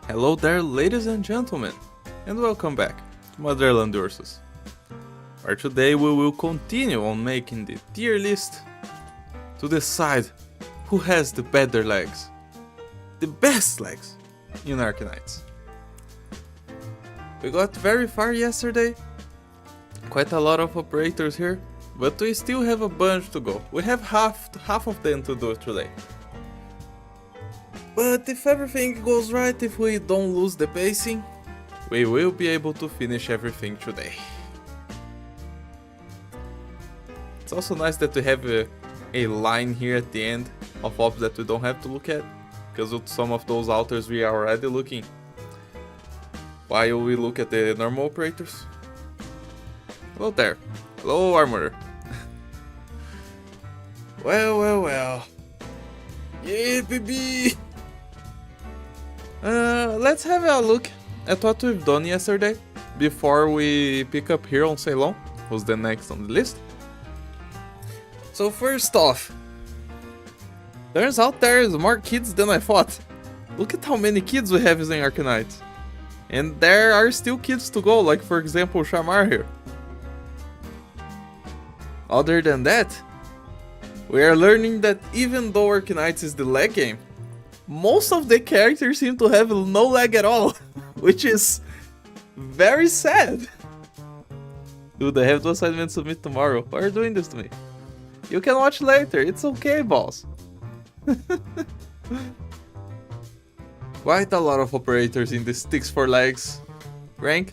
Hello there, ladies and gentlemen, and welcome back to Motherland Ursus, where today we will continue on making the tier list to decide who has the better legs, the best legs in Arknights. We got very far yesterday, quite a lot of operators here, but we still have a bunch to go. We have half of them to do today. But if everything goes right, if we don't lose the pacing, we will be able to finish everything today. It's also nice that we have a line here at the end of ops that we don't have to look at, because with some of those alters we are already looking while we look at the normal operators. Hello there. Hello, Armorer. Well. Yeah, baby! Let's have a look at what we've done yesterday before we pick up here on Ceylon, who's the next on the list. So first off, turns out there's more kids than I thought. Look at how many kids we have in Arknights. And there are still kids to go, like for example Shamar here. Other than that, we are learning that even though Arknights is the lag game, most of the characters seem to have no lag at all, which is very sad. Dude, I have to assignment submit tomorrow. Why are you doing this to me? You can watch later, it's okay, boss. Quite a lot of operators in the sticks for legs rank.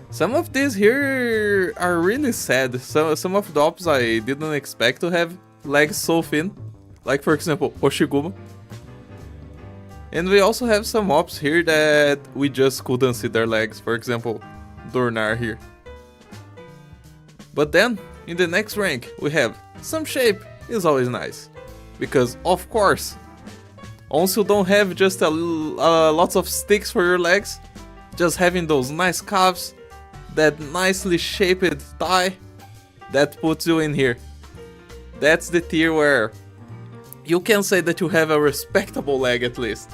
Some of these here are really sad. Some of the ops I didn't expect to have legs so thin. Like for example, Hoshiguma. And we also have some ops here that we just couldn't see their legs. For example, Dornar here. But then, in the next rank, we have some shape is always nice. Because, of course, once you don't have just lots of sticks for your legs, just having those nice calves, that nicely shaped thigh, that puts you in here. That's the tier where you can say that you have a respectable leg at least.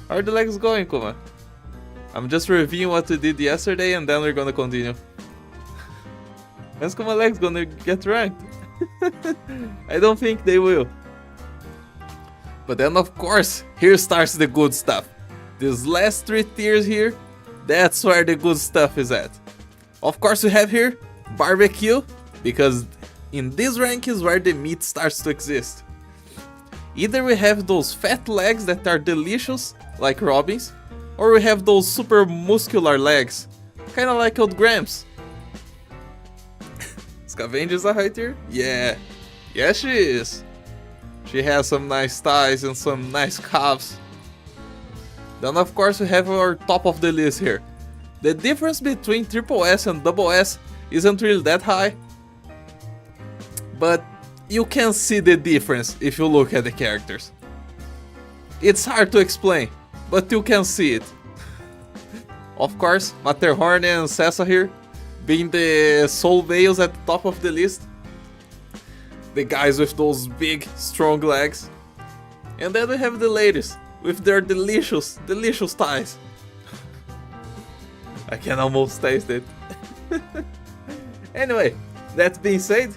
How are the legs going, Kuma? I'm just reviewing what we did yesterday and then we're gonna continue. When's Kuma legs gonna get ranked? I don't think they will. But then of course, here starts the good stuff. These last 3 tiers here, that's where the good stuff is at. Of course we have here barbecue, because in this rank is where the meat starts to exist. Either we have those fat legs that are delicious, like Robin's, or we have those super muscular legs, kinda like old Grams. Scavenge is a high tier? Yeah. Yeah, she is. She has some nice thighs and some nice calves. Then of course we have our top of the list here. The difference between triple S and double S isn't really that high, but you can see the difference if you look at the characters. It's hard to explain, but you can see it. Of course, Matterhorn and Sessa here, being the soul veils at the top of the list. The guys with those big, strong legs. And then we have the ladies, with their delicious thighs. I can almost taste it. Anyway, that being said,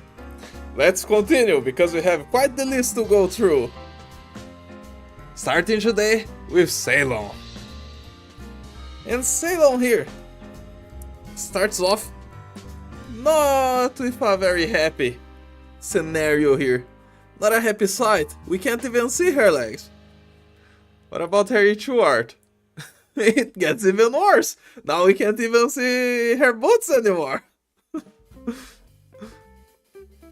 let's continue, because we have quite the list to go through. Starting today with Ceylon. And Ceylon here starts off not with a very happy scenario here. Not a happy sight. We can't even see her legs. What about her E2 art? It gets even worse. Now we can't even see her boots anymore.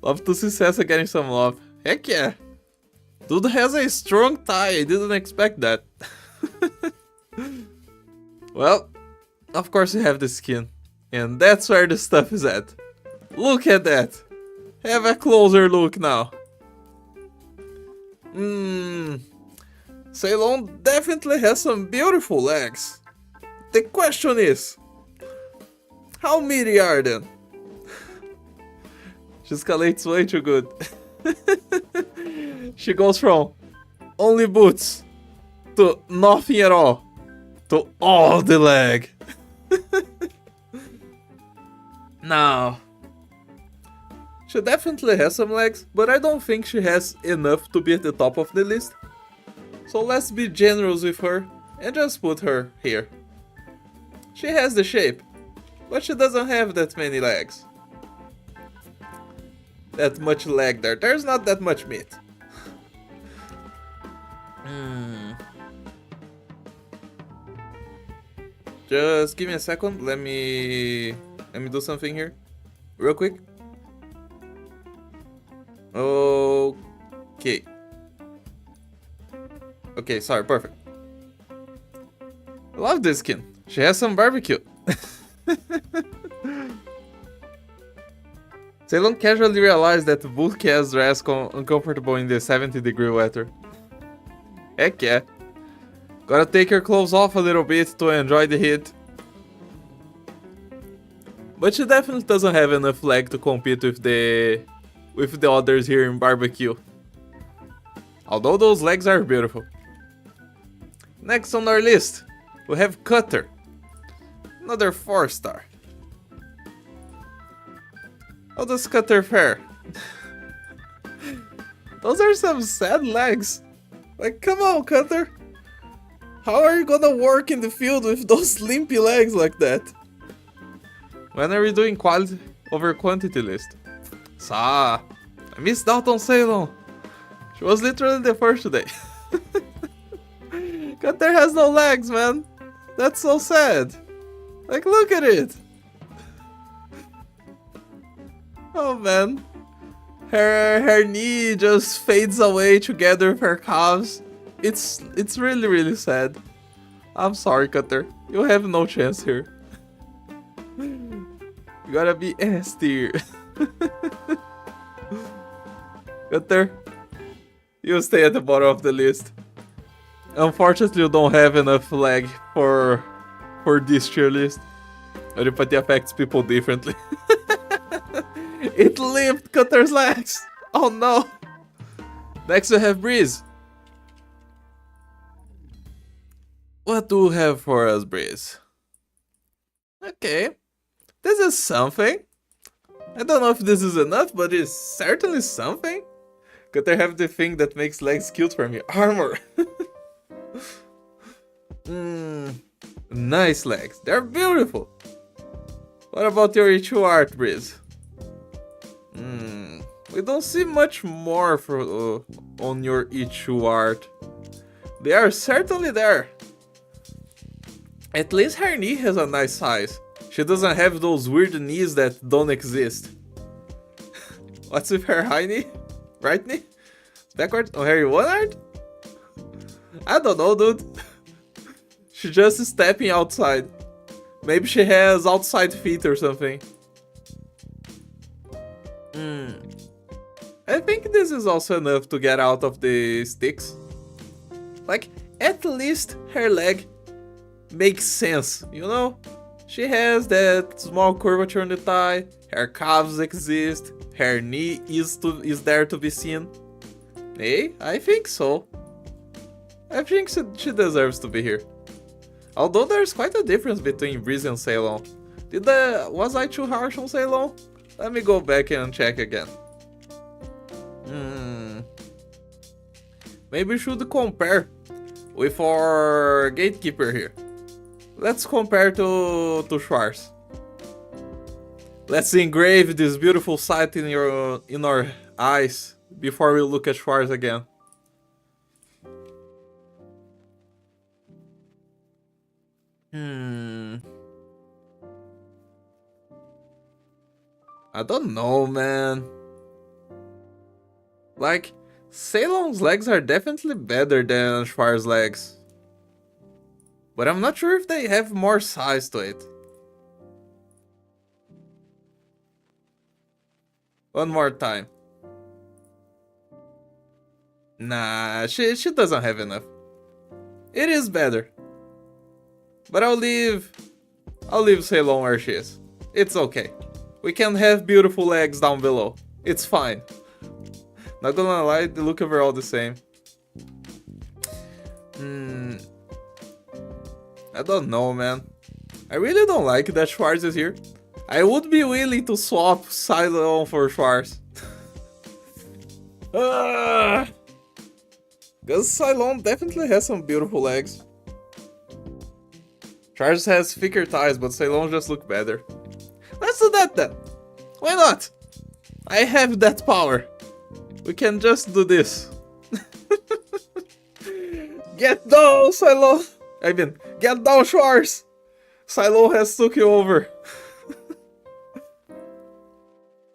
Love to see Sessa getting some love. Heck yeah. Dude has a strong thigh. I didn't expect that. Well, of course we have the skin. And that's where the stuff is at. Look at that. Have a closer look now. Ceylon definitely has some beautiful legs. The question is, how meaty are they? She escalates way too good. She goes from only boots to nothing at all to all the leg. Now, she definitely has some legs, but I don't think she has enough to be at the top of the list. So let's be generous with her and just put her here. She has the shape, but she doesn't have that many legs. That much leg there. There's not that much meat. Just give me a second. Let me do something here, real quick. Okay. Okay, sorry, perfect. I love this skin. She has some barbecue. Ceylon casually realized that both cats dress uncomfortable in the 70-degree weather. Heck yeah. Gotta take your clothes off a little bit to enjoy the heat. But she definitely doesn't have enough leg to compete with the others here in barbecue. Although those legs are beautiful. Next on our list, we have Cutter. Another 4-star. How does Cutter fare? Those are some sad legs. Like, come on, Cutter. How are you gonna work in the field with those limpy legs like that? When are we doing quality over quantity list? I missed out on Ceylon. She was literally the first today. Cutter has no legs, man. That's so sad. Like, look at it. Oh man. Her knee just fades away together with her calves. It's really, really sad. I'm sorry, Cutter. You have no chance here. You gotta be S tier. Cutter, you stay at the bottom of the list. Unfortunately, you don't have enough leg for this tier list. Everybody affects people differently. It limped Cutter's legs. Oh no. Next we have Breeze. What do you have for us, Breeze? Okay. This is something. I don't know if this is enough, but it's certainly something. Cutter have the thing that makes legs cute for me. Armor. Nice legs. They're beautiful. What about your E2 art, Breeze? We don't see much more on your E2 art. They are certainly there. At least her knee has a nice size. She doesn't have those weird knees that don't exist. What's with her high knee? Right knee? Backward? Oh, her one art? I don't know, dude. She's just stepping outside. Maybe she has outside feet or something. I think this is also enough to get out of the sticks. Like, at least her leg makes sense, you know? She has that small curvature on the thigh, her calves exist, her knee is there to be seen. Hey, I think so. I think she deserves to be here. Although there's quite a difference between Breeze and Ceylon. Was I too harsh on Ceylon? Let me go back and check again. Maybe we should compare with our gatekeeper here. Let's compare to Schwarz. Let's engrave this beautiful sight in our eyes before we look at Schwarz again. I don't know, man. Like, Ceylon's legs are definitely better than Schwarz's legs. But I'm not sure if they have more size to it. One more time. Nah, she doesn't have enough. It is better. But I'll leave Ceylon where she is. It's okay. We can have beautiful legs down below. It's fine. Not gonna lie, they look overall the same. Hmm. I don't know, man. I really don't like that Schwarz is here. I would be willing to swap Cylon for Schwarz. Because Cylon definitely has some beautiful legs. Schwarz has thicker thighs, but Cylon just look better. Let's do that then. Why not? I have that power. We can just do this. Get down, Cylon! I mean, get down, Schwarz! Cylon has took you over.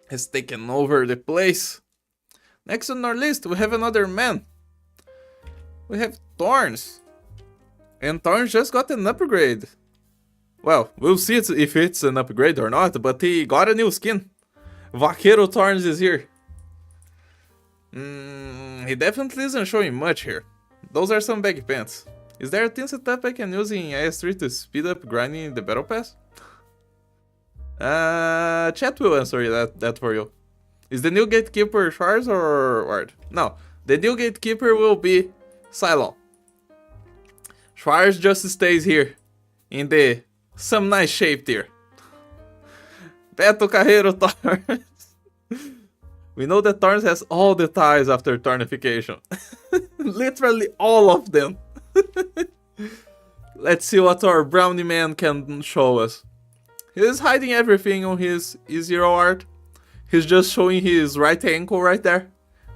Has taken over the place. Next on our list, we have another man. We have Thorns. And Thorns just got an upgrade. Well, we'll see if it's an upgrade or not, but he got a new skin. Vaquero Thorns is here. He definitely isn't showing much here. Those are some baggy pants. Is there a team setup I can use in IS3 to speed up grinding in the battle pass? Chat will answer that for you. Is the new gatekeeper Schwarz or Ward? No, the new gatekeeper will be Cylon. Schwarz just stays here in the some nice shape tier. Beto Carreiro Thorns. We know that Thorns has all the ties after Thornification. Literally all of them. Let's see what our brownie man can show us. He's hiding everything on his E0 art. He's just showing his right ankle right there.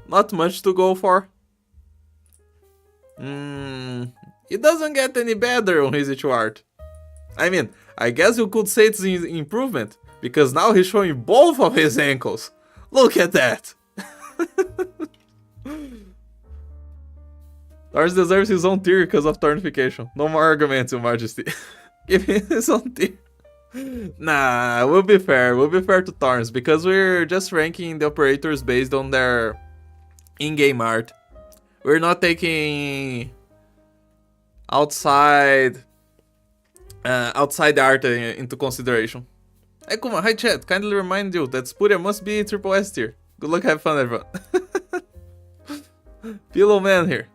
Not much to go for. It doesn't get any better on his E2 art. I mean, I guess you could say it's an improvement, because now he's showing both of his ankles. Look at that! Thorns deserves his own tier because of Thornification. No more arguments, Your Majesty. Give him his own tier. Nah, we'll be fair. We'll be fair to Thorns, because we're just ranking the operators based on their in-game art. We're not taking outside the art into consideration. Hey Kuma, hi chat, kindly remind you that Spuria must be triple S tier. Good luck, have fun everyone. Pillow man here.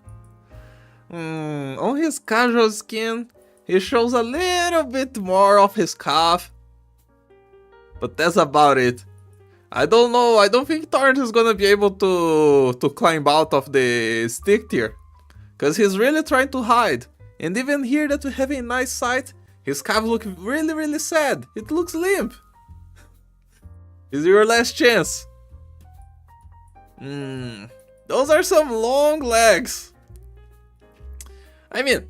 On his casual skin, he shows a little bit more of his calf. But that's about it. I don't know, I don't think Thorns is gonna be able to climb out of the stick tier. Cause he's really trying to hide. And even here that we have a nice sight, his calf looks really sad. It looks limp. Is your last chance? Those are some long legs. I mean,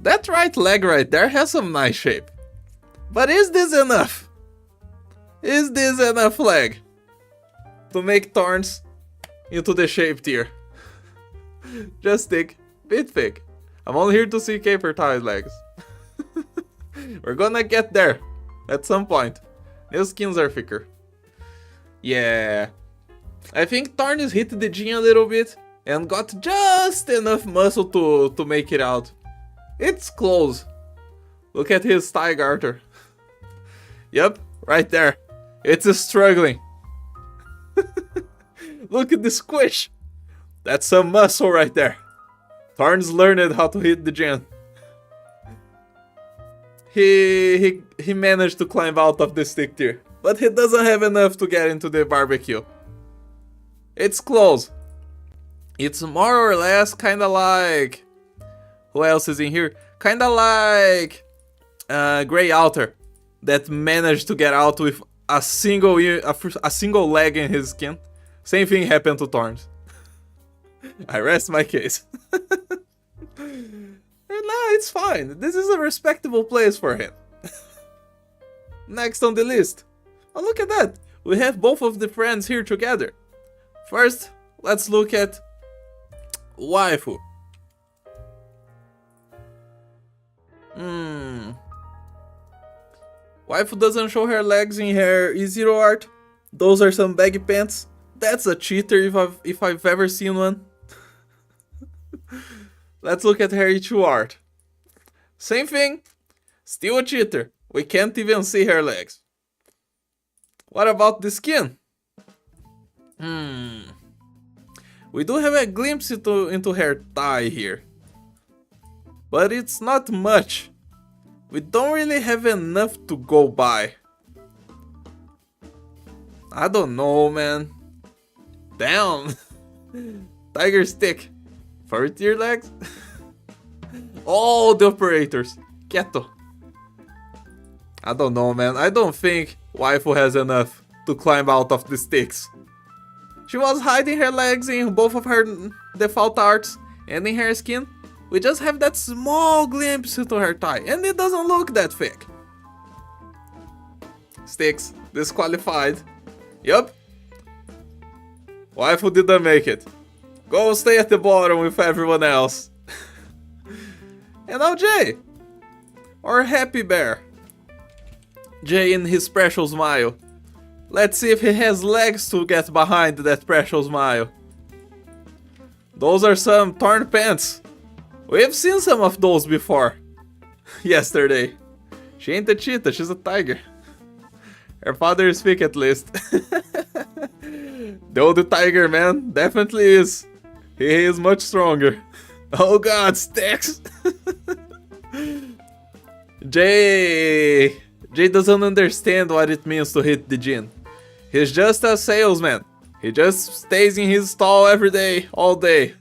that right leg right there has some nice shape. But is this enough? Is this enough leg to make Thorns into the shape tier? Just thick, bit thick. I'm only here to see caper tied legs. We're gonna get there at some point. New skins are thicker. Yeah, I think Thorns hit the gene a little bit and got just enough muscle to make it out. It's close. Look at his thigh garter. Yep, right there. It's struggling. Look at the squish. That's some muscle right there. Thorns learned how to hit the gen. He managed to climb out of the stick tier, but he doesn't have enough to get into the barbecue. It's close. It's more or less kinda like... Who else is in here? Kinda like... Grey Alter, that managed to get out with a single leg in his skin. Same thing happened to Thorns. I rest my case. Nah, it's fine. This is a respectable place for him. Next on the list. Oh, look at that. We have both of the friends here together. First, let's look at Waifu. Waifu doesn't show her legs in her E0 art. Those are some baggy pants. That's a cheater if I've ever seen one. Let's look at her E2 art. Same thing. Still a cheater. We can't even see her legs. What about the skin? We do have a glimpse into her thigh here. but it's not much. We don't really have enough to go by. I don't know, man. Damn. Tiger stick. Furry tier legs? All the operators. Quieto. I don't know, man. I don't think waifu has enough to climb out of the sticks. She was hiding her legs in both of her default arts and in her skin. We just have that small glimpse into her thigh, and it doesn't look that thick. Sticks. Disqualified. Yup. Waifu didn't make it. Go stay at the bottom with everyone else. And now Jay. Or Happy Bear. Jay in his special smile. Let's see if he has legs to get behind that special smile. Those are some torn pants. We've seen some of those before. Yesterday. She ain't a cheetah, she's a tiger. Her father is thick at least. The old tiger, man, definitely is. He is much stronger. Oh god, Stacks! Jay doesn't understand what it means to hit the gym. He's just a salesman. He just stays in his stall every day, all day.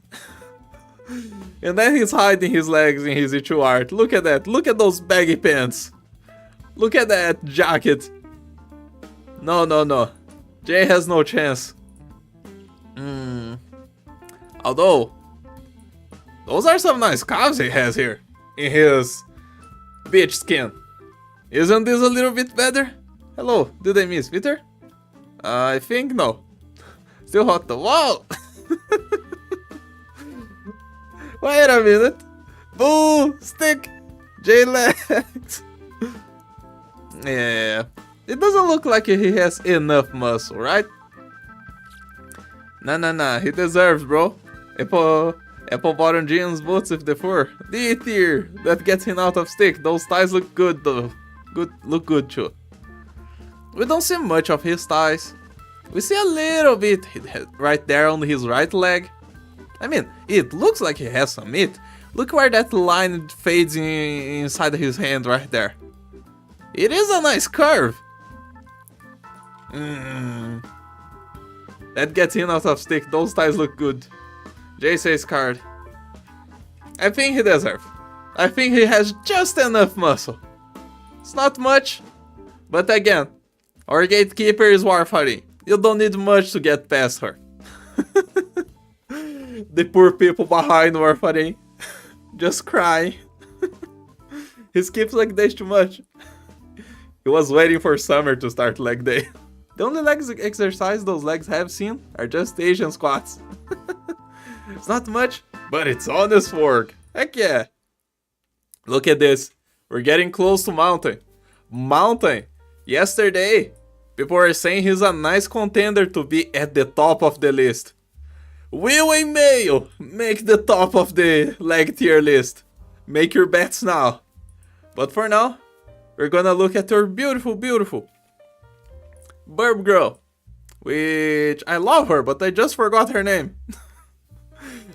And then he's hiding his legs in his Ichu art. Look at that. Look at those baggy pants. Look at that jacket. No, no, no. Jay has no chance. Although, those are some nice calves he has here in his beach skin. Isn't this a little bit better? Hello, did I miss Peter? I think no. Still hot though. Wow! Wait a minute. Boo! Stick! J-Legs! Yeah. It doesn't look like he has enough muscle, right? Nah. He deserves, bro. Apple bottom jeans, boots with the fur. D tier. That gets him out of stick. Those ties look good though. Look good too. We don't see much of his thighs. We see a little bit right there on his right leg. I mean, it looks like he has some meat. Look where that line fades inside his hand right there. It is a nice curve. That gets him out of stick. Those thighs look good. Jay says card. I think he deserves. I think he has just enough muscle. It's not much, but again, our gatekeeper is Warfighting. You don't need much to get past her. The poor people behind Warfighting just crying. He skips leg days too much. He was waiting for summer to start leg day. The only legs exercise those legs have seen are just Asian squats. It's not much, but it's honest work. Heck yeah. Look at this. We're getting close to Mountain. Mountain. Yesterday, people were saying he's a nice contender to be at the top of the list. Will a male make the top of the leg tier list? Make your bets now. But for now, we're gonna look at your beautiful Burb Girl. Which, I love her, but I just forgot her name.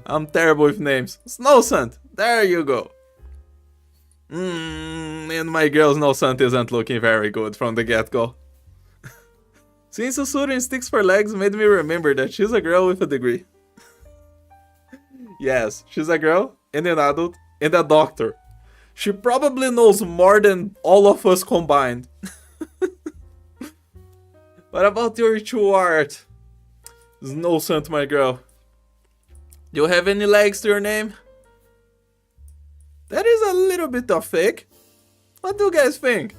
I'm terrible with names. Snowsunt. There you go. And my girl Snowsunt isn't looking very good from the get-go. Since Susuru in Sticks for Legs made me remember that she's a girl with a degree. Yes, she's a girl, and an adult, and a doctor. She probably knows more than all of us combined. What about your true art? Snowsunt, my girl. Do you have any legs to your name? That is a little bit of fake. What do you guys think?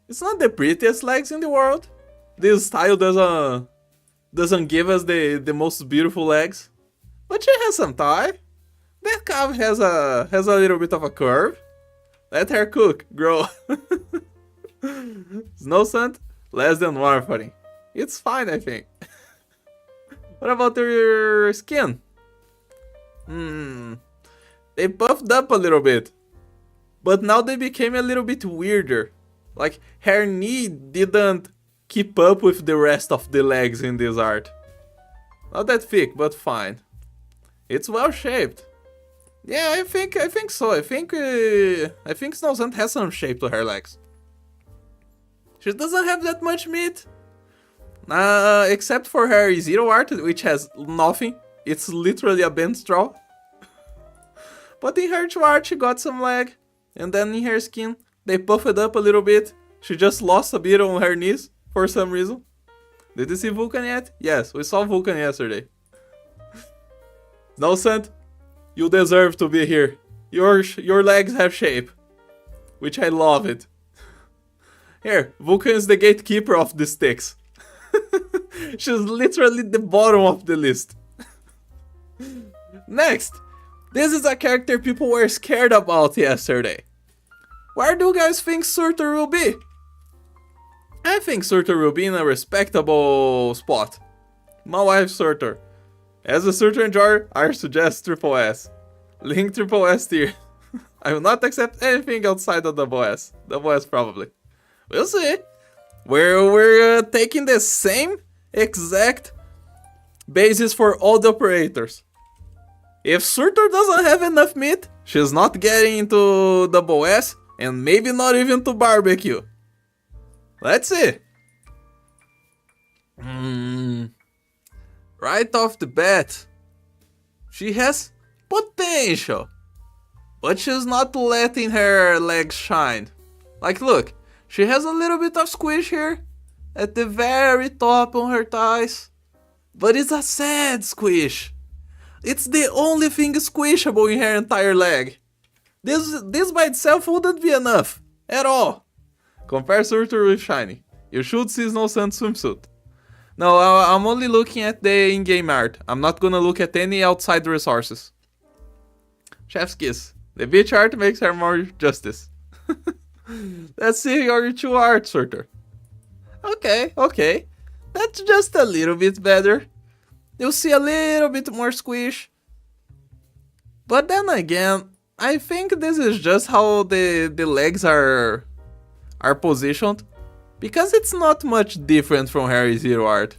It's not the prettiest legs in the world. This style doesn't give us the most beautiful legs. But she has some thigh. That calf has a little bit of a curve. Let her cook, grow. Snowsunt, less than Warfighting. It's fine, I think. What about your skin? They puffed up a little bit. But now they became a little bit weirder. Like, her knee didn't keep up with the rest of the legs in this art. Not that thick, but fine. It's well shaped. Yeah, I think so. I think Snowsand has some shape to her legs. She doesn't have that much meat. Except for her zero art, which has nothing. It's literally a bent straw. But in her two art, she got some leg. And then in her skin, they puff it up a little bit. She just lost a bit on her knees for some reason. Did you see Vulcan yet? Yes, we saw Vulcan yesterday. Snowsand, you deserve to be here. Your legs have shape. Which I love it. Here, Vulcan is the gatekeeper of the sticks. She's literally the bottom of the list. Next, this is a character people were scared about yesterday. Where do you guys think Surtur will be? I think Surtur will be in a respectable spot. My wife Surtur. As a Surtur enjoyer, I suggest Triple S. Link Triple S tier. I will not accept anything outside of Double S. Double S probably. We'll see. We're taking the same exact basis for all the operators. If Surtur doesn't have enough meat, she's not getting into Double S, and maybe not even to barbecue. Let's see. Right off the bat, she has potential, but she's not letting her legs shine. Like, look, she has a little bit of squish here at the very top on her thighs, but it's a sad squish. It's the only thing squishable in her entire leg. This by itself wouldn't be enough at all. Compare Surtur with Shiny. You should see Snowsand swimsuit. No, I'm only looking at the in-game art. I'm not gonna look at any outside resources. Chef's kiss. The beach art makes her more justice. Let's see your two art, Surtur. Okay. That's just a little bit better. You'll see a little bit more squish. But then again, I think this is just how the legs are positioned. Because it's not much different from Harry Zero art.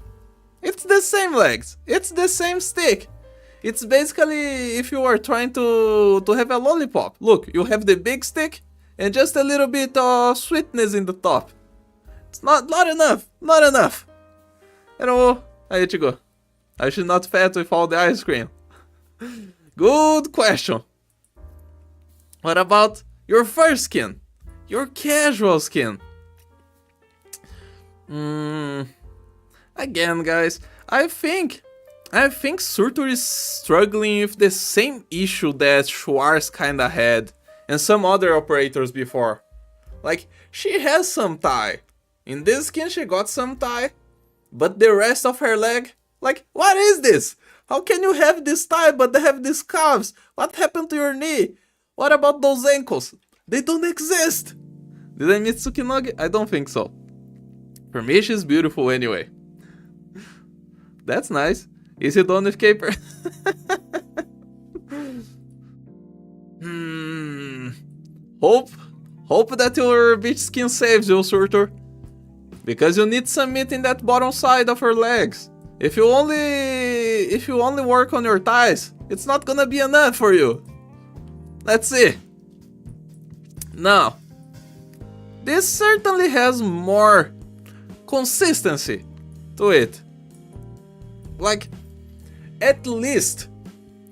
It's the same legs. It's the same stick. It's basically if you are trying to have a lollipop. Look, you have the big stick and just a little bit of sweetness in the top. It's not enough. Not enough. You know, I let you go. I should not fat with all the ice cream. Good question. What about your first skin? Your casual skin? Again, guys, I think Surtur is struggling with the same issue that Schwarz kinda had and some other operators before. Like, she has some thigh. In this skin she got some thigh, but the rest of her leg, like, what is this? How can you have this thigh but have these calves? What happened to your knee? What about those ankles? They don't exist. Did I miss Tsukinogi? I don't think so. For me, she's beautiful anyway. That's nice. Is it done with Caper? Hope that your beach skin saves you, Surtur. Because you need some meat in that bottom side of her legs. If you only work on your thighs, it's not gonna be enough for you. Let's see. Now, this certainly has more consistency to it. Like, at least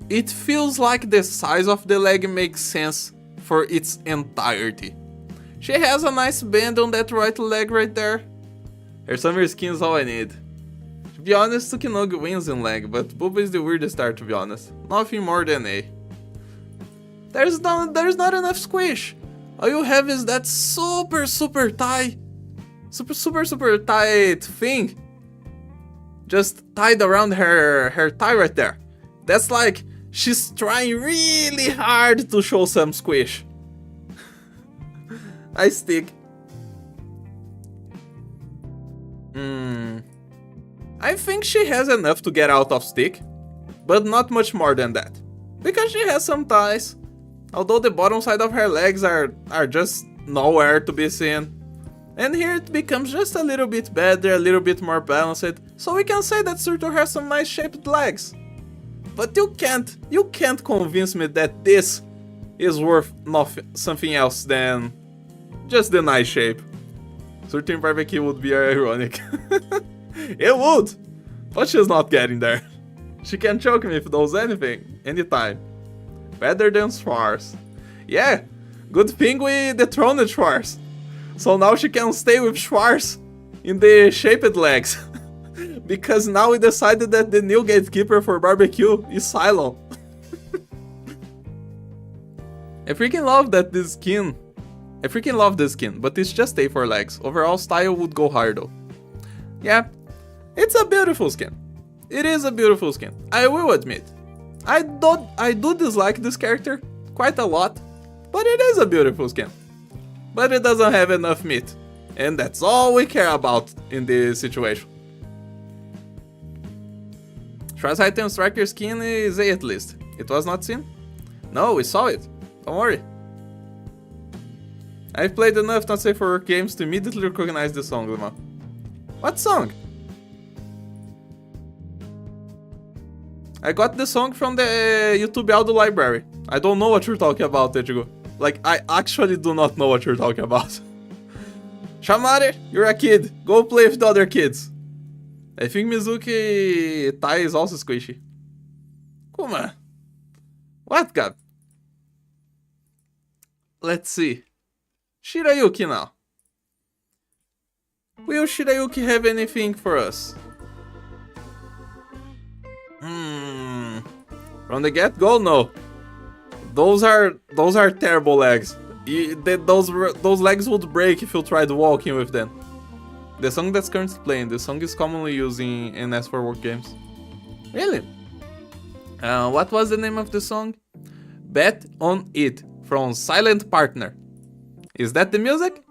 it feels like the size of the leg makes sense for its entirety. She has a nice bend on that right leg right there. Her summer skin is all I need. To be honest, Tsukinogi wins in leg, but Booba is the weirdest art, to be honest. Nothing more than A. There's not enough squish. All you have is that super tight thing just tied around her thigh right there. That's like she's trying really hard to show some squish. I stick. I think she has enough to get out of stick, but not much more than that. Because she has some thighs, although the bottom side of her legs are just nowhere to be seen. And here it becomes just a little bit better, a little bit more balanced, so we can say that Surtur has some nice shaped legs. But you can't convince me that this is worth something else than just the nice shape. Certain barbecue would be ironic. It would, but she's not getting there. She can choke me if does anything, anytime. Better than Schwarz. Yeah, good thing we dethroned Schwarz. So now she can stay with Schwarz in the shaped legs. Because now we decided that the new gatekeeper for barbecue is Cylon. I freaking love this skin. I freaking love this skin, but it's just A4 legs. Overall style would go higher though. Yeah, it's a beautiful skin. It is a beautiful skin, I will admit. I do dislike this character quite a lot, but it is a beautiful skin. But it doesn't have enough meat, and that's all we care about in this situation. Schwarz Item Striker skin is A at least. It was not seen? No, we saw it. Don't worry. I've played enough not safe for work games to immediately recognize the song, Luma. What song? I got the song from the YouTube audio library. I don't know what you're talking about, Echigo. Like, I actually do not know what you're talking about. Shamare, you're a kid. Go play with the other kids. I think Mizuki Tai is also squishy. Kuma. What, Gab? Let's see. Shirayuki now. Will Shirayuki have anything for us? From the get-go, no. Those are terrible legs. Those legs would break if you tried walking with them. The song that's currently playing, the song is commonly used in S4 work games. Really? What was the name of the song? Bet on It, from Silent Partner. Is that the music?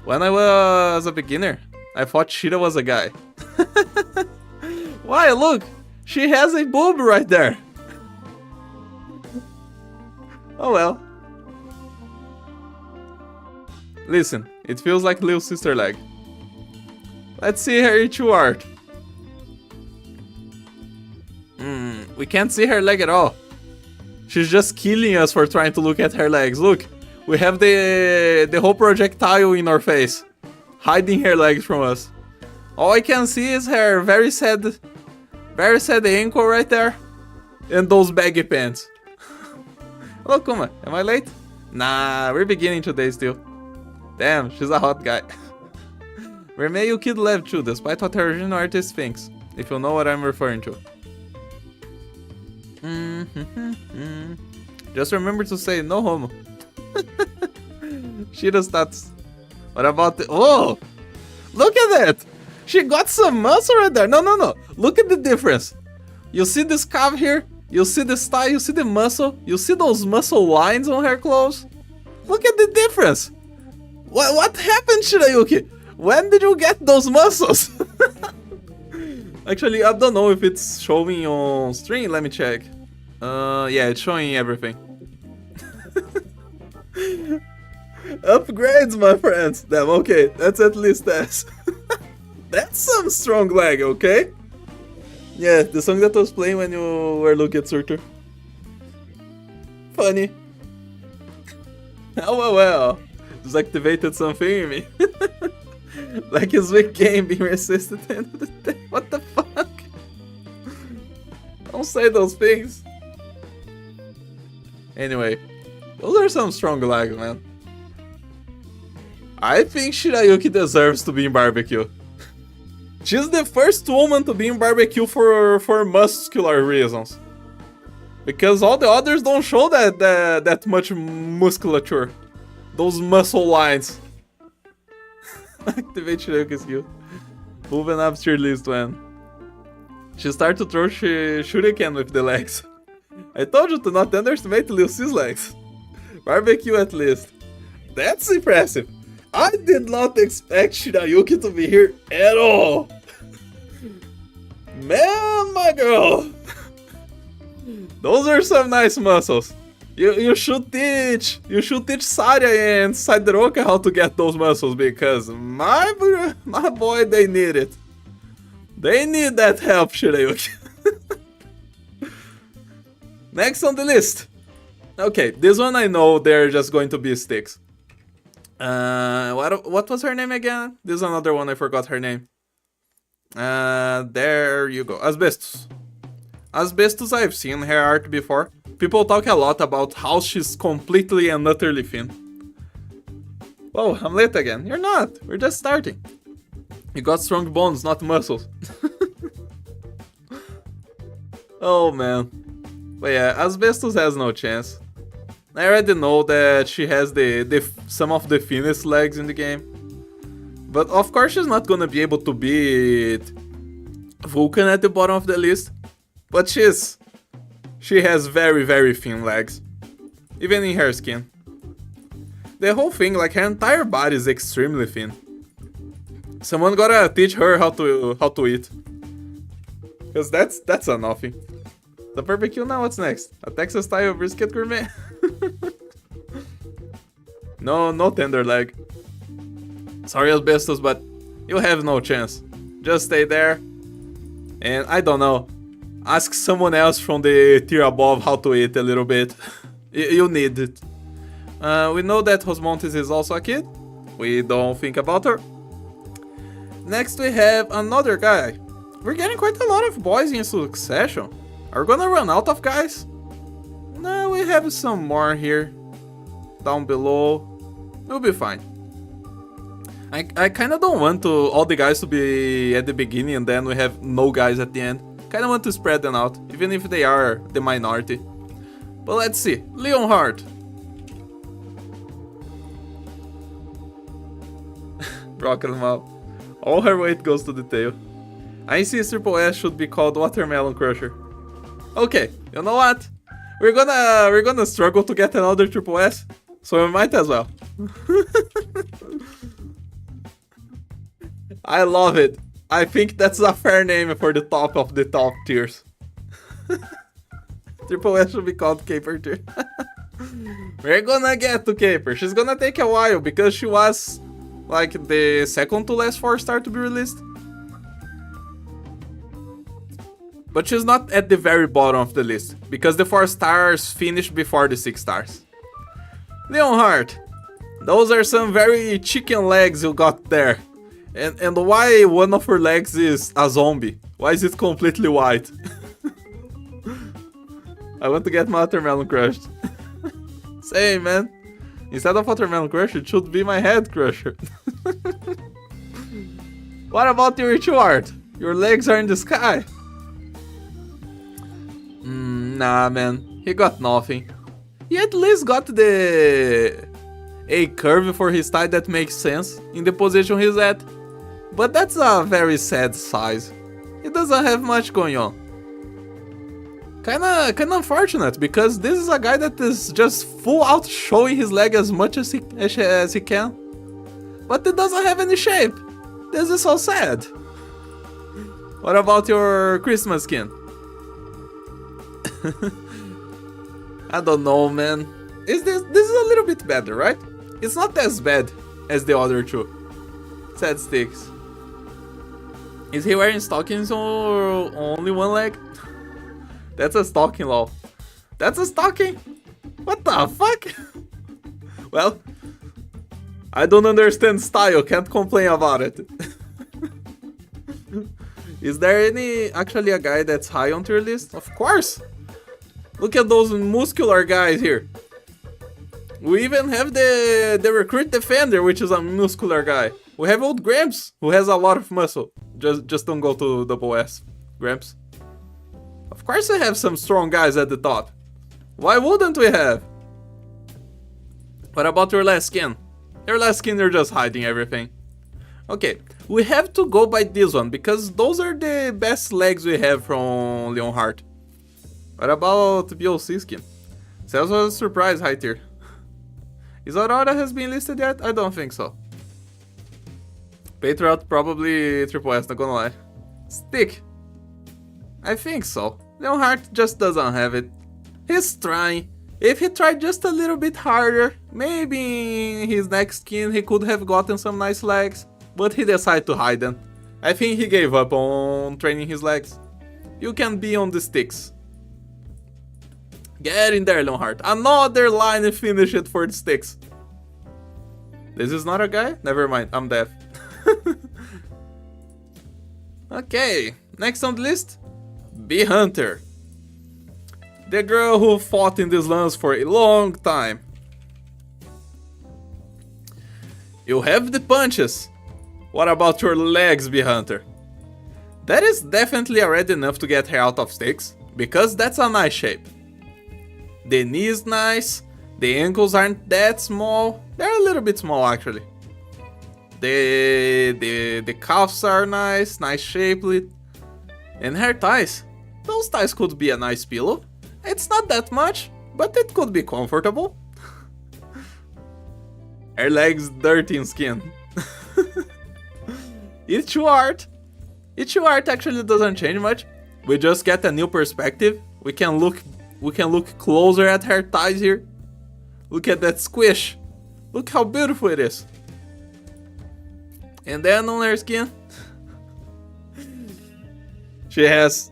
When I was a beginner, I thought Shira was a guy. Why, look! She has a boob right there! Oh well. Listen, it feels like little sister leg. Let's see her Ichu art. We can't see her leg at all. She's just killing us for trying to look at her legs. Look, we have the whole projectile in our face, hiding her legs from us. All I can see is her very sad ankle right there, and those baggy pants. Hello, Kuma. Am I late? Nah, we're beginning today still. Damn, she's a hot guy. Remei Kid Lev too, despite what her original artist thinks, if you know what I'm referring to. Just remember to say no homo. Shira stats. What about the... Oh! Look at that! She got some muscle right there. No. Look at the difference. You see this calf here? You see the style? You see the muscle? You see those muscle lines on her clothes? Look at the difference. What happened, Shirayuki? When did you get those muscles? Actually, I don't know if it's showing on stream. Let me check. Yeah, it's showing everything. Upgrades, my friends. Damn, okay. That's at least that. That's some strong leg, okay? Yeah, the song that was playing when you were looking at Surtur. Funny. Oh well. Just activated something in me. Like his weak game being resisted at the end of the day. What the fuck? Don't say those things. Anyway, those are some strong legs, man. I think Shirayuki deserves to be in barbecue. She's the first woman to be in barbecue for muscular reasons. Because all the others don't show that much musculature. Those muscle lines. Activate Shirayuki's skill. Moving up Tierlist when she started to throw shuriken with the legs. I told you to not underestimate Lil C's legs. Barbecue at least. That's impressive. I did not expect Shirayuki to be here at all. Man, my girl. Those are some nice muscles. You should teach Saria and Sideroka how to get those muscles, because my boy, they need it. They need that help, Shirayuki. Next on the list. Okay, this one I know they're just going to be sticks. What was her name again? This is another one, I forgot her name. There you go. Asbestos. Asbestos, I've seen her art before. People talk a lot about how she's completely and utterly thin. Whoa, I'm late again. You're not. We're just starting. You got strong bones, not muscles. Oh man. But yeah, Asbestos has no chance. I already know that she has some of the thinnest legs in the game. But of course she's not gonna be able to beat Vulcan at the bottom of the list. But she has very, very thin legs. Even in her skin. The whole thing, like her entire body is extremely thin. Someone gotta teach her how to eat. Cause that's a nothing. The barbecue, now what's next? A Texas style brisket gourmet? No tender leg. Sorry Asbestos, but you have no chance. Just stay there. And I don't know. Ask someone else from the tier above how to eat a little bit. You need it. We know that Rosmontes is also a kid. We don't think about her. Next we have another guy. We're getting quite a lot of boys in succession. Are we gonna run out of guys? No, we have some more here. Down below. We'll be fine. I kinda don't want all the guys to be at the beginning and then we have no guys at the end. Kinda want to spread them out, even if they are the minority. But let's see. Leonhardt. Rocking them out. All her weight goes to the tail. I insist Triple S should be called Watermelon Crusher. Okay, you know what? We're gonna struggle to get another Triple S, so we might as well. I love it. I think that's a fair name for the top of the top tiers. Triple S should be called Caper tier. We're gonna get to Caper. She's gonna take a while because she was like the second to last 4-star to be released. But she's not at the very bottom of the list, because the 4 stars finished before the 6 stars. Leonhardt, those are some very chicken legs you got there. And why one of her legs is a zombie? Why is it completely white? I want to get my watermelon crushed. Same, man. Instead of watermelon crusher, it should be my head crusher. What about your ritual art? Your legs are in the sky. Nah, man. He got nothing. He at least got a curve for his thigh that makes sense in the position he's at. But that's a very sad size. He doesn't have much going on. Kinda unfortunate, because this is a guy that is just full out showing his leg as much as he can. But it doesn't have any shape. This is so sad. What about your Christmas skin? I don't know, man. This is a little bit better, right? It's not as bad as the other two. Sad sticks. Is he wearing stockings or only one leg? That's a stocking, lol. That's a stocking? What the fuck? Well, I don't understand style, can't complain about it. Is there actually a guy that's high on tier list? Of course! Look at those muscular guys here. We even have the recruit defender, which is a muscular guy. We have old Gramps, who has a lot of muscle. Just don't go to double S, Gramps. Of course we have some strong guys at the top. Why wouldn't we have? What about your last skin? Your last skin, you're just hiding everything. Okay, we have to go by this one, because those are the best legs we have from Leonhardt. What about BOC skin? Sales was a surprise high tier. Is Aurora has been listed yet? I don't think so. Patriot probably triple S, not gonna lie. Stick. I think so. Leonhardt just doesn't have it. He's trying. If he tried just a little bit harder, maybe in his next skin he could have gotten some nice legs. But he decided to hide them. I think he gave up on training his legs. You can be on the sticks. Get in there, Leonhardt. Another line and finish it for the sticks. This is not a guy? Never mind, I'm deaf. Okay, next on the list, Bee Hunter. The girl who fought in these lands for a long time. You have the punches. What about your legs, Bee Hunter? That is definitely already enough to get her out of sticks, because that's a nice shape. The knee is nice, the ankles aren't that small, they're a little bit small actually. The calves are nice shapely. And her thighs, those thighs could be a nice pillow. It's not that much, but it could be comfortable. Her legs dirty in skin. Issue art actually doesn't change much. We just get a new perspective. We can look closer at her thighs here. Look at that squish. Look how beautiful it is. And then on her skin, she has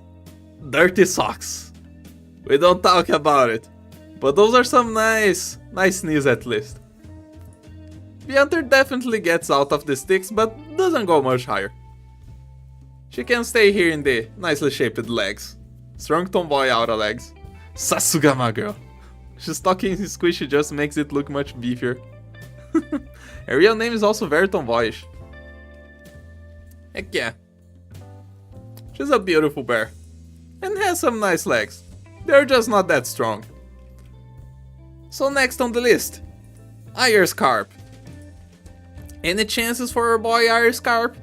dirty socks. We don't talk about it, but those are some nice knees at least. The hunter definitely gets out of the sticks, but doesn't go much higher. She can stay here in the nicely shaped legs. Strong tomboy outer legs. Sasuga, my girl. She's talking squishy just makes it look much beefier. Her real name is also very tomboyish. Heck yeah. She's a beautiful bear. And has some nice legs. They're just not that strong. So next on the list, Irescarp. Any chances for our boy Irescarp?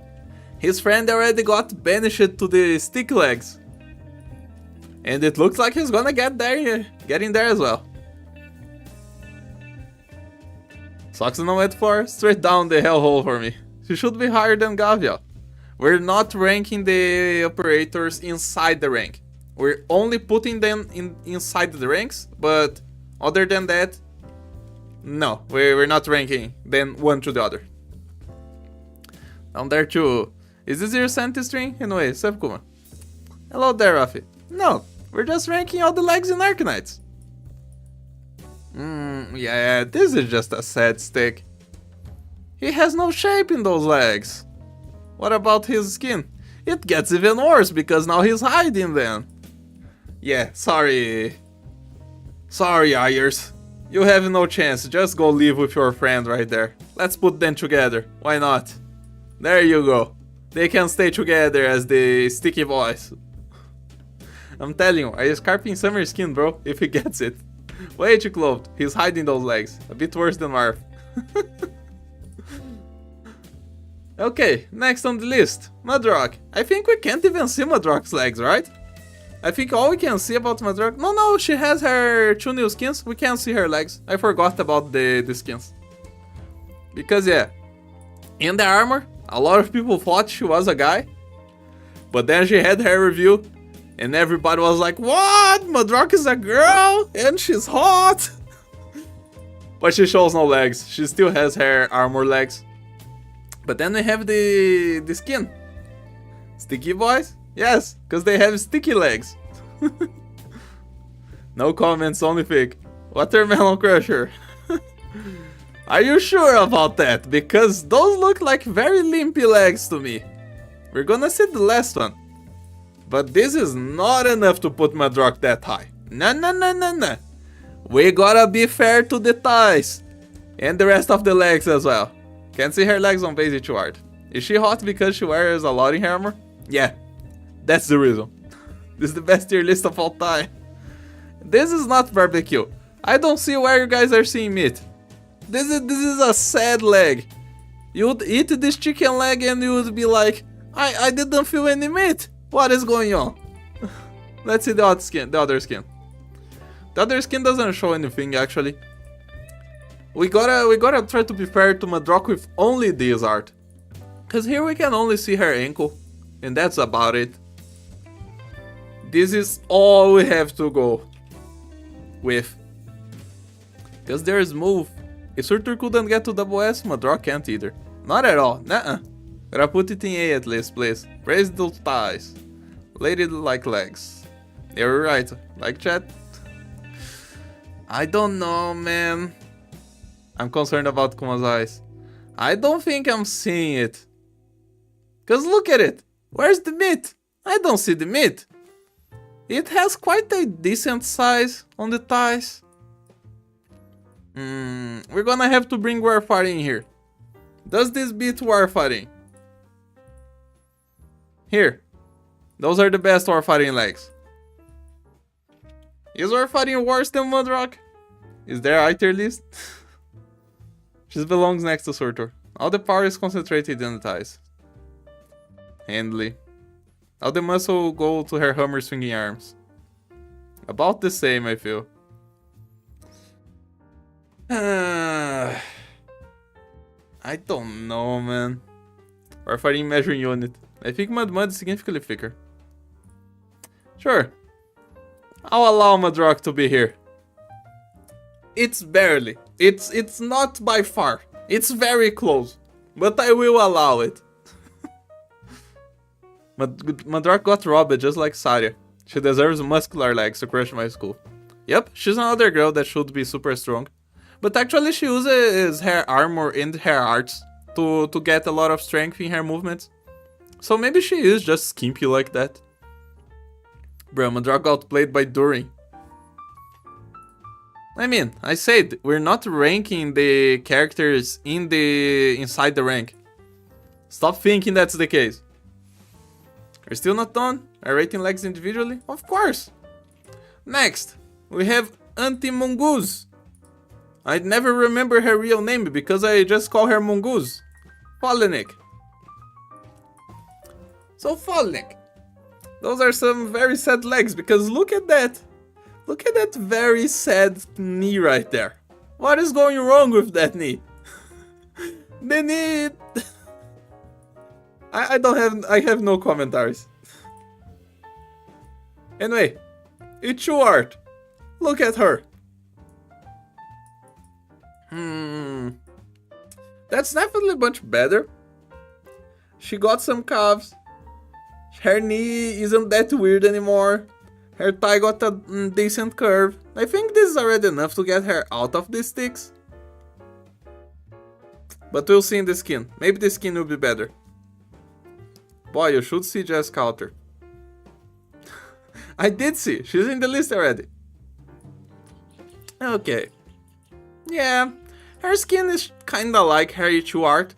His friend already got banished to the stick legs. And it looks like he's gonna get in there as well. Socks on the wet floor, straight down the hellhole for me. She should be higher than Gavia. We're not ranking the operators inside the rank. We're only putting them inside the ranks, but other than that, no, we're not ranking them one to the other. Down there too. Is this your Santi string? Anyway, Sepkuma. Hello there, Rafi. No, we're just ranking all the legs in Arknights. Yeah, this is just a sad stick. He has no shape in those legs. What about his skin? It gets even worse because now he's hiding them. Yeah, sorry. Sorry, Ayers. You have no chance, just go live with your friend right there. Let's put them together, why not? There you go. They can stay together as the sticky boys. I'm telling you, Irescarp in summer skin, bro, if he gets it. Way too clothed, he's hiding those legs. A bit worse than Marv. Okay, next on the list, Mudrock. I think we can't even see Mudrock's legs, right? I think all we can see about Mudrock... No, she has her 2 new skins. We can't see her legs. I forgot about the skins. Because yeah, in the armor, a lot of people thought she was a guy. But then she had her review, and everybody was like, what? Mudrock is a girl? And she's hot? But she shows no legs. She still has her armor legs. But then we have the skin. Sticky boys? Yes, because they have sticky legs. No comments, only fake. Watermelon Crusher. Are you sure about that? Because those look like very limpy legs to me. We're gonna see the last one. But this is not enough to put Mudrock that high. No. We gotta be fair to the thighs. And the rest of the legs as well. Can't see her legs on basic art. Is she hot because she wears a lot in her armor? Yeah, that's the reason. This is the best tier list of all time. This is not barbecue. I don't see where you guys are seeing meat. This is a sad leg. You would eat this chicken leg and you would be like, I didn't feel any meat. What is going on? Let's see the other skin. The other skin doesn't show anything actually. We gotta try to be fair to Mudrock with only this art. Cause here we can only see her ankle. And that's about it. This is all we have to go with. Cause there's move. If Surtur couldn't get to double S, Mudrock can't either. Not at all. Nuh-uh. Gotta put it in A at least, please. Praise those thighs. Lady like legs. You're right. Like chat. I don't know, man. I'm concerned about Kuma's eyes. I don't think I'm seeing it. Cause look at it. Where's the meat? I don't see the meat. It has quite a decent size on the thighs. We're gonna have to bring Warfighting in here. Does this beat Warfighting? Here. Those are the best Warfighting legs. Is Warfighting worse than Mudrock? Is there a Tierlist? She belongs next to Surtur. All the power is concentrated in the thighs. Handily. All the muscle go to her hammer swinging arms. About the same, I feel. I don't know, man. Warfighting measuring unit. I think Mud is significantly thicker. Sure. I'll allow Mudrock to be here. It's barely. It's not by far. It's very close. But I will allow it. Mudrock got robbed just like Saria. She deserves muscular legs to crush my skull. Yep, she's another girl that should be super strong. But actually she uses her armor and her arts to get a lot of strength in her movements. So maybe she is just skimpy like that. Bro, Mudrock got played by Durin. I mean, I said, we're not ranking the characters inside the rank. Stop thinking that's the case. We're still not done? Are rating legs individually? Of course! Next, we have Anti-Mongoose. I'd never remember her real name because I just call her Mongoose. Fallenik. So Fallenik. Those are some very sad legs because look at that. Look at that very sad knee right there. What is going wrong with that knee? The knee... I have no commentaries. Anyway, it's true art. Look at her. That's definitely much better. She got some calves. Her knee isn't that weird anymore. Her thigh got a decent curve. I think this is already enough to get her out of the sticks. But we'll see in the skin. Maybe the skin will be better. Boy, you should see Jess Coulter. I did see. She's in the list already. Okay. Yeah, her skin is kinda like her Ichu art.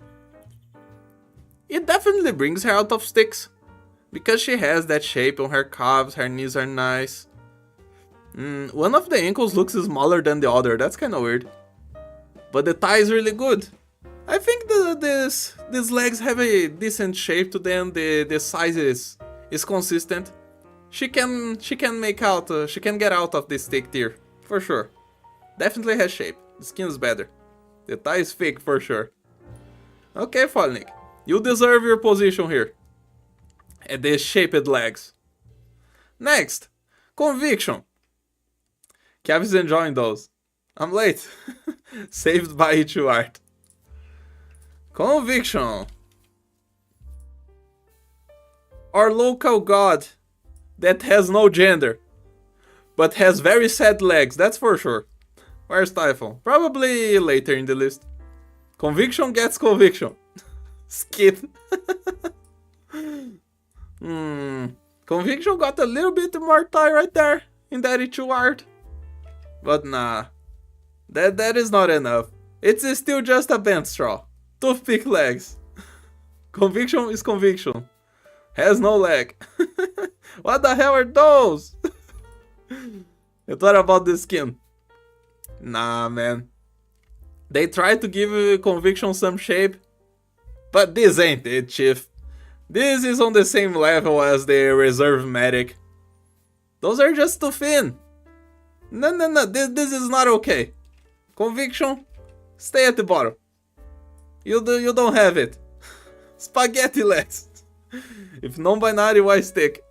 It definitely brings her out of sticks. Because she has that shape on her calves, her knees are nice. One of the ankles looks smaller than the other, that's kinda weird. But the thigh is really good. I think these legs have a decent shape to them, the size is consistent. She can get out of this stick tier, for sure. Definitely has shape, the skin is better. The thigh is fake for sure. Okay, Fallenik, you deserve your position here. And the shaped legs. Next, Conviction. Kev is enjoying those. I'm late. Saved by Ichu art. Conviction. Our local god that has no gender, but has very sad legs, that's for sure. Where's Typhon? Probably later in the list. Conviction gets conviction. Skip. Conviction got a little bit more thigh right there in that Ichu art. But nah. That is not enough. It's still just a bent straw. Toothpick legs. Conviction is conviction. Has no leg. What the hell are those? You thought about the skin? Nah, man. They tried to give Conviction some shape. But this ain't it, Chief. This is on the same level as the Reserve Medic. Those are just too thin. No, this is not okay. Conviction, stay at the bottom. You don't have it. Spaghetti legs. If non-binary, why stick?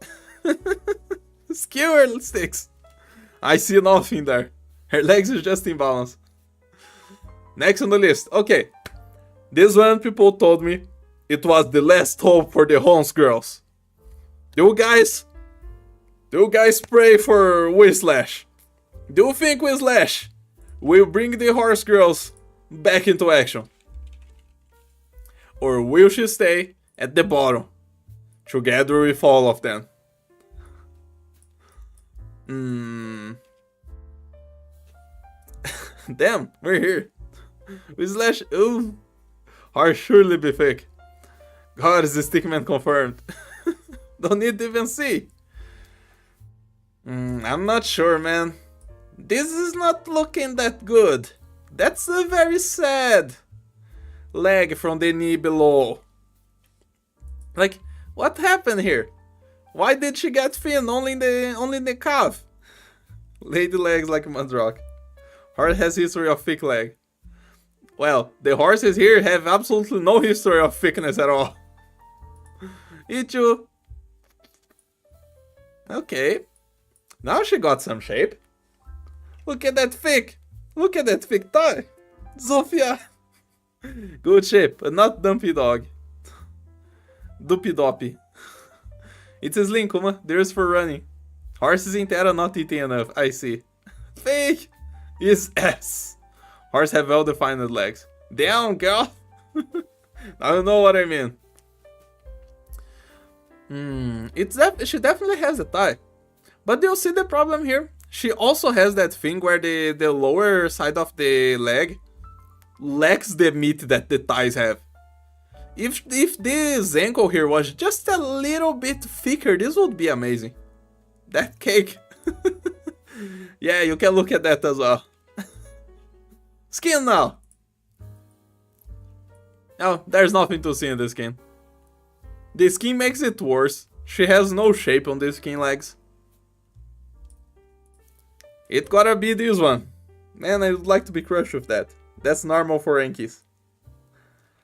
Skewer sticks. I see nothing there. Her legs is just in balance. Next on the list. Okay. This one people told me it was the last hope for the Hons girls. Do you guys pray for Whislash? Do you think we Slash will bring the horse girls back into action? Or will she stay at the bottom, together with all of them? Damn, we're here. We Slash. Ooh. Horse surely be fake. God, is the stickman confirmed? Don't need to even see. I'm not sure, man. This is not looking that good. That's a very sad leg from the knee below. Like, what happened here? Why did she get thin only in the calf? Lady legs like Mudrock. Horse has history of thick leg. Well, the horses here have absolutely no history of thickness at all. Eat you. Okay. Now she got some shape. Look at that thick. Look at that thick thigh. Zofia. Good shape, but not dumpy dog. Duppy doppy. It's a sling, Kuma. There's for running. Horses in Terra not eating enough. I see. Fake is ass. Horse have well-defined legs. Damn, girl. I don't know what I mean. She definitely has a thigh. But do you see the problem here? She also has that thing where the lower side of the leg lacks the meat that the thighs have. If this ankle here was just a little bit thicker, this would be amazing. That cake. Yeah, you can look at that as well. Skin now. Oh, there's nothing to see in this skin. The skin makes it worse. She has no shape on the skin legs. It gotta be this one. Man, I would like to be crushed with that. That's normal for Yankees.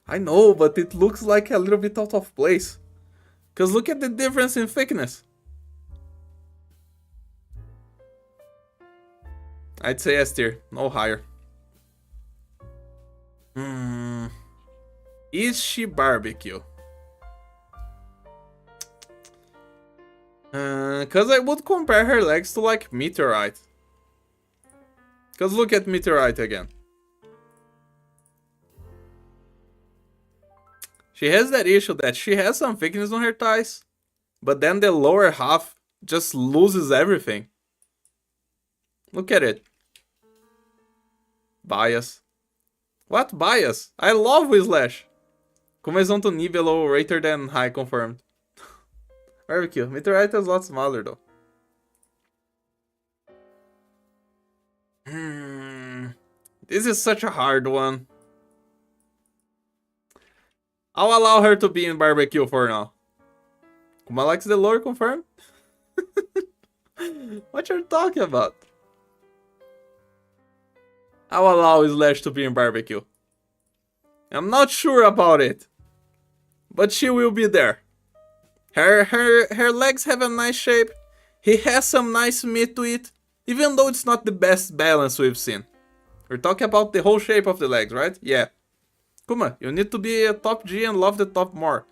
I know, but it looks like a little bit out of place. Cause look at the difference in thickness. I'd say S tier, no higher. Is she barbecue? Cause I would compare her legs to like Meteorite. Cause look at Meteorite again. She has that issue that she has some thickness on her thighs, but then the lower half just loses everything. Look at it. Bias. What bias? I love Whislash. Conversão to knee below, greater than high confirmed. Barbecue. Meteorite is a lot smaller though. This is such a hard one. I'll allow her to be in barbecue for now. Kuma likes the lower confirmed? What you're talking about? I'll allow Slash to be in barbecue. I'm not sure about it, but she will be there. Her legs have a nice shape. He has some nice meat to it, even though it's not the best balance we've seen. We're talking about the whole shape of the legs, right? Yeah. Kuma, you need to be a top G and love the top more.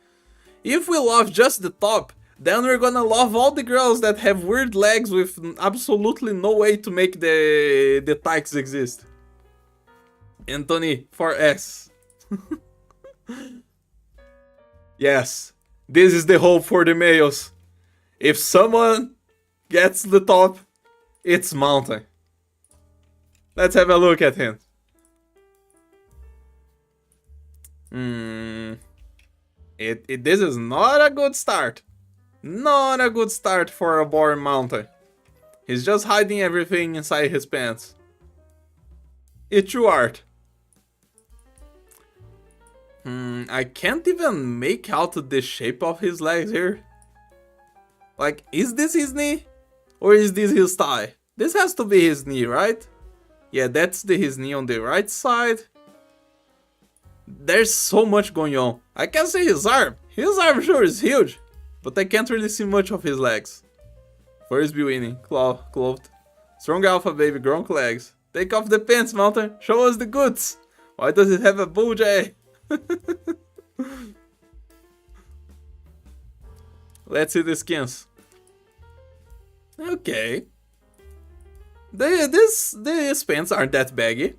If we love just the top, then we're gonna love all the girls that have weird legs with absolutely no way to make the tykes exist. Anthony, for S. Yes, this is the hope for the males. If someone gets the top, it's Mountain. Let's have a look at him. This is not a good start. Not a good start for a boring Mountain. He's just hiding everything inside his pants. It's true art. I can't even make out the shape of his legs here. Like, is this his knee? Or is this his thigh? This has to be his knee, right? Yeah, that's his knee on the right side. There's so much going on. I can see his arm. His arm sure is huge. But I can't really see much of his legs. First be winning. Clothed. Strong alpha baby, Gronk legs. Take off the pants, Mountain. Show us the goods. Why does it have a bullj? Let's see the skins. Okay. These pants aren't that baggy.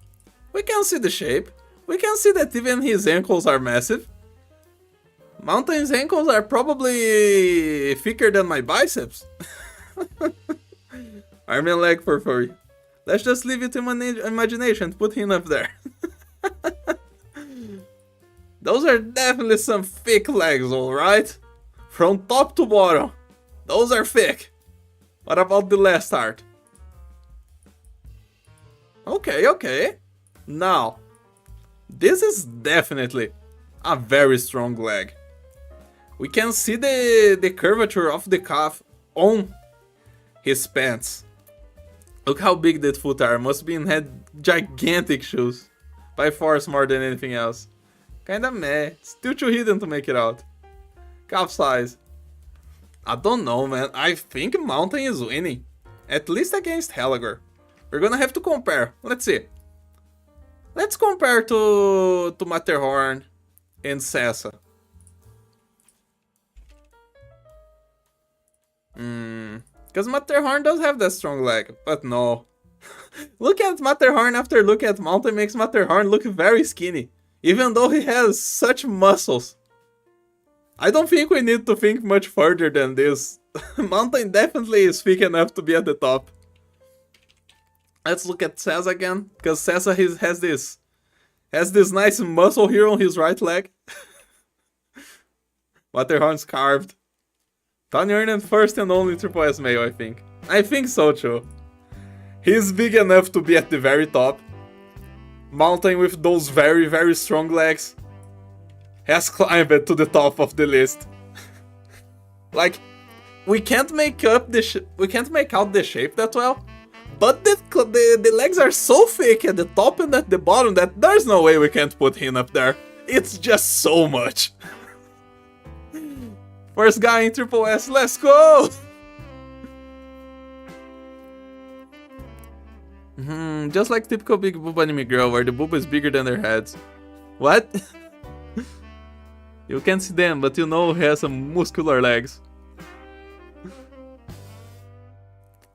We can see the shape. We can see that even his ankles are massive. Mountain's ankles are probably thicker than my biceps. Arm and leg for furry. Let's just leave it to imagination. Put him up there. Those are definitely some thick legs, alright? From top to bottom. Those are thick. What about the last art? Okay. Now, this is definitely a very strong leg. We can see the curvature of the calf on his pants. Look how big that foot are. Must be in had gigantic shoes. By force more than anything else. Kinda meh. Still too hidden to make it out. Calf size. I don't know, man. I think Mountain is winning. At least against Helagor. We're gonna have to compare. Let's see. Let's compare to Matterhorn and Sessa. Because Matterhorn does have that strong leg, but no. Look at Matterhorn after look at Mountain makes Matterhorn look very skinny. Even though he has such muscles. I don't think we need to think much further than this. Mountain definitely is thick enough to be at the top. Let's look at Sessa again, because Sessa has this nice muscle here on his right leg. Matterhorn's carved. Tanyurnen first and only Triple S male, I think. I think so too. He's big enough to be at the very top. Mountain with those very, very strong legs has climbed to the top of the list. Like, we can't make out the shape that well, but the legs are so thick at the top and at the bottom that there's no way we can't put him up there. It's just so much. First guy in Triple S, let's go! Just like typical big boob anime girl, where the boob is bigger than their heads. What? You can't see them, but you know he has some muscular legs.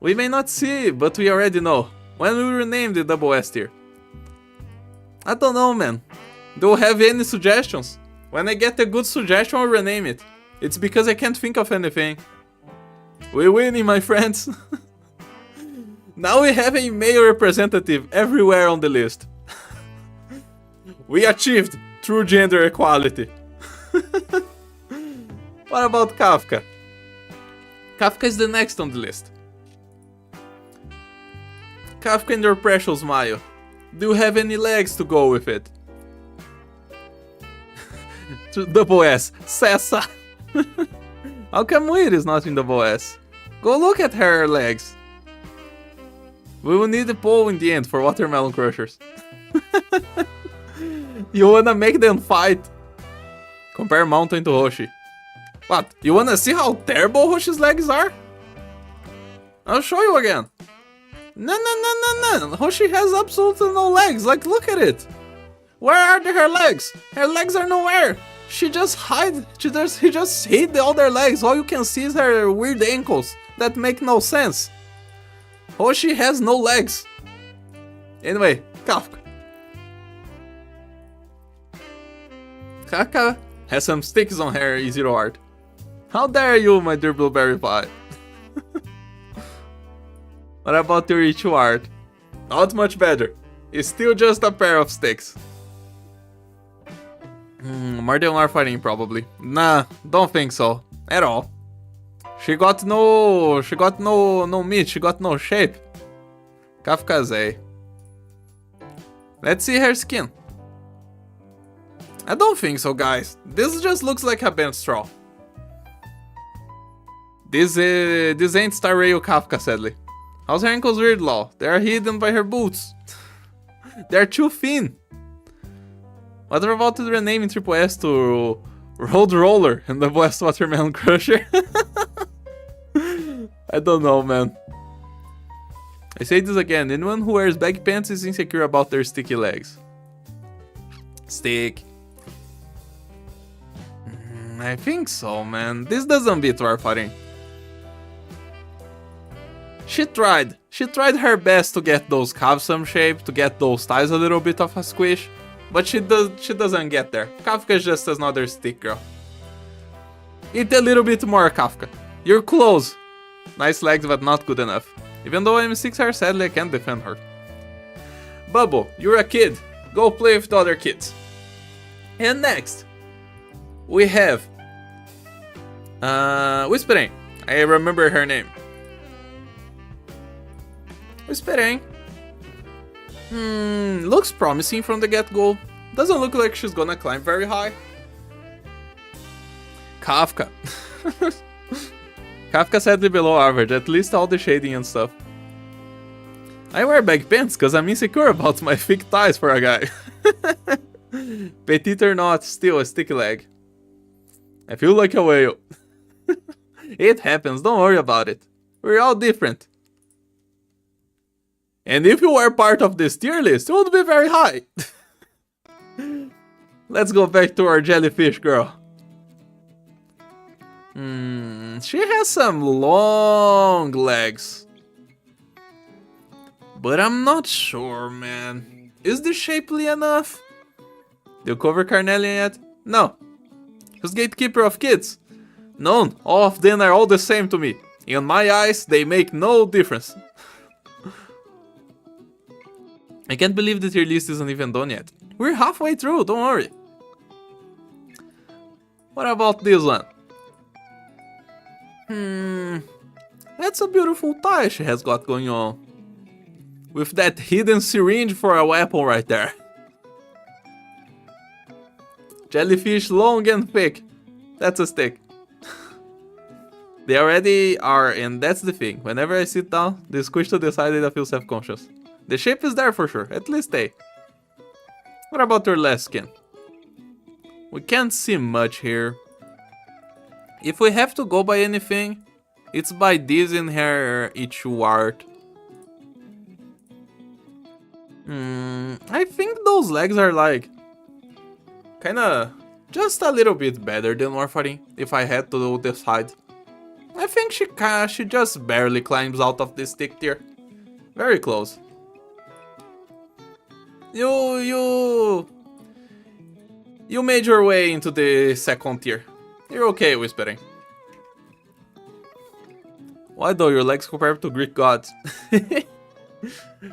We may not see, but we already know. When we rename the double S tier. I don't know, man. Do you have any suggestions? When I get a good suggestion, I'll rename it. It's because I can't think of anything. We're winning, my friends. Now we have a male representative everywhere on the list. We achieved true gender equality. What about Kafka? Kafka is the next on the list. Kafka and your precious smile. Do you have any legs to go with it? Double S, Sessa. How come Weed is not in double S? Go look at her legs. We will need a poll in the end for watermelon crushers. You wanna make them fight? Compare Mountain to Hoshi. What? You wanna see how terrible Hoshi's legs are? I'll show you again. No. Hoshi has absolutely no legs. Like, look at it. Where are her legs? Her legs are nowhere. He just hid all their legs. All you can see is her weird ankles that make no sense. Hoshi has no legs. Anyway, Kafka. Kaka has some sticks on her E0 art. How dare you, my dear blueberry pie? What about your E2 art? Not much better. It's still just a pair of sticks. More than one fighting probably. Nah, don't think so. At all. She got no meat, she got no shape. Kafkaze. Let's see her skin. I don't think so, guys. This just looks like a bent straw. This ain't Star Rail Kafka, sadly. How's her ankles weird, lol? They are hidden by her boots. They're too thin. What about the renaming Triple S to Road Roller and the West Watermelon Crusher? I don't know, man. I say this again, anyone who wears baggy pants is insecure about their sticky legs. Stick. I think so, man. This doesn't beat Warfighting. She tried her best to get those calves some shape, to get those thighs a little bit of a squish, but she doesn't get there. Kafka is just another stick girl. Eat a little bit more, Kafka. You're close. Nice legs, but not good enough. Even though I'm 6R, sadly I can't defend her. Bubble, you're a kid. Go play with the other kids. And next, we have Whispering. I remember her name. Whispering. Looks promising from the get-go. Doesn't look like she's gonna climb very high. Kafka. Kafka sadly below average, at least all the shading and stuff. I wear baggy pants because I'm insecure about my thick thighs for a guy. Petite or not, still a sticky leg. I feel like a whale. It happens, don't worry about it. We're all different. And if you were part of this tier list, it would be very high. Let's go back to our jellyfish girl. She has some long legs. But I'm not sure, man. Is this shapely enough? Do you cover Carnelian yet? No. Who's gatekeeper of kids? None. All of them are all the same to me. In my eyes, they make no difference. I can't believe the tier list isn't even done yet. We're halfway through, don't worry. What about this one? That's a beautiful tie she has got going on. With that hidden syringe for a weapon right there. Jellyfish long and thick. That's a stick. They already are, and that's the thing. Whenever I sit down, they squish to the side and I feel self-conscious. The shape is there for sure, at least they. What about her last skin? We can't see much here. If we have to go by anything, it's by this in her Ichu art. I think those legs are like kinda just a little bit better than Warfarin, if I had to decide. I think she just barely climbs out of this stick tier. Very close. You made your way into the second tier. You're okay, Whispering. Why though your legs compared to Greek gods?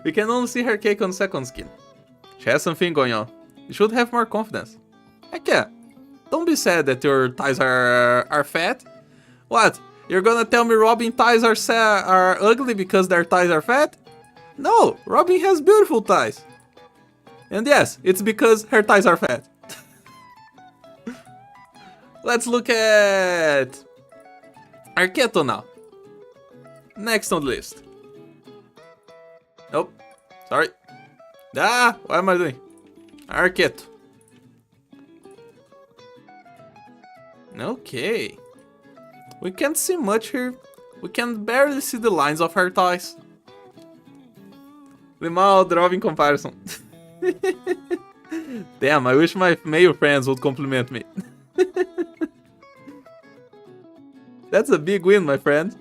We can only see her cake on second skin. She has something going on. You should have more confidence. Heck yeah. Don't be sad that your thighs are fat. What? You're gonna tell me Robin thighs are ugly because their thighs are fat? No, Robin has beautiful thighs. And yes, it's because her thighs are fat. Let's look at Arketo now. Next on the list. Nope. Sorry. What am I doing? Arketo. Okay. We can't see much here. We can barely see the lines of her thighs. Limal drawing comparison. Damn, I wish my male friends would compliment me. That's a big win, my friend.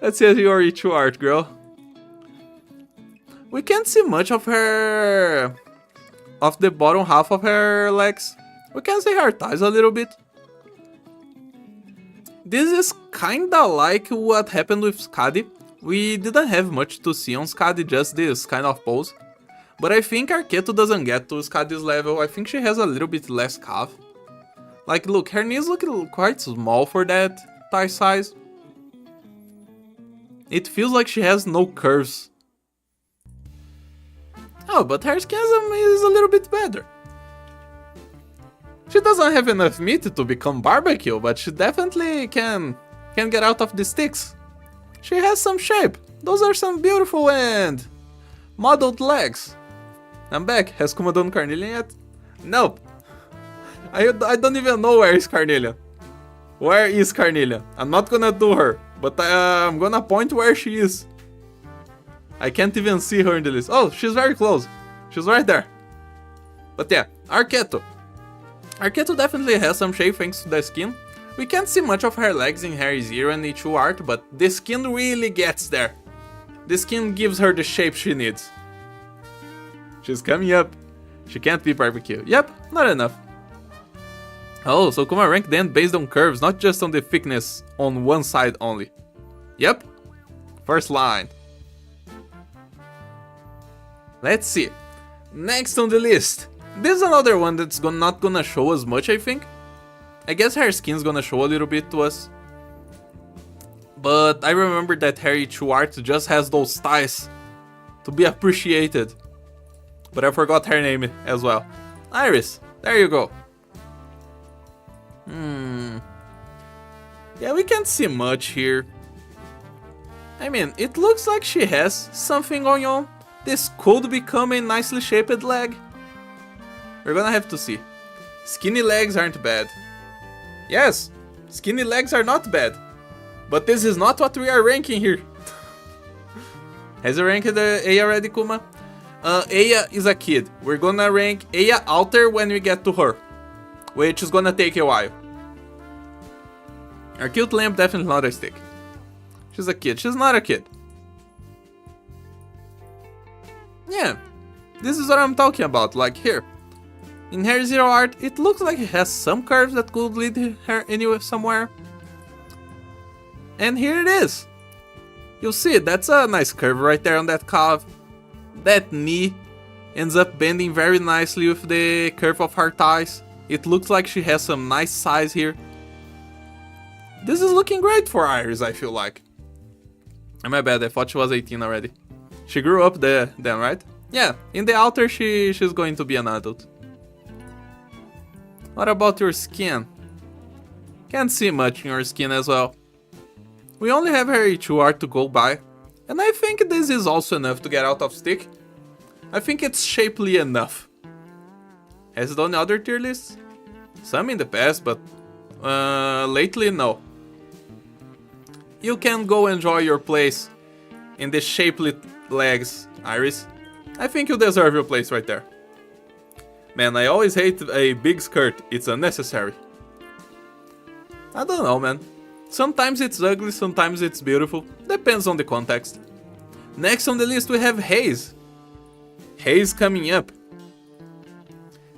Let's see your Ichu art, girl. We can't see much of her... of the bottom half of her legs. We can see her thighs a little bit. This is kinda like what happened with Skadi. We didn't have much to see on Skadi, just this kind of pose. But I think Arketo doesn't get to Skadi's level. I think she has a little bit less calf. Like, look, her knees look quite small for that thigh size. It feels like she has no curves. Oh, but her skin is a little bit better. She doesn't have enough meat to become barbecue, but she definitely can get out of the sticks. She has some shape. Those are some beautiful and modeled legs. I'm back. Has Kuma done Carnelian yet? Nope. I don't even know where is Carnelian. Where is Carnelian? I'm not gonna do her, but I'm gonna point where she is. I can't even see her in the list. Oh, she's very close. She's right there. But yeah, Arketo. Arketo definitely has some shape thanks to the skin. We can't see much of her legs in Harry Zero and E2 art, but the skin really gets there. The skin gives her the shape she needs. She's coming up. She can't be barbecue. Yep, not enough. Oh, so Kuma rank then based on curves, not just on the thickness on one side only. Yep. First line. Let's see. Next on the list. This is another one that's not gonna show us much, I think. I guess her skin's gonna show a little bit to us. But I remember that Harry 2 art just has those ties to be appreciated. But I forgot her name as well. Iris. There you go. Yeah, we can't see much here. I mean, it looks like she has something going on. This could become a nicely shaped leg. We're gonna have to see. Skinny legs aren't bad. Yes, skinny legs are not bad. But this is not what we are ranking here. Has you ranked Aya already, Kuma? Aya is a kid. We're gonna rank Aya Alter when we get to her, which is gonna take a while. Our cute lamp definitely not a stick. She's a kid. She's not a kid. Yeah, this is what I'm talking about. Like here, in Harry Zero art, it looks like it has some curves that could lead her anywhere somewhere. And here it is. You'll see, that's a nice curve right there on that calf. That knee ends up bending very nicely with the curve of her thighs. It looks like she has some nice size here. This is looking great for Iris, I feel like. My bad, I thought she was 18 already. She grew up then, right? Yeah, in the altar she's going to be an adult. What about your skin? Can't see much in your skin as well. We only have her E2 art to go by. And I think this is also enough to get out of stick. I think it's shapely enough. Has it done other tier lists? Some in the past, but lately no. You can go enjoy your place in the shapely legs, Iris. I think you deserve your place right there. Man, I always hate a big skirt. It's unnecessary. I don't know, man. Sometimes it's ugly, sometimes it's beautiful. Depends on the context. Next on the list we have Haze. Haze coming up.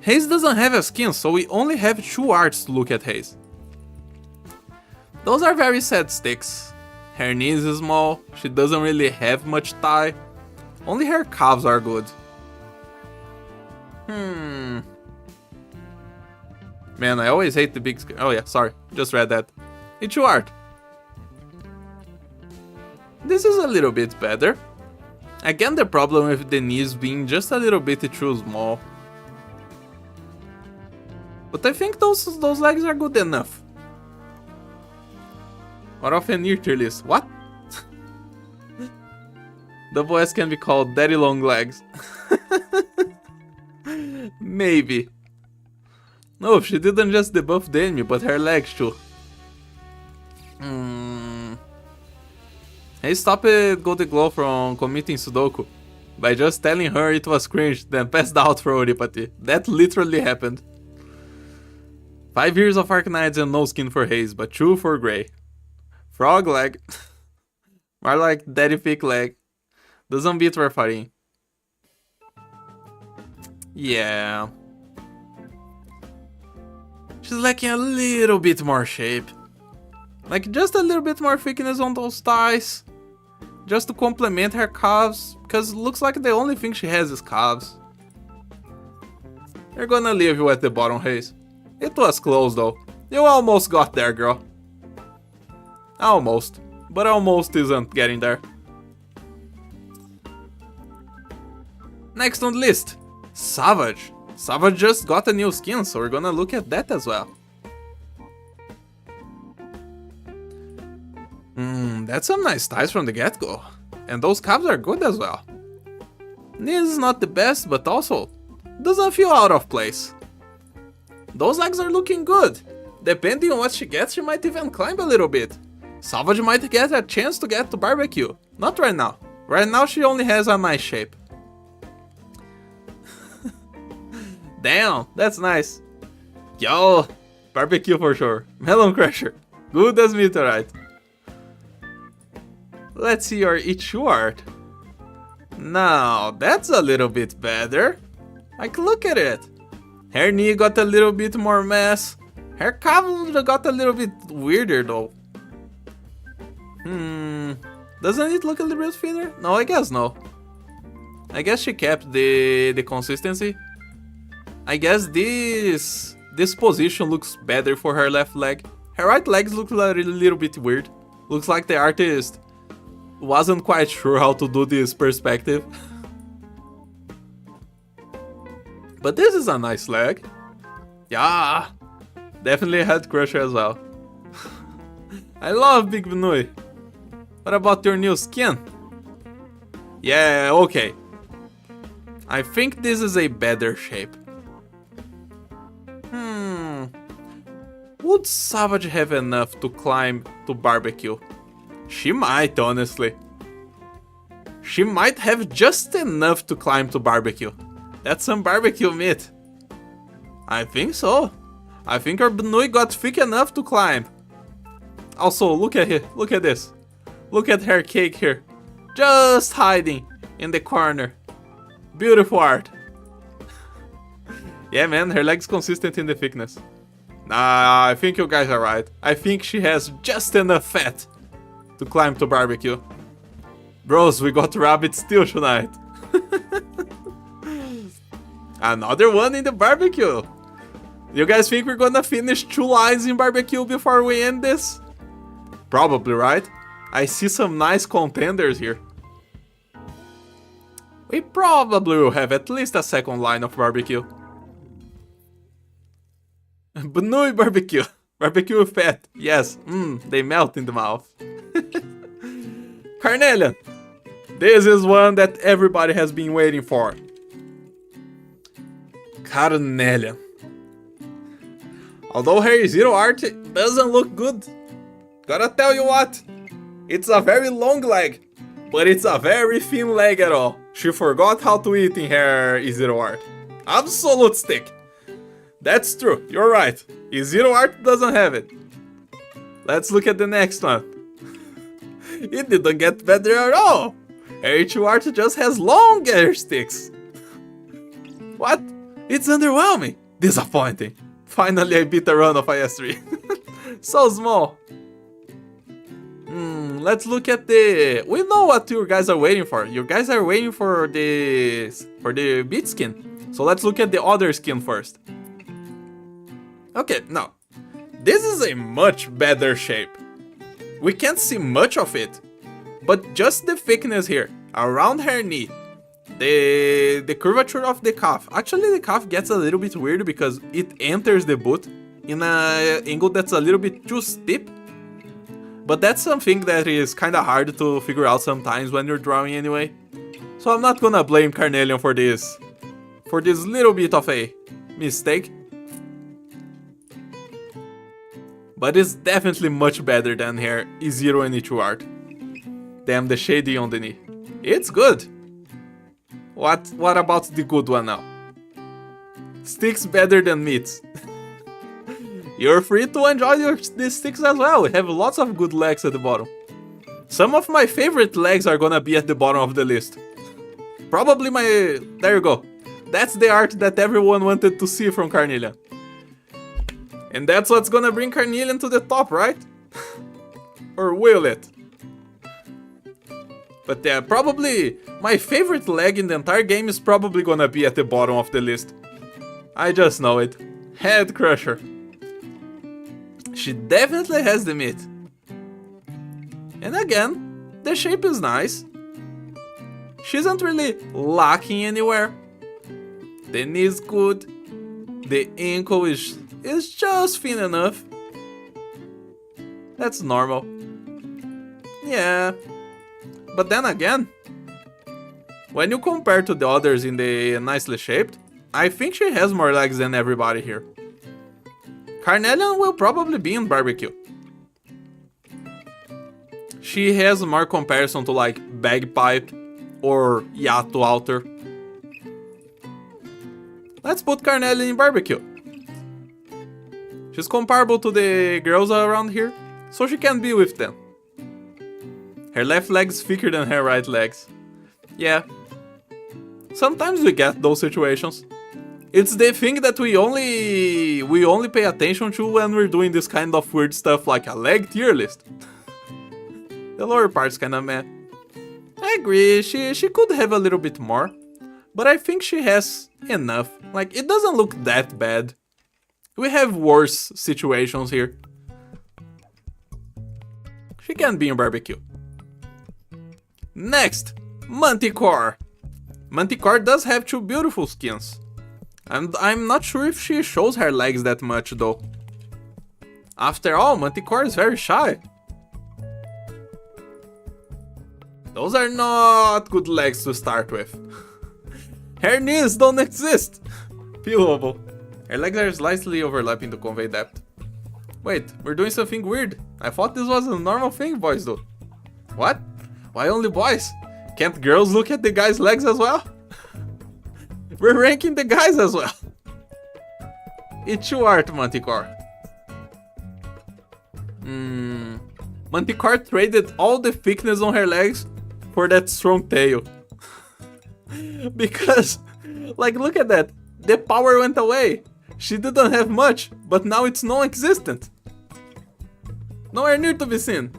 Haze doesn't have a skin, so we only have 2 arts to look at Haze. Those are very sad sticks. Her knees is small, she doesn't really have much thigh. Only her calves are good. Man, I always hate the big skirt. Oh yeah, sorry, just read that. It's your art. This is a little bit better. Again, the problem with the knees being just a little bit too small. But I think those legs are good enough. What of a near tier list? What? Double S can be called daddy long legs. Maybe. No, she didn't just debuff the enemy, but her legs too. Hey, stop it, Golden Glow from committing Sudoku by just telling her it was cringe, then passed out for Oripati. That literally happened. 5 years of Arknights and no skin for Haze, but 2 for Grey. Frog leg. More like daddy thick leg. Doesn't beat Warfarin. Yeah. She's lacking a little bit more shape. Like just a little bit more thickness on those thighs. Just to complement her calves. Because it looks like the only thing she has is calves. We're gonna leave you at the bottom, Haze. It was close though. You almost got there, girl. Almost. But almost isn't getting there. Next on the list. Savage. Savage just got a new skin, so we're gonna look at that as well. That's some nice thighs from the get-go. And those calves are good as well. Knees is not the best, but also doesn't feel out of place. Those legs are looking good. Depending on what she gets, she might even climb a little bit. Savage might get a chance to get to barbecue. Not right now. Right now she only has a nice shape. Damn, that's nice. Yo, Barbecue for sure. Melon crusher. Good as meteorite. Let's see your issue art. Now, that's a little bit better. Like, look at it. Her knee got a little bit more mess. Her calf got a little bit weirder though. Doesn't it look a little bit thinner? No, I guess no. I guess she kept the consistency. I guess this position looks better for her left leg. Her right legs look a little bit weird. Looks like the artist wasn't quite sure how to do this perspective. But this is a nice leg. Yeah, definitely a head crusher as well. I love Big Benui. What about your new skin? Yeah, okay. I think this is a better shape. Would Savage have enough to climb to barbecue? She might, honestly. She might have just enough to climb to barbecue. That's some barbecue meat. I think so. I think our Benui got thick enough to climb. Also, look at it. Look at this. Look at her cake here. Just hiding in the corner. Beautiful art. Yeah, man, her leg's consistent in the thickness. Nah, I think you guys are right. I think she has just enough fat to climb to barbecue. Bros, we got rabbit stew tonight. Another one in the barbecue. You guys think we're gonna finish 2 lines in barbecue before we end this? Probably, right? I see some nice contenders here. We probably will have at least a second line of barbecue. Benui barbecue. Barbecue with fat. Yes, they melt in the mouth. Carnelian. This is one that everybody has been waiting for. Carnelian. Although her zero art doesn't look good, gotta tell you what, it's a very long leg, but it's a very thin leg at all. She forgot how to eat in her zero art. Absolute stick. That's true, you're right. Zero art doesn't have it. Let's look at the next one. It didn't get better at all. Her 2 art just has longer sticks. What? It's underwhelming. Disappointing. Finally, I beat a run of IS3. So small. Let's look at the... We know what you guys are waiting for. You guys are waiting for the beat skin. So let's look at the other skin first. Okay, now. This is a much better shape. We can't see much of it. But just the thickness here, around her knee. The curvature of the calf. Actually, the calf gets a little bit weird because it enters the boot in an angle that's a little bit too steep. But that's something that is kind of hard to figure out sometimes when you're drawing anyway. So I'm not gonna blame Carnelian for this little bit of a mistake. But it's definitely much better than her E0 and E2 art. Damn, the shading on the knee. It's good. What about the good one now? Sticks better than meats. You're free to enjoy these sticks as well. We have lots of good legs at the bottom. Some of my favorite legs are gonna be at the bottom of the list. Probably there you go. That's the art that everyone wanted to see from Carnelian. And that's what's gonna bring Carnelian to the top, right? Or will it? But yeah, probably my favorite leg in the entire game is probably gonna be at the bottom of the list. I just know it. Head crusher. She definitely has the meat. And again, the shape is nice. She isn't really lacking anywhere. The knee is good. The ankle is just thin enough. That's normal. Yeah. But then again, when you compare to the others in the nicely shaped, I think she has more legs than everybody here. Carnelian will probably be in barbecue. She has more comparison to like bagpipe or Yato altar. Let's put Carnelian in barbecue. She's comparable to the girls around here, so she can be with them. Her left leg's thicker than her right legs. Yeah. Sometimes we get those situations. It's the thing that we only pay attention to when we're doing this kind of weird stuff like a leg tier list. The lower part's kinda meh. I agree, she could have a little bit more, but I think she has enough. Like, it doesn't look that bad. We have worse situations here. She can be in barbecue. Next, Manticore. Manticore does have two beautiful skins. I'm not sure if she shows her legs that much though. After all, Manticore is very shy. Those are not good legs to start with. Her knees don't exist. Playable. Her legs are slightly overlapping to convey depth. Wait, we're doing something weird. I thought this was a normal thing boys do. What? Why only boys? Can't girls look at the guys' legs as well? We're ranking the guys as well. It's your art, Manticore. Manticore traded all the thickness on her legs for that strong tail. Because, like, look at that. The power went away. She didn't have much, but now it's non-existent. Nowhere near to be seen.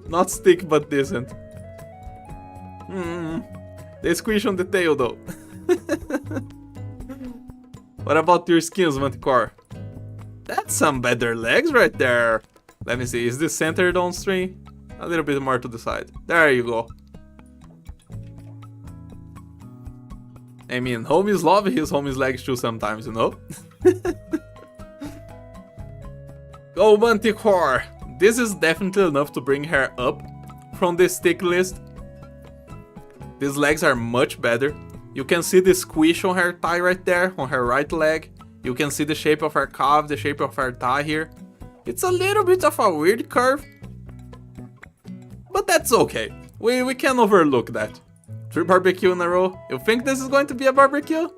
Not stick, but decent. They squish on the tail though. What about your skins, Manticore? That's some better legs right there. Let me see, is this centered on string? A little bit more to the side. There you go. I mean, homies love his homies legs too sometimes, you know? Go Manticore! This is definitely enough to bring her up from the stick list. These legs are much better. You can see the squish on her thigh right there, on her right leg. You can see the shape of her calf, the shape of her thigh here. It's a little bit of a weird curve, but that's okay. We can overlook that. 3 barbecue in a row. You think this is going to be a barbecue?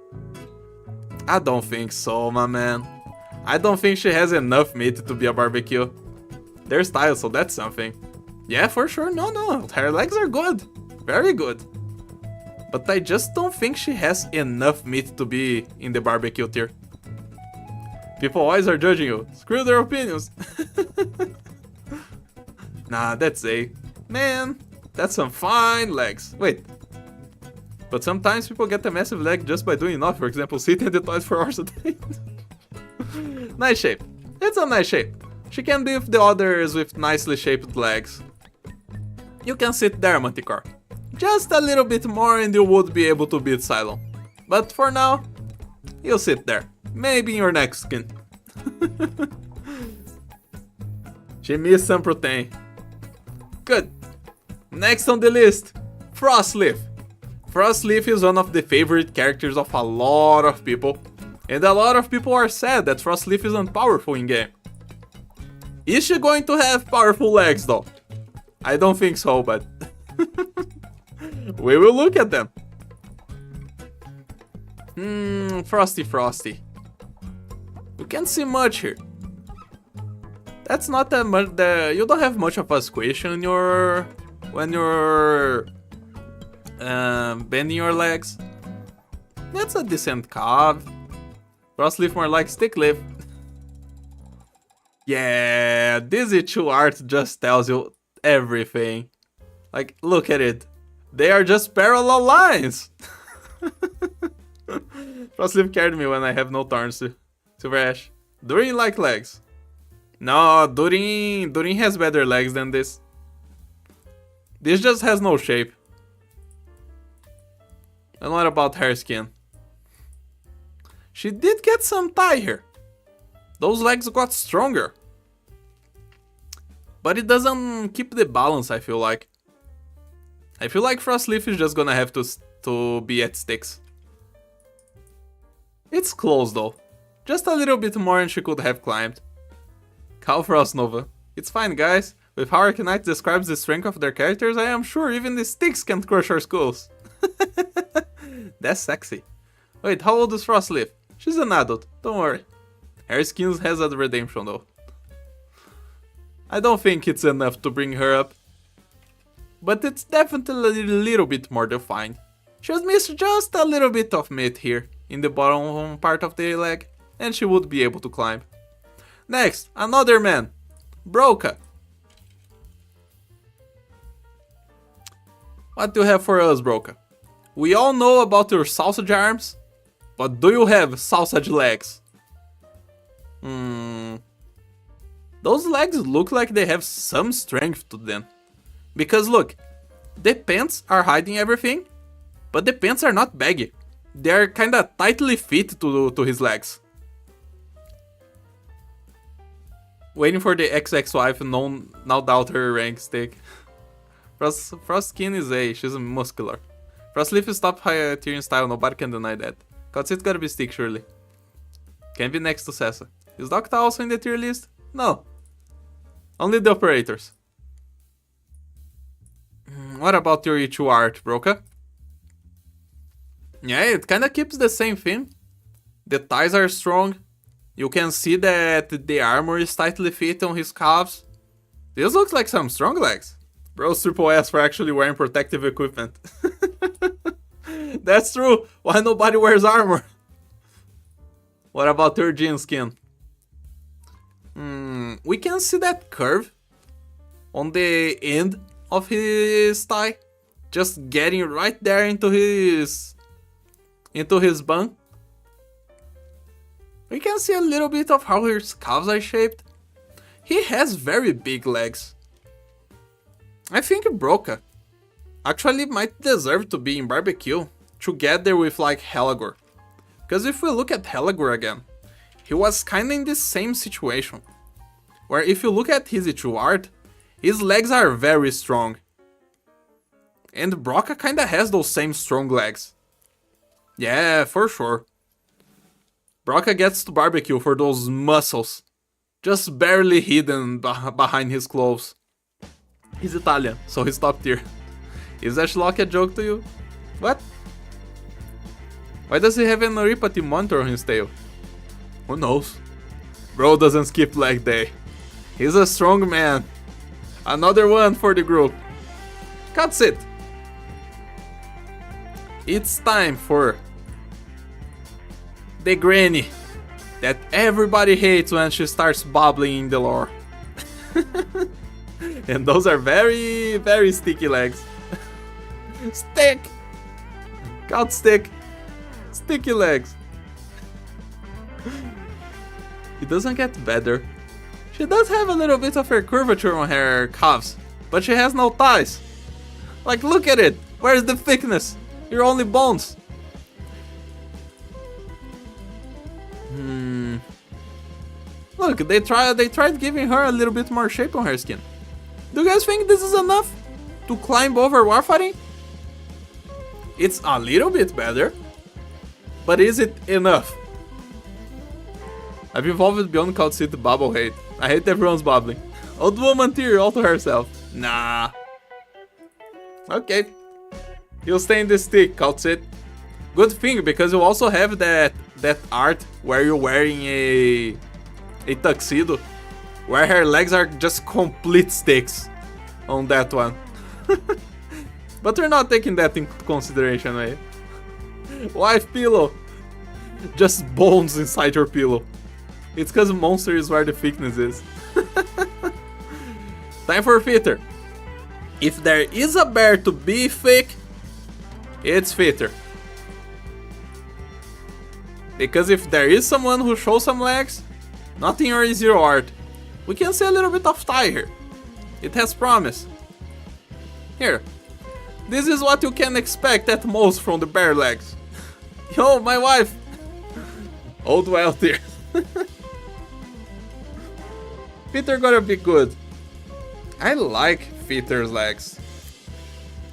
I don't think so, my man. I don't think she has enough meat to be a barbecue. They're style, so that's something. Yeah, for sure. No. Her legs are good. Very good. But I just don't think she has enough meat to be in the barbecue tier. People always are judging you. Screw their opinions. Nah, that's A. Man, that's some fine legs. Wait. But sometimes people get a massive leg just by doing nothing. For example, sitting in the toilet for hours a day. Nice shape. It's a nice shape. She can be with the others with nicely shaped legs. You can sit there, Manticore. Just a little bit more and you would be able to beat Cylon. But for now, you'll sit there. Maybe in your next skin. She missed some protein. Good. Next on the list, Frostleaf. Frostleaf is one of the favorite characters of a lot of people. And a lot of people are sad that Frostleaf isn't powerful in game. Is she going to have powerful legs though? I don't think so, but we will look at them. Frosty. You can't see much here. That's not that much. You don't have much of a squish in when you're bending your legs. That's a decent calf. Frostleaf more like stickleaf. Yeah, this Ichu art just tells you everything. Like, look at it. They are just parallel lines. Frostleaf carried me when I have no turns to Silver Ash. Durin like legs. No, Durin has better legs than this. This just has no shape. And what about her skin? She did get some thigh here. Those legs got stronger. But it doesn't keep the balance, I feel like. I feel like Frostleaf is just gonna have to be at sticks. It's close though. Just a little bit more and she could have climbed. Cow Frost Nova. It's fine, guys. With how Arknights describes the strength of their characters, I am sure even the sticks can't crush our skulls. That's sexy. Wait, how old is Frostleaf? She's an adult, don't worry. Her skin has a redemption though. I don't think it's enough to bring her up, but it's definitely a little bit more defined. She would miss just a little bit of meat here in the bottom part of the leg, and she would be able to climb. Next, another man, Broca. What do you have for us, Broca? We all know about your sausage arms, but do you have sausage legs? Those legs look like they have some strength to them. Because look, the pants are hiding everything, but the pants are not baggy. They're kinda tightly fit to his legs. Waiting for the ex wife, now doubt her rank stick. Frostskin is A, she's muscular. Frostleaf is top high tier in style, nobody can deny that. Cutsit gotta be stick surely. Can be next to Sessa. Is Docta also in the tier list? No. Only the operators. What about your Ichu art, Broca? Yeah, it kinda keeps the same theme. The thighs are strong. You can see that the armor is tightly fit on his calves. This looks like some strong legs. Bro's triple S for actually wearing protective equipment. That's true. Why nobody wears armor? What about your jean skin? We can see that curve on the end of his thigh, just getting right there into his bun. We can see a little bit of how his calves are shaped. He has very big legs. I think Broca actually might deserve to be in barbecue together with like Helagor. Because if we look at Helagor again, he was kinda in the same situation. Where if you look at his Ichu art, his legs are very strong. And Broca kinda has those same strong legs. Yeah, for sure. Broca gets to barbecue for those muscles, just barely hidden behind his clothes. He's Italian, so he's top tier. Is Ashlock a joke to you? What? Why does he have an neuropathy monitor on his tail? Who knows? Bro doesn't skip leg day. He's a strong man. Another one for the group. Cuts it. It's time for the granny that everybody hates when she starts babbling in the lore. And those are very, very sticky legs. Stick! Cut stick! Sticky legs. It doesn't get better. She does have a little bit of her curvature on her calves, but she has no thighs. Like, look at it! Where's the thickness? You're only bones. Look, they tried giving her a little bit more shape on her skin. Do you guys think this is enough to climb over warfighting? It's a little bit better, but is it enough? I've evolved beyond Cloud City bubble hate. I hate everyone's babbling. Old woman tier all to herself. Nah. Okay. You'll stay in the stick, Cloud City. Good thing, because you also have that art where you're wearing a tuxedo, where her legs are just complete sticks on that one. But we're not taking that into consideration, right? Wife pillow. Just bones inside your pillow. It's cause monster is where the thickness is. Time for Fitter. If there is a bear to be thick, it's Fitter. Because if there is someone who shows some legs, not in your zero art, we can see a little bit of thigh here. It has promise. Here. This is what you can expect at most from the bear legs. Yo, my wife! Old wild here. Peter gotta be good. I like Peter's legs.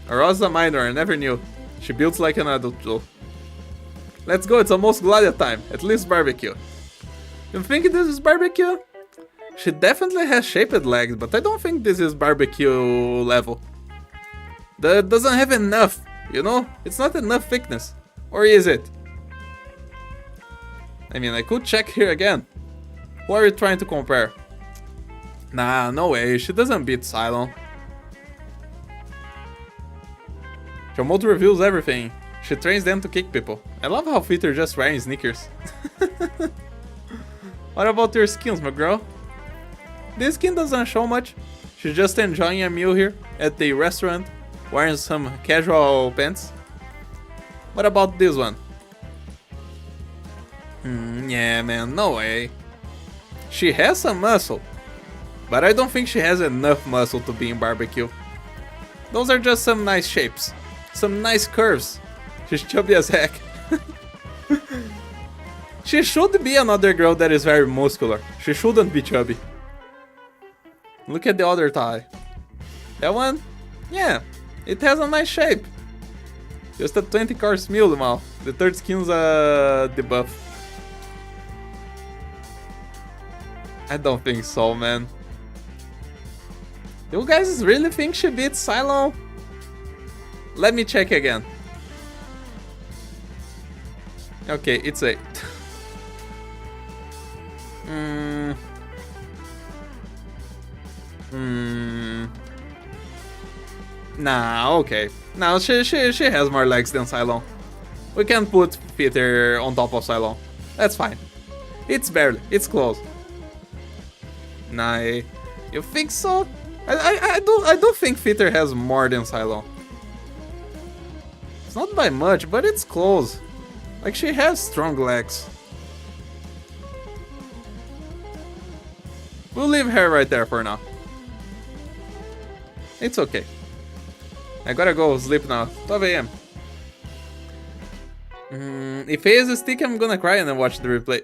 Rosa Minor, I never knew. She builds like an adult though. Let's go, it's almost Gladia time. At least barbecue. You think this is barbecue? She definitely has shaped legs, but I don't think this is barbecue level. That doesn't have enough, you know? It's not enough thickness. Or is it? I mean, I could check here again. Who are you trying to compare? Nah, no way. She doesn't beat Cylon. Chomoto reveals everything. She trains them to kick people. I love how Fitter just wearing sneakers. What about your skins, my girl? This skin doesn't show much. She's just enjoying a meal here at the restaurant, wearing some casual pants. What about this one? Yeah, man, no way. She has some muscle, but I don't think she has enough muscle to be in barbecue. Those are just some nice shapes, some nice curves. She's chubby as heck. She should be another girl that is very muscular. She shouldn't be chubby. Look at the other thigh. That one? Yeah, it has a nice shape. Just a 20-course meal now. The third skin's a debuff. I don't think so, man. You guys really think she beats Cylon? Let me check again. Okay, it's 8. Nah, okay. Now she has more legs than Cylon. We can put Peter on top of Cylon. That's fine. It's barely. It's close. Nah, you think so? I do think Peter has more than Cylon. It's not by much, but it's close. Like, she has strong legs. We'll leave her right there for now. It's okay. I gotta go sleep now. 12 AM. If he has a stick, I'm gonna cry and then watch the replay.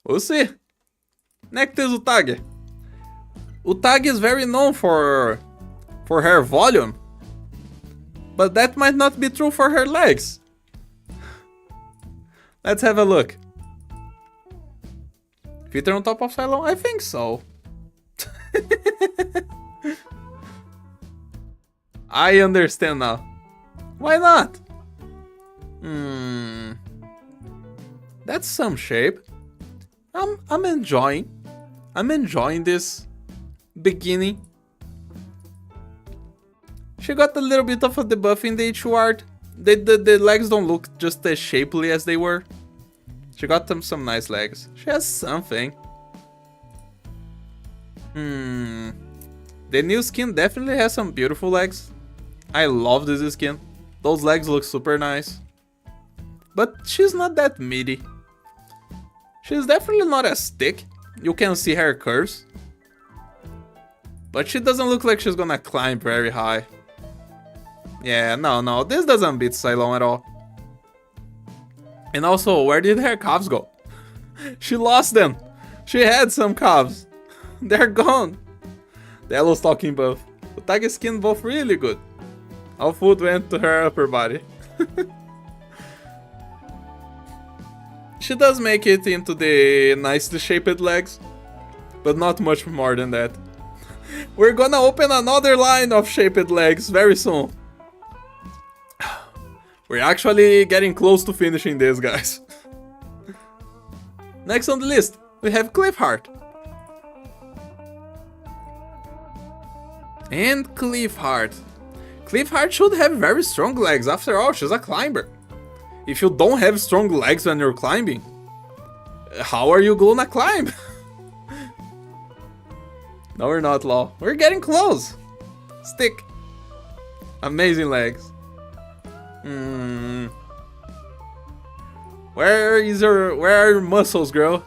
We'll see. Next is Utage. Utage is very known for her volume. But that might not be true for her legs. Let's have a look. Peter on top of Cylon? I think so. I understand now. Why not? That's some shape. I'm enjoying. I'm enjoying this beginning. She got a little bit of a debuff in the HU art. The legs don't look just as shapely as they were. She got some nice legs. She has something. The new skin definitely has some beautiful legs. I love this skin. Those legs look super nice. But she's not that meaty. She's definitely not as thick. You can see her curves. But she doesn't look like she's gonna climb very high. Yeah, no, this doesn't beat Cylon at all. And also, where did her calves go? She lost them. She had some calves. They're gone. The yellow stocking buff. The Utage skin buff really good. All food went to her upper body. She does make it into the nicely shaped legs, but not much more than that. We're gonna open another line of shaped legs very soon. We're actually getting close to finishing this, guys. Next on the list, we have Cliffheart. And Cliffheart. Cliffheart should have very strong legs, after all, she's a climber. If you don't have strong legs when you're climbing, how are you gonna climb? No, we're not, Law. We're getting close. Stick. Amazing legs. Where are your muscles, girl?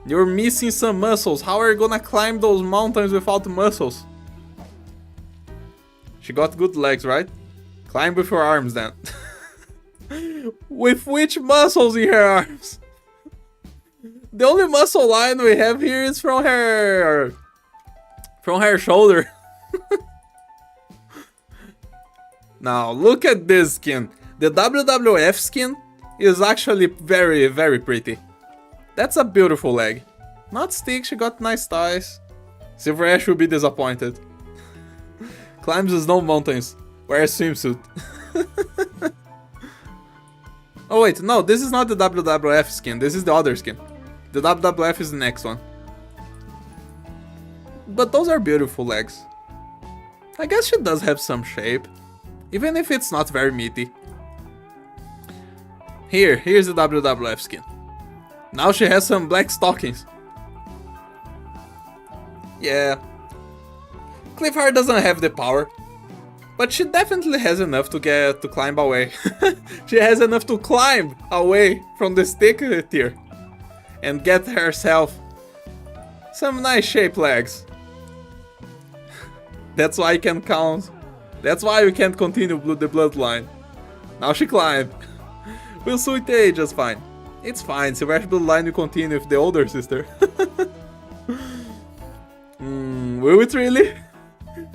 You're missing some muscles. How are you gonna climb those mountains without muscles? She got good legs, right? Climb with your arms then. With which muscles in her arms? The only muscle line we have here is from her shoulder. Now look at this skin. The WWF skin is actually very, very pretty. That's a beautiful leg. Not stick, she got nice thighs. Silver Ash will be disappointed. Climbs the snow mountains. Wear a swimsuit. Oh wait, no, this is not the WWF skin. This is the other skin. The WWF is the next one. But those are beautiful legs. I guess she does have some shape, even if it's not very meaty. Here's the WWF skin. Now she has some black stockings. Yeah. Cliffhanger doesn't have the power, but she definitely has enough to climb away. She has enough to climb away from the stick tier and get herself some nice shaped legs. That's why I can count. That's why we can't continue the bloodline. Now she climbed. We'll suit age just fine. It's fine, Silver's bloodline will continue with the older sister. Will it really?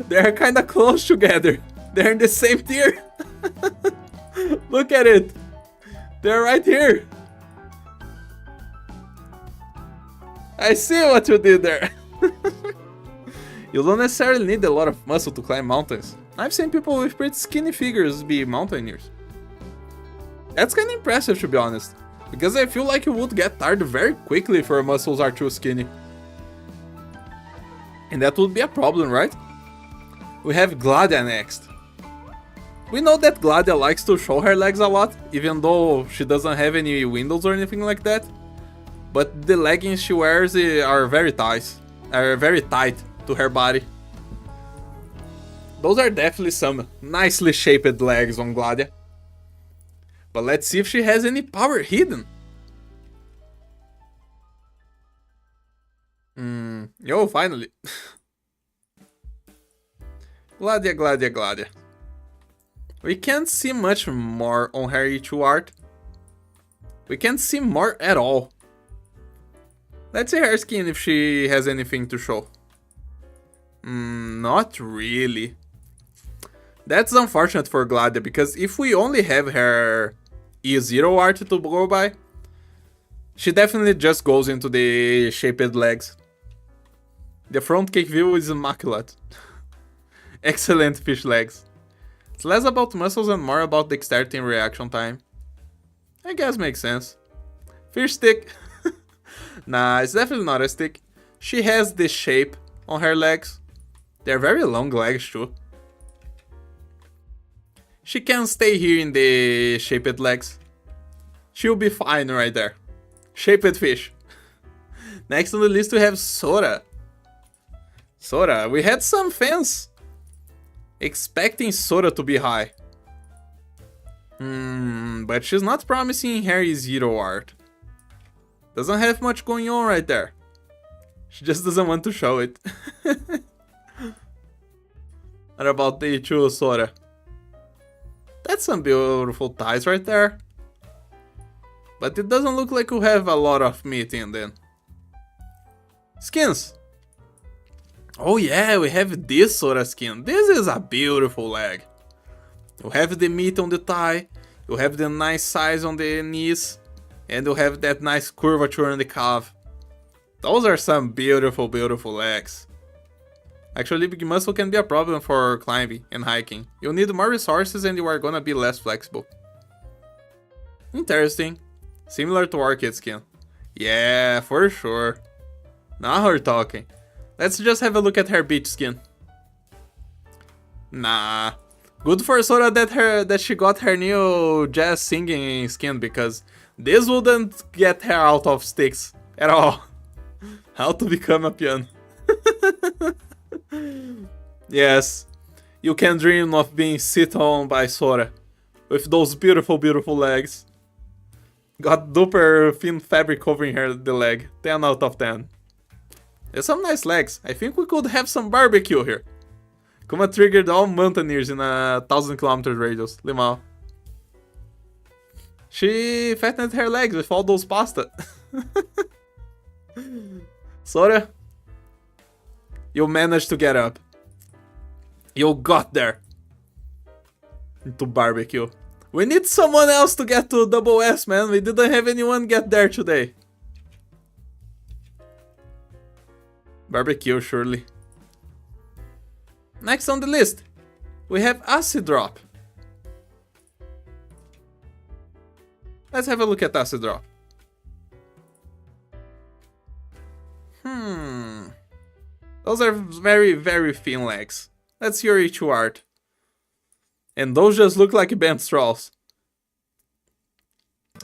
They're kinda close together. They're in the same tier. Look at it. They're right here. I see what you did there. You don't necessarily need a lot of muscle to climb mountains. I've seen people with pretty skinny figures be mountaineers. That's kinda impressive, to be honest, because I feel like you would get tired very quickly if your muscles are too skinny. And that would be a problem, right? We have Gladia next. We know that Gladia likes to show her legs a lot, even though she doesn't have any windows or anything like that. But the leggings she wears are very tight to her body. Those are definitely some nicely shaped legs on Gladia. But let's see if she has any power hidden. Yo, finally. Gladia. We can't see much more on her E2 art. We can't see more at all. Let's see her skin if she has anything to show. Not really. That's unfortunate for Gladia, because if we only have her E0 art to go by, she definitely just goes into the shaped legs. The front cake view is immaculate. Excellent fish legs. It's less about muscles and more about dexterity and reaction time. I guess makes sense. Fish stick. Nah, it's definitely not a stick. She has this shape on her legs. They're very long legs too. She can stay here in the shaped legs. She'll be fine right there. Shaped fish. Next on the list we have Sora. Sora, we had some fans expecting Sora to be high. But she's not promising Harry Zero art. Doesn't have much going on right there. She just doesn't want to show it. What about the Ichigo Sora? That's some beautiful ties right there. But it doesn't look like we have a lot of meat in them. Skins. Oh yeah, we have this Sora skin. This is a beautiful leg. You have the meat on the thigh, you have the nice size on the knees, and you have that nice curvature on the calf. Those are some beautiful legs. Actually, big muscle can be a problem for climbing and hiking. You'll need more resources and you are gonna be less flexible. Interesting. Similar to Orchid skin. Yeah, for sure. Now we're talking. Let's just have a look at her beach skin. Nah. Good for Sora that she got her new jazz singing skin, because this wouldn't get her out of sticks at all. How to become a piano. Yes, you can dream of being sit on by Sora with those beautiful legs. Got duper thin fabric covering the leg. 10 out of 10. There's some nice legs. I think we could have some barbecue here. Kuma triggered all mountaineers in a 1,000 kilometers radius. Limao. She fattened her legs with all those pasta. Sora, you managed to get up. You got there. Into barbecue. We need someone else to get to double S, man. We didn't have anyone get there today. Barbecue, surely. Next on the list, we have Acid Drop. Let's have a look at Acid Drop. Those are very, very thin legs. That's your issue art. And those just look like bent straws.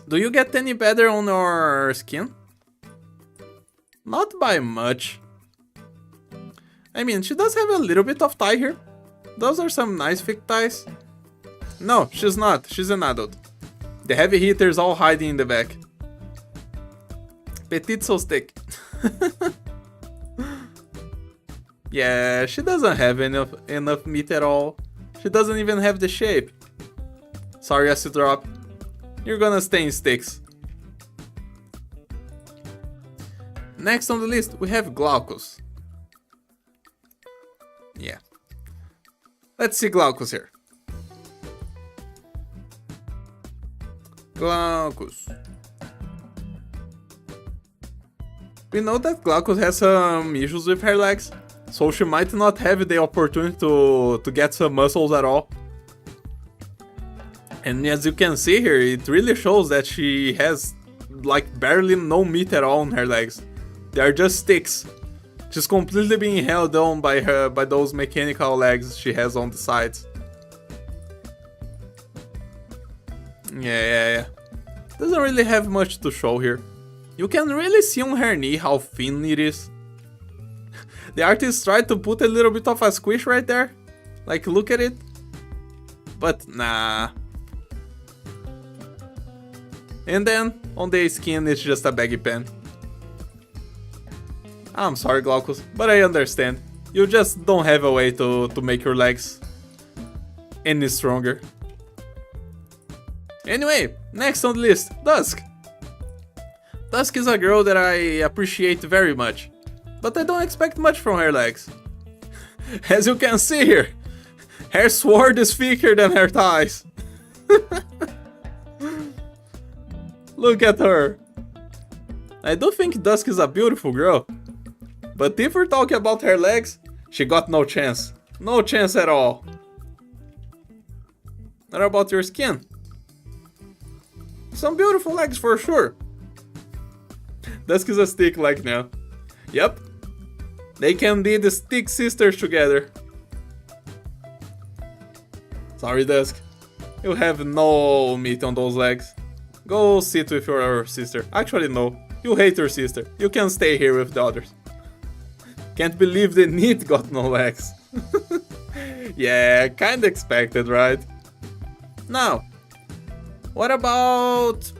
Do you get any better on your skin? Not by much. I mean, she does have a little bit of thigh here. Those are some nice thick thighs. No, she's not. She's an adult. The heavy hitters all hiding in the back. Petite so stick. Yeah, she doesn't have enough meat at all. She doesn't even have the shape. Sorry, acid drop. You're gonna stay in sticks. Next on the list, we have Glaucus. Yeah. Let's see Glaucus here. Glaucus. We know that Glaucus has some issues with her legs, so she might not have the opportunity to get some muscles at all. And as you can see here, it really shows that she has like barely no meat at all on her legs. They are just sticks. She's completely being held down by those mechanical legs she has on the sides. Yeah. Doesn't really have much to show here. You can really see on her knee how thin it is. The artist tried to put a little bit of a squish right there. Like, look at it. But nah. And then, on the skin, it's just a baggy pen. I'm sorry, Glaucus, but I understand. You just don't have a way to make your legs any stronger. Anyway, next on the list, Dusk. Dusk is a girl that I appreciate very much, but I don't expect much from her legs. As you can see here, her sword is thicker than her thighs. Look at her. I do think Dusk is a beautiful girl, but if we're talking about her legs, she got no chance. No chance at all. What about your skin? Some beautiful legs for sure. Dusk is a stick leg now. Yep. They can be the stick sisters together. Sorry, Dusk. You have no meat on those legs. Go sit with your sister. Actually, no. You hate your sister. You can stay here with the others. Can't believe the Neat got no legs. Yeah, kinda expected, right? Now, what about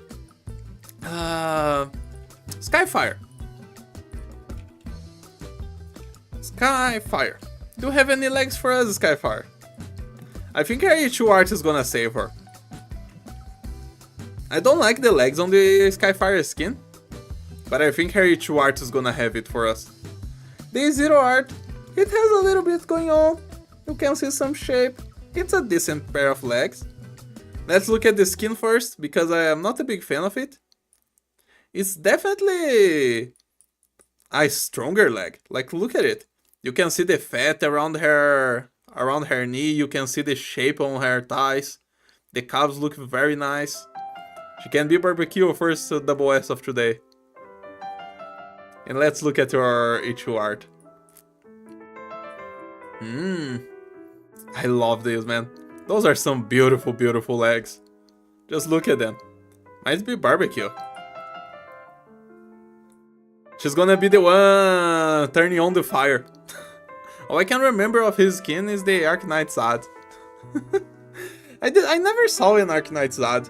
Skyfire? Skyfire. Do you have any legs for us, Skyfire? I think our H2 art is gonna save her. I don't like the legs on the Skyfire skin, but I think her H2 art is gonna have it for us. The Zero art, it has a little bit going on. You can see some shape. It's a decent pair of legs. Let's look at the skin first, because I am not a big fan of it. It's definitely a stronger leg. Like, look at it. You can see the fat around her knee. You can see the shape on her thighs. The calves look very nice. She can be barbecue first double S of today. And let's look at your H2 art. I love these, man. Those are some beautiful, beautiful legs. Just look at them. Might be barbecue. She's gonna be the one turning on the fire. All I can remember of his skin is the Arknights ad. I never saw an Arknights ad.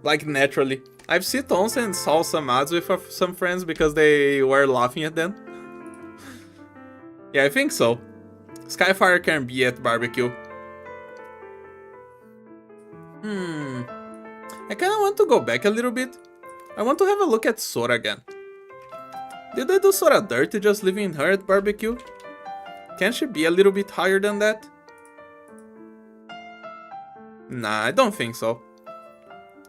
Like, naturally. I've seen once and saw some ads with some friends because they were laughing at them. Yeah, I think so. Skyfire can be at barbecue. I kinda want to go back a little bit. I want to have a look at Sora again. Did I do Sora dirty just leaving her at barbecue? Can she be a little bit higher than that? Nah, I don't think so.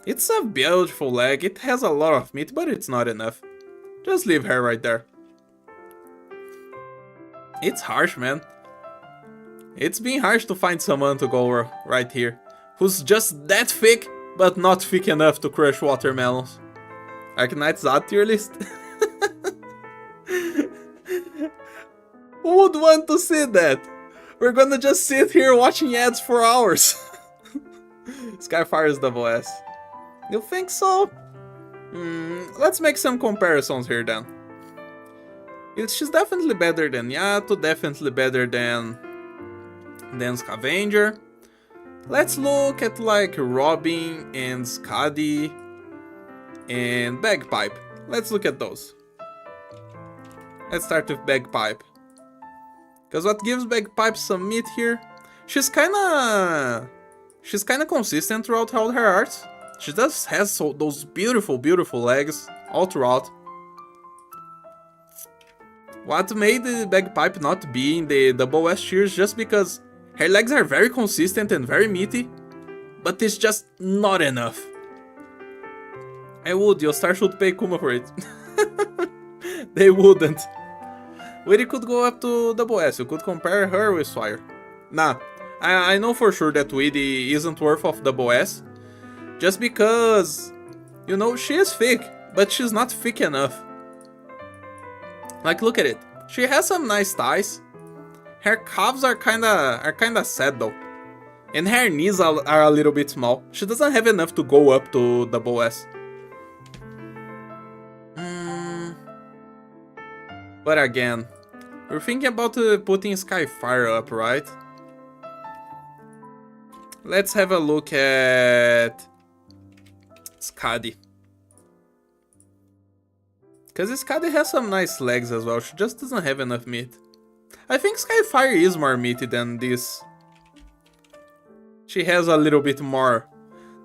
It's a beautiful leg, it has a lot of meat, but it's not enough. Just leave her right there. It's harsh, man. It's been harsh to find someone to go right here, who's just that thick, but not thick enough to crush watermelons. Arknights at tier list. Who would want to see that? We're gonna just sit here watching ads for hours. Skyfire is double S. You think so? Let's make some comparisons here then. She's definitely better than Yato, definitely better than Scavenger. Let's look at like Robin and Skadi and Bagpipe. Let's look at those. Let's start with Bagpipe. Because what gives Bagpipe some meat here, she's kinda consistent throughout all her arts. She just has those beautiful, beautiful legs all throughout. What made the Bagpipe not be in the double S tier is just because her legs are very consistent and very meaty, but it's just not enough. Your star should pay Kuma for it. They wouldn't. Weedy could go up to double S, you could compare her with Swire. Nah, I know for sure that Weedy isn't worth of double S, just because, you know, she is thick, but she's not thick enough. Like, look at it. She has some nice thighs. Her calves are kinda sad though. And her knees are a little bit small. She doesn't have enough to go up to double S. But again, we're thinking about putting Skyfire up, right? Let's have a look at Skadi. Because Skadi has some nice legs as well, she just doesn't have enough meat. I think Skyfire is more meaty than this. She has a little bit more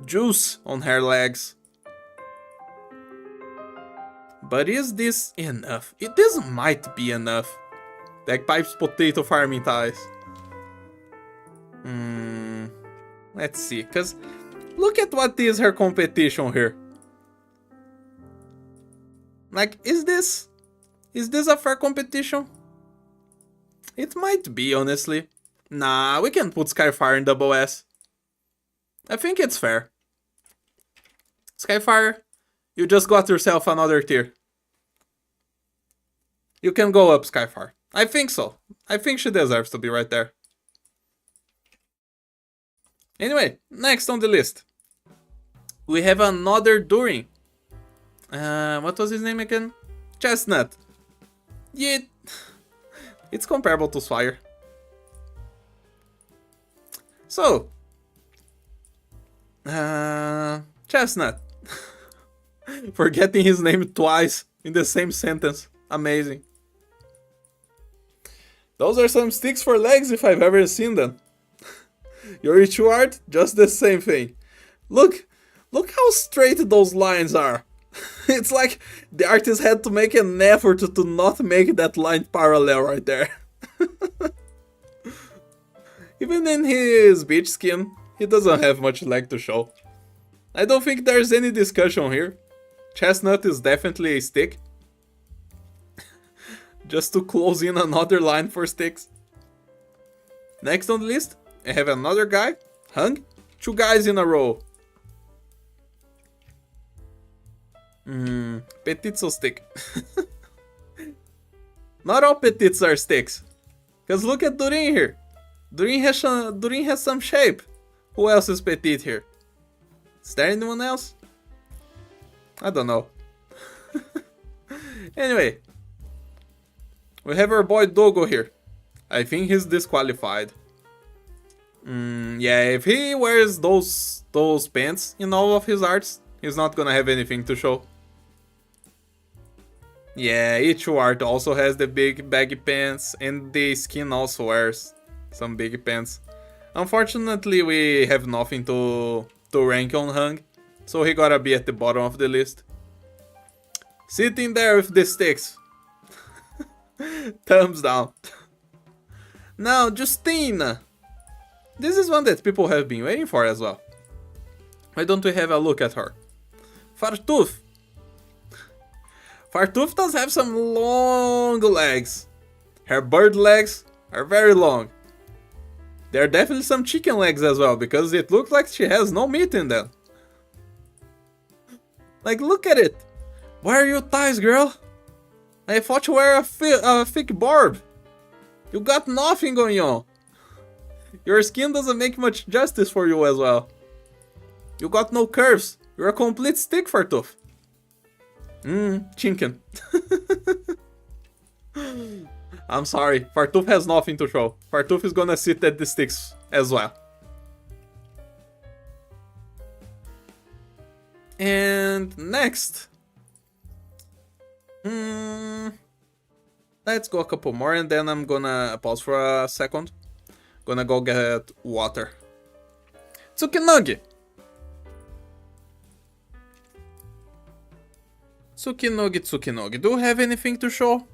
juice on her legs. But is this enough? This might be enough. Bagpipe's potato farming ties. Let's see, because look at what is her competition here. Like, is this a fair competition? It might be, honestly. Nah, we can put Skyfire in double S. I think it's fair. Skyfire, you just got yourself another tier. You can go up, Skyfire. I think so. I think she deserves to be right there. Anyway, next on the list, we have another Durin. What was his name again? Chestnut. Yeah, it's comparable to Swire. So, Chestnut. Forgetting his name twice in the same sentence. Amazing. Those are some sticks for legs if I've ever seen them. Your Ichu art, just the same thing. Look how straight those lines are. It's like the artist had to make an effort to not make that line parallel right there. Even in his beach skin, he doesn't have much leg to show. I don't think there's any discussion here. Chestnut is definitely a stick. Just to close in another line for sticks. Next on the list, I have another guy, Hung. 2 guys in a row. Petitso stick. Not all petits are sticks. Because look at Durin here. Durin has some shape. Who else is petite here? Is there anyone else? I don't know. Anyway. We have our boy Dogo here. I think he's disqualified. Yeah, if he wears those pants in all of his arts, he's not gonna have anything to show. Yeah, Ichu art also has the big baggy pants, and the skin also wears some big pants. Unfortunately, we have nothing to rank on Hung, so he gotta be at the bottom of the list. Sitting there with the sticks. Thumbs down. Now, Justina. This is one that people have been waiting for as well. Why don't we have a look at her? Fartooth. Fartooth does have some long legs. Her bird legs are very long. There are definitely some chicken legs as well, because it looks like she has no meat in them. Like, look at it. Where are your thighs, girl? I thought you were a thick barb. You got nothing going on. Your skin doesn't make much justice for you as well. You got no curves. You're a complete stick, Fartoof. Chinken. I'm sorry, Fartoof has nothing to show. Fartoof is gonna sit at the sticks as well. And next. Let's go a couple more and then I'm gonna pause for a second. Gonna go get water. Tsukinagi. Tsukinagi. Do you have anything to show?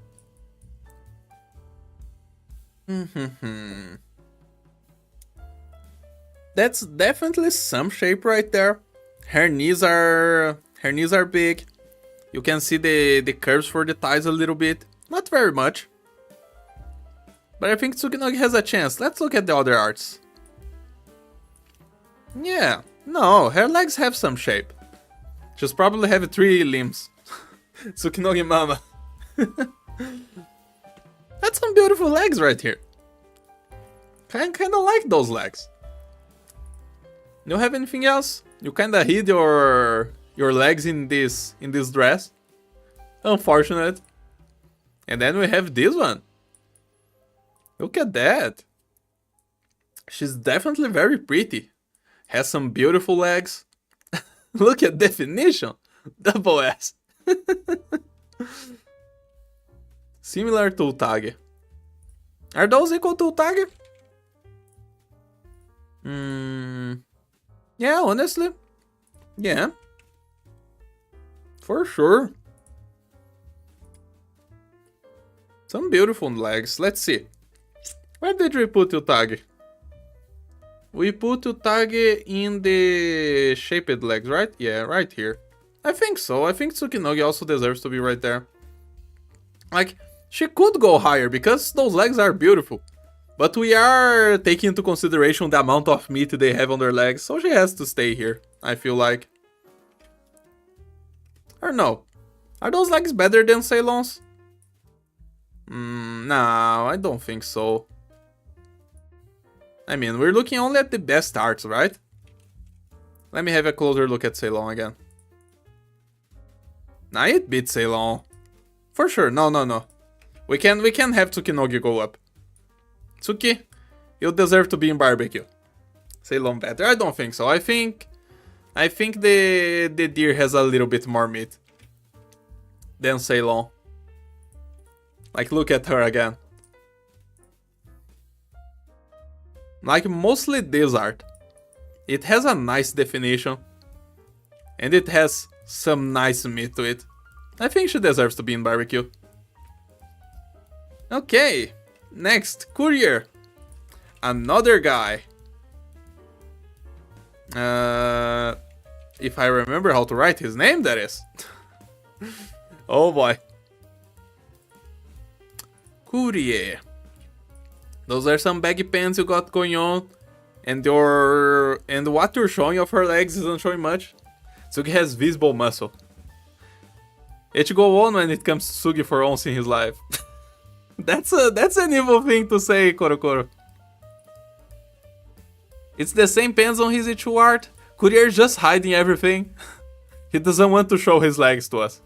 That's definitely some shape right there. Her knees are big. You can see the curves for the thighs a little bit. Not very much. But I think Tsukinagi has a chance. Let's look at the other arts. Yeah, no, her legs have some shape. She's probably have 3 limbs. Tsukinagi mama. That's some beautiful legs right here. Kinda like those legs. You have anything else? You kinda hid your legs in this dress. Unfortunate. And then we have this one. Look at that. She's definitely very pretty. Has some beautiful legs. Look at definition. Double S. Similar to Utage. Are those equal to Utage? Yeah, honestly. Yeah. For sure. Some beautiful legs. Let's see. Where did we put Utage? We put Utage in the shaped legs, right? Yeah, right here. I think so. I think Tsukinagi also deserves to be right there. Like, she could go higher because those legs are beautiful. But we are taking into consideration the amount of meat they have on their legs, so she has to stay here, I feel like. Or no. Are those legs better than Ceylon's? No, I don't think so. I mean, we're looking only at the best arts, right? Let me have a closer look at Ceylon again. Nah, it beats Ceylon. For sure, no. We can have Tsukinagi go up. Tsuki, you deserve to be in barbecue. Ceylon better? I don't think so. I think the deer has a little bit more meat than Ceylon. Like, look at her again. Like, mostly this art. It has a nice definition. And it has some nice meat to it. I think she deserves to be in barbecue. Okay. Next, Courier. Another guy. If I remember how to write his name, that is. Oh boy. Courier. Those are some baggy pants you got going on. And what you're showing of her legs isn't showing much. Sugi has visible muscle. It go on when it comes to Sugi for once in his life. That's an evil thing to say, Korokoro. It's the same pants on his Ichu art. Courier is just hiding everything. He doesn't want to show his legs to us.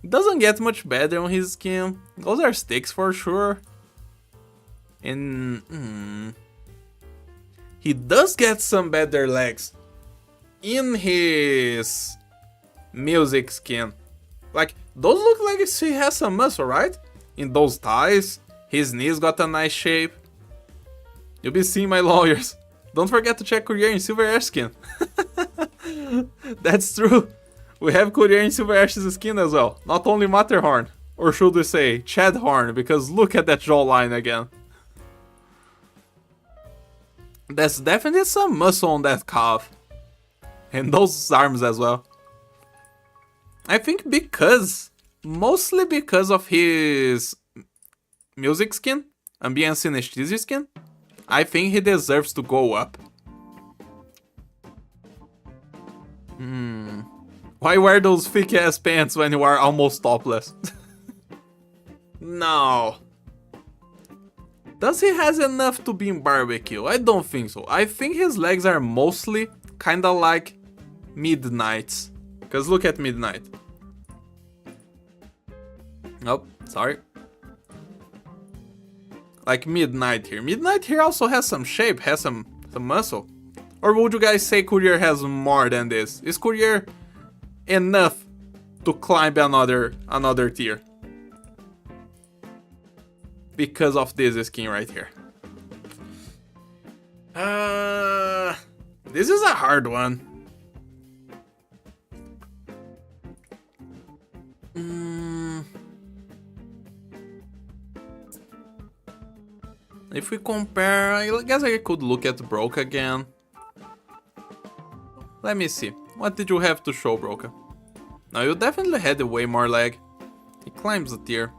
It doesn't get much better on his skin. Those are sticks for sure. And he does get some better legs in his music skin. Like, those look like he has some muscle, right? In those thighs, his knees got a nice shape. You'll be seeing my lawyers. Don't forget to check Courier in Silver Ash skin. That's true. We have Courier in Silver Ash's skin as well. Not only Matterhorn. Or should we say Chadhorn, because look at that jawline again. There's definitely some muscle on that calf. And those arms as well. I think mostly because of his music skin, ambient synesthesia skin, I think he deserves to go up. Why wear those thick ass pants when you are almost topless? No. Does he has enough to be in barbecue? I don't think so. I think his legs are mostly kinda like Midnight's. Cause look at Midnight. Nope, sorry. Like Midnight here. Midnight here also has some shape, has some muscle. Or would you guys say Courier has more than this? Is Courier enough to climb another tier? Because of this skin right here. This is a hard one. If we compare, I guess I could look at Broca again. Let me see. What did you have to show, Broca? Now, you definitely had way more leg. He climbs the tier.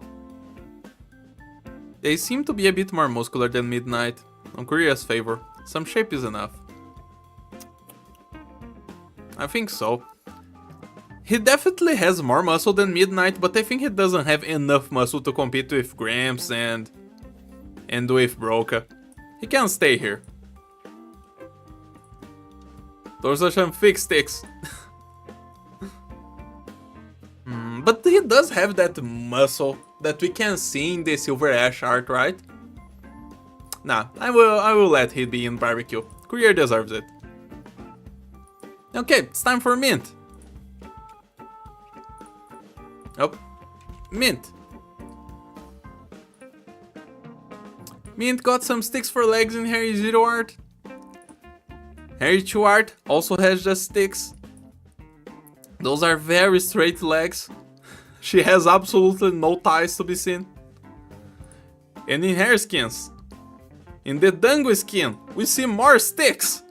They seem to be a bit more muscular than Midnight. On Korea's favor, some shape is enough. I think so. He definitely has more muscle than Midnight, but I think he doesn't have enough muscle to compete with Gramps and with Broca. He can stay here. Those are some thick sticks. But he does have that muscle that we can see in the Silver Ash art, right? Nah, I will let him be in barbecue. Courier deserves it. Okay, it's time for Mint. Oh, Mint. Mint got some sticks for legs in Harry Zero art. Harry 2 art also has just sticks. Those are very straight legs. She has absolutely no ties to be seen. And in hair skins, in the Dango skin, we see more sticks.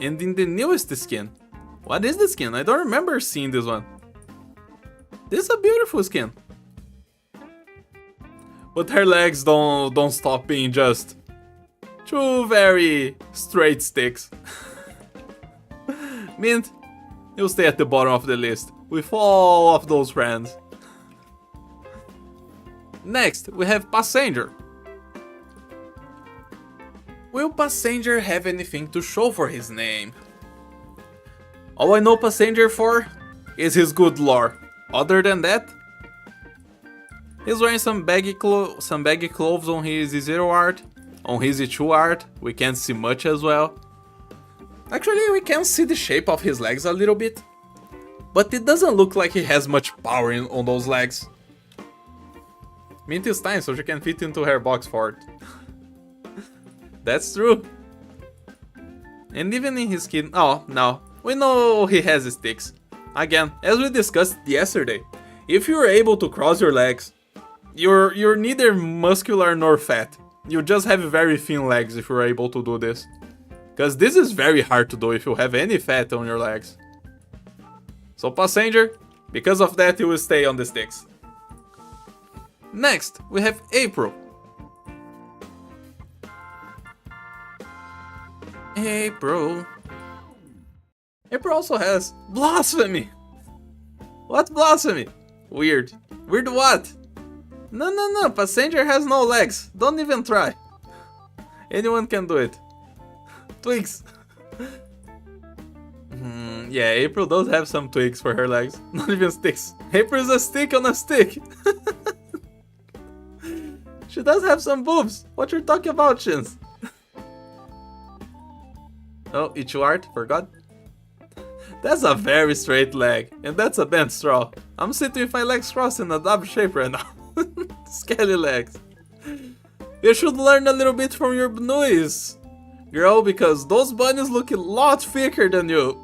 And in the newest skin, what is the skin? I don't remember seeing this one. This is a beautiful skin. But her legs don't stop being just two very straight sticks. Mint, you'll stay at the bottom of the list with all of those friends. Next, we have Passenger. Will Passenger have anything to show for his name? All I know Passenger for is his good lore. Other than that, he's wearing some baggy clothes on his Zero art. On his E2 art, we can't see much as well. Actually, we can see the shape of his legs a little bit. But it doesn't look like he has much power on those legs. Mint is tiny, so she can fit into her box fort. That's true. And even in his skin... Oh, no. We know he has sticks. Again, as we discussed yesterday, if you're able to cross your legs, you're neither muscular nor fat. You just have very thin legs if you're able to do this. Because this is very hard to do if you have any fat on your legs. So Passenger, because of that you will stay on the sticks. Next, we have April. April also has Blasphemy. What Blasphemy? Weird. Weird what? No, Passenger has no legs. Don't even try. Anyone can do it. Twigs. Yeah, April does have some twigs for her legs. Not even sticks. April's a stick on a stick. She does have some boobs. What you're talking about, Shins? Oh, Ichu art, forgot. That's a very straight leg, and that's a bent straw. I'm sitting with my legs crossed in a dub shape right now. Skelly legs. You should learn a little bit from your bnuis, girl, because those bunnies look a lot thicker than you.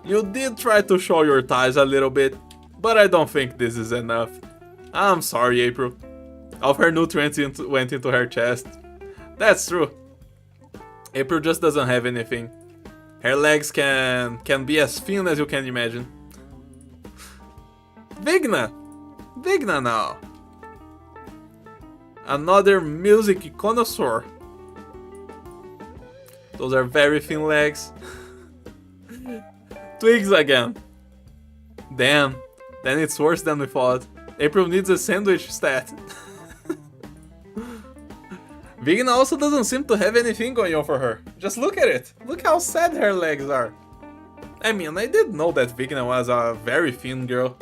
You did try to show your thighs a little bit, but I don't think this is enough. I'm sorry, April. All of her nutrients went into her chest. That's true. April just doesn't have anything. Her legs can be as thin as you can imagine. Vigna! Vigna now! Another music connoisseur. Those are very thin legs. Twigs again. Damn. Then it's worse than we thought. April needs a sandwich stat. Vigna also doesn't seem to have anything going on for her. Just look at it. Look how sad her legs are. I mean, I did know that Vigna was a very thin girl.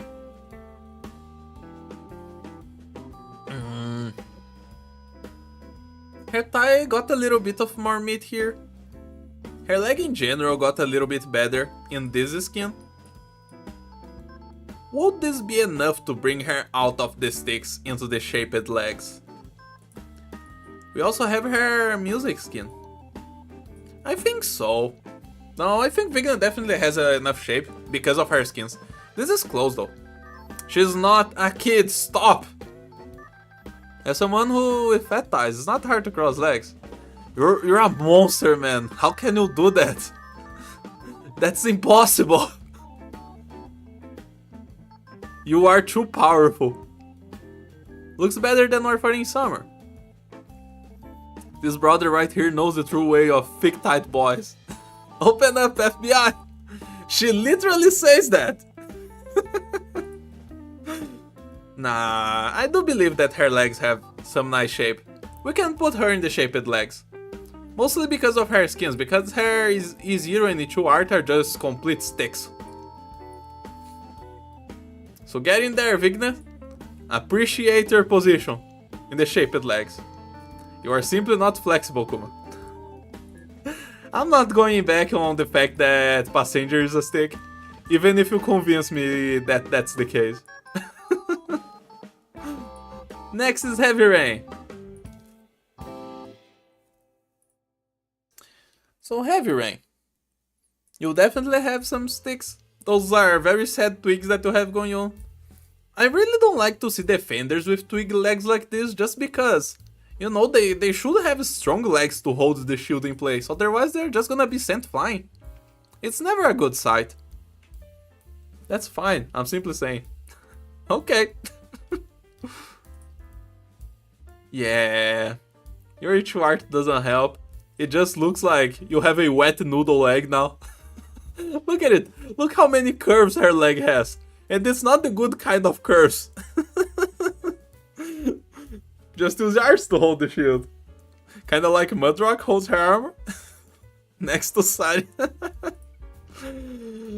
Her thigh got a little bit of more meat here. Her leg in general got a little bit better in this skin. Would this be enough to bring her out of the sticks into the shaped legs? We also have her music skin. I think so. No, I think Vigna definitely has enough shape because of her skins. This is close though. She's not a kid, stop! As someone who with fat thighs, it's not hard to cross legs. You're a monster, man. How can you do that? That's impossible. You are too powerful. Looks better than our fighting summer. This brother right here knows the true way of thick tight boys. Open up, FBI! She literally says that. Nah, I do believe that her legs have some nice shape. We can put her in the shaped legs. Mostly because of her skins, because her E0 and E2 art are just complete sticks. So get in there, Vigna. Appreciate your position in the shaped legs. You are simply not flexible, Kuma. I'm not going back on the fact that passenger is a stick, even if you convince me that that's the case. Next is Heavy Rain. So Heavy Rain. You definitely have some sticks. Those are very sad twigs that you have going on. I really don't like to see defenders with twig legs like this just because, you know, they should have strong legs to hold the shield in place, otherwise they're just gonna be sent flying. It's never a good sight. That's fine, I'm simply saying. Okay. Yeah, your E2 art doesn't help. It just looks like you have a wet noodle leg now. Look at it, look how many curves her leg has. And it's not the good kind of curves. Just use yours to hold the shield. Kinda like Mudrock holds her armor. Next to Sari.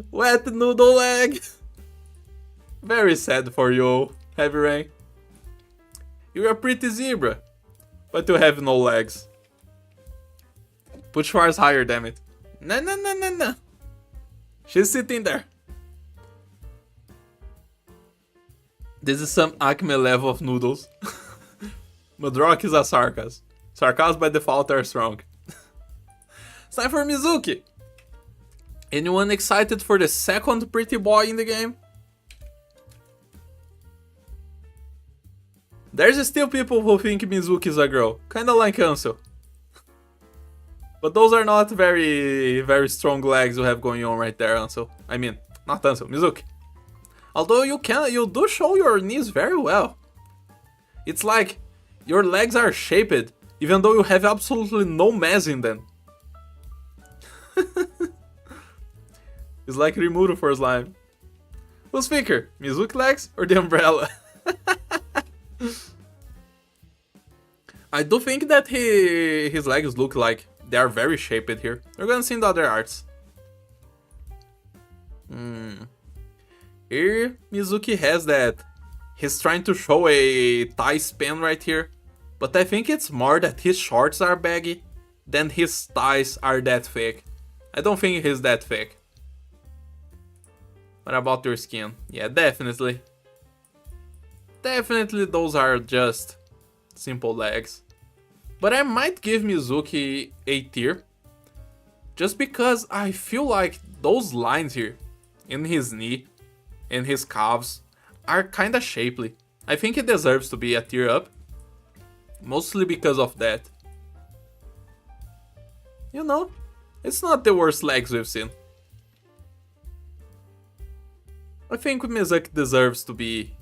Wet noodle leg. Very sad for you, Heavy Rain. You're a pretty zebra, but you have no legs. Put Schwarz higher, damn it. No. She's sitting there. This is some Acme level of noodles. Mudrock is a sarcasm. Sarcasms by default are strong. It's time for Mizuki. Anyone excited for the second pretty boy in the game? There's still people who think Mizuki is a girl, kinda like Ansel. But those are not very strong legs you have going on right there, Ansel. I mean, not Ansel, Mizuki. Although you do show your knees very well. It's like your legs are shaped, even though you have absolutely no mass in them. It's like Rimuru for slime. Who's thicker, Mizuki legs or the umbrella? I do think that his legs look like they are very shaped here. We're gonna see in the other arts. Here, Mizuki has that. He's trying to show a thigh span right here. But I think it's more that his shorts are baggy than his thighs are that thick. I don't think he's that thick. What about your skin? Yeah, definitely. Definitely those are just simple legs. But I might give Mizuki a tier. Just because I feel like those lines here in his knee and his calves are kinda shapely. I think he deserves to be a tier up. Mostly because of that. You know, it's not the worst legs we've seen. I think Mizuki deserves to be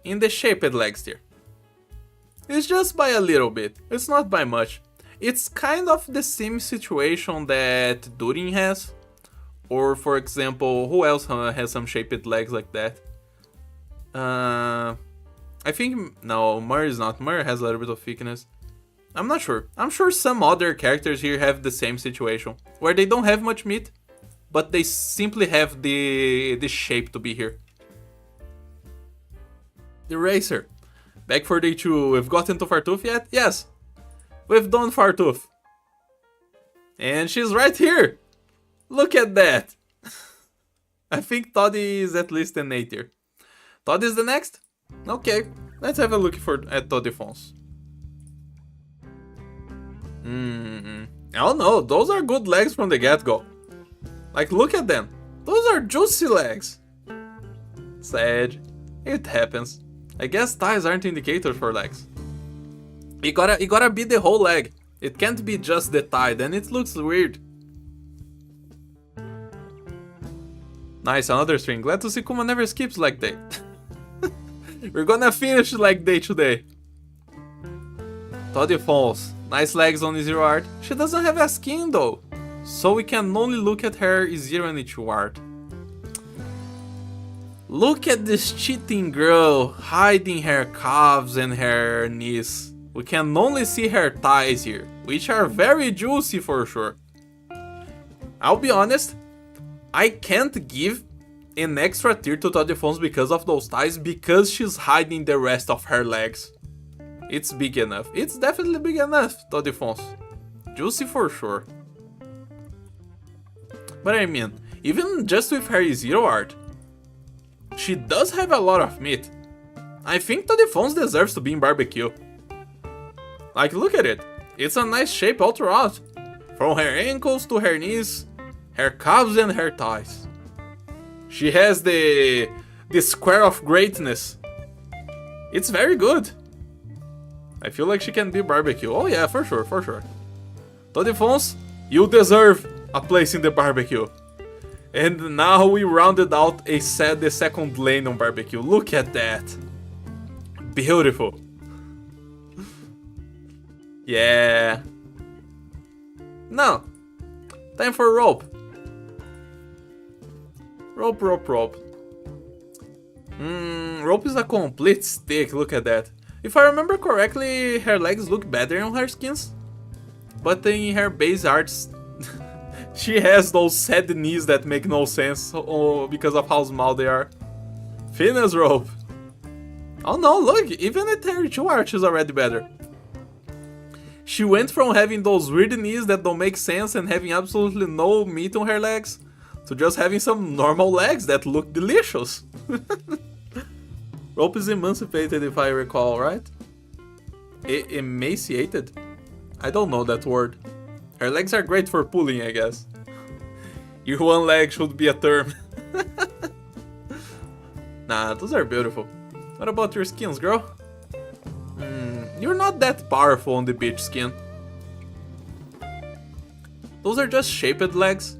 in the shaped legs tier. It's just by a little bit, it's not by much. It's kind of the same situation that Durin has. Or for example, who else has some shaped legs like that? I think no, Mur is not. Mur has a little bit of thickness. I'm not sure. I'm sure some other characters here have the same situation, where they don't have much meat, but they simply have the shape to be here. The Racer. Back for day 2. We've gotten to Fartooth yet? Yes. We've done Fartooth. And she's right here. Look at that. I think Toddy is at least an A tier. Toddy is the next? Okay. Let's have a look at Toddy Fons. Oh no, those are good legs from the get-go. Like, look at them. Those are juicy legs. Sad. It happens. I guess thighs aren't indicators for legs. It gotta be the whole leg. It can't be just the thigh, then it looks weird. Nice, another string. Glad to see Kuma never skips leg day. We're gonna finish leg day today. Toddy Falls. Nice legs on Zero Art. She doesn't have a skin though, so we can only look at her Zero and Ichigo art. Look at this cheating girl hiding her calves and her knees. We can only see her thighs here, which are very juicy for sure. I'll be honest, I can't give an extra tier to Toddy Fons because of those thighs, because she's hiding the rest of her legs. It's big enough. It's definitely big enough, Toddy Fons. Juicy for sure. But I mean, even just with her Zero art, she does have a lot of meat. I think Toddy Fons deserves to be in barbecue. Like, look at it. It's a nice shape all throughout. From her ankles to her knees, her calves and her thighs. She has the square of greatness. It's very good. I feel like she can be barbecue. Oh yeah, for sure, for sure. Toddy Fons, you deserve a place in the barbecue. And now we rounded out the second lane on barbecue. Look at that. Beautiful. Yeah. Now, time for rope. Rope. Rope is a complete stick, look at that. If I remember correctly, her legs look better on her skins. But in her base arts, she has those sad knees that make no sense because of how small they are. Finesse rope. Oh no, look, even at her 2 art she's already better. She went from having those weird knees that don't make sense and having absolutely no meat on her legs, to just having some normal legs that look delicious. Rope is emancipated if I recall, right? Emaciated? I don't know that word. Her legs are great for pulling, I guess. Your one leg should be a term. Nah, those are beautiful. What about your skins, girl? You're not that powerful on the beach skin. Those are just shaped legs.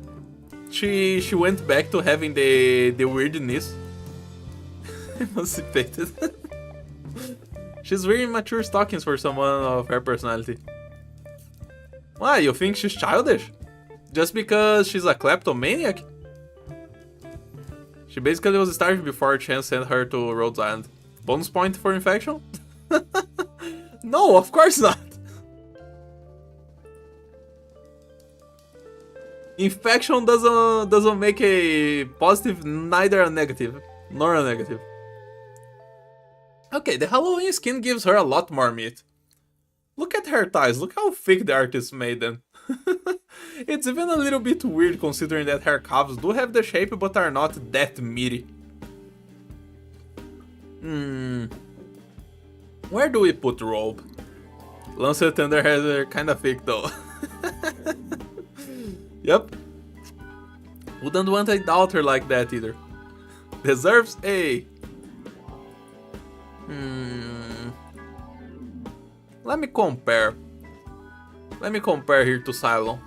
She went back to having the weird knees. Emancipated. She's wearing mature stockings for someone of her personality. Why, you think she's childish? Just because she's a kleptomaniac? She basically was starving before Chance sent her to Rhodes Island. Bonus point for infection? No, of course not. Infection doesn't make a positive, neither a negative, nor a negative. Okay, the Halloween skin gives her a lot more meat. Look at her thighs, look how thick the artist made them. It's even a little bit weird considering that her calves do have the shape but are not that meaty. Where do we put rope? Lancet Thunder has are kinda thick though. Yep. Wouldn't want a daughter like that either. Deserves A. Let me compare. Let me compare here to Cylon.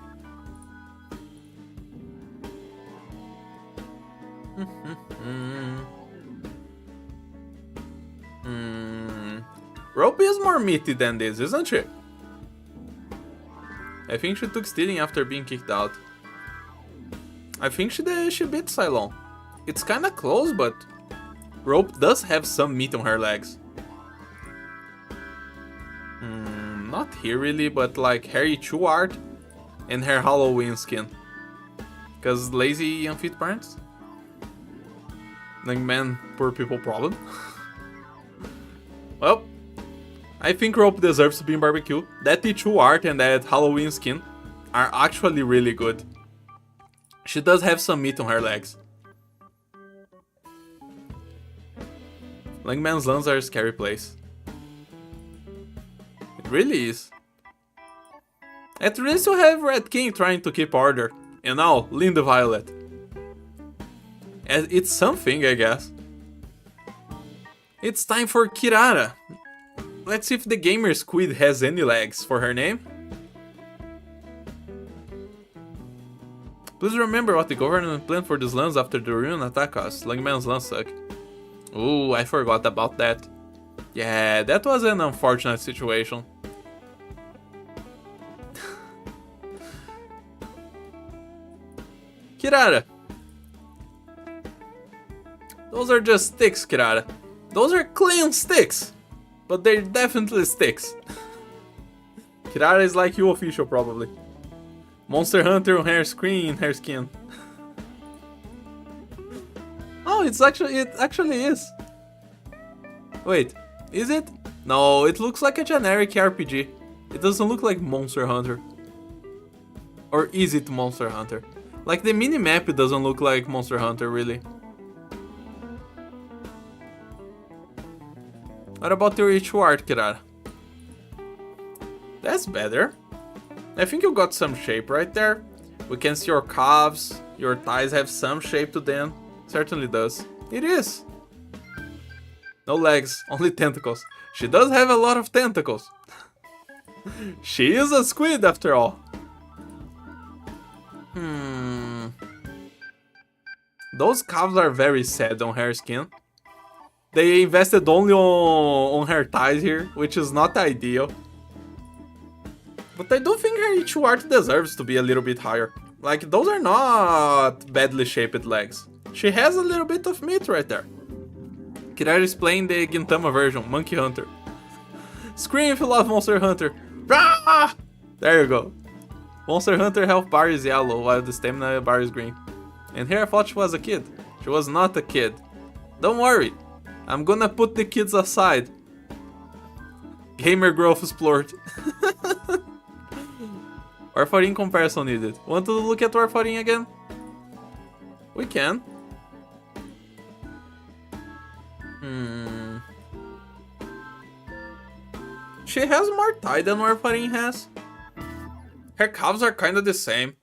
Rope is more meaty than this, isn't she? I think she took stealing after being kicked out. I think she beat Cylon. It's kinda close, but Rope does have some meat on her legs. Not here really, but like Harry Chu art and her Halloween skin. Cause lazy unfit parents? Like man, poor people problem. Well, I think Rope deserves to be in barbecue. That Pichu art and that Halloween skin are actually really good. She does have some meat on her legs. Langman's lands are a scary place. It really is. At least you have Red King trying to keep order. And now, Linda Violet. And it's something, I guess. It's time for Kirara. Let's see if the gamer squid has any legs for her name. Please remember what the government planned for these lands after the ruin attack us. Langman's lands suck. Ooh, I forgot about that. Yeah, that was an unfortunate situation. Kirara. Those are just sticks, Kirara. Those are clean sticks. But they're definitely sticks. Kirara is like you official, probably. Monster Hunter on her screen, her skin. Oh, it actually is. Wait, is it? No, it looks like a generic RPG. It doesn't look like Monster Hunter. Or is it Monster Hunter? Like the minimap doesn't look like Monster Hunter, really. What about your Ichu art, Kirara? That's better. I think you got some shape right there. We can see your calves, your thighs have some shape to them. Certainly does. It is. No legs, only tentacles. She does have a lot of tentacles. She is a squid after all. Those calves are very sad on her skin. They invested only on her thighs here, which is not ideal. But I do think her Ichu art deserves to be a little bit higher. Like, those are not badly shaped legs. She has a little bit of meat right there. Kirara is playing the Gintama version, Monkey Hunter. Scream if you love Monster Hunter. Rah! There you go. Monster Hunter health bar is yellow, while the stamina bar is green. And here I thought she was a kid. She was not a kid. Don't worry. I'm gonna put the kids aside. Gamer growth explored. Warfarin comparison needed. Want to look at Warfarin again? We can. She has more thigh than Warfarin has. Her calves are kinda the same.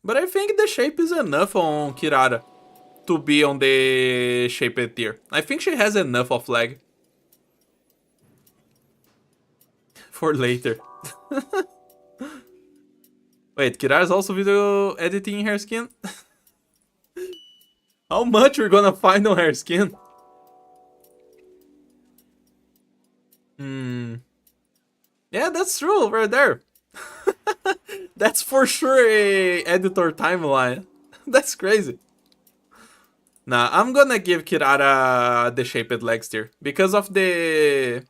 But I think the shape is enough on Kirara to be on the shaped tier. I think she has enough of leg. For later. Wait, Kirara's also video editing her skin? How much we're gonna find on her skin? Yeah, that's true, right there. That's for sure a editor timeline. That's crazy. Nah, I'm gonna give Kirara the shaped legs tier because of her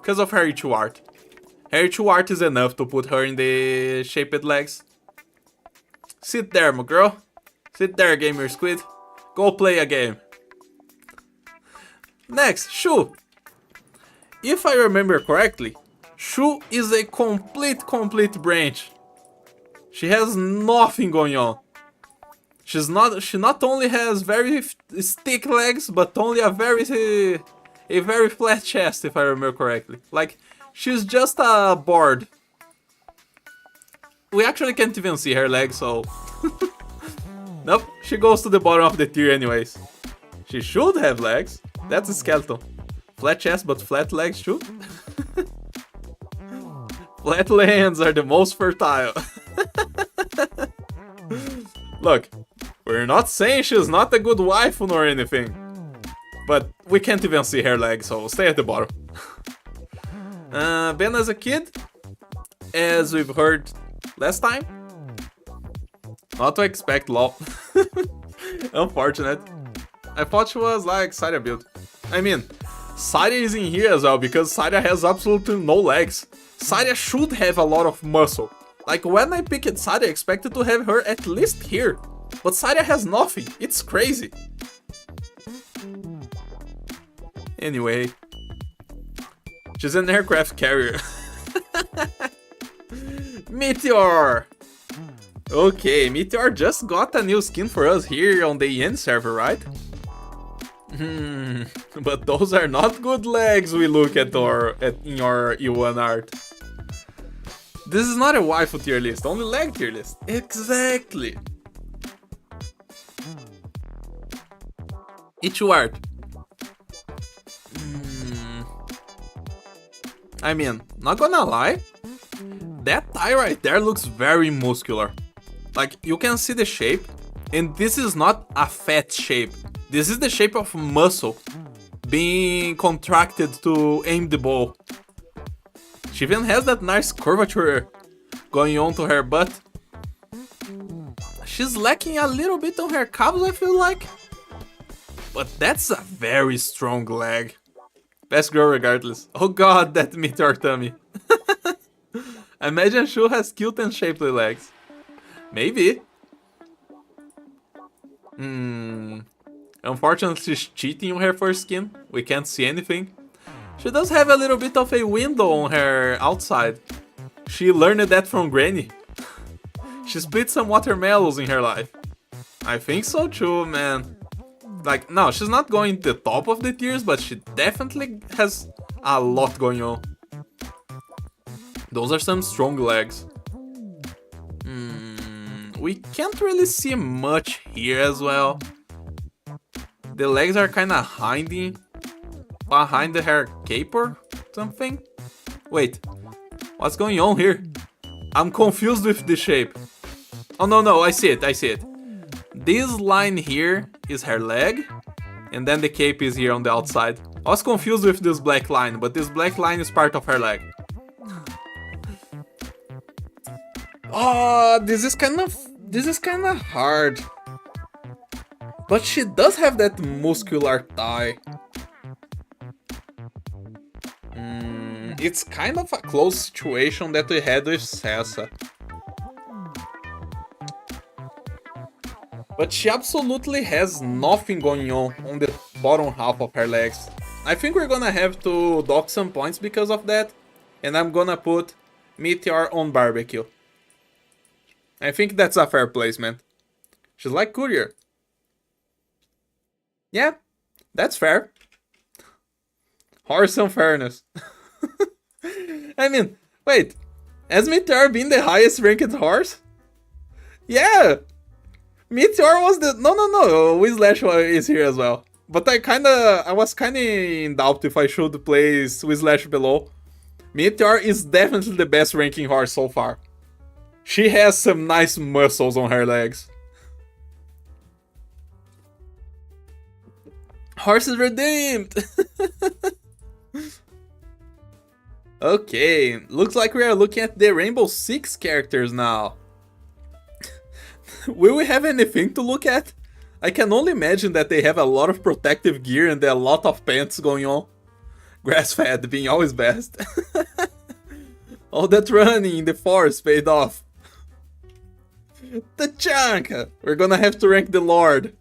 Ichu art. Her Ichu art is enough to put her in the shaped legs. Sit there, my girl. Sit there, gamer squid. Go play a game. Next, Shu. If I remember correctly, Shu is a complete branch. She has nothing going on. She not only has very thick legs, but only a very flat chest, if I remember correctly. Like, she's just a board. We actually can't even see her legs, so... Nope, she goes to the bottom of the tier anyways. She should have legs. That's a skeleton. Flat chest, but flat legs too. Flat lands are the most fertile. Look, we're not saying she's not a good wife or anything. But we can't even see her legs, so stay at the bottom. Ben as a kid, as we've heard last time. Not to expect, lol. Unfortunate. I thought she was like Saria build. I mean, Saria is in here as well because Saria has absolutely no legs. Saria should have a lot of muscle. Like when I picked Saria, I expected to have her at least here. But Saria has nothing. It's crazy. Anyway. She's an aircraft carrier. Meteor! Okay, Meteor just got a new skin for us here on the EN server, right? But those are not good legs we look at in our E1 art. This is not a waifu tier list, only leg tier list. Exactly. Ichu art. I mean, not gonna lie, that thigh right there looks very muscular. Like, you can see the shape, and this is not a fat shape. This is the shape of muscle being contracted to aim the bow. She even has that nice curvature going on to her butt. She's lacking a little bit on her calves, I feel like. But that's a very strong leg. Best girl regardless. Oh god, that meteor tummy. Imagine Shu has cute and shapely legs. Maybe. Unfortunately, she's cheating on her first skin. We can't see anything. She does have a little bit of a window on her outside. She learned that from Granny. She split some watermelons in her life. I think so too, man. Like, no, she's not going to the top of the tiers, but she definitely has a lot going on. Those are some strong legs. We can't really see much here as well. The legs are kinda hiding behind her cape or something. Wait, what's going on here? I'm confused with the shape. Oh no, I see it. This line here is her leg, and then the cape is here on the outside. I was confused with this black line, but this black line is part of her leg. Oh, this is kind of hard. But she does have that muscular thigh. It's kind of a close situation that we had with Sessa. But she absolutely has nothing going on the bottom half of her legs. I think we're gonna have to dock some points because of that. And I'm gonna put Meteor on barbecue. I think that's a fair placement. She's like Courier. Yeah, that's fair. Horse unfairness. I mean, wait. Has Meteor been the highest ranked horse? Yeah! Meteor was the... No. Wizlash is here as well. But I was kinda in doubt if I should place Wizlash below. Meteor is definitely the best ranking horse so far. She has some nice muscles on her legs. Horse is redeemed! Okay, looks like we are looking at the Rainbow Six characters now. Will we have anything to look at? I can only imagine that they have a lot of protective gear and a lot of pants going on. Grass-fed being always best. All that running in the forest paid off. Tachanka! We're gonna have to rank the Lord.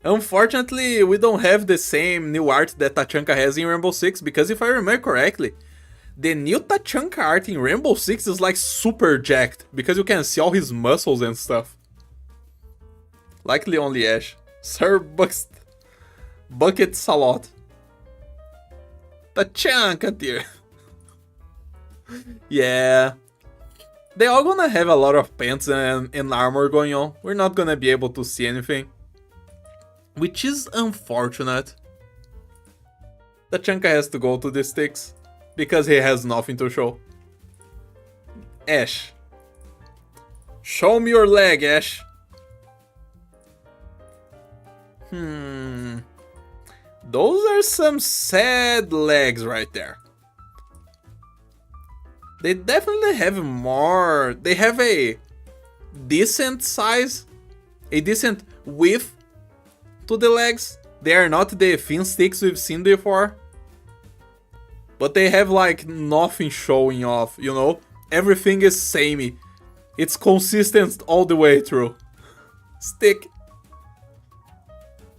Unfortunately, we don't have the same new art that Tachanka has in Rainbow Six, because if I remember correctly, the new Tachanka art in Rainbow Six is like super jacked, because you can see all his muscles and stuff. Likely only Ash. Sir Buckets a lot. Tachanka tier. Yeah. They all gonna have a lot of pants and armor going on. We're not gonna be able to see anything. Which is unfortunate. Tachanka has to go to the sticks, because he has nothing to show. Ash. Show me your leg, Ash. Those are some sad legs right there. They definitely have more... They have a decent size, a decent width to the legs. They are not the thin sticks we've seen before. But they have like nothing showing off, you know? Everything is samey. It's consistent all the way through. Stick.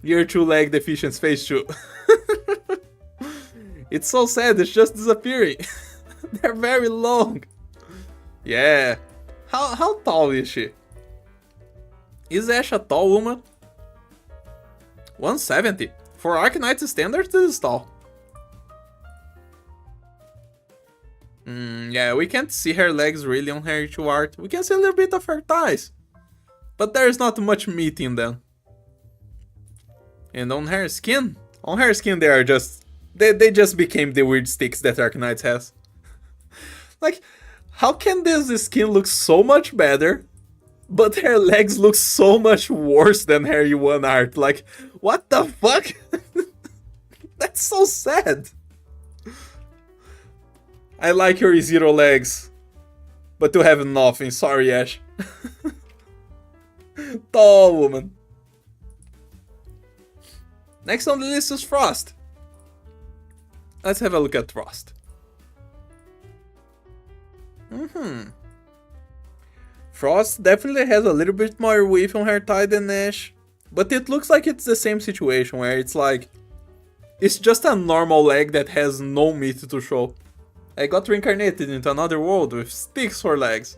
Year 2 leg deficiency phase 2. It's so sad, it's just disappearing. They're very long. Yeah. How tall is she? Is Ash a tall woman? 170. For Arknights standards, this is tall. Yeah, we can't see her legs really on her 2 art. We can see a little bit of her thighs. But there's not much meat in them. And on her skin? On her skin they are just... They just became the weird sticks that Arknights has. Like, how can this skin look so much better, but her legs look so much worse than her U1 art? Like, what the fuck? That's so sad. I like your zero legs, but you have nothing. Sorry, Ash. Tall woman. Next on the list is Frost. Let's have a look at Frost. Frost definitely has a little bit more width on her thigh than Ash, but it looks like it's the same situation where it's like, it's just a normal leg that has no meat to show. I got reincarnated into another world with sticks for legs.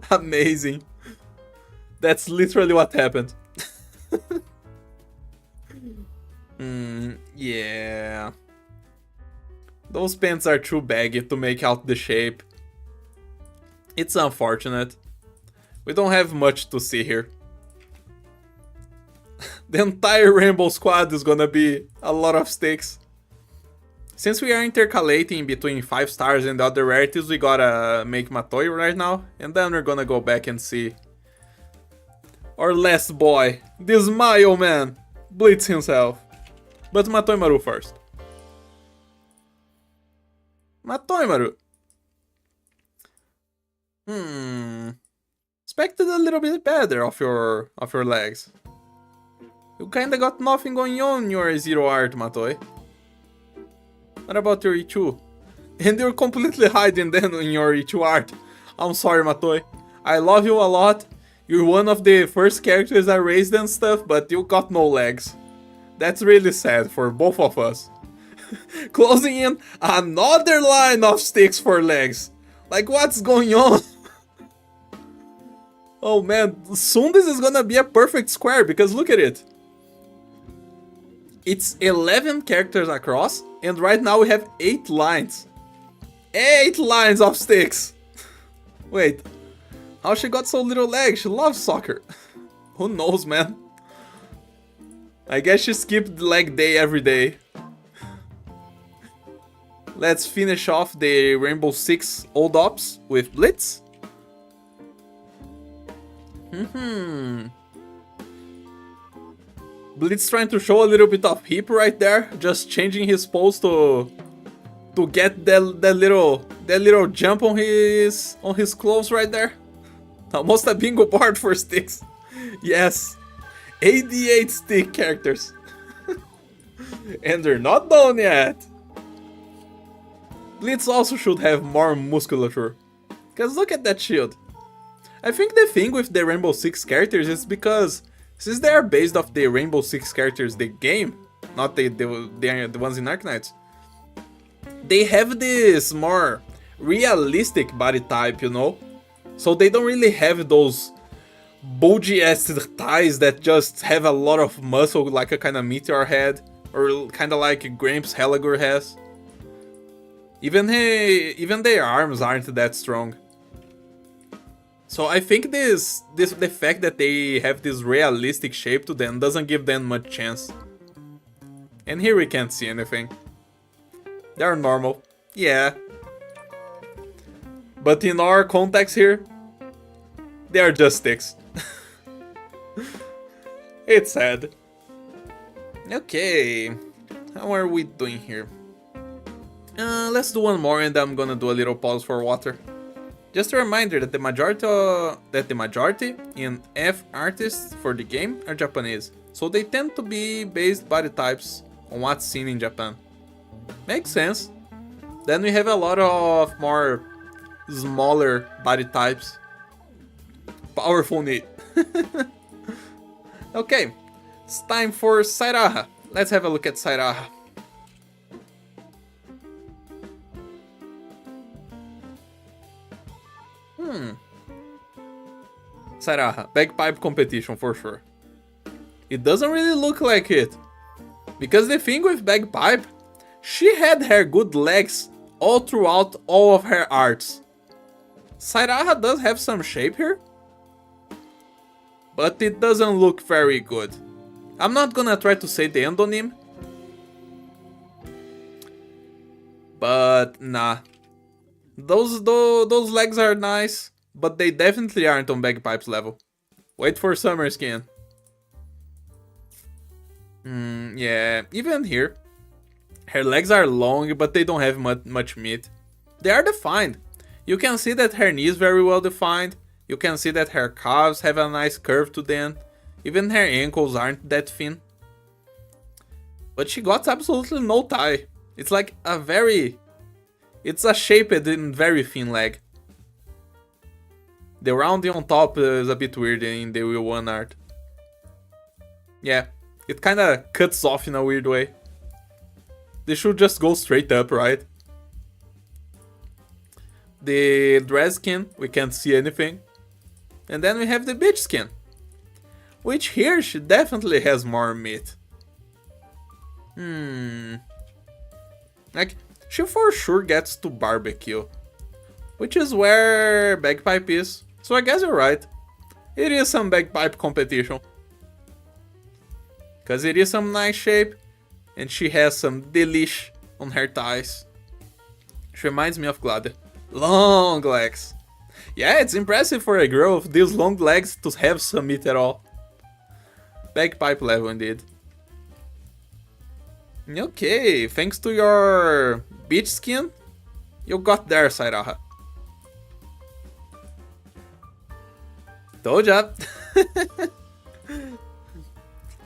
Amazing. That's literally what happened. Yeah. Those pants are too baggy to make out the shape. It's unfortunate. We don't have much to see here. The entire Rainbow Squad is gonna be a lot of sticks. Since we are intercalating between 5 stars and the other rarities, we gotta make Matoi right now. And then we're gonna go back and see our last boy, this Mayo man, Blitz himself. But Matoi Maru first. Matoi Maru. Expected a little bit better of your legs. You kinda got nothing going on in your zero art, Matoi. What about your E2? And you're completely hiding then in your E2 art. I'm sorry, Matoi. I love you a lot. You're one of the first characters I raised and stuff, but you got no legs. That's really sad for both of us. Closing in another line of sticks for legs. Like, what's going on? Oh man, soon this is gonna be a perfect square, because look at it. It's 11 characters across, and right now we have 8 lines. 8 lines of sticks! Wait, how she got so little legs? She loves soccer. Who knows, man? I guess she skipped leg day every day. Let's finish off the Rainbow Six Old Ops with Blitz. Blitz trying to show a little bit of hip right there, just changing his pose to get that little jump on his clothes right there. Almost a bingo board for sticks. Yes, 88 stick characters, and they're not done yet. Blitz also should have more musculature, cause look at that shield. I think the thing with the Rainbow Six characters is because since they are based off the Rainbow Six characters, the game, not the ones in Arknights, they have this more realistic body type, you know? So they don't really have those bulgy ass thighs that just have a lot of muscle like a kind of meteor head, or kind of like Gramps Helagur has. Even their arms aren't that strong. So I think the fact that they have this realistic shape to them doesn't give them much chance. And here we can't see anything. They're normal. Yeah. But in our context here, they are just sticks. It's sad. Okay. How are we doing here? Let's do one more and I'm gonna do a little pause for water. Just a reminder that the majority in F artists for the game are Japanese, so they tend to be based body types on what's seen in Japan. Makes sense. Then we have a lot of more smaller body types. Powerful need. Okay, it's time for Sairaha. Let's have a look at Sairaha. Sairaha, bagpipe competition for sure. It doesn't really look like it. Because the thing with bagpipe, she had her good legs all throughout all of her arts. Sairaha does have some shape here, but it doesn't look very good. I'm not gonna try to say the endonym, but nah. Those legs are nice, but they definitely aren't on bagpipes level. Wait for summer skin. Yeah, even here, her legs are long, but they don't have much meat. They are defined. You can see that her knee is very well defined. You can see that her calves have a nice curve to them. Even her ankles aren't that thin. But she got absolutely no thigh. It's like it's a shaped and very thin leg. The rounding on top is a bit weird in the Wheel 1 art. Yeah, it kinda cuts off in a weird way. They should just go straight up, right? The dress skin, we can't see anything. And then we have the beach skin, which here she definitely has more meat. Like, she for sure gets to barbecue, which is where bagpipe is. So I guess you're right. It is some bagpipe competition. Cause it is some nice shape, and she has some delish on her thighs. She reminds me of Glade. Long legs. Yeah, it's impressive for a girl with these long legs to have some meat at all. Bagpipe level indeed. Okay, thanks to your beach skin, you got there, Sairaha. Told ya.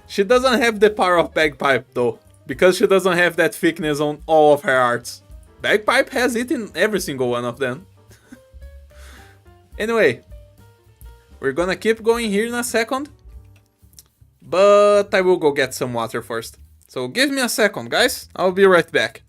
She doesn't have the power of bagpipe though, because she doesn't have that thickness on all of her arts. Bagpipe has it in every single one of them. Anyway, we're gonna keep going here in a second, but I will go get some water first. So give me a second, guys. I'll be right back.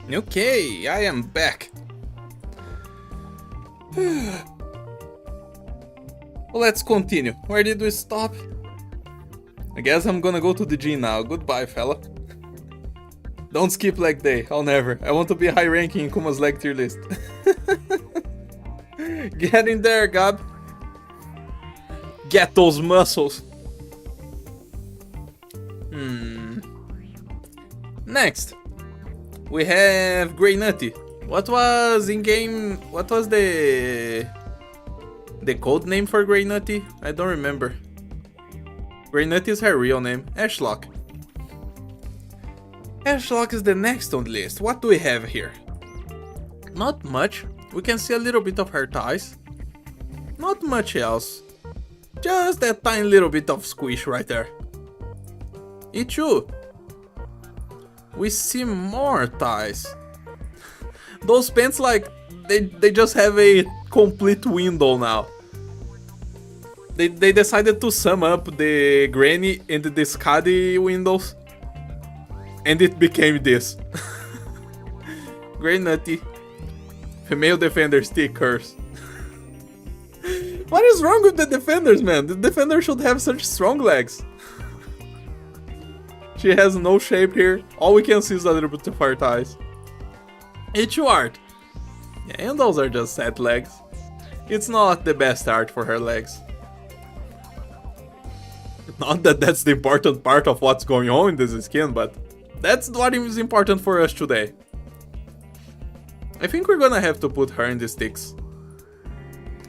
Okay, I am back. Well, let's continue. Where did we stop? I guess I'm gonna go to the gym now. Goodbye, fella. Don't skip leg day. I'll never. I want to be high ranking in Kuma's leg tier list. Get in there, Gab. Get those muscles. Next, we have Grey Nutty. What was in game? What was the code name for Grey Nutty? I don't remember. Grey Nutty is her real name. Ashlock. Ashlock is the next on the list. What do we have here? Not much. We can see a little bit of her thighs. Not much else. Just that tiny little bit of squish right there. Ichu. We see more thighs. Those pants, like, they just have a complete window now. They decided to sum up the granny and the Skadi windows. And it became this. Grey Nutty. Female defender stick curse. What is wrong with the defenders, man? The defender should have such strong legs. She has no shape here. All we can see is a little bit of her thighs. Ichu art. Yeah, and those are just sad legs. It's not the best art for her legs. Not that that's the important part of what's going on in this skin, but that's what is important for us today. I think we're gonna have to put her in the sticks.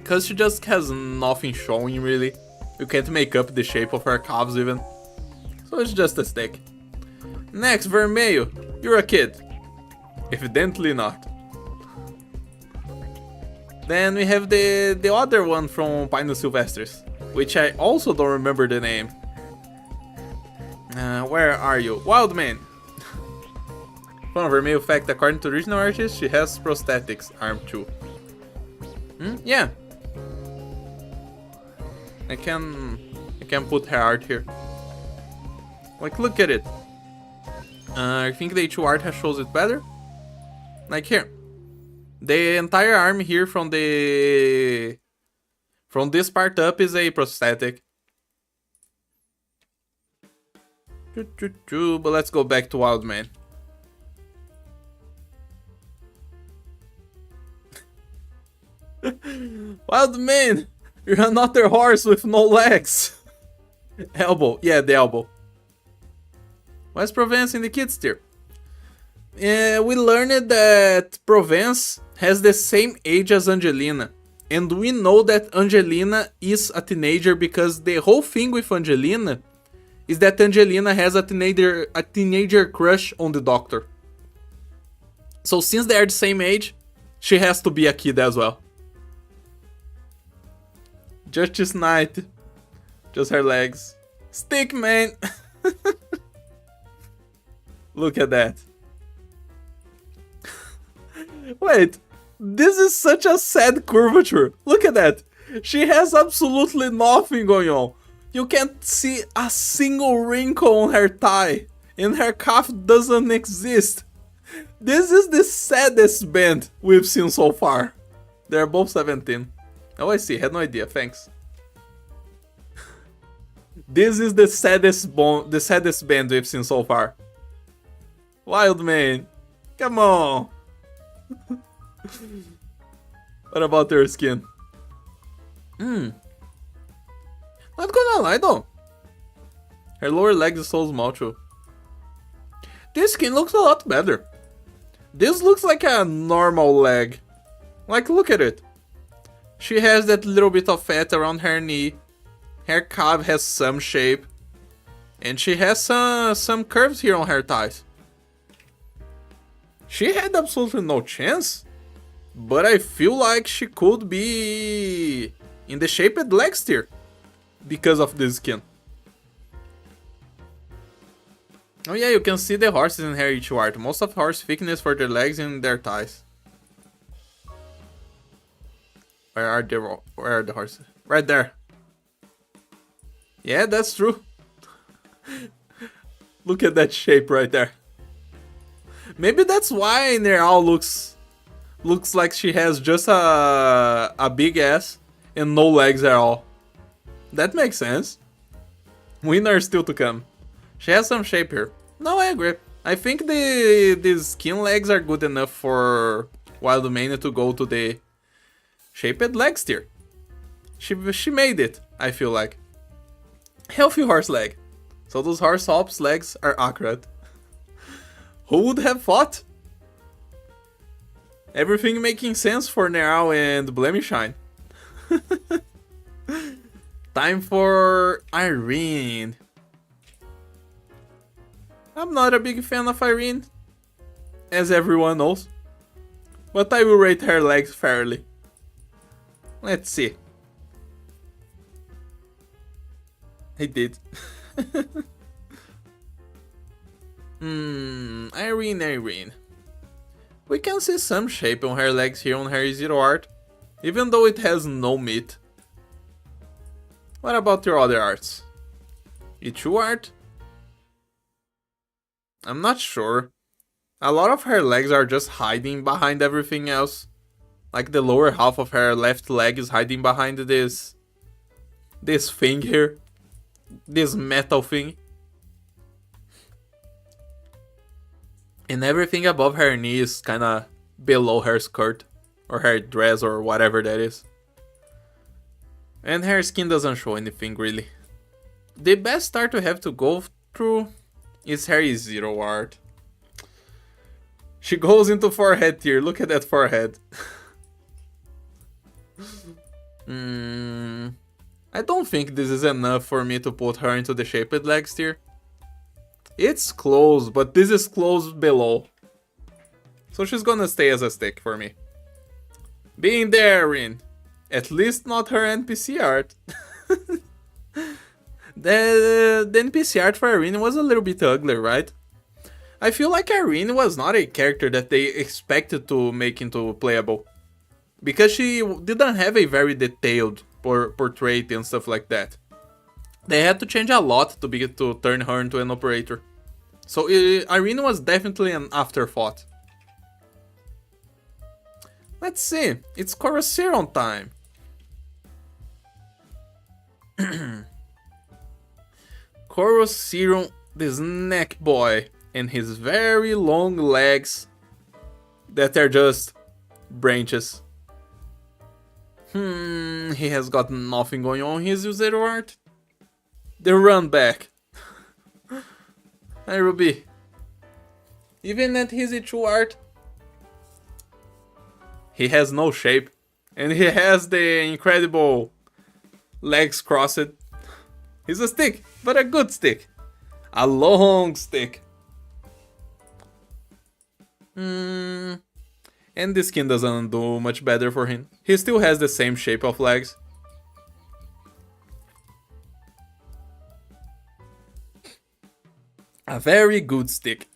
Cause she just has nothing showing really. You can't make up the shape of her calves even. So it's just a stick. Next, Vermelho. You're a kid. Evidently not. Then we have the other one from Pino Silvestres, which I also don't remember the name. Where are you? Wildman. Fun Vermelho fact, according to the original artist, she has prosthetics arm too. Yeah. I can put her art here. Like, look at it. I think the H2 art shows it better. Like here. The entire arm here from this part up is a prosthetic. But let's go back to Wildman. Wildman! You're another horse with no legs. Elbow. Yeah, the elbow. What's Provence in the kids tier? We learned that Provence has the same age as Angelina. And we know that Angelina is a teenager because the whole thing with Angelina is that Angelina has a teenager crush on the doctor. So since they are the same age, she has to be a kid as well. Justice Knight. Just her legs. Stick, man. Look at that. Wait. This is such a sad curvature. Look at that. She has absolutely nothing going on. You can't see a single wrinkle on her thigh. And her calf doesn't exist. This is the saddest band we've seen so far. They're both 17. Oh, I see. Had no idea. Thanks. This is the saddest band we've seen so far. Wildman. Come on. What about her skin? Not gonna lie though. Her lower legs is so small too. This skin looks a lot better. This looks like a normal leg. Like, look at it. She has that little bit of fat around her knee. Her calf has some shape. And she has some curves here on her thighs. She had absolutely no chance. But I feel like she could be in the shaped legs tier. Because of this skin. Oh yeah, you can see the horses in her each art. Most of horse thickness for their legs and their thighs. Where are the horses? Right there. Yeah, that's true. Look at that shape right there. Maybe that's why Neral looks like she has just a big ass and no legs at all. That makes sense. Winner still to come. She has some shape here. No, I agree. I think the skin legs are good enough for Wildmania to go to the shaped legs tier. She made it, I feel like. Healthy horse leg. So those horse hops legs are accurate. Who would have thought? Everything making sense for Neral and Blemishine. Time for Irene. I'm not a big fan of Irene, as everyone knows, but I will rate her legs fairly. Let's see. I did. Irene. We can see some shape on her legs here on her zero art, even though it has no meat. What about your other arts? E2 art? I'm not sure. A lot of her legs are just hiding behind everything else. Like the lower half of her left leg is hiding behind this thing here. This metal thing. And everything above her knee is kinda below her skirt. Or her dress or whatever that is. And her skin doesn't show anything really. The best art to have to go through is her zero art. She goes into forehead tier. Look at that forehead. I don't think this is enough for me to put her into the shaped legs tier. It's close, but this is close below. So she's gonna stay as a stick for me. Being there, Irene. At least not her NPC art. The NPC art for Irene was a little bit ugly, right? I feel like Irene was not a character that they expected to make into playable. Because she didn't have a very detailed portrait and stuff like that. They had to change a lot to turn her into an operator. So Irene was definitely an afterthought. Let's see, it's Coruscant time. Coruscant, the snack boy, and his very long legs that are just branches. He has got nothing going on in his zero art. The run back. Hi Ruby. Even at his E2 art, he has no shape. And he has the incredible legs crossed. He's a stick, but a good stick. A long stick. And the skin doesn't do much better for him. He still has the same shape of legs. A very good stick.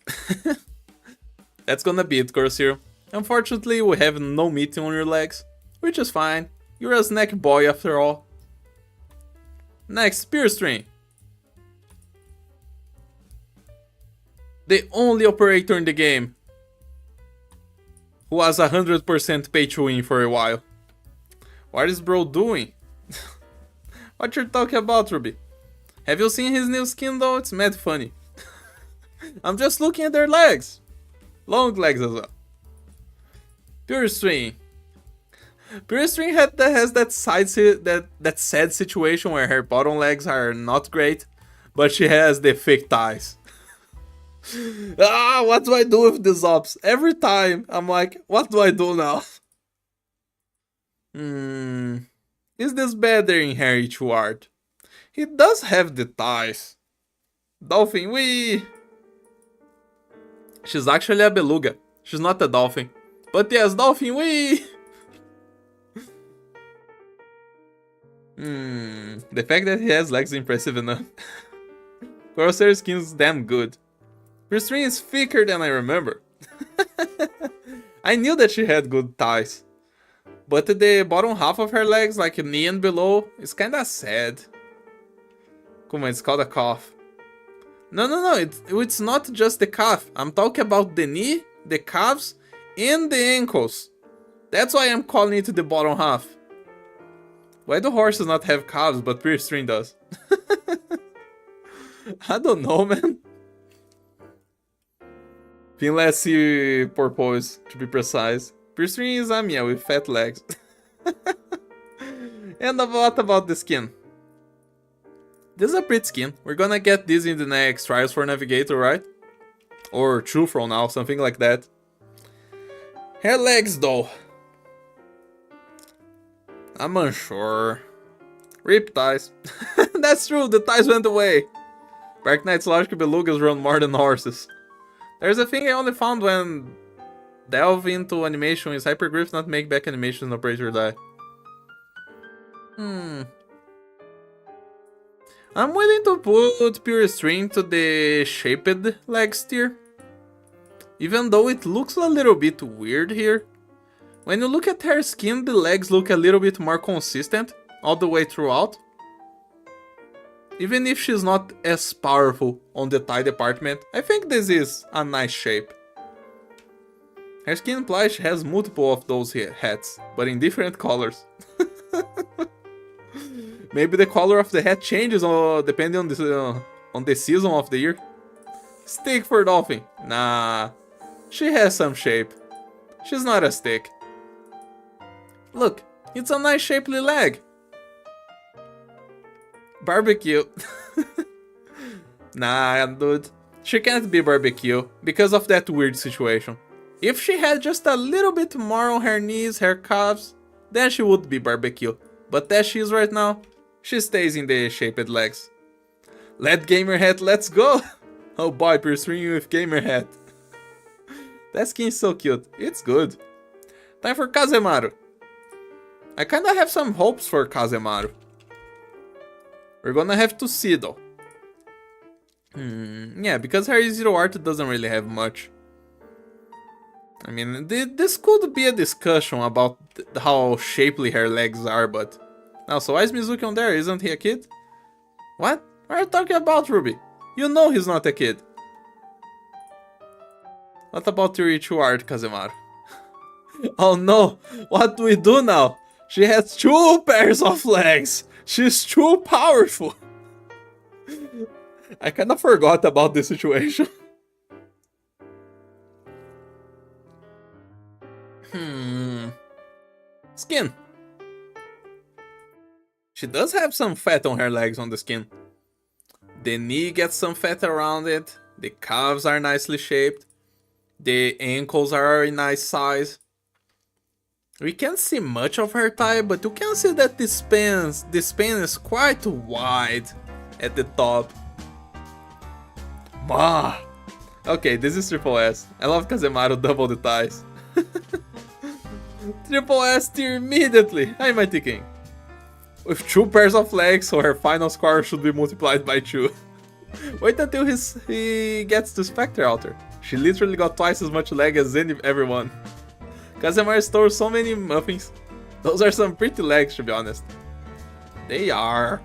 That's gonna be it, Corsair. Unfortunately, we have no meat on your legs, which is fine. You're a snack boy after all. Next, Spear String. The only operator in the game who was 100% pay to win for a while. What is bro doing? What you're talking about, Ruby? Have you seen his new skin though? It's mad funny. I'm just looking at their legs. Long legs as well. Pure String. Pure String has that sad situation where her bottom legs are not great, but she has the thick thighs. What do I do with these ops? Every time I'm like, what do I do now? Is this better in Harry to art? He does have the thighs. Dolphin, wee! She's actually a beluga. She's not a dolphin. But yes, dolphin, wee! The fact that he has legs is impressive enough. Corsair skin's damn good. Her string is thicker than I remember. I knew that she had good thighs. But the bottom half of her legs, like knee and below, is kinda sad. Come on, it's called a calf. No, it's not just the calf. I'm talking about the knee, the calves, and the ankles. That's why I'm calling it the bottom half. Why do horses not have calves, but Pure String does? I don't know, man. Finless porpoise, to be precise. Piercing is Amia with fat legs. And what about the skin? This is a pretty skin. We're gonna get this in the next trials for Navigator, right? Or two from now, something like that. Hair legs though. I'm unsure. Rip ties. That's true, the ties went away. Arknights logic belugas run more than horses. There's a thing I only found when delve into animation is hypergriff not make back animations operator die. I'm willing to put pure string to the shaped legs tier. Even though it looks a little bit weird here. When you look at her skin, the legs look a little bit more consistent all the way throughout. Even if she's not as powerful on the thigh department, I think this is a nice shape. Her skin implies she has multiple of those hats, but in different colors. Maybe the color of the hat changes depending on the season of the year. Stick for dolphin. Nah, she has some shape. She's not a stick. Look, it's a nice shapely leg. Barbecue. Nah, dude. She can't be barbecue because of that weird situation. If she had just a little bit more on her knees, her calves, then she would be barbecue. But as she is right now, she stays in the shaped legs. Let gamer hat, let's go! Oh boy, pursuing with gamer hat. That skin is so cute. It's good. Time for Kazemaru. I kinda have some hopes for Kazemaru. We're gonna have to see though. Yeah, because her zero art doesn't really have much. I mean, this could be a discussion about how shapely her legs are, but... Also, why is Mizuki on there? Isn't he a kid? What? What are you talking about, Ruby? You know he's not a kid. What about your Ichu art, Kazemaru? Oh no! What do we do now? She has 2 pairs of legs! She's too powerful! I kinda forgot about this situation. Skin. She does have some fat on her legs on the skin. The knee gets some fat around it. The calves are nicely shaped. The ankles are a nice size. We can't see much of her thigh, but you can see that this span is quite wide at the top. Ma! Okay, this is Triple S. I love Kazemaru double the thighs. Triple S tier immediately! Hi, Mighty King. With 2 pairs of legs, so her final score should be multiplied by 2. Wait until he gets to Spectre Altar. She literally got twice as much leg as everyone. Kazemaru stole so many muffins. Those are some pretty legs, to be honest. They are.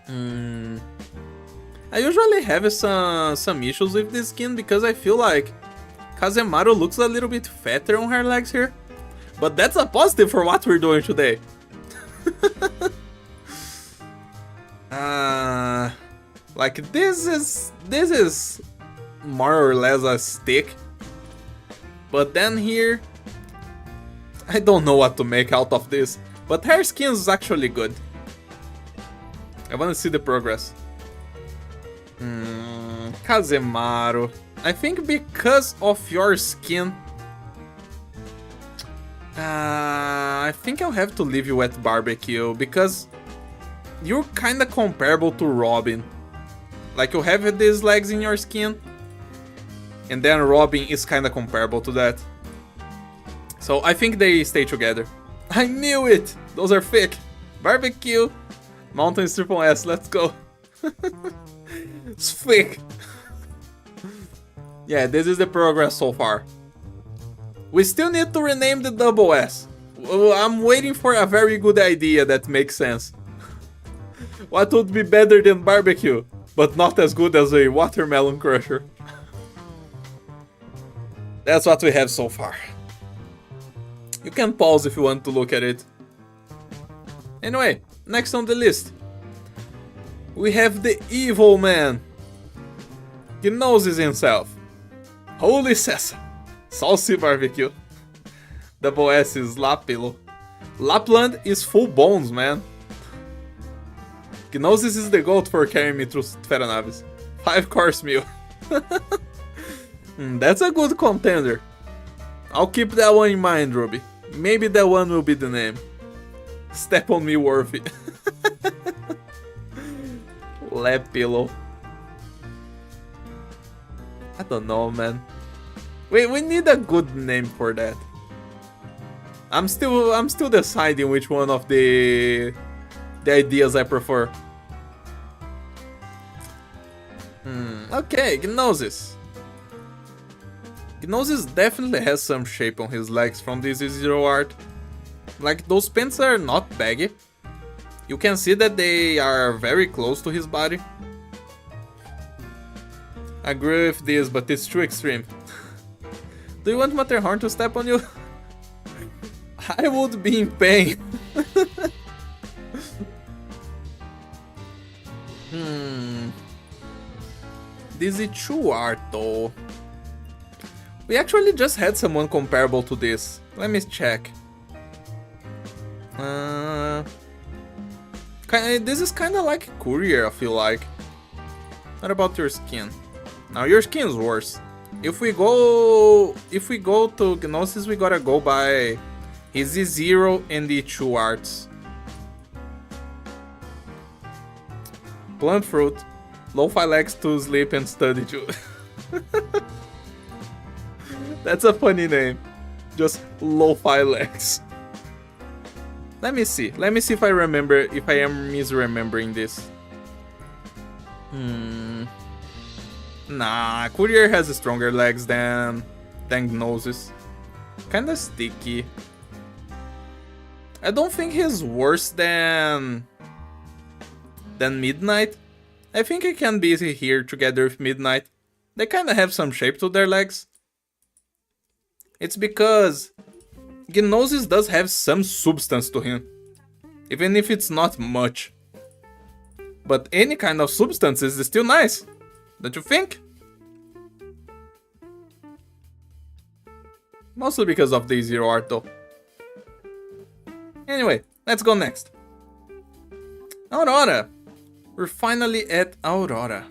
I usually have some issues with this skin because I feel like Kazemaru looks a little bit fatter on her legs here. But that's a positive for what we're doing today. Like this is more or less a stick. But then here, I don't know what to make out of this. But her skin is actually good. I want to see the progress. Kazemaru. I think because of your skin, I think I'll have to leave you at barbecue because you're kinda comparable to Robin. Like you have these legs in your skin, and then Robin is kinda comparable to that. So I think they stay together. I knew it! Those are thick. Barbecue. Mountains Triple S, let's go. It's thick. Yeah, this is the progress so far. We still need to rename the double S. I'm waiting for a very good idea that makes sense. What would be better than barbecue, but not as good as a watermelon crusher? That's what we have so far. You can pause if you want to look at it. Anyway, next on the list, we have the evil man. He knows himself. Holy Cessa! Saucy barbecue. Double S is Lapilo. Lapland is full bones, man. Gnosis is the goat for carrying me through Tferanavis. 5-course meal. That's a good contender. I'll keep that one in mind, Ruby. Maybe that one will be the name. Step on me, Worthy. Lapilo. I don't know, man. We need a good name for that. I'm still deciding which one of the ideas I prefer. Okay, Gnosis. Gnosis definitely has some shape on his legs from this zero art. Like, those pants are not baggy. You can see that they are very close to his body. I agree with this, but it's too extreme. Do you want Matterhorn to step on you? I would be in pain. This is true art though. We actually just had someone comparable to this. Let me check. This is kinda like Courier, I feel like. What about your skin? Now your skin is worse. If we go to Gnosis, we gotta go by his E0 and E2 arts. Plant fruit, lo-fi legs to sleep and study too. That's a funny name. Just lo-fi legs. Let me see if I remember, if I am misremembering this. Nah, Courier has stronger legs than Gnosis. Kinda sticky. I don't think he's worse than Midnight. I think he can be here together with Midnight. They kinda have some shape to their legs. It's because Gnosis does have some substance to him, even if it's not much. But any kind of substance is still nice, don't you think? Mostly because of the zero art though. Anyway, let's go next. Aurora. We're finally at Aurora.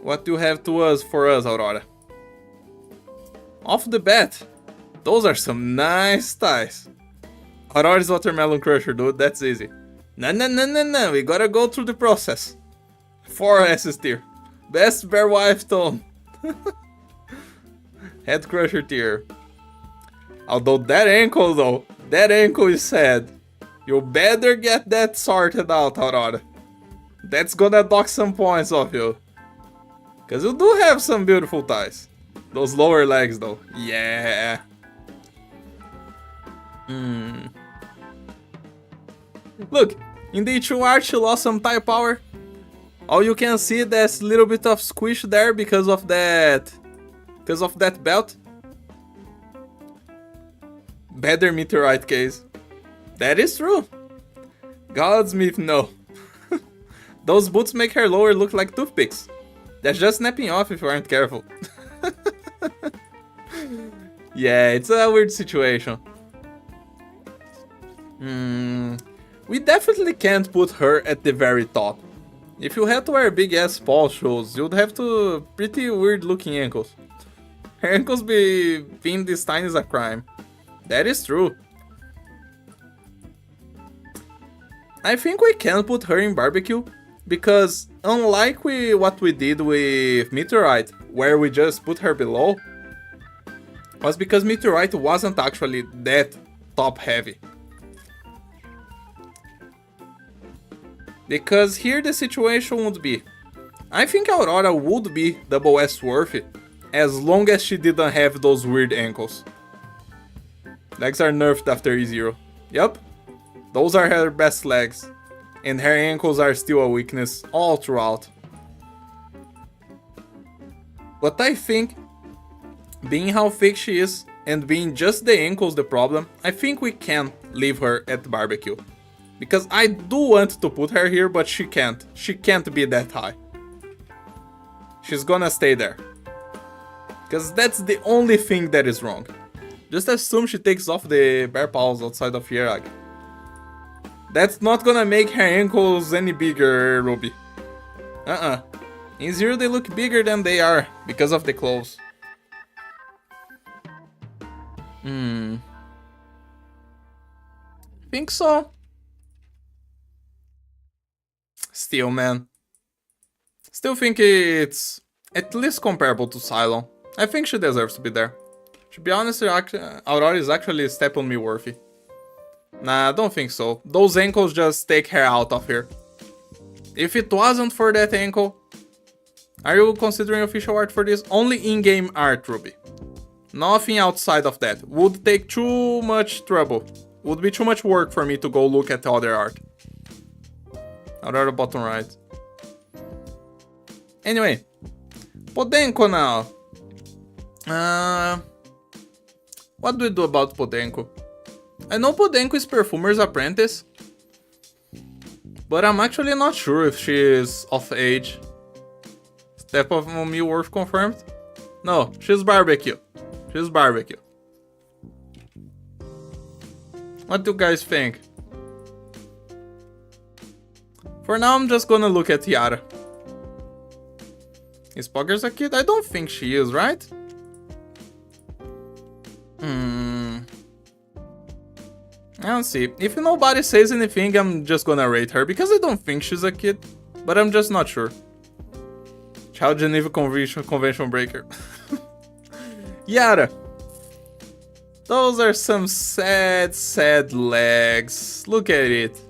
What do you have for us, Aurora? Off the bat, those are some nice ties. Aurora's Watermelon Crusher, dude, that's easy. No, we gotta go through the process. 4 S's tier. Best Bear Wife tone. Head Crusher tier. Although that ankle is sad. You better get that sorted out, Aurora. That's gonna dock some points off you. Cause you do have some beautiful ties. Those lower legs though. Yeah. Look, in the E2 art she lost some tie power. All you can see there's a little bit of squish there because of that belt. Better meteorite case. That is true. Godsmith, no. Those boots make her lower look like toothpicks. That's just snapping off if you aren't careful. Yeah, it's a weird situation. We definitely can't put her at the very top. If you had to wear big ass Paul shoes, you'd have to pretty weird looking ankles. Her ankles being this tiny is a crime. That is true. I think we can put her in barbecue because unlike what we did with Meteorite, where we just put her below, was because Meteorite wasn't actually that top heavy. Because here the situation would be, I think Aurora would be double S worthy as long as she didn't have those weird ankles. Legs are nerfed after E0. Yup, those are her best legs. And her ankles are still a weakness all throughout. But I think, being how thick she is, and being just the ankles the problem, I think we can leave her at barbecue. Because I do want to put her here, but she can't. She can't be that high. She's gonna stay there. Because that's the only thing that is wrong. Just assume she takes off the bear paws outside of here. That's not gonna make her ankles any bigger, Ruby. In Zero they look bigger than they are because of the clothes. Think so. Still, man. Still think it's at least comparable to Cylon. I think she deserves to be there. To be honest, Aurora is actually a step on me worthy. Nah, I don't think so. Those ankles just take her out of here. If it wasn't for that ankle... Are you considering official art for this? Only in-game art, Ruby. Nothing outside of that. Would take too much trouble. Would be too much work for me to go look at other art. Aurora bottom right. Anyway. Podenko now. What do we do about Podenko? I know Podenko is Perfumer's apprentice. But I'm actually not sure if she is of age. Step of me worth confirmed? No, she's barbecue. She's barbecue. What do you guys think? For now, I'm just gonna look at Yara. Is Poggers a kid? I don't think she is, right? I don't see. If nobody says anything, I'm just gonna rate her because I don't think she's a kid. But I'm just not sure. Child Geneva Convention Breaker. Yara. Those are some sad, sad legs. Look at it.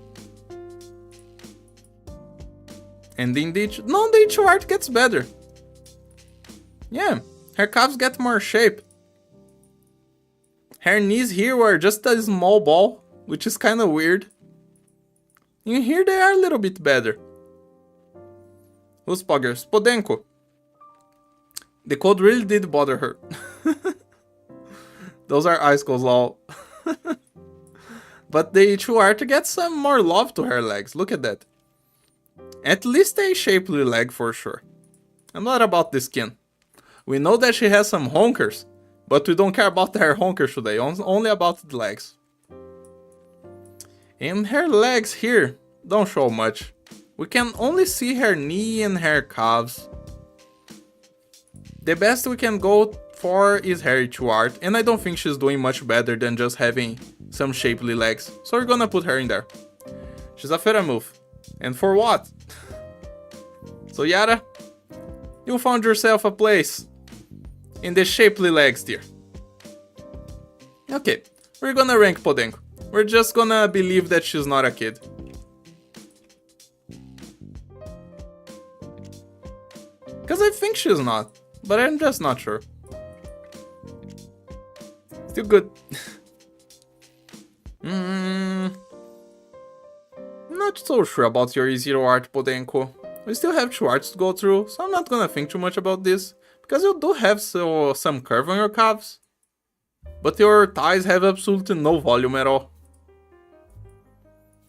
And indeed, no, the Ichigo art gets better. Yeah, her calves get more shape. Her knees here were just a small ball, which is kind of weird. In here they are a little bit better. Who's Poggers? Podenko. The code really did bother her. Those are icicles, lol. But the Ichigo art gets some more love to her legs. Look at that. At least a shapely leg for sure. I'm not about the skin. We know that she has some honkers, but we don't care about her honkers today. Only about the legs. And her legs here don't show much. We can only see her knee and her calves. The best we can go for is her Ichigo art, and I don't think she's doing much better than just having some shapely legs. So we're gonna put her in there. She's a Fera move. And for what? So Yara, you found yourself a place in the shapely legs tier. Okay, we're gonna rank Podenko. We're just gonna believe that she's not a kid. Because I think she's not, but I'm just not sure. Still good. Not so sure about your E0 art, Podenko. We still have 2 arts to go through, so I'm not gonna think too much about this. Because you do have some curve on your calves. But your thighs have absolutely no volume at all.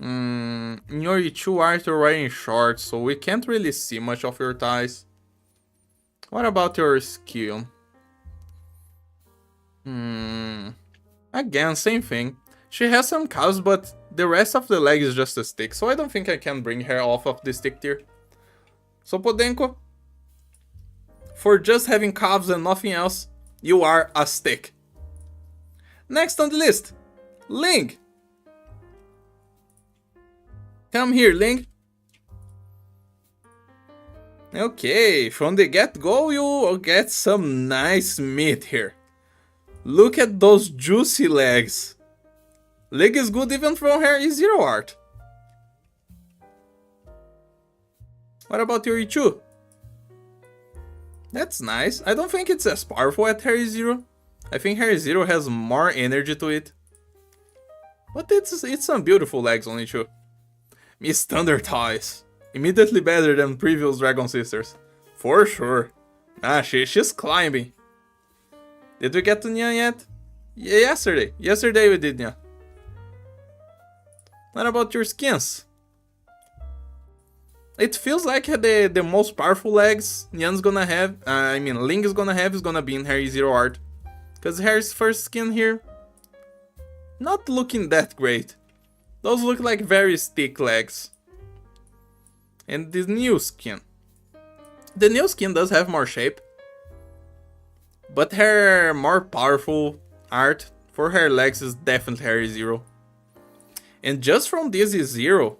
In your E2 art you're wearing shorts, so we can't really see much of your thighs. What about your skill? Again, same thing. She has some calves, but the rest of the leg is just a stick, so I don't think I can bring her off of the stick tier. So Podenko, for just having calves and nothing else, you are a stick. Next on the list, Ling. Come here, Ling. Okay, from the get-go you get some nice meat here. Look at those juicy legs. Leg is good even from her E0 art. What about your E2? That's nice. I don't think it's as powerful as her E0. I think her E0 has more energy to it. But it's some beautiful legs on E2. Miss Thunder Toys. Immediately better than previous Dragon Sisters. For sure. Ah, she's climbing. Did we get to Nya yet? Yeah, yesterday. Yesterday we did Nya. What about your skins? It feels like the most powerful legs Nyan's gonna have, Ling is gonna be in her Zero art. Because Harry's first skin here, not looking that great. Those look like very stick legs. And this new skin. The new skin does have more shape. But her more powerful art for her legs is definitely her Zero. And just from this Zero,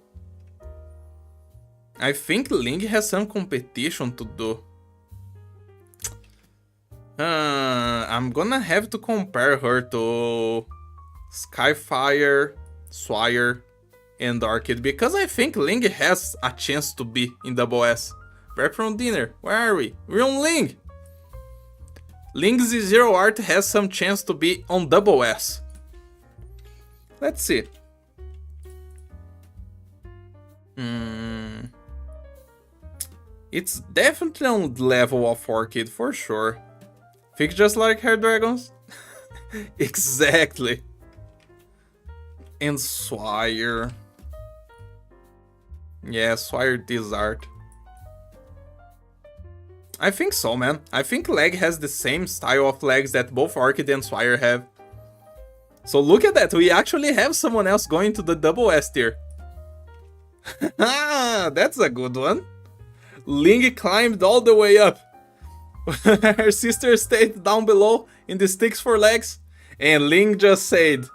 I think Ling has some competition to do. I'm gonna have to compare her to Skyfire, Swire, and Orchid because I think Ling has a chance to be in Double S. Prep from dinner, where are we? We're on Ling! Ling's Zero art has some chance to be on Double S. Let's see. It's definitely on the level of Orchid for sure. Think just like her dragons? Exactly. And Swire. Yeah, Swire this art. I think so, man. I think Leg has the same style of legs that both Orchid and Swire have. So look at that, we actually have someone else going to the Double S tier. That's a good one. Ling climbed all the way up. Her sister stayed down below in the sticks for legs. And Ling just said,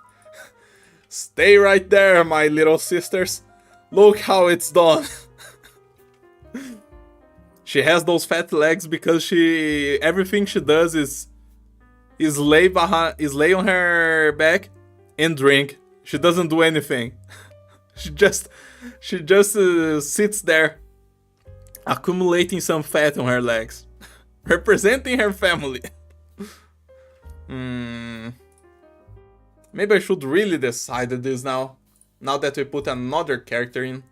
"Stay right there, my little sisters. Look how it's done." She has those fat legs because everything she does is lay on her back and drink. She doesn't do anything. She just sits there, accumulating some fat on her legs, representing her family. Maybe I should really decide this now that we put another character in.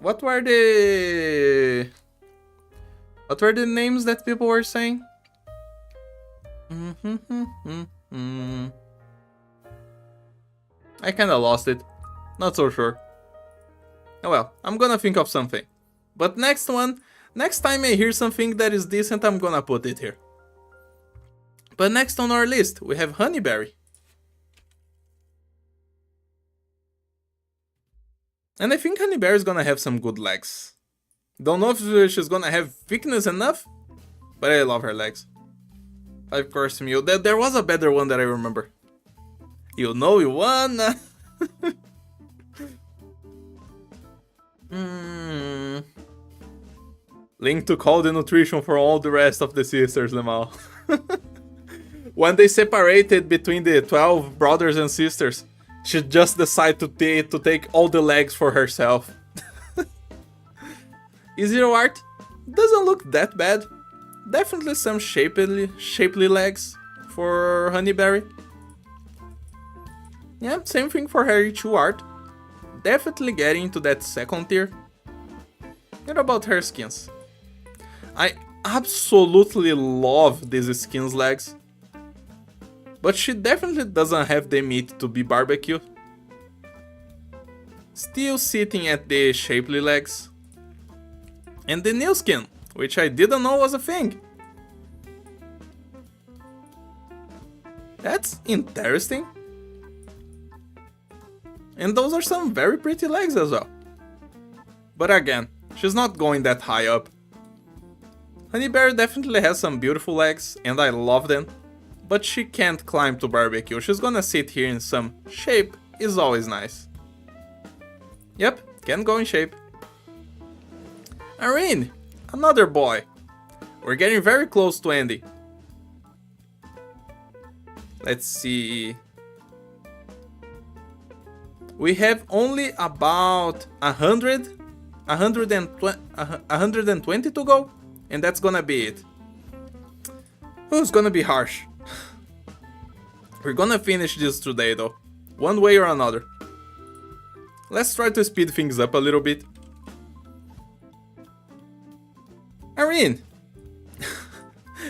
What were the names that people were saying? I kinda lost it. Not so sure. Oh well, I'm gonna think of something. But next time I hear something that is decent, I'm gonna put it here. But next on our list, we have Honeyberry. And I think Honeyberry is gonna have some good legs. Don't know if she's gonna have thickness enough, but I love her legs. Of course, Mew. There was a better one that I remember. You know you won! Link took all the nutrition for all the rest of the sisters, Lemal. When they separated between the 12 brothers and sisters, she just decided to take all the legs for herself. Zero art doesn't look that bad. Definitely some shapely legs for Honeyberry. Yeah, same thing for Harry 2 art. Definitely getting into that second tier. What about her skins? I absolutely love these skins legs. But she definitely doesn't have the meat to be barbecue. Still sitting at the shapely legs. And the new skin, which I didn't know was a thing. That's interesting. And those are some very pretty legs as well. But again, she's not going that high up. Honeyberry definitely has some beautiful legs, and I love them. But she can't climb to barbecue. She's gonna sit here in some shape, is always nice. Yep, can go in shape. Irene, another boy. We're getting very close to Andy. Let's see. We have only about 120 to go, and that's gonna be it. Who's gonna be harsh? We're gonna finish this today though, one way or another. Let's try to speed things up a little bit. Irene!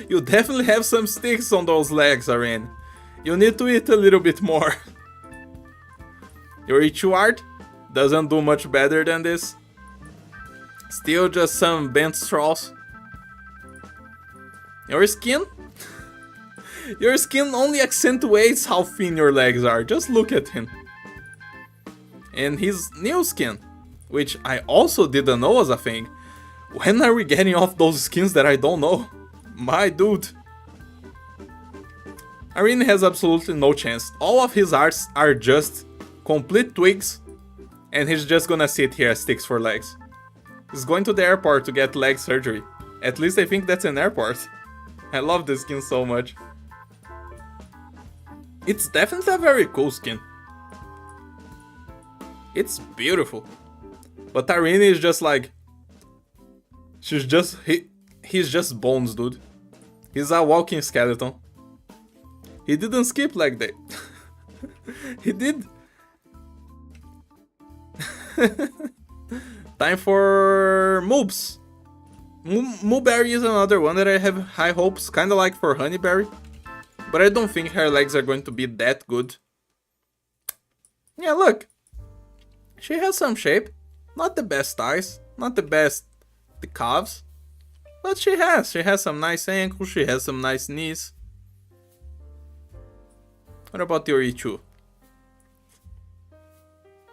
You definitely have some sticks on those legs, Irene. You need to eat a little bit more. Your E2 art doesn't do much better than this. Still just some bent straws. Your skin? Your skin only accentuates how thin your legs are. Just look at him. And his new skin, which I also didn't know was a thing. When are we getting off those skins that I don't know? My dude. Irene has absolutely no chance. All of his arts are just complete twigs, and he's just gonna sit here as sticks for legs. He's going to the airport to get leg surgery. At least I think that's an airport. I love this skin so much. It's definitely a very cool skin. It's beautiful. But Irene is just like... He's just bones, dude. He's a walking skeleton. He didn't skip leg day. He did. Time for moobs. Mooberry is another one that I have high hopes, kinda like for Honeyberry. But I don't think her legs are going to be that good. Yeah, look. She has some shape. Not the best thighs, not the best the calves. But she has some nice ankles, she has some nice knees. What about your E2?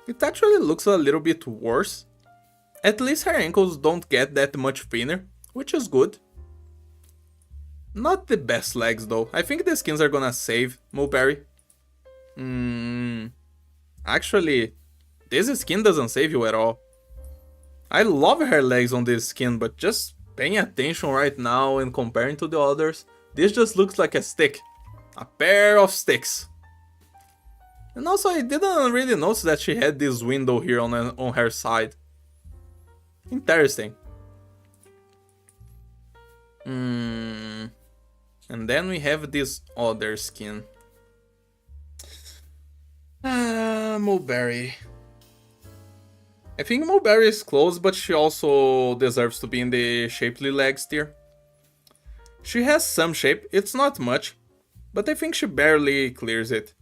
It actually looks a little bit worse. At least her ankles don't get that much thinner, which is good. Not the best legs though. I think the skins are gonna save Mulberry. Actually, this skin doesn't save you at all. I love her legs on this skin, but just paying attention right now and comparing to the others, this just looks like a stick. A pair of sticks. And also I didn't really notice that she had this window here on her side. Interesting. And then we have this other skin. Mulberry. I think Mulberry is close, but she also deserves to be in the shapely legs tier. She has some shape, it's not much, but I think she barely clears it.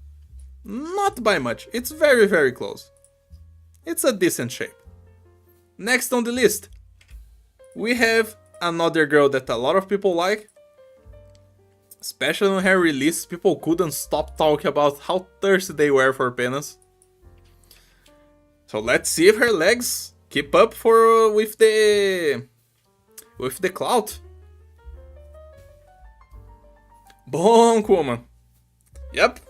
Not by much, it's very very close. It's a decent shape. Next on the list, we have another girl that a lot of people like. Especially on her release, people couldn't stop talking about how thirsty they were for penance. So let's see if her legs keep up with the clout. Bonk woman. Yep.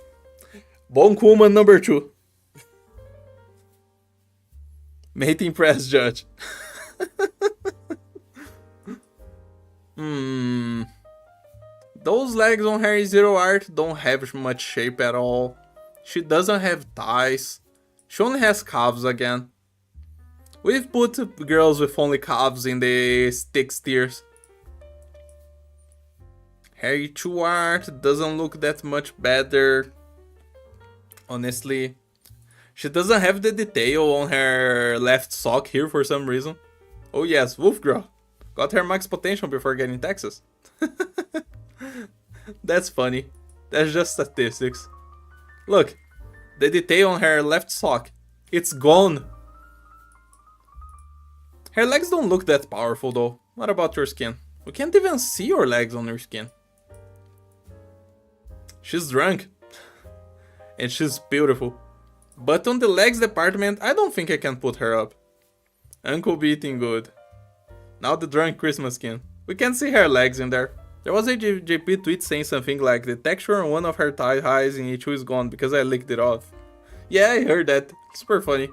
Bonk woman number 2. Mating press judge. Those legs on her zero art don't have much shape at all. She doesn't have thighs. She only has calves again. We've put girls with only calves in the sticks tiers. Her E2 art doesn't look that much better. Honestly. She doesn't have the detail on her left sock here for some reason. Oh yes, Wolf Girl. Got her max potential before getting Texas. That's funny. That's just statistics. Look, the detail on her left sock. It's gone. Her legs don't look that powerful though. What about your skin? We can't even see your legs on your skin. She's drunk. And she's beautiful. But on the legs department, I don't think I can put her up. Uncle be eating good. Now the drunk Christmas skin. We can see her legs in there. There was a JP tweet saying something like, the texture on one of her thigh highs in E2 is gone because I licked it off. Yeah, I heard that. Super funny.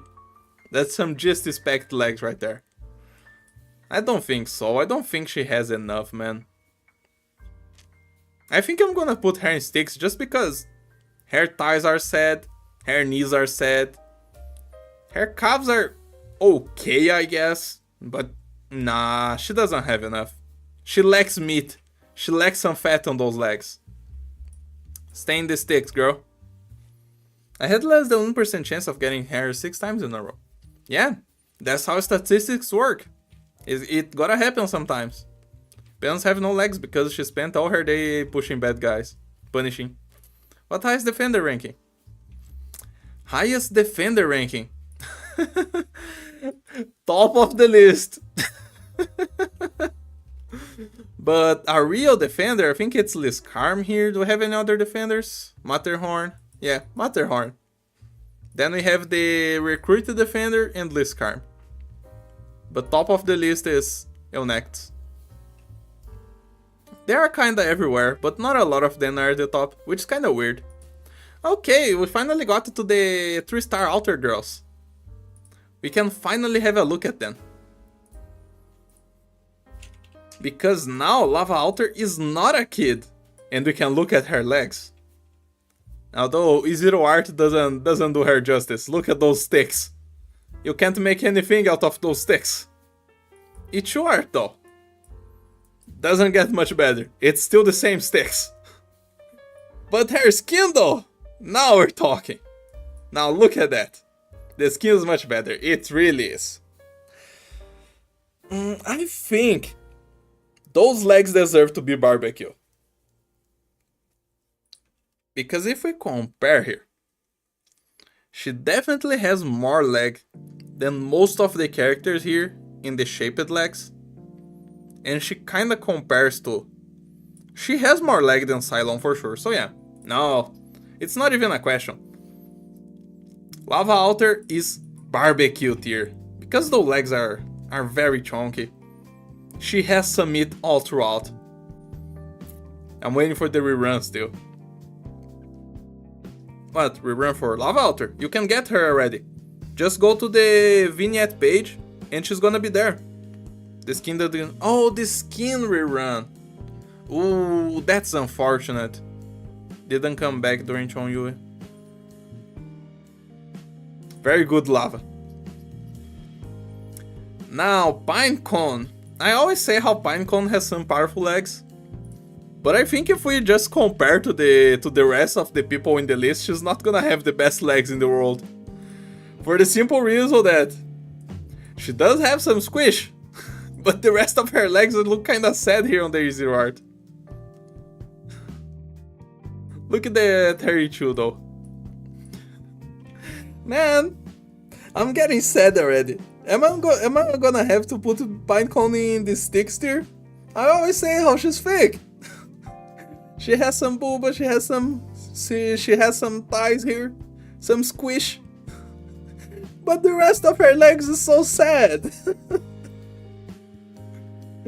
That's some just spec legs right there. I don't think so. I don't think she has enough, man. I think I'm gonna put her in sticks just because her thighs are sad, her knees are sad. Her calves are okay, I guess. But nah, she doesn't have enough. She lacks meat. She lacks some fat on those legs. Stay in the sticks, girl. I had less than 1% chance of getting hair 6 times in a row. Yeah, that's how statistics work. It gotta happen sometimes. Penance have no legs because she spent all her day pushing bad guys. Punishing. What highest defender ranking? Highest defender ranking. Top of the list. But a real defender, I think it's Liscarm here. Do we have any other defenders? Matterhorn. Yeah, Matterhorn. Then we have the recruited defender and Liscarm. But top of the list is Arknights. They are kinda everywhere, but not a lot of them are at the top, which is kinda weird. Okay, we finally got to the 3-star Altar Girls. We can finally have a look at them. Because now Lava Altar is not a kid, and we can look at her legs. Although Zero Art doesn't do her justice. Look at those sticks. You can't make anything out of those sticks. It's Art though. Doesn't get much better. It's still the same sticks. But her skin though, now we're talking. Now look at that. The skin is much better. It really is. I think those legs deserve to be barbecue. Because if we compare here, she definitely has more leg than most of the characters here in the shaped legs. And she kinda compares to... She has more leg than Cylon for sure, so yeah. No, it's not even a question. Lava Altar is barbecue tier. Because those legs are very chunky. She has some meat all throughout. I'm waiting for the rerun still. What? Rerun for Lava Altar? You can get her already. Just go to the vignette page and she's gonna be there. The skin that didn't... Oh, the skin rerun. Ooh, that's unfortunate. Didn't come back during Chongyue. Very good Lava. Now, Pinecone. I always say how Pinecone has some powerful legs. But I think if we just compare to the rest of the people in the list, she's not gonna have the best legs in the world. For the simple reason that she does have some squish, but the rest of her legs look kinda sad here on the Zero Art. Look at the 32 though. Man, I'm getting sad already. Am I gonna have to put Pinecone in the sticks tier? I always say how she's fake. She has some booba, she has some thighs here, some squish. But the rest of her legs is so sad.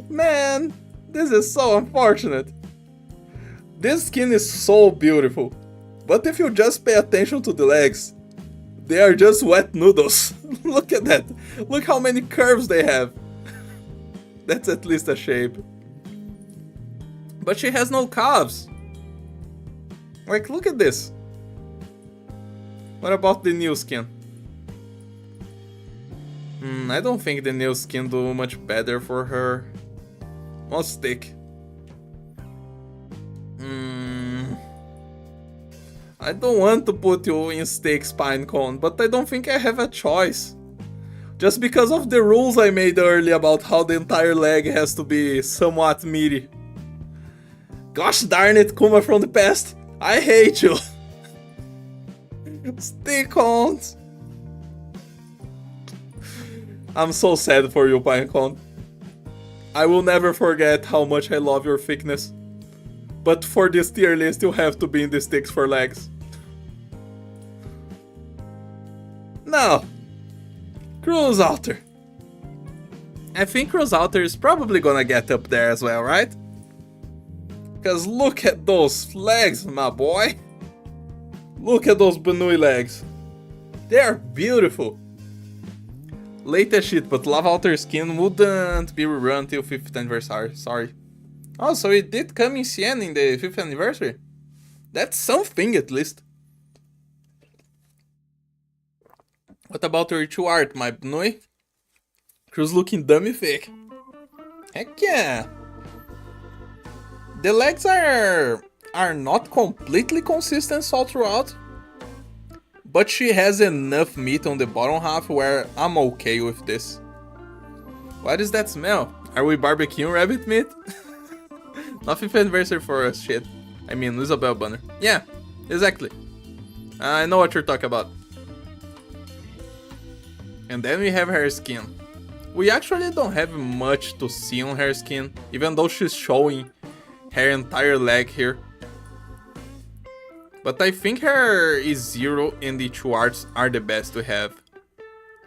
Man, this is so unfortunate. This skin is so beautiful. But if you just pay attention to the legs, they are just wet noodles. Look at that. Look how many curves they have. That's at least a shape. But she has no calves. Like, look at this. What about the new skin? I don't think the new skin do much better for her. More stick. I don't want to put you in sticks, Pinecone, but I don't think I have a choice. Just because of the rules I made earlier about how the entire leg has to be somewhat meaty. Gosh darn it, Kuma from the past. I hate you. Stick-ons. I'm so sad for you, Pinecone. I will never forget how much I love your thickness. But for this tier list, you have to be in the sticks for legs. Now, Cruise Altar. I think Cruise Altar is probably gonna get up there as well, right? Because look at those legs, my boy. Look at those Banui legs. They are beautiful. Latest shit, but Lava Altar skin wouldn't be rerun till 5th anniversary. Sorry. Oh, so it did come in Cien in the 5th anniversary? That's something at least. What about your true art, my Banui? Crew's looking dummy thick. Heck yeah! The legs are not completely consistent all throughout, but she has enough meat on the bottom half where I'm okay with this. What is that smell? Are we barbecuing rabbit meat? Not 5th anniversary for us, shit. I mean, Isabel Banner. Yeah, exactly. I know what you're talking about. And then we have her skin. We actually don't have much to see on her skin, even though she's showing her entire leg here. But I think her E0 and E2 arts are the best to have.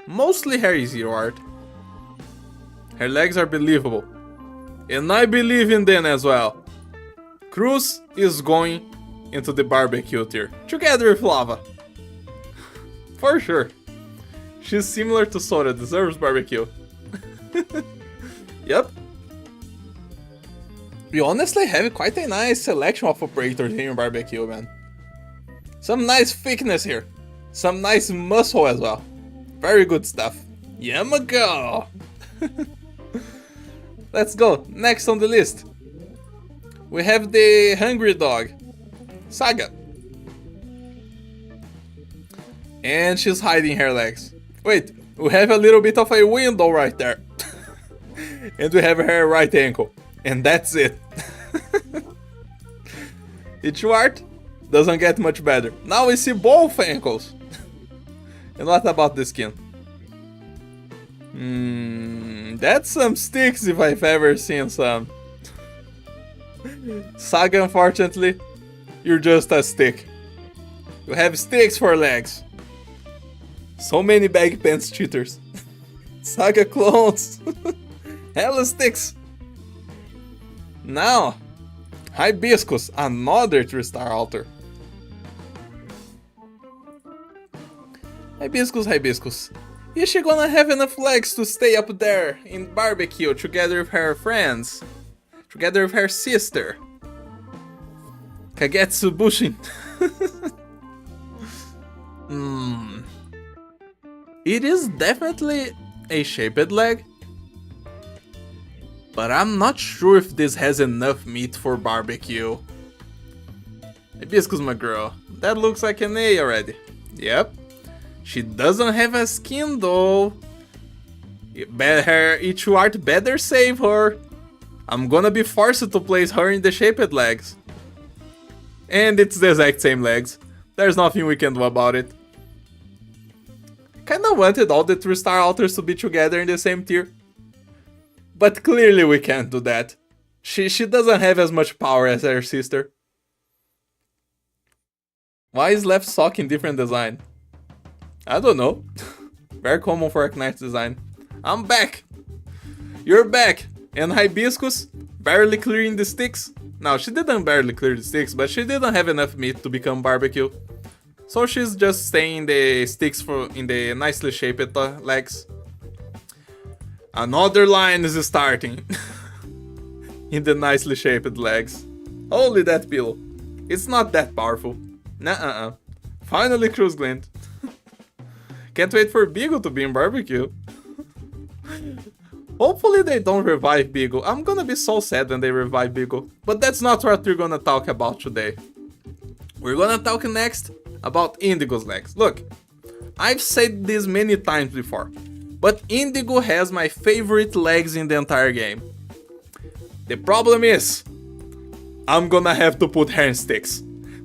Mostly her E0 art. Her legs are believable. And I believe in them as well. Cruz is going into the barbecue tier, together with Lava. For sure. She's similar to Soda, deserves barbecue. Yep. We honestly have quite a nice selection of operators here in barbecue, man. Some nice thickness here. Some nice muscle as well. Very good stuff. Yamago! Let's go. Next on the list. We have the hungry dog, Saga. And she's hiding her legs. Wait, we have a little bit of a window right there. And we have her right ankle. And that's it. Each art doesn't get much better. Now we see both ankles. And what about the skin? That's some sticks if I've ever seen some. Saga, unfortunately, you're just a stick. You have sticks for legs. So many baggy pants cheaters. Saga clones. Hella sticks. Now, Hibiscus, another 3-star altar. Hibiscus. Is she gonna have enough legs to stay up there in barbecue together with her friends? Together with her sister? Kagetsu Bushin. It is definitely a shaped leg. But I'm not sure if this has enough meat for barbecue. Hibiscus, my girl. That looks like an A already. Yep. She doesn't have a skin though. Her Ichu art better save her. I'm gonna be forced to place her in the shaped legs. And it's the exact same legs. There's nothing we can do about it. Kinda wanted all the 3-star altars to be together in the same tier. But clearly we can't do that. She doesn't have as much power as her sister. Why is left sock in different design? I don't know. Very common for Arknights design. I'm back! You're back! And Hibiscus, barely clearing the sticks. Now, she didn't barely clear the sticks, but she didn't have enough meat to become barbecue. So she's just staying in the sticks in the nicely shaped legs. Another line is starting. In the nicely shaped legs. Holy that pillow. It's not that powerful. Nuh-uh. Finally Cruz Glint. Can't wait for Beagle to be in barbecue. Hopefully they don't revive Beagle. I'm gonna be so sad when they revive Beagle. But that's not what we're gonna talk about today. We're gonna talk next about Indigo's legs. Look, I've said this many times before, but Indigo has my favorite legs in the entire game. The problem is, I'm gonna have to put her in sticks.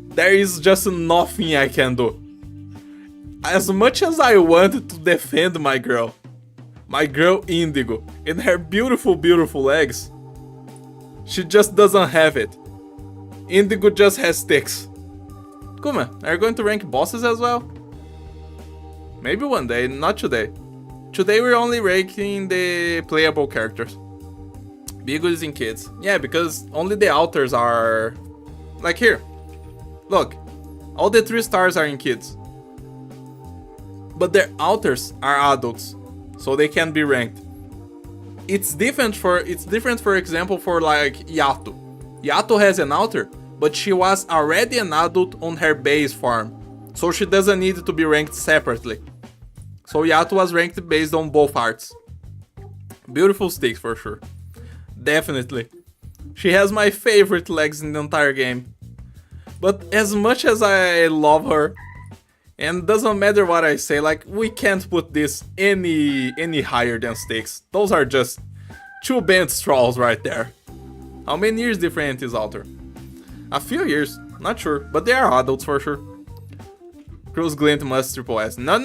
There is just nothing I can do. As much as I want to defend my girl Indigo, and her beautiful, beautiful legs, she just doesn't have it. Indigo just has sticks. Kuma, are you going to rank bosses as well? Maybe one day, not today. Today we're only ranking the playable characters. Beagle is in kids. Yeah, because only the altars are... Like here. Look, all the 3 stars are in kids. But their altars are adults, so they can be ranked. It's different for example for like Yato. Yato has an altar, but she was already an adult on her base farm, so she doesn't need to be ranked separately. So Yato was ranked based on both arts. Beautiful sticks for sure. Definitely. She has my favorite legs in the entire game. But as much as I love her, and doesn't matter what I say, like, we can't put this any higher than sticks. Those are just 2 bent straws right there. How many years different is Alter? A few years, not sure, but they are adults for sure. Cruz Glint must triple S. No.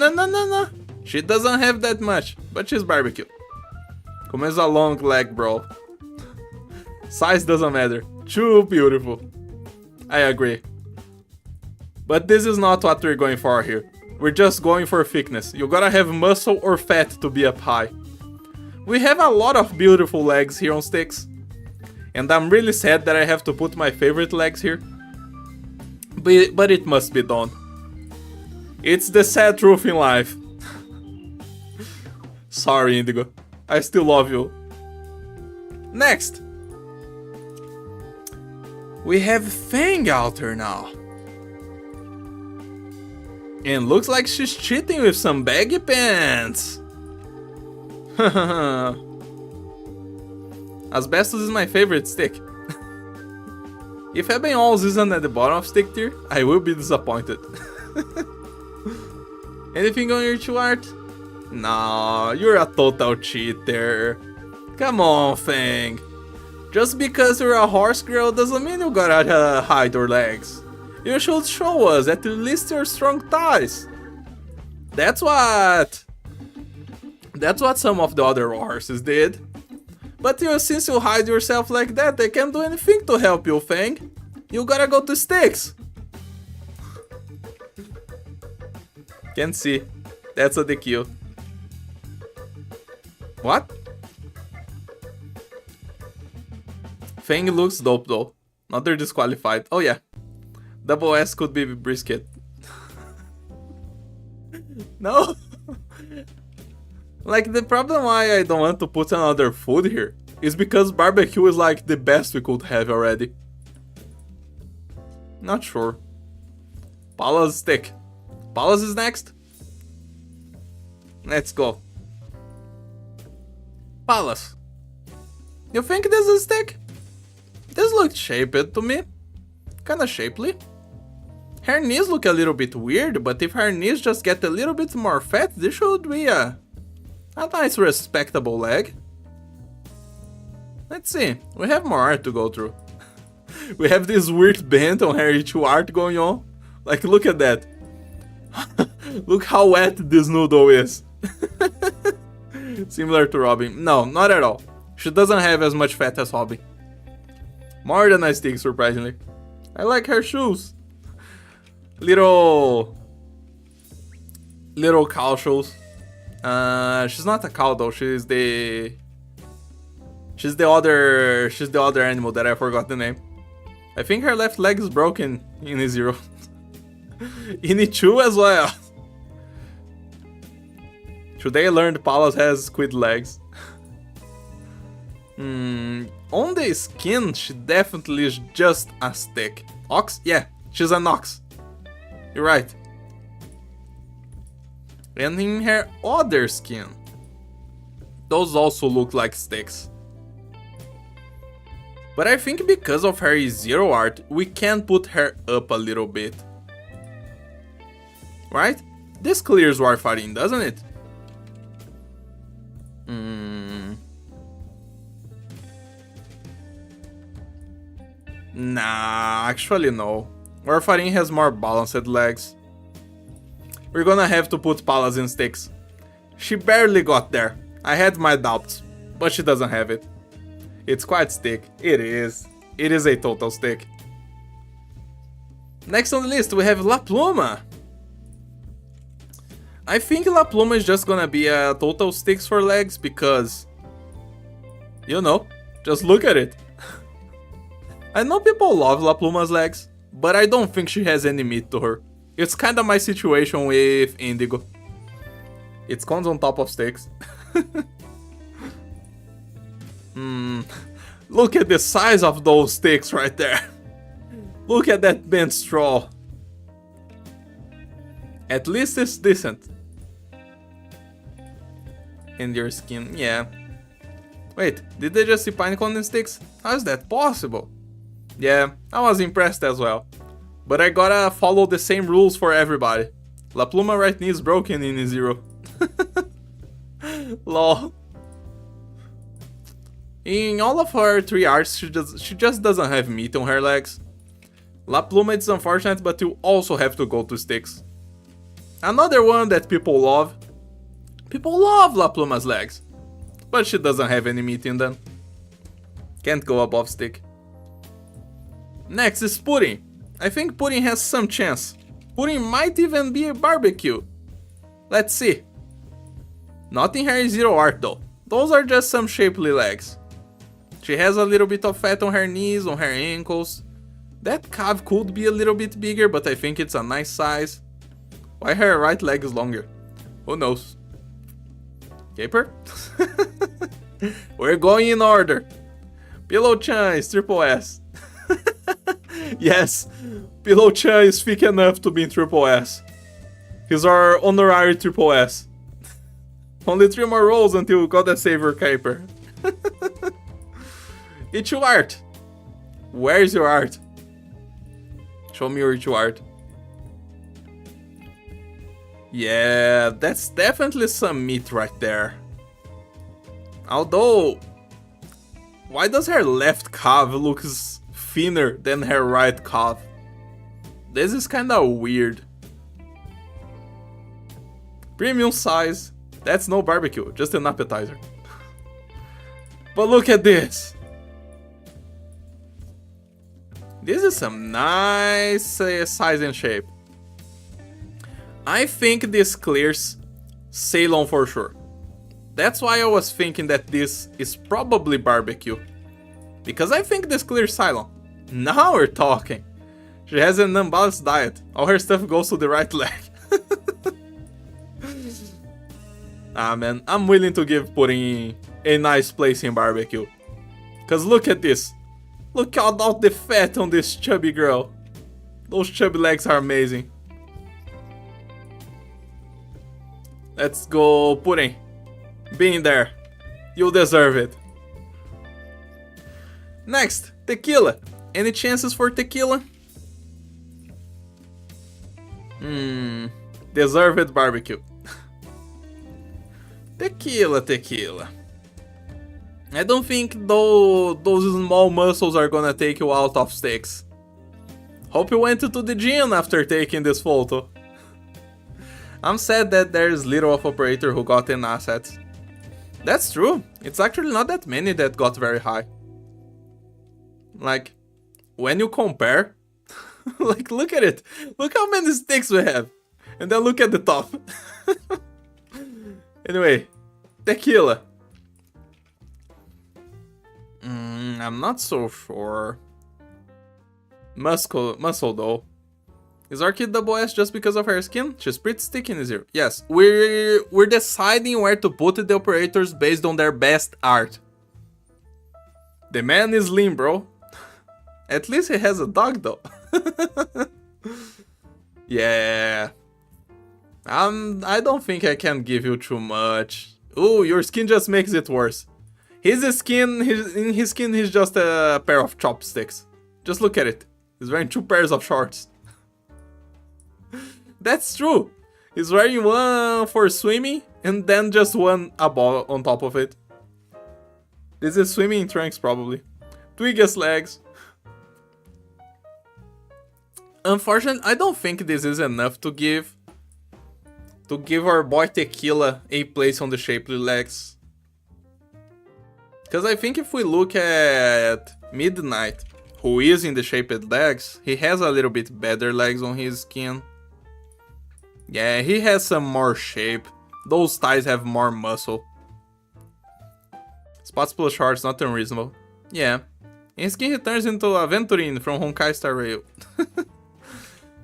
She doesn't have that much, but she's barbecue. Come as a long leg, bro. Size doesn't matter. Too beautiful. I agree. But this is not what we're going for here. We're just going for thickness. You gotta have muscle or fat to be up high. We have a lot of beautiful legs here on sticks. And I'm really sad that I have to put my favorite legs here. But it must be done. It's the sad truth in life. Sorry, Indigo. I still love you. Next. We have Fang out here now. And looks like she's cheating with some baggy pants. Asbestos is my favorite stick. If Ebenholz isn't at the bottom of stick tier, I will be disappointed. Anything on your two art? No, you're a total cheater. Come on, Fang. Just because you're a horse girl doesn't mean you gotta hide your legs. You should show us at least your strong thighs. That's what some of the other horses did. But since you hide yourself like that, they can't do anything to help you, Fang. You gotta go to sticks. Can't see. That's a DQ. What? Fang looks dope though. Another disqualified. Oh yeah. Double S could be brisket. No. Like, the problem why I don't want to put another food here is because barbecue is like the best we could have already. Not sure. Paula's stick. Paula's is next. Let's go. Palas. You think this is a stick? This looks shaped to me. Kinda shapely. Her knees look a little bit weird, but if her knees just get a little bit more fat, this should be a nice respectable leg. Let's see, we have more art to go through. We have this weird bend on her two art going on. Like, look at that. Look how wet this noodle is. Similar to Robin. No, not at all. She doesn't have as much fat as Robin. More than I think, surprisingly. I like her shoes. Little cow shoes. She's not a cow though. She's the other animal that I forgot the name. I think her left leg is broken in E0. In E2 as well. Today I learned Palas has squid legs. On the skin, she definitely is just a stick. Ox? Yeah, she's an ox. You're right. And in her other skin, those also look like sticks. But I think because of her E0 art, we can put her up a little bit. Right? This clears Warfarin, doesn't it? Nah, actually no. Warfarin has more balanced legs. We're gonna have to put Palas in sticks. She barely got there. I had my doubts, but she doesn't have it. It's quite stick. It is. It is a total stick. Next on the list we have La Pluma. I think La Pluma is just gonna be a total sticks for legs because, you know, just look at it. I know people love La Pluma's legs, but I don't think she has any meat to her. It's kinda my situation with Indigo. It's cones on top of sticks. Look at the size of those sticks right there. Look at that bent straw. At least it's decent. And your skin, yeah. Wait, did they just see pinecone and sticks? How is that possible? Yeah, I was impressed as well. But I gotta follow the same rules for everybody. La Pluma right knee is broken in E0. Lol. In all of her three arts, she just doesn't have meat on her legs. La Pluma is unfortunate, but you also have to go to sticks. Another one that people love People love La Pluma's legs. But she doesn't have any meat in them. Can't go above stick. Next is pudding. I think pudding has some chance. Pudding might even be a barbecue. Let's see. Nothing here is zero art though. Those are just some shapely legs. She has a little bit of fat on her knees, on her ankles. That calf could be a little bit bigger, but I think it's a nice size. Why her right leg is longer? Who knows? Caper? We're going in order. Pillow-chan is triple S. Yes, Pillow-chan is thick enough to be in triple S. He's our honorary triple S. Only 3 more rolls until we got a saver Caper. It's your art. Where's your art? Show me your art. Yeah, that's definitely some meat right there. Although, why does her left calf look thinner than her right calf? This is kinda weird. Premium size. That's no barbecue, just an appetizer. But look at this. This is some nice size and shape. I think this clears Ceylon for sure. That's why I was thinking that this is probably barbecue. Because I think this clears Ceylon. Now we're talking. She has an unbalanced diet. All her stuff goes to the right leg. Ah man, I'm willing to give pudding a nice place in barbecue. Cause look at this. Look at all the fat on this chubby girl. Those chubby legs are amazing. Let's go pudding. Being there. You deserve it. Next, tequila. Any chances for tequila? Deserved barbecue. Tequila. I don't think those small muscles are gonna take you out of stakes. Hope you went to the gym after taking this photo. I'm sad that there's little of operator who got in assets. That's true. It's actually not that many that got very high. Like, when you compare, like look at it. Look how many sticks we have. And then look at the top. Anyway, tequila. I'm not so sure. Muscle though. Is our kid double S just because of her skin? She's pretty sticky in this year. Yes, we're deciding where to put the operators based on their best art. The man is lean, bro. At least he has a dog though. Yeah. I don't think I can give you too much. Ooh, your skin just makes it worse. In his skin, he's just a pair of chopsticks. Just look at it. He's wearing 2 pairs of shorts. That's true. He's wearing one for swimming and then just one above on top of it. This is swimming trunks probably. Twiggiest legs. Unfortunately, I don't think this is enough to give our boy Tequila a place on the shapely legs. Because I think if we look at Midnight, who is in the shaped legs, he has a little bit better legs on his skin. Yeah, he has some more shape. Those thighs have more muscle. Spots plus shorts, not unreasonable. Yeah. In skin he turns into Aventurin from Honkai Star Rail.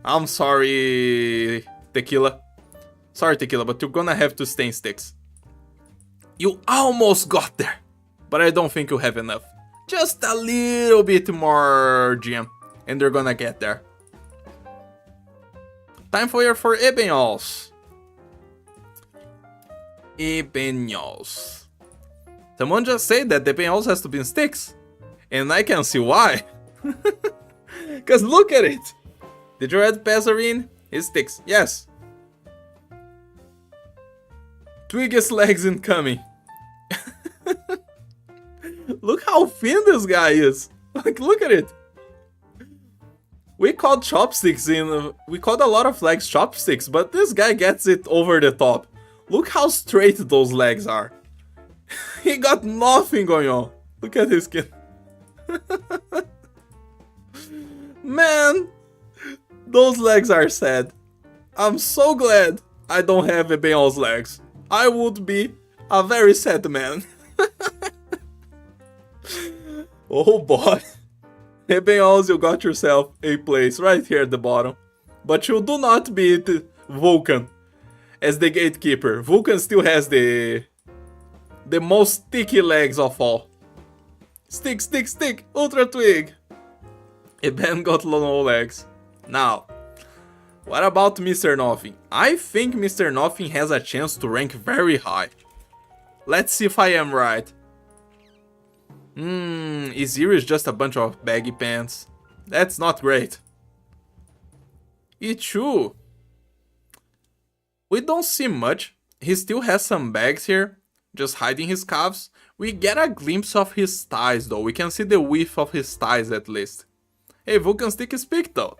I'm sorry, Tequila. Sorry, Tequila, but you're gonna have to stay in sticks. You almost got there, but I don't think you have enough. Just a little bit more GM, and you're gonna get there. Time for Ebenyols. Ebenyols. Someone just said that the Ebenyols has to be in sticks, and I can see why. Cause look at it. Did you add Passerine? His sticks, yes. Twiggiest legs incoming. Look how thin this guy is. Like, look at it. We called chopsticks we called a lot of legs chopsticks, but this guy gets it over the top. Look how straight those legs are. He got nothing going on. Look at his skin. Man, those legs are sad. I'm so glad I don't have Ebenhol's legs. I would be a very sad man. Oh boy. Ebenhol's, you got yourself a place right here at the bottom. But you do not beat Vulcan as the gatekeeper. Vulcan still has the most sticky legs of all. Stick, stick, stick! Ultra Twig! Eben got no legs. Now, what about Mr. Nothing? I think Mr. Nothing has a chance to rank very high. Let's see if I am right. Iziri is just a bunch of baggy pants. That's not great. Ichu. We don't see much. He still has some bags here, just hiding his calves. We get a glimpse of his thighs though. We can see the width of his thighs at least. Hey, Vulcan Stick is big though.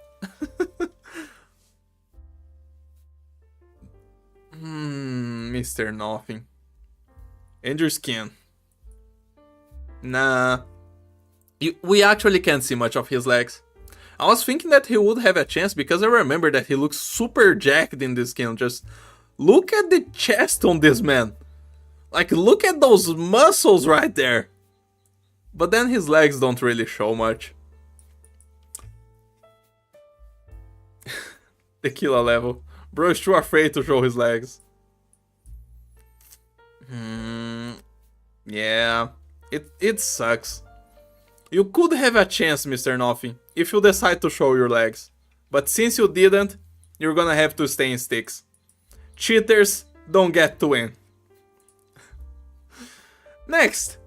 Mr. Nothing. And your skin. Nah. We actually can't see much of his legs. I was thinking that he would have a chance because I remember that he looks super jacked in this skin. Just look at the chest on this man. Like, look at those muscles right there. But then his legs don't really show much. Tequila level. Bro is too afraid to show his legs. Yeah. It sucks. You could have a chance, Mr. Nothing, if you decide to show your legs. But since you didn't, you're gonna have to stay in sticks. Cheaters don't get to win. Next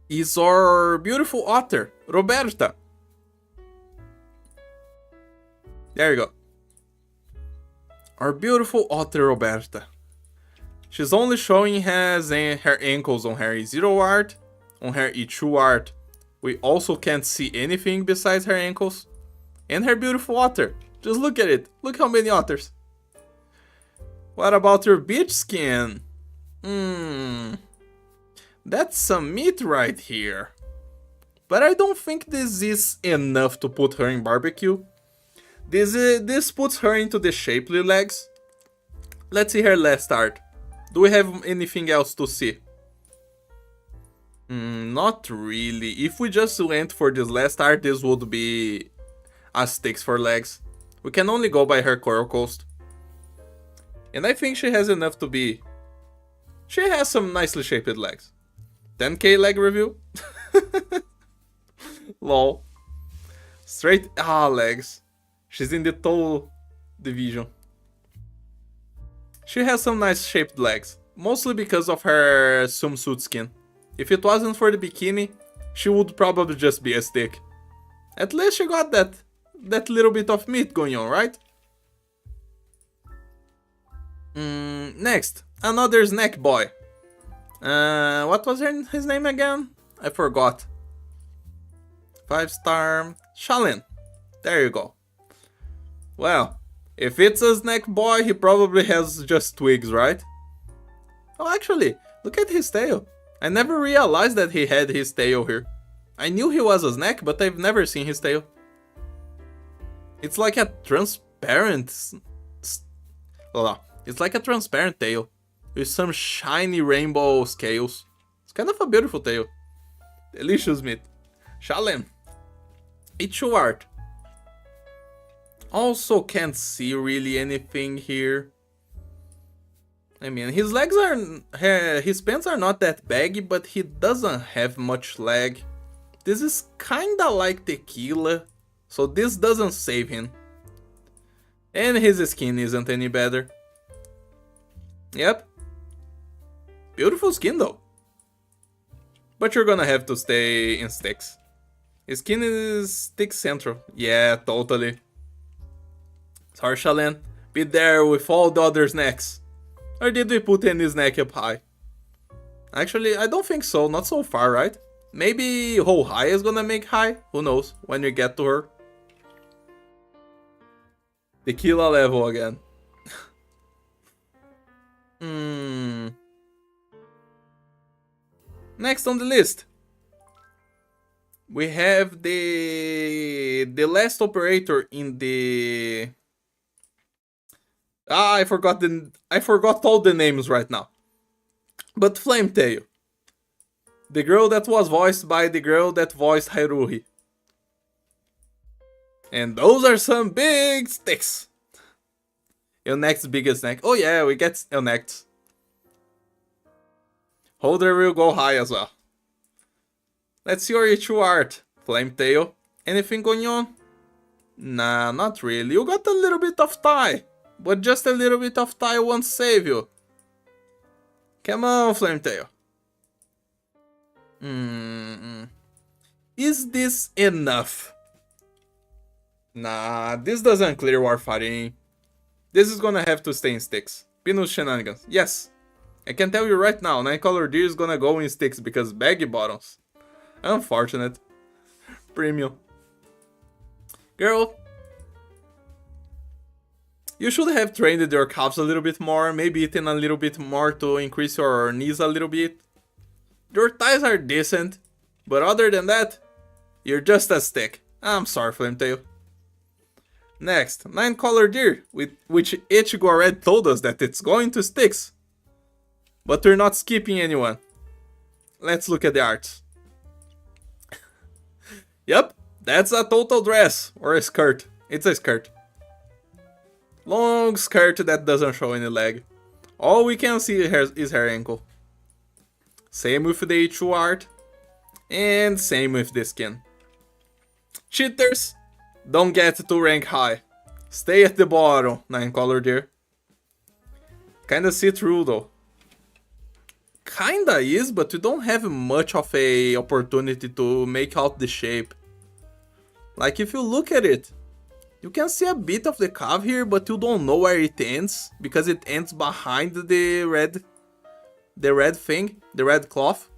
is our beautiful otter, Roberta. There you go. Our beautiful otter, Roberta. She's only showing has her ankles on her E0 art. On her E2 art, we also can't see anything besides her ankles. And her beautiful otter. Just look at it. Look how many otters. What about her beach skin? That's some meat right here. But I don't think this is enough to put her in barbecue. This puts her into the shapely legs. Let's see her last art. Do we have anything else to see? Not really. If we just went for this last art, this would be a sticks for legs. We can only go by her coral coast. And I think she has enough to be... She has some nicely shaped legs. 10k leg review? Lol. Straight... legs. She's in the toe division. She has some nice shaped legs. Mostly because of her swimsuit skin. If it wasn't for the bikini, she would probably just be a stick. At least she got that little bit of meat going on, right? Next, another snack boy. What was his name again? I forgot. 5-star Shalin. There you go. Well, if it's a snack boy, he probably has just twigs, right? Oh, actually, look at his tail. I never realized that he had his tail here. I knew he was a snack, but I've never seen his tail. It's like a transparent... It's like a transparent tail. With some shiny rainbow scales. It's kind of a beautiful tail. Delicious meat. Shalem. Ichu art. Also can't see really anything here. I mean, his legs are... His pants are not that baggy, but he doesn't have much leg. This is kinda like Tequila, so this doesn't save him. And his skin isn't any better. Yep. Beautiful skin though. But you're gonna have to stay in sticks. His skin is stick central. Yeah, totally. Sorry, Shalen. Be there with all the other snacks. Or did we put any snack up high? Actually, I don't think so. Not so far, right? Maybe Ho High is gonna make high? Who knows? When we get to her. Tequila level again. Hmm. Next on the list, we have the last operator in the. I forgot all the names right now. But Flametail, the girl that was voiced by the girl that voiced Haruhi. And those are some big sticks. Next biggest neck. Oh yeah, we get next. Holder will go high as well. Let's see your Ichu art. Flametail. Anything going on? Nah, not really. You got a little bit of tie. But just a little bit of tie won't save you. Come on, Flametail. Is this enough? Nah, this doesn't clear Warfarin. This is gonna have to stay in sticks. Pinus shenanigans. Yes. I can tell you right now, 9-color deer is gonna go in sticks because baggy bottoms. Unfortunate. Premium. Girl. You should have trained your calves a little bit more, maybe eaten a little bit more to increase your knees a little bit. Your thighs are decent, but other than that, you're just a stick. I'm sorry, Flametail. Next, 9-color deer, which Ichigo already told us that it's going to sticks. But we're not skipping anyone. Let's look at the arts. Yep, that's a total dress, or a skirt. It's a skirt. Long skirt that doesn't show any leg. All we can see is her ankle. Same with the Ichu art. And same with the skin. Cheaters, don't get to rank high. Stay at the bottom, 9-color deer. Kinda see-through though. Kinda is, but you don't have much of a opportunity to make out the shape. Like if you look at it, you can see a bit of the calf here, but you don't know where it ends, because it ends behind the red thing, the red cloth.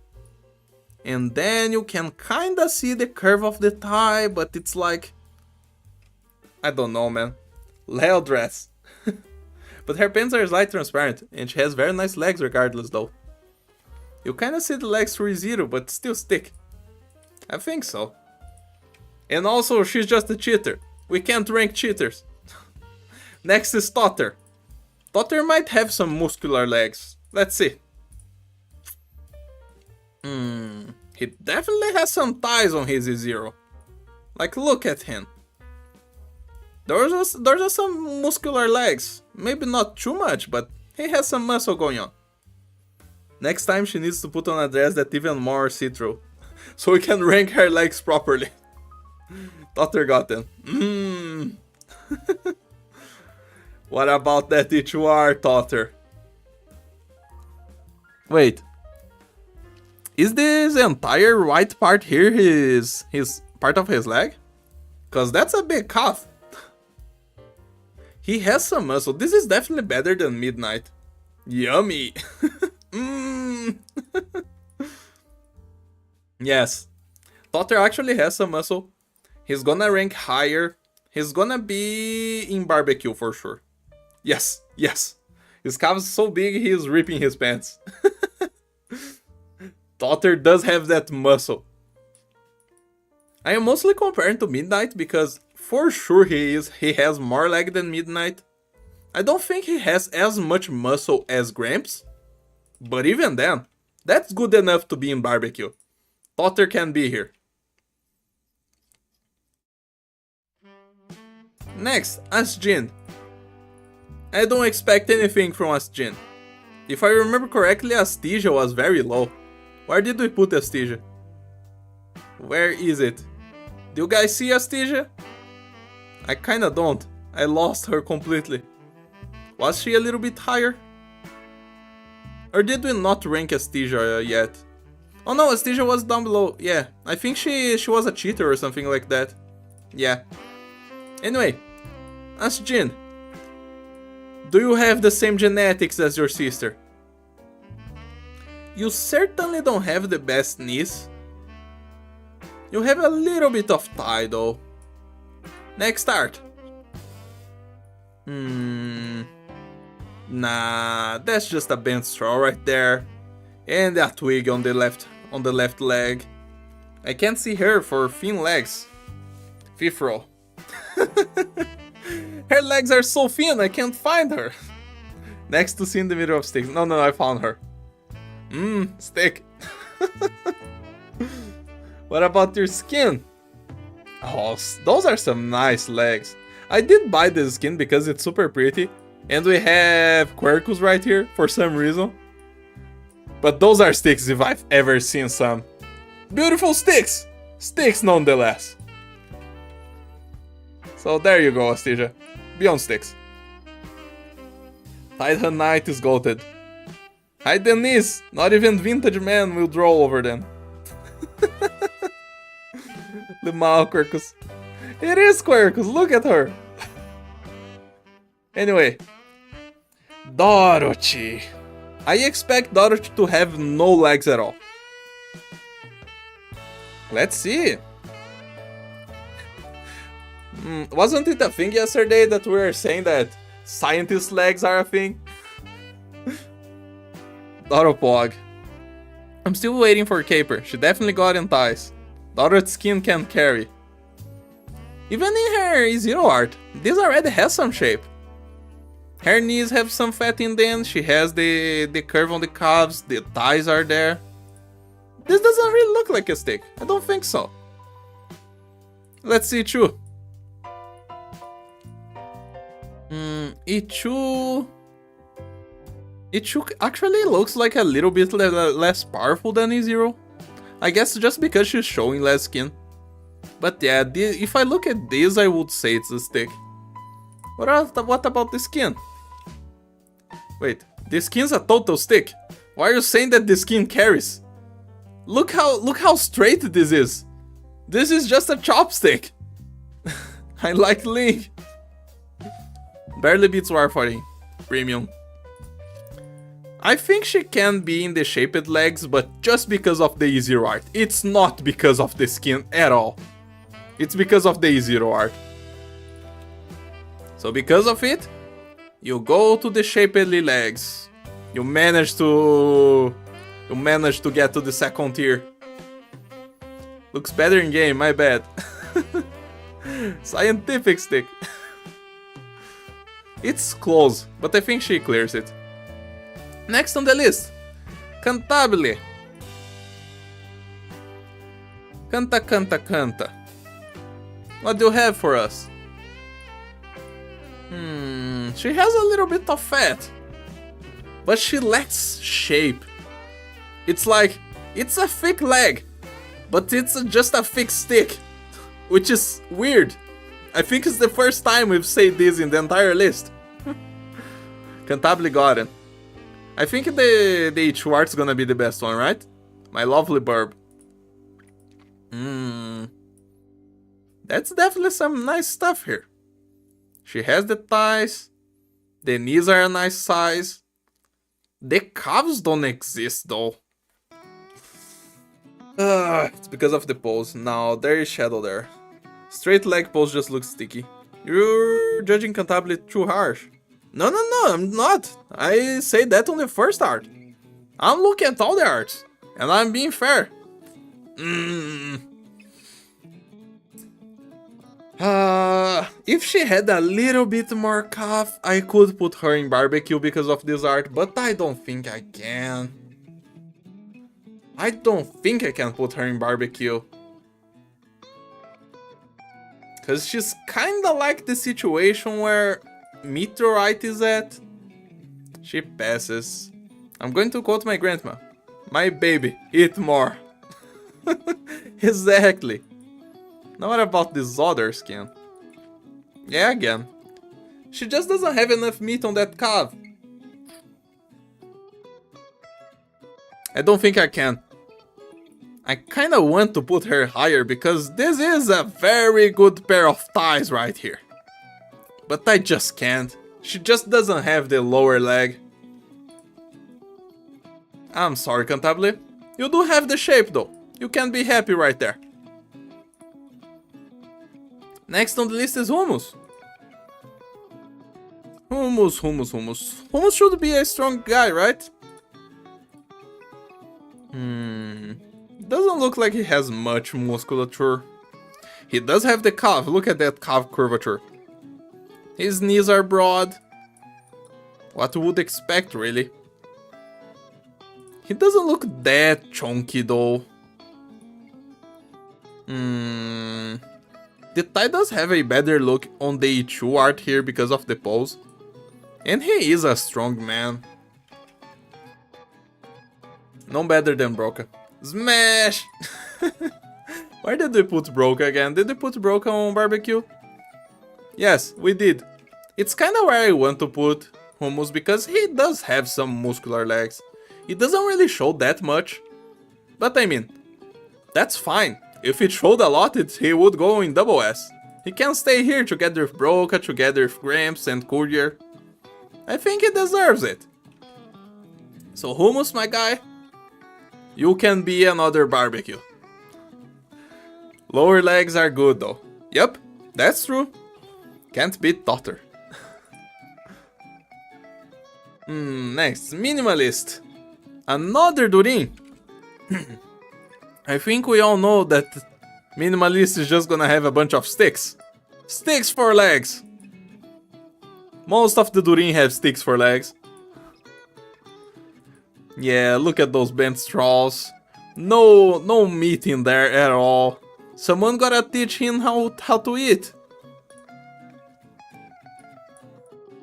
And then you can kinda see the curve of the thigh, but it's like, I don't know, man. Leo dress. But her pants are slightly transparent, and she has very nice legs regardless though. You kinda see the legs through zero, but still stick. I think so. And also, she's just a cheater. We can't rank cheaters. Next is Totter. Totter might have some muscular legs. Let's see. He definitely has some thighs on his zero. Like, look at him. There's just some muscular legs. Maybe not too much, but he has some muscle going on. Next time she needs to put on a dress that's even more see-through. So we can rank her legs properly. Totter got them. What about that Ichuar, Totter? Wait. Is this entire white part here his part of his leg? Cause that's a big calf. He has some muscle. This is definitely better than Midnight. Yummy. Yes. Totter actually has some muscle. He's gonna rank higher. He's gonna be in barbecue for sure. Yes, yes. His calf is so big he is ripping his pants. Totter does have that muscle. I am mostly comparing to Midnight because for sure he has more leg than Midnight. I don't think he has as much muscle as Gramps. But even then, that's good enough to be in barbecue. Totter can be here. Next, Asjin. I don't expect anything from Asjin. If I remember correctly, Astygia was very low. Where did we put Astygia? Where is it? Do you guys see Astygia? I kinda don't. I lost her completely. Was she a little bit higher? Or did we not rank Astygia yet? Oh no, Astygia was down below. Yeah, I think she was a cheater or something like that. Yeah. Anyway, Asjin. Do you have the same genetics as your sister? You certainly don't have the best knees. You have a little bit of thigh though. Next art. Nah, that's just a bent straw right there. And a twig on the left leg. I can't see her for thin legs. Fifth row. Her legs are so thin, I can't find her. Next to see in the middle of sticks. No, I found her. Stick. What about your skin? Oh, those are some nice legs. I did buy this skin because it's super pretty. And we have Quercus right here for some reason. But those are sticks if I've ever seen some. Beautiful sticks! Sticks nonetheless. So there you go, Astigia. Be on sticks. Arknight is goated. Hi Denise! Not even Vintage Man will draw over them. Limal Quercus. It is Quercus, look at her! Anyway. Dorothy. I expect Dorothy to have no legs at all. Let's see. Wasn't it a thing yesterday that we were saying that scientist legs are a thing? Doropog. I'm still waiting for Caper. She definitely got in ties. Dorothy's skin can carry. Even in her zero art, this already has some shape. Her knees have some fat in them, she has the curve on the calves, the thighs are there. This doesn't really look like a stick, I don't think so. Let's see Ichu. Ichu actually looks like a little bit less powerful than E0. I guess just because she's showing less skin. But yeah, if I look at this, I would say it's a stick. What about the skin? Wait, the skin's a total stick. Why are you saying that the skin carries? Look how straight this is. This is just a chopstick. I like Link. Barely beats Warfighting. Premium. I think she can be in the shaped legs, but just because of the E0 art. It's not because of the skin at all. It's because of the E0 art. So because of it, you go to the shapedly legs. You manage to get to the second tier. Looks better in game, my bad. Scientific stick. It's close, but I think she clears it. Next on the list, Cantabile. Canta. What do you have for us? She has a little bit of fat, but she lacks shape. It's like, it's a thick leg, but it's just a thick stick, which is weird. I think it's the first time we've said this in the entire list. Cantabile got it. I think the Ichu art's gonna be the best one, right? My lovely burb. That's definitely some nice stuff here. She has the thighs. The knees are a nice size. The calves don't exist though. It's because of the pose. Now there is shadow there. Straight leg pose just looks sticky. You're judging Cantabile too harsh. No, I'm not. I say that on the first art. I'm looking at all the arts, and I'm being fair. If she had a little bit more calf, I could put her in barbecue because of this art, but I don't think I can. I don't think I can put her in barbecue. Cause she's kinda like the situation where Meteorite is at. She passes. I'm going to quote my grandma. My baby, eat more. Exactly. Now what about this other skin? Yeah, again. She just doesn't have enough meat on that calf. I don't think I can. I kinda want to put her higher because this is a very good pair of thighs right here. But I just can't. She just doesn't have the lower leg. I'm sorry, Cantabile. You do have the shape though. You can be happy right there. Next on the list is Humus. Hummus. Hummus should be a strong guy, right? Doesn't look like he has much musculature. He does have the calf. Look at that calf curvature. His knees are broad. What you would expect, really. He doesn't look that chunky, though. The thigh does have a better look on the E2 art here because of the pose. And he is a strong man. No better than Broca. Smash! Where did we put Broca again? Did we put Broca on barbecue? Yes, we did. It's kinda where I want to put Hummus because he does have some muscular legs. He doesn't really show that much. But I mean, that's fine. If it showed a lot, he would go in double S. He can stay here together with Broca, together with Gramps and Courier. I think he deserves it. So Hummus, my guy, you can be another barbecue. Lower legs are good though. Yup, that's true. Can't beat Totter. Next, Minimalist. Another Durin. I think we all know that Minimalist is just gonna have a bunch of sticks. Sticks for legs. Most of the Durin have sticks for legs. Yeah, look at those bent straws. No meat in there at all. Someone gotta teach him how to eat.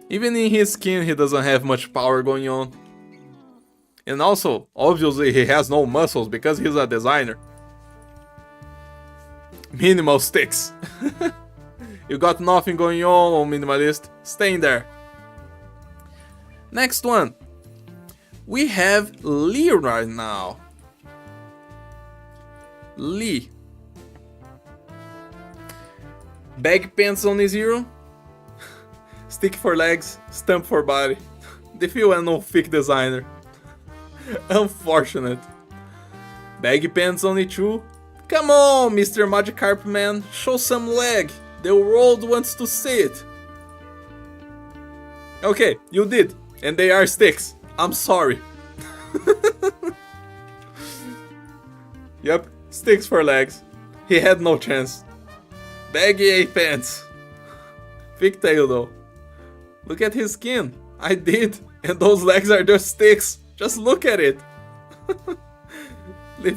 Even in his skin, he doesn't have much power going on. And also, obviously, he has no muscles because he's a designer. Minimal sticks. You got nothing going on, Minimalist. Stay in there. Next one. We have Lee right now. Lee. Bag pants on his hero. Stick for legs, stump for body. The few and no thick designer. Unfortunate. Baggy pants on it too. Come on, Mr. Magikarp man, show some leg. The world wants to see it. Okay, you did, and they are sticks. I'm sorry. Yep, sticks for legs. He had no chance. Baggy A pants. Thick tail though. Look at his skin. I did, and those legs are just sticks. Just look at it.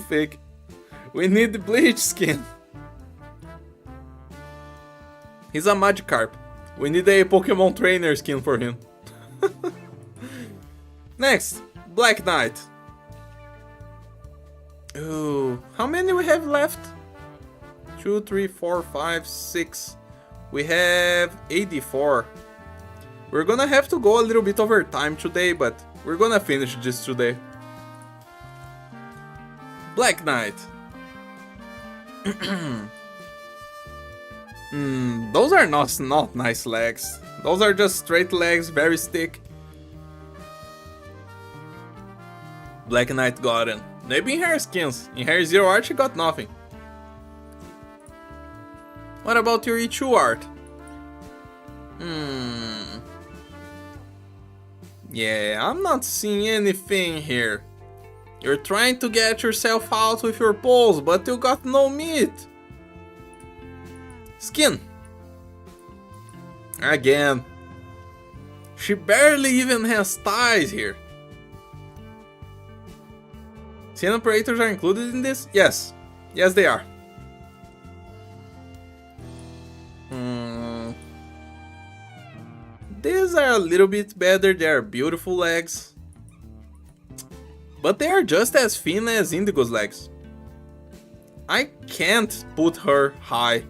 Thick. We need bleach skin. He's a Magikarp. We need a Pokemon trainer skin for him. Next, Black Knight. Ooh, how many we have left? 2, 3, 4, 5, 6. We have 84. We're gonna have to go a little bit over time today, but we're gonna finish this today. Black Knight. Those are not nice legs. Those are just straight legs, very thick. Black Knight got him. Maybe in her skins. In her Zero art, she got nothing. What about your E2 art? Yeah, I'm not seeing anything here. You're trying to get yourself out with your pose, but you got no meat. Skin. Again. She barely even has thighs here. Skin operators are included in this? Yes. Yes, they are. These are a little bit better. They are beautiful legs. But they are just as thin as Indigo's legs. I can't put her high.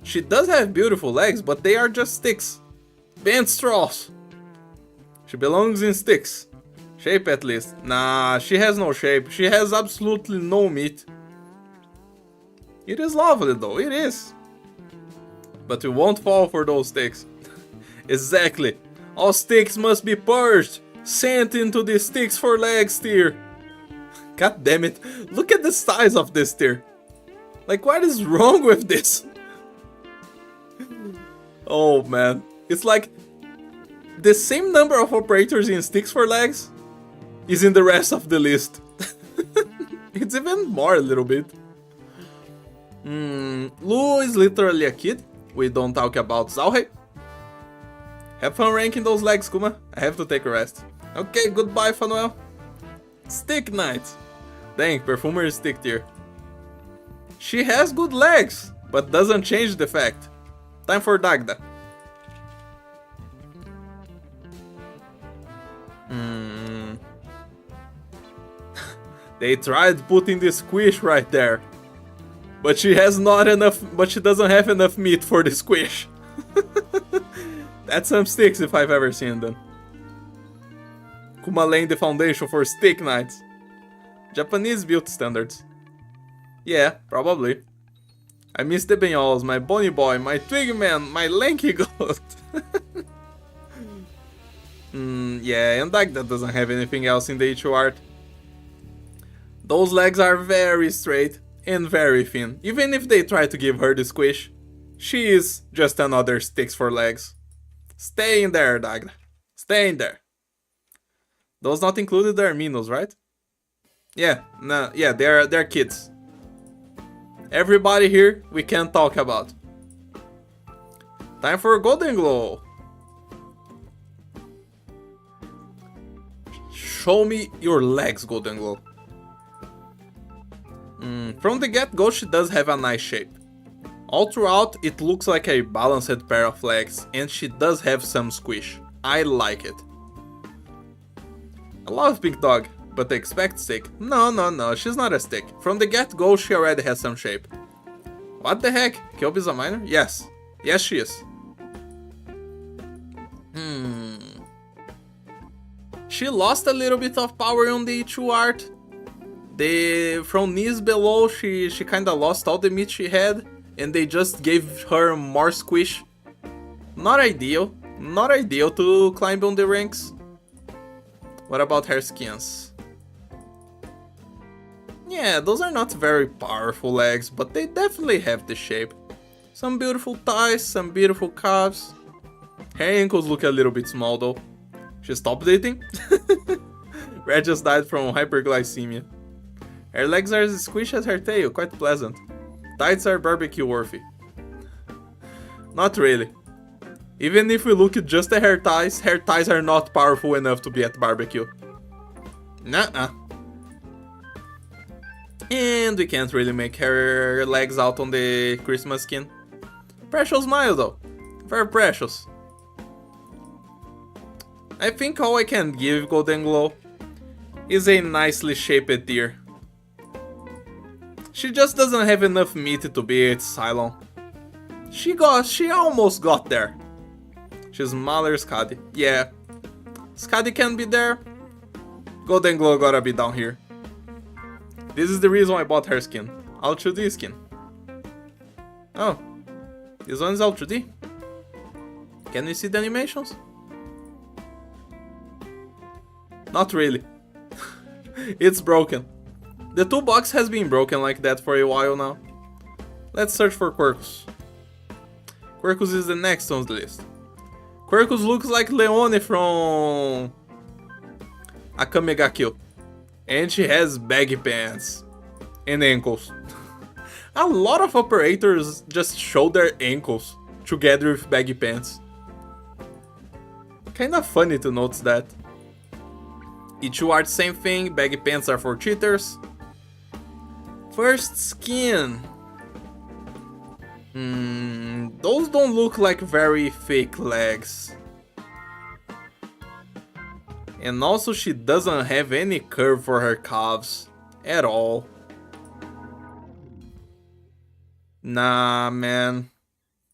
She does have beautiful legs, but they are just sticks. Bent straws. She belongs in sticks. Shape at least. Nah, she has no shape. She has absolutely no meat. It is lovely though, it is. But we won't fall for those sticks. Exactly. All sticks must be purged. Sent into the sticks for legs tier. God damn it. Look at the size of this tier. Like, what is wrong with this? Oh man. It's like the same number of operators in sticks for legs is in the rest of the list. It's even more a little bit. Lu is literally a kid. We don't talk about Zauhe. Have fun ranking those legs, Kuma. I have to take a rest. Okay, goodbye, Fanuel. Stick Knight. Dang, Perfumer is stick tier. She has good legs, but doesn't change the fact. Time for Dagda. They tried putting the squish right there. But she has not enough, but she doesn't have enough meat for the squish. That's some sticks if I've ever seen them. Kuma laying the foundation for stick knights. Japanese build standards. Yeah, probably. I miss the Benyols, my Bonnie Boy, my Twig Man, my Lanky Goat. Yeah, and Dagda doesn't have anything else in the Ichu art. Those legs are very straight and very thin, even if they try to give her the squish. She is just another sticks for legs. Stay in there, Dagda. Stay in there. Those not included are Minos, right? Yeah, no, yeah, they're kids. Everybody here we can talk about. Time for Golden Glow. Show me your legs, Golden Glow. From the get-go, she does have a nice shape. All throughout, it looks like a balanced pair of legs, and she does have some squish. I like it. I love Pink Dog, but expect stick. No, she's not a stick. From the get-go, she already has some shape. What the heck? Kyobi is a minor? Yes. Yes, she is. She lost a little bit of power on the Ichu art. From knees below, she kinda lost all the meat she had, and they just gave her more squish. Not ideal. Not ideal to climb on the ranks. What about her skins? Yeah, those are not very powerful legs, but they definitely have the shape. Some beautiful thighs, some beautiful calves. Her ankles look a little bit small though. She stopped dating? Red just died from hyperglycemia. Her legs are as squishy as her tail, quite pleasant. Tights are barbecue worthy. Not really. Even if we look at just at her thighs are not powerful enough to be at barbecue. Nuh-uh. And we can't really make her legs out on the Christmas skin. Precious smile though. Very precious. I think all I can give Golden Glow is a nicely shaped deer. She just doesn't have enough meat to be its Cylon. She almost got there. She's smaller Skadi. Yeah. Skadi can be there. Golden Glow gotta be down here. This is the reason I bought her skin. Ultra D skin. Oh. This one is Ultra D. Can we see the animations? Not really. It's broken. The toolbox has been broken like that for a while now. Let's search for Quercus. Quercus is the next on the list. Quercus looks like Leone from Akame ga Kill. And she has baggy pants. And ankles. A lot of operators just show their ankles together with baggy pants. Kinda funny to notice that. Ichu art same thing, baggy pants are for cheaters. First skin. Those don't look like very fake legs. And also she doesn't have any curve for her calves at all. Nah, man.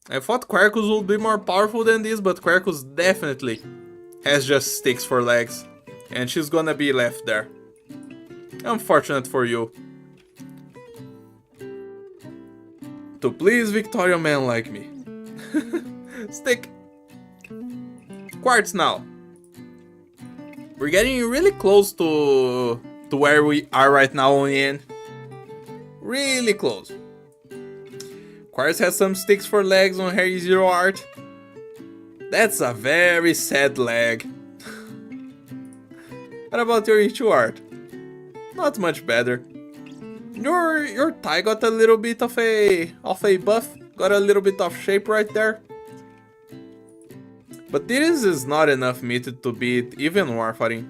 I thought Quercus would be more powerful than this, but Quercus definitely has just sticks for legs. And she's gonna be left there. Unfortunate for you. To please Victorian men like me. Stick. Quartz now. We're getting really close to where we are right now on the end. Really close. Quartz has some sticks for legs on her Zero art. That's a very sad leg. What about your E2 art? Not much better. Your thigh got a little bit of a buff, got a little bit of shape right there. But this is not enough meat to beat even Warfarin.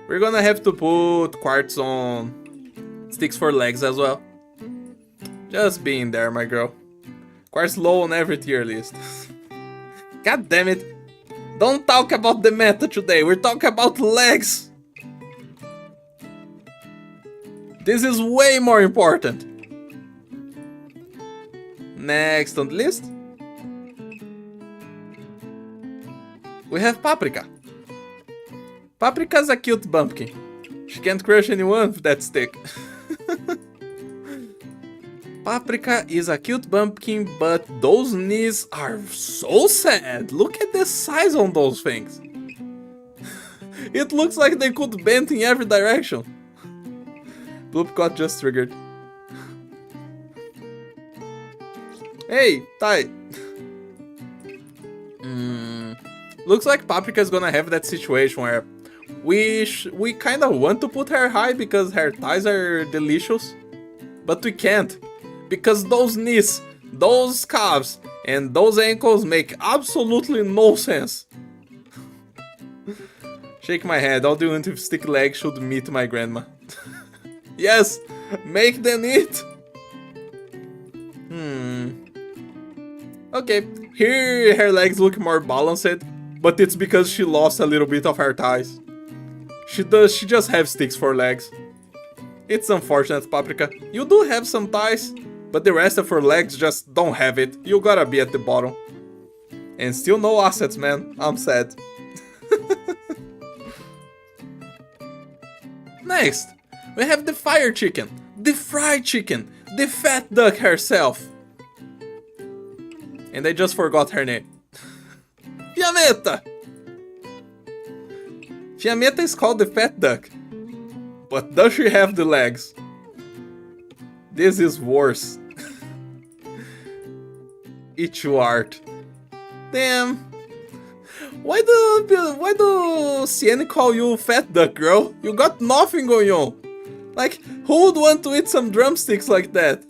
We're gonna have to put quartz on sticks for legs as well. Just being there, my girl. Quartz low on every tier list. God damn it. Don't talk about the meta today, we're talking about legs. This is way more important. Next on the list, we have Paprika. Paprika's a cute bumpkin. She can't crush anyone with that stick. Paprika is a cute bumpkin, but those knees are so sad. Look at the size on those things. It looks like they could bend in every direction. Bloop got just triggered. Hey, Tai. Looks like Paprika is gonna have that situation where we kind of want to put her high because her thighs are delicious, but we can't because those knees, those calves, and those ankles make absolutely no sense. Shake my head. All the ones with stick legs should meet my grandma. Yes, make them eat. Okay, here her legs look more balanced, but it's because she lost a little bit of her thighs. She just have sticks for legs. It's unfortunate, Paprika. You do have some thighs, but the rest of her legs just don't have it. You gotta be at the bottom. And still no assets, man. I'm sad. Next, we have the fire chicken, the fried chicken, the fat duck herself. And I just forgot her name. Fiametta! Fiametta is called the fat duck. But does she have the legs? This is worse. E2 art. Damn. Why do CN call you fat duck, girl? You got nothing going on. Like, who would want to eat some drumsticks like that?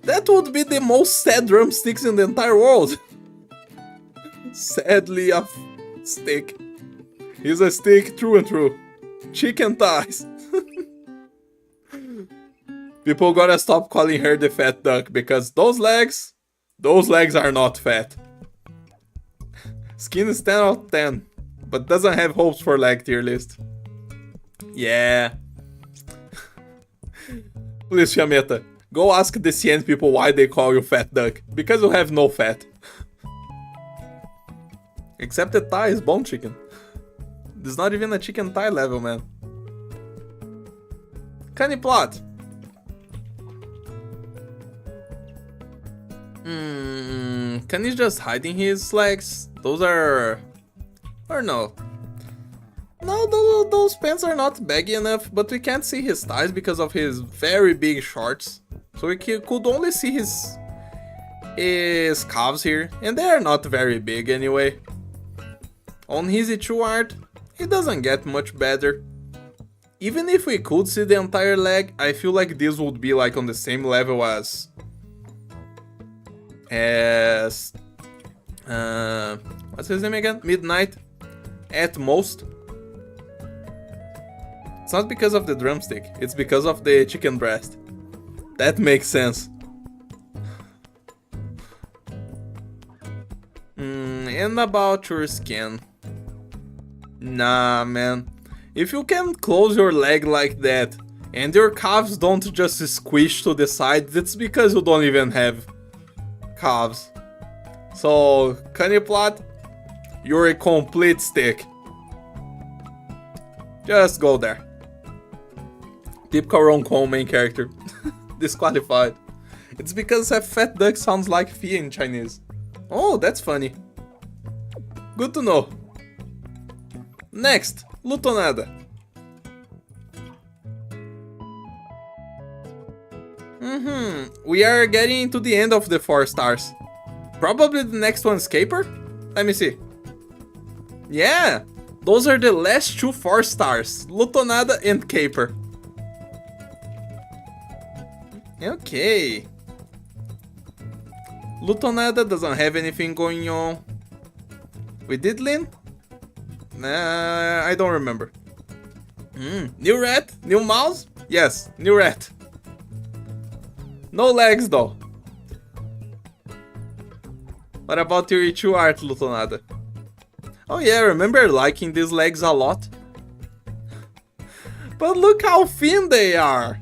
That would be the most sad drumsticks in the entire world. Sadly, a stick. He's a stick through and through. Chicken thighs. People gotta stop calling her the fat duck because those legs are not fat. Skin is 10 out of 10, but doesn't have hopes for leg tier list. Yeah. Please, Fiametta, go ask the CN people why they call you fat duck. Because you have no fat. Except the thigh is bone chicken. This is not even a chicken thigh level, man. Canny plot. Canny's just hiding his legs. Those are... or no. No, those pants are not baggy enough, but we can't see his thighs because of his very big shorts. So we could only see his calves here, and they are not very big anyway. On his E2 art, it doesn't get much better. Even if we could see the entire leg, I feel like this would be like on the same level as what's his name again? Midnight, at most. It's not because of the drumstick, it's because of the chicken breast. That makes sense. And about your skin. Nah, man. If you can close your leg like that, and your calves don't just squish to the side, it's because you don't even have calves. So, Canny plot, you're a complete stick. Just go there. Typical Roncon main character. Disqualified. It's because a fat duck sounds like Fia in Chinese. Oh, that's funny. Good to know. Next, Lutonada. We are getting to the end of the 4 stars. Probably the next one, Scaper? Let me see. Yeah, those are the last two 4 stars, Lutonada and Caper. Okay. Lutonada doesn't have anything going on. We did Lin? Nah, I don't remember. New rat? New mouse? Yes, new rat. No legs though. What about your E2 art, Lutonada? Oh yeah, remember liking these legs a lot? But look how thin they are!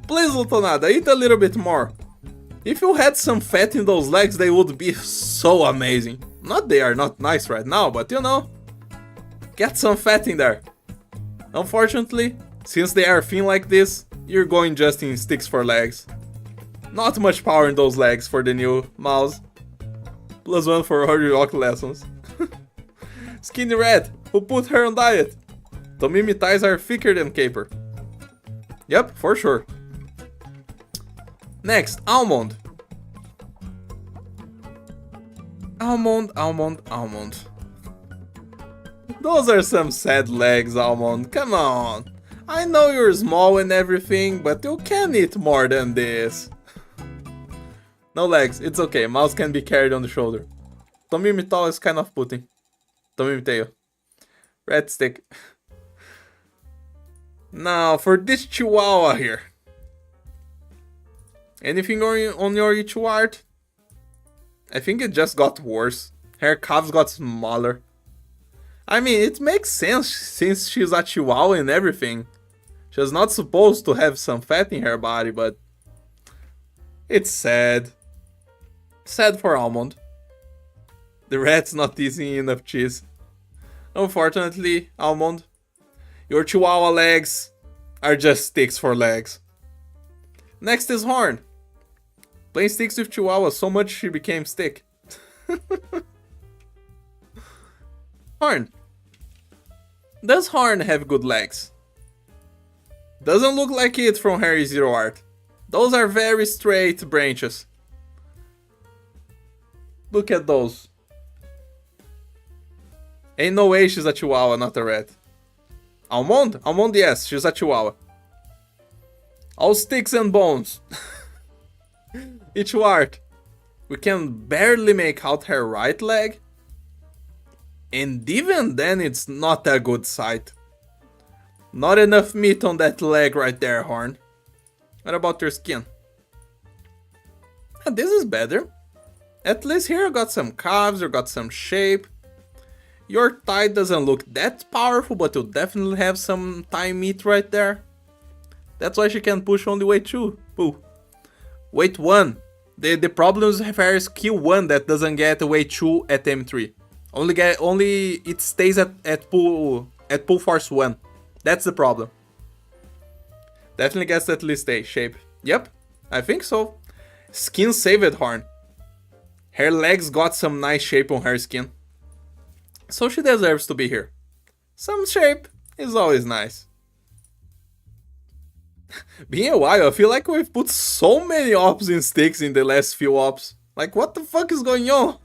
Please, Lutonada, eat a little bit more. If you had some fat in those legs, they would be so amazing. Not they are not nice right now, but you know, get some fat in there. Unfortunately, since they are thin like this, you're going just in sticks for legs. Not much power in those legs for the new mouse. +1 for her rock lessons. Skinny rat, who put her on diet? Tomimi ties are thicker than Caper. Yep, for sure. Next, Almond. Almond. Those are some sad legs, Almond. Come on. I know you're small and everything, but you can eat more than this. No legs, it's okay. Mouse can be carried on the shoulder. Tomimi tall is kind of putting. Tomimi tail. Red stick. Now, for this chihuahua here. Anything on your E2 art? I think it just got worse. Her calves got smaller. I mean, it makes sense since she's a chihuahua and everything. She's not supposed to have some fat in her body, but it's sad. Sad for Almond. The rat's not eating enough cheese. Unfortunately, Almond, your chihuahua legs are just sticks for legs. Next is Horn. Playing sticks with chihuahua so much she became stick. Horn. Does Horn have good legs? Doesn't look like it from Harry Zero art. Those are very straight branches. Look at those. Ain't no way she's a chihuahua, not a rat. Almond? Almond, yes, she's a chihuahua. All sticks and bones. Each art. We can barely make out her right leg. And even then it's not a good sight. Not enough meat on that leg right there, Horn. What about your skin? This is better. At least here you got some calves, you got some shape. Your thigh doesn't look that powerful, but you definitely have some thigh meat right there. That's why she can push only weight 2. Pooh. Weight 1. The problem is her skill 1 that doesn't get weight 2 at M3. Only it stays at pull force 1. That's the problem. Definitely gets at least a shape. Yep, I think so. Skin saved Horn. Her legs got some nice shape on her skin. So she deserves to be here. Some shape is always nice. Being a while, I feel like we've put so many ops in sticks in the last few ops. Like, what the fuck is going on?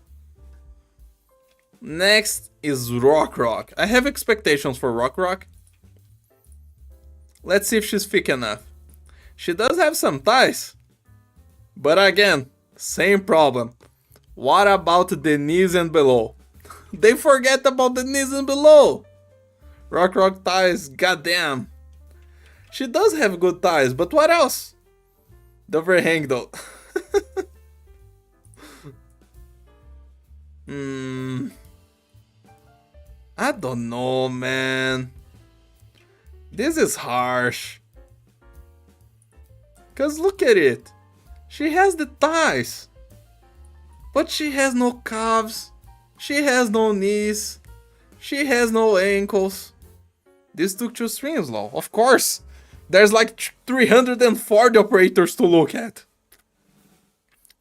Next is Rock. I have expectations for Rock. Let's see if she's thick enough. She does have some thighs. But again, same problem. What about the knees and below? They forget about the knees and below. Rock thighs, goddamn. She does have good thighs, but what else? The overhang though. I don't know, man. This is harsh. Cause look at it. She has the thighs. But she has no calves. She has no knees. She has no ankles. This took 2 streams, lol. Of course. There's like 340 operators to look at.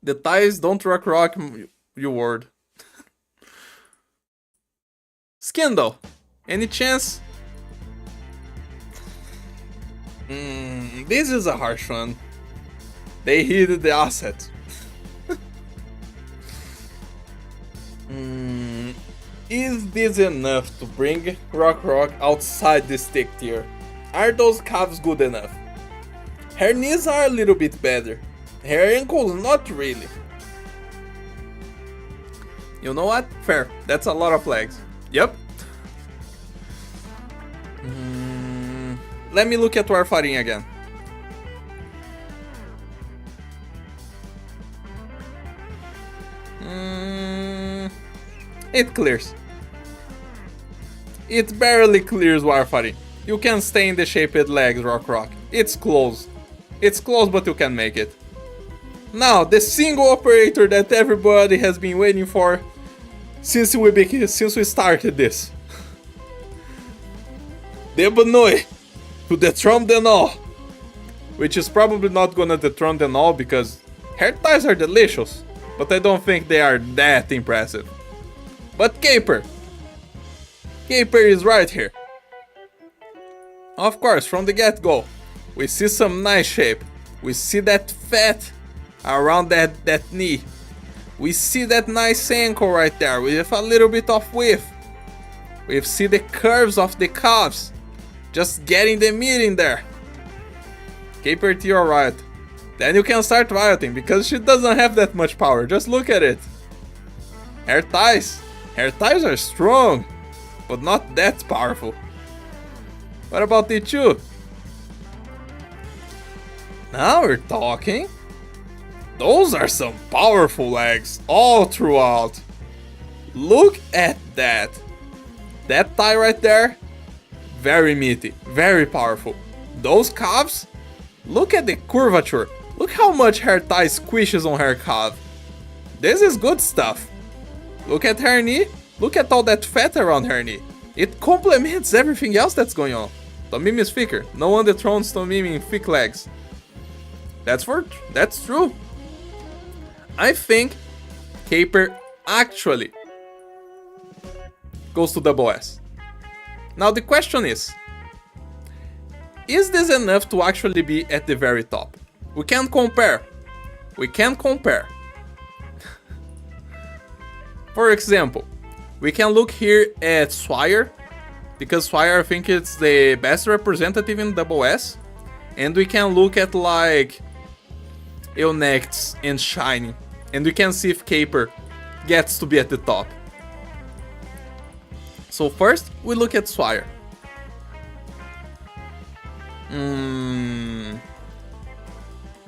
The thighs don't rock, you word. Skin though. Any chance? This is a harsh one. They hid the asset. Is this enough to bring Rock outside the stick tier? Are those calves good enough? Her knees are a little bit better. Her ankles not really. You know what? Fair. That's a lot of legs. Yep. Let me look at Warfarin again. It clears. It barely clears Warfarin. You can stay in the shaped legs, Rock. It's close. It's close, but you can make it. Now, the single operator that everybody has been waiting for since we started this. Debanoi to dethrone them all. Which is probably not gonna dethrone them all because her thighs are delicious, but I don't think they are that impressive. But Caper is right here. Of course, from the get-go, we see some nice shape. We see that fat around that knee. We see that nice ankle right there with a little bit of width. We see the curves of the calves. Just getting the meat in there. Caper T, alright. Then you can start rioting because she doesn't have that much power. Just look at it. Her thighs are strong, but not that powerful. What about the two? Now we're talking. Those are some powerful legs all throughout. Look at that. That thigh right there, very meaty, very powerful. Those calves, look at the curvature. Look how much her thigh squishes on her calf. This is good stuff. Look at her knee. Look at all that fat around her knee. It complements everything else that's going on. Tomimi is thicker. No one dethrones Tomimi in thick legs. That's true. I think Caper actually goes to double S. Now the question is this enough to actually be at the very top? We can compare. For example, we can look here at Swire, because Swire I think it's the best representative in double S. And we can look at like Arknights and Shining, and we can see if Caper gets to be at the top. So first, we look at Swire.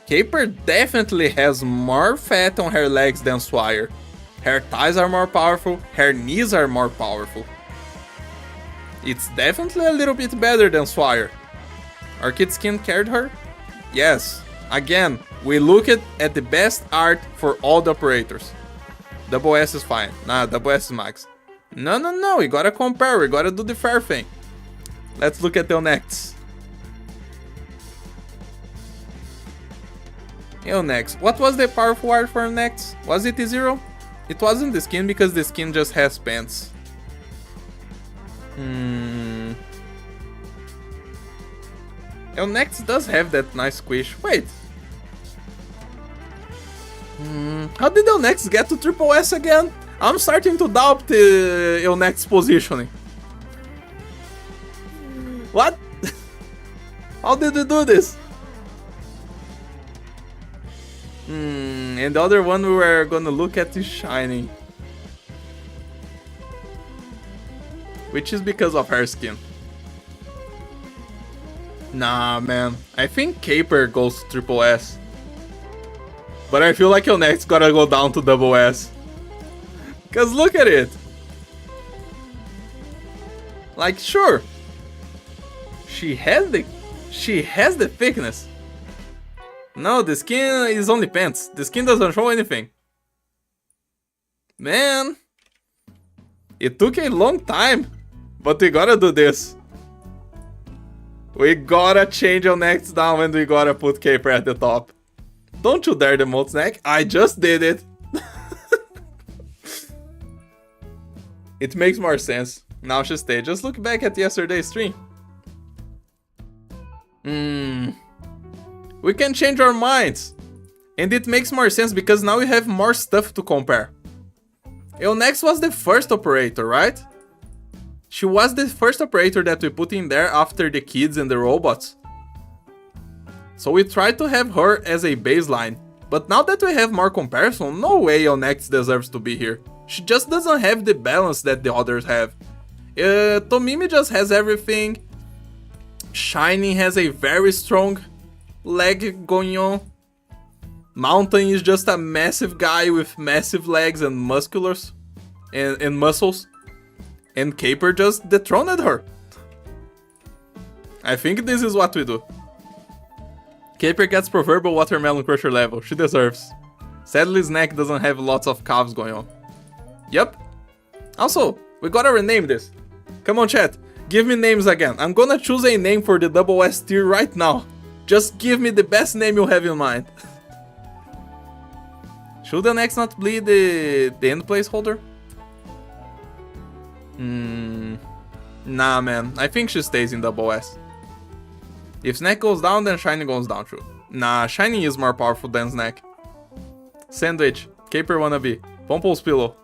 Caper definitely has more fat on her legs than Swire. Her thighs are more powerful, her knees are more powerful. It's definitely a little bit better than Swire. Arknight Skin carried her? Yes. Again, we look at the best art for all the operators. Double S is fine. Nah, double S is max. No, we gotta compare, we gotta do the fair thing. Let's look at the Arknights. Arknights. What was the powerful art for Arknights? Was it the 0? It wasn't the skin because the skin just has pants. Arknights does have that nice squish. Wait. How did Arknights get to triple S again? I'm starting to doubt the Arknights positioning. What? How did you do this? And the other one we were gonna look at is Shining. Which is because of her skin. Nah, man. I think Caper goes to triple S. But I feel like Arknights gotta go down to double S. Cause look at it. Like, sure. She has the thickness. No, the skin is only pants. The skin doesn't show anything. Man. It took a long time. But we gotta do this. We gotta change our necks down and we gotta put Caper at the top. Don't you dare demote snack. I just did it. It makes more sense. Now she stay. Just look back at yesterday's stream. We can change our minds. And it makes more sense because now we have more stuff to compare. Next was the first operator, right? She was the first operator that we put in there after the kids and the robots. So we tried to have her as a baseline. But now that we have more comparison, no way Next deserves to be here. She just doesn't have the balance that the others have. Tomimi just has everything. Shiny has a very strong leg going on. Mountain is just a massive guy with massive legs and musculars and muscles. And Caper just dethroned her. I think this is what we do. Caper gets proverbial watermelon crusher level. She deserves. Sadly, Snack doesn't have lots of calves going on. Yep. Also, we gotta rename this. Come on, chat. Give me names again. I'm gonna choose a name for the double S tier right now. Just give me the best name you have in mind. Should the next not be the end placeholder? Nah, man. I think she stays in double S. If Snack goes down, then Shiny goes down too. Nah, Shiny is more powerful than Snack. Sandwich. Caper wannabe. Pomple's pillow.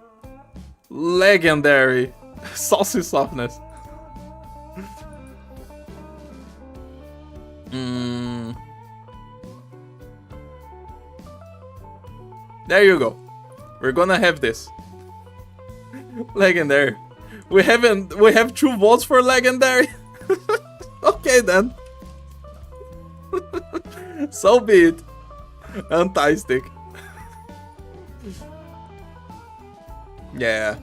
Legendary. Saucy softness. There you go. We're gonna have this. Legendary. We have 2 votes for legendary. Okay then. So be it. Anti-stick. Yeah.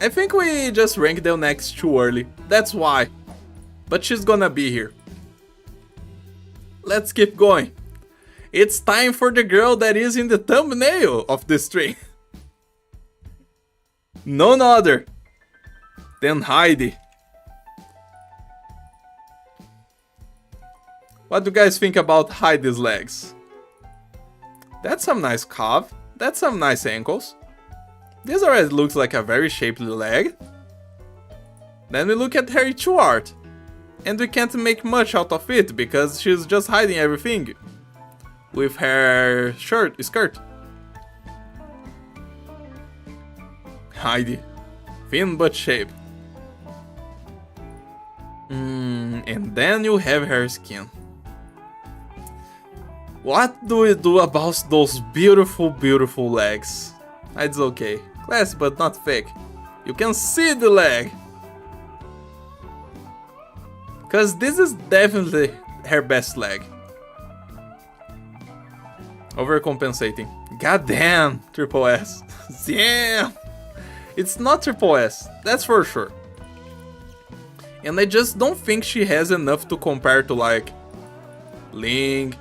I think we just ranked the next too early. That's why. But she's gonna be here. Let's keep going. It's time for the girl that is in the thumbnail of this stream. None other than Heidi. What do you guys think about Heidi's legs? That's some nice calf. That's some nice ankles. This already looks like a very shapely leg. Then we look at her true art. And we can't make much out of it because she's just hiding everything with her skirt. Heidi. Thin but shape. And then you have her skin. What do we do about those beautiful, beautiful legs? It's okay. Classy but not fake. You can see the leg. Cause this is definitely her best leg. Overcompensating. Goddamn, triple S. Damn. It's not triple S, that's for sure. And I just don't think she has enough to compare to like Ling,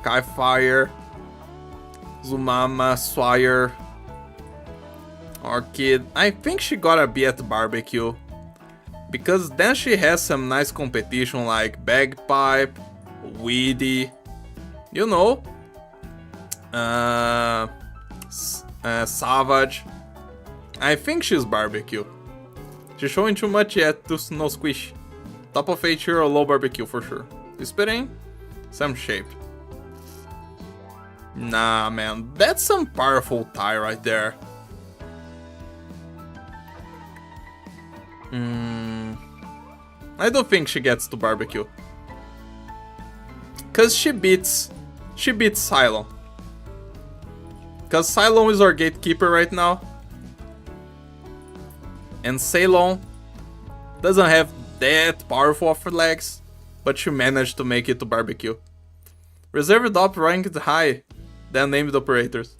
Skyfire, Zumama, Swire, Orchid. I think she gotta be at Barbecue. Because then she has some nice competition like Bagpipe, Weedy, you know, Savage. I think she's Barbecue. She's showing too much yet to no squish. Top of H or low Barbecue for sure. Spitting? Some shape. Nah, man, that's some powerful tie right there. I don't think she gets to Barbecue. Cause she beats Cylon. Cause Cylon is our gatekeeper right now. And Ceylon doesn't have that powerful offer legs, but she managed to make it to Barbecue. Reserved op ranked high than named operators.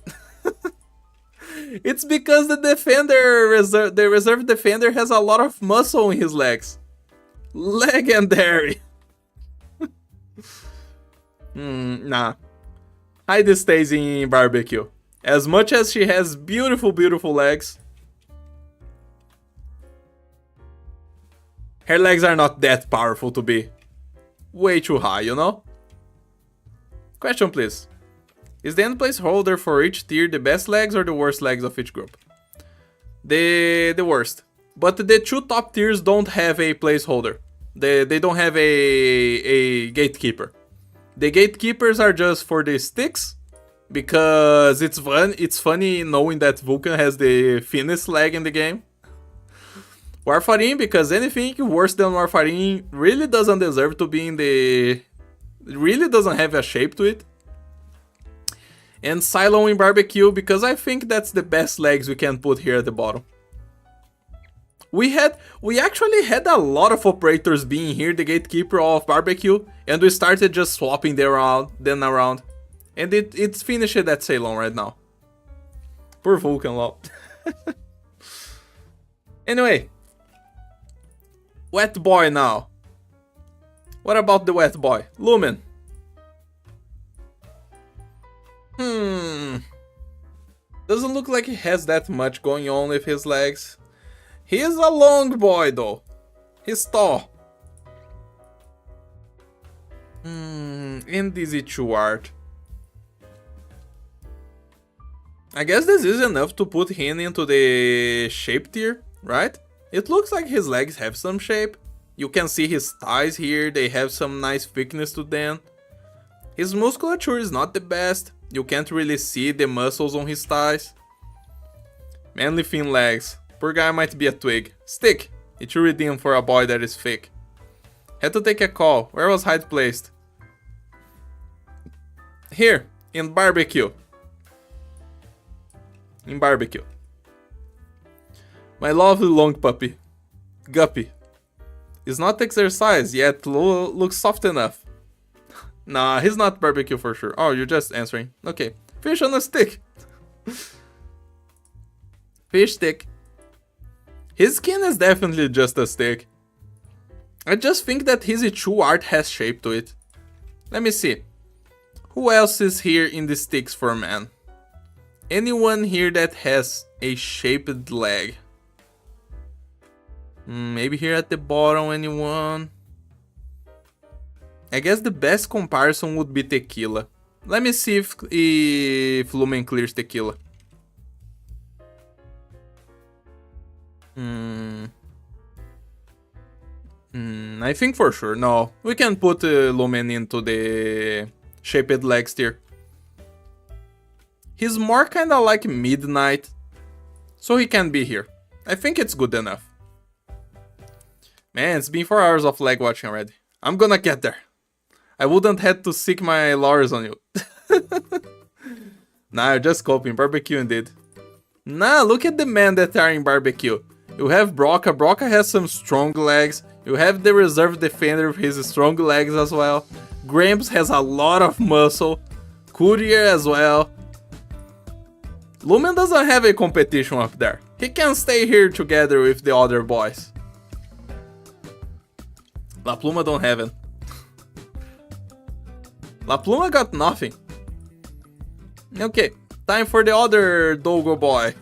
It's because the reserve defender has a lot of muscle in his legs. Legendary. Nah. Heidi stays in Barbecue. As much as she has beautiful, beautiful legs, her legs are not that powerful to be way too high, you know? Question please. Is the end placeholder for each tier the best legs or the worst legs of each group? The worst. But the 2 top tiers don't have a placeholder. They don't have a gatekeeper. The gatekeepers are just for the sticks because it's fun. It's funny knowing that Vulcan has the thinnest leg in the game. Warfarin, because anything worse than Warfarin really doesn't deserve to be in the... really doesn't have a shape to it. And Cylon in Barbecue, because I think that's the best legs we can put here at the bottom. We actually had a lot of operators being here, the gatekeeper of Barbecue, and we started just swapping them around. And it's finished at Ceylon right now. Poor Vulcan, lol. Anyway. Wet boy now. What about the wet boy? Lumen. Doesn't look like he has that much going on with his legs. He is a long boy though. He's tall. And this is true art. I guess this is enough to put him into the shape tier, right? It looks like his legs have some shape. You can see his thighs here, they have some nice thickness to them. His musculature is not the best. You can't really see the muscles on his thighs. Manly thin legs. Poor guy might be a twig. Stick. It should redeem for a boy that is thick. Had to take a call. Where was Hyde placed? Here, in Barbecue. In Barbecue. My lovely long puppy. Guppy. Is not exercised yet looks soft enough. Nah, he's not Barbecue for sure. Oh, you're just answering. Okay. Fish on a stick. Fish stick. His skin is definitely just a stick. I just think that his true art has shape to it. Let me see. Who else is here in the sticks for man? Anyone here that has a shaped leg? Maybe here at the bottom, anyone? I guess the best comparison would be Tequila. Let me see if Lumen clears Tequila. I think for sure. No, we can put Lumen into the shaped legs tier. He's more kinda like Midnight, so he can be here. I think it's good enough. Man, it's been 4 hours of leg watching already. I'm gonna get there. I wouldn't have to seek my laurels on you. Nah, you're just coping. Barbecue indeed. Nah, look at the men that are in Barbecue. You have Broca. Broca has some strong legs. You have the reserve defender with his strong legs as well. Gramps has a lot of muscle. Courier as well. Lumen doesn't have a competition up there. He can stay here together with the other boys. La Pluma don't have it. La Pluma got nothing. Okay, time for the other Dogo boy.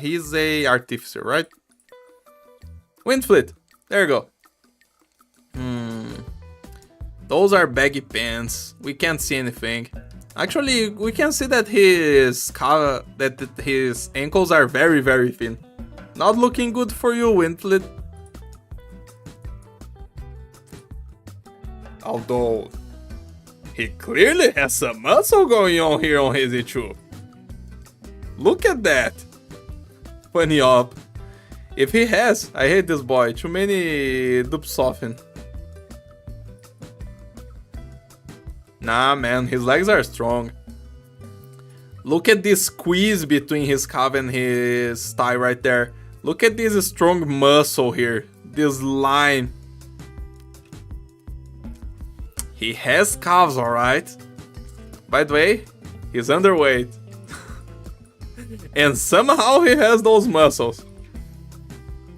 He's a artificer, right? Windfleet. There you go. Those are baggy pants. We can't see anything. Actually, we can see that his ankles are very, very thin. Not looking good for you, Windfleet. Although, he clearly has some muscle going on here on his Ichu. Look at that. Funny up. If he has, I hate this boy. Too many dupe soften. Nah, man, his legs are strong. Look at this squeeze between his calf and his thigh right there. Look at this strong muscle here. This line. He has calves, alright. By the way, he's underweight. And somehow he has those muscles.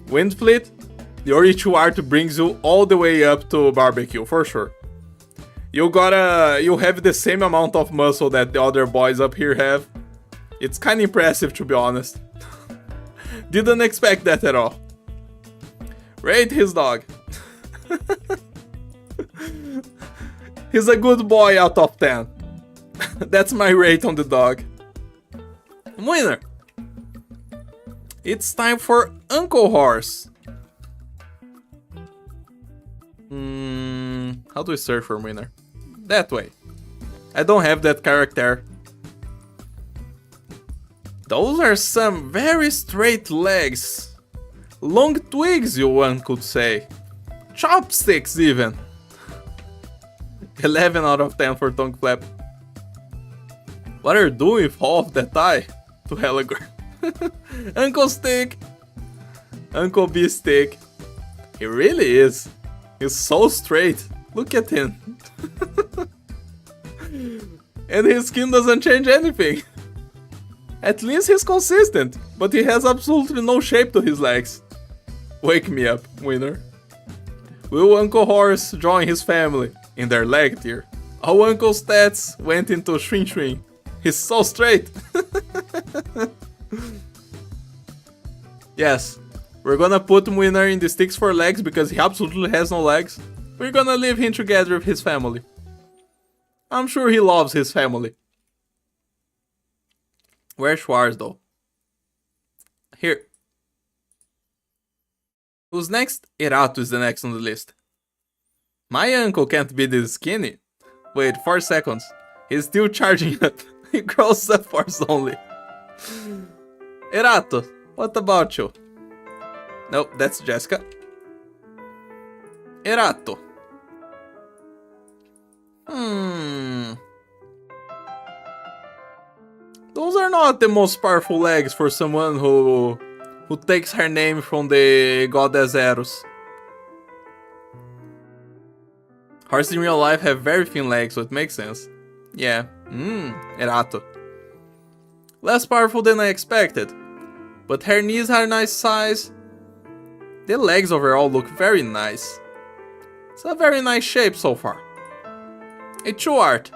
Windfleet, your Ichu art brings you all the way up to Barbecue, for sure. You have the same amount of muscle that the other boys up here have. It's kinda impressive, to be honest. Didn't expect that at all. Rate his dog. He's a good boy out of 10. That's my rate on the dog. Winner. It's time for Uncle Horse. How do we search for winner? That way. I don't have that character. Those are some very straight legs. Long twigs, one could say. Chopsticks, even. 11 out of 10 for tongue flap. What are you doing with all of that eye? To Helagor. Uncle Stick. Uncle B Stick. He really is. He's so straight. Look at him. And his skin doesn't change anything. At least he's consistent, but he has absolutely no shape to his legs. Wake me up, winner. Will Uncle Horse join his family in their leg tier? All Uncle's stats went into Shrin Shrin. He's so straight. Yes, we're gonna put winner in the sticks for legs because he absolutely has no legs. We're gonna leave him together with his family. I'm sure he loves his family. Where's Schwarz though? Here. Who's next? Erato is the next on the list. My uncle can't be this skinny. Wait, 4 seconds. He's still charging up. He grows up force only. Erato, what about you? Nope, that's Jessica. Erato. Those are not the most powerful legs for someone who takes her name from the goddess Eros. Horses in real life have very thin legs, so it makes sense. Yeah, Erato. Less powerful than I expected, but her knees are nice size. The legs overall look very nice. It's a very nice shape so far. A true art.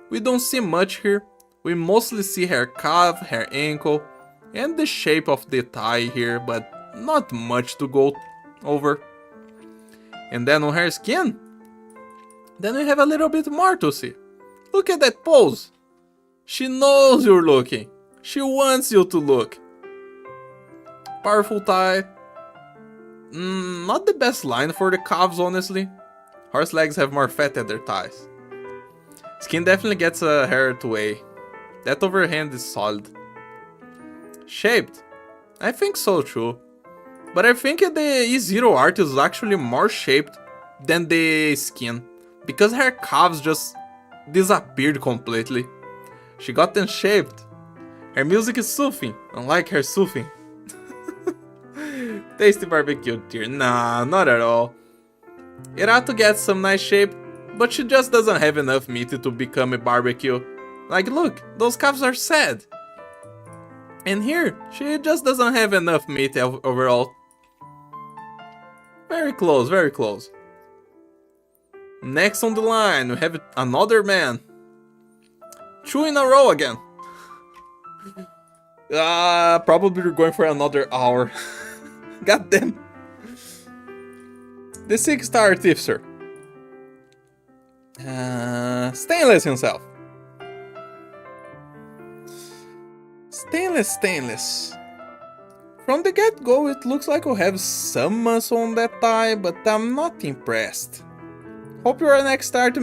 We don't see much here. We mostly see her calf, her ankle, and the shape of the thigh here, but not much to go over. And then on her skin, then we have a little bit more to see. Look at that pose. She knows you're looking. She wants you to look. Powerful thigh. Not the best line for the calves, honestly. Horse legs have more fat at their thighs. Skin definitely gets a hair to A. That overhand is solid. Shaped? I think so too. But I think the E0 art is actually more shaped than the skin. Because her calves just disappeared completely. She got them shaped. Her music is soothing, unlike her soothing. Tasty barbecue tier. Nah, not at all. Erato gets some nice shape, but she just doesn't have enough meat to become a barbecue. Like, look, those calves are sad. And here, she just doesn't have enough meat overall. Very close, very close. Next on the line, we have another man. 2 in a row again. Probably we're going for another hour. God damn. The 6-star Artificer. Stainless himself. Stainless. From the get-go, it looks like we'll have some muscle on that thigh, but I'm not impressed. Hope your next start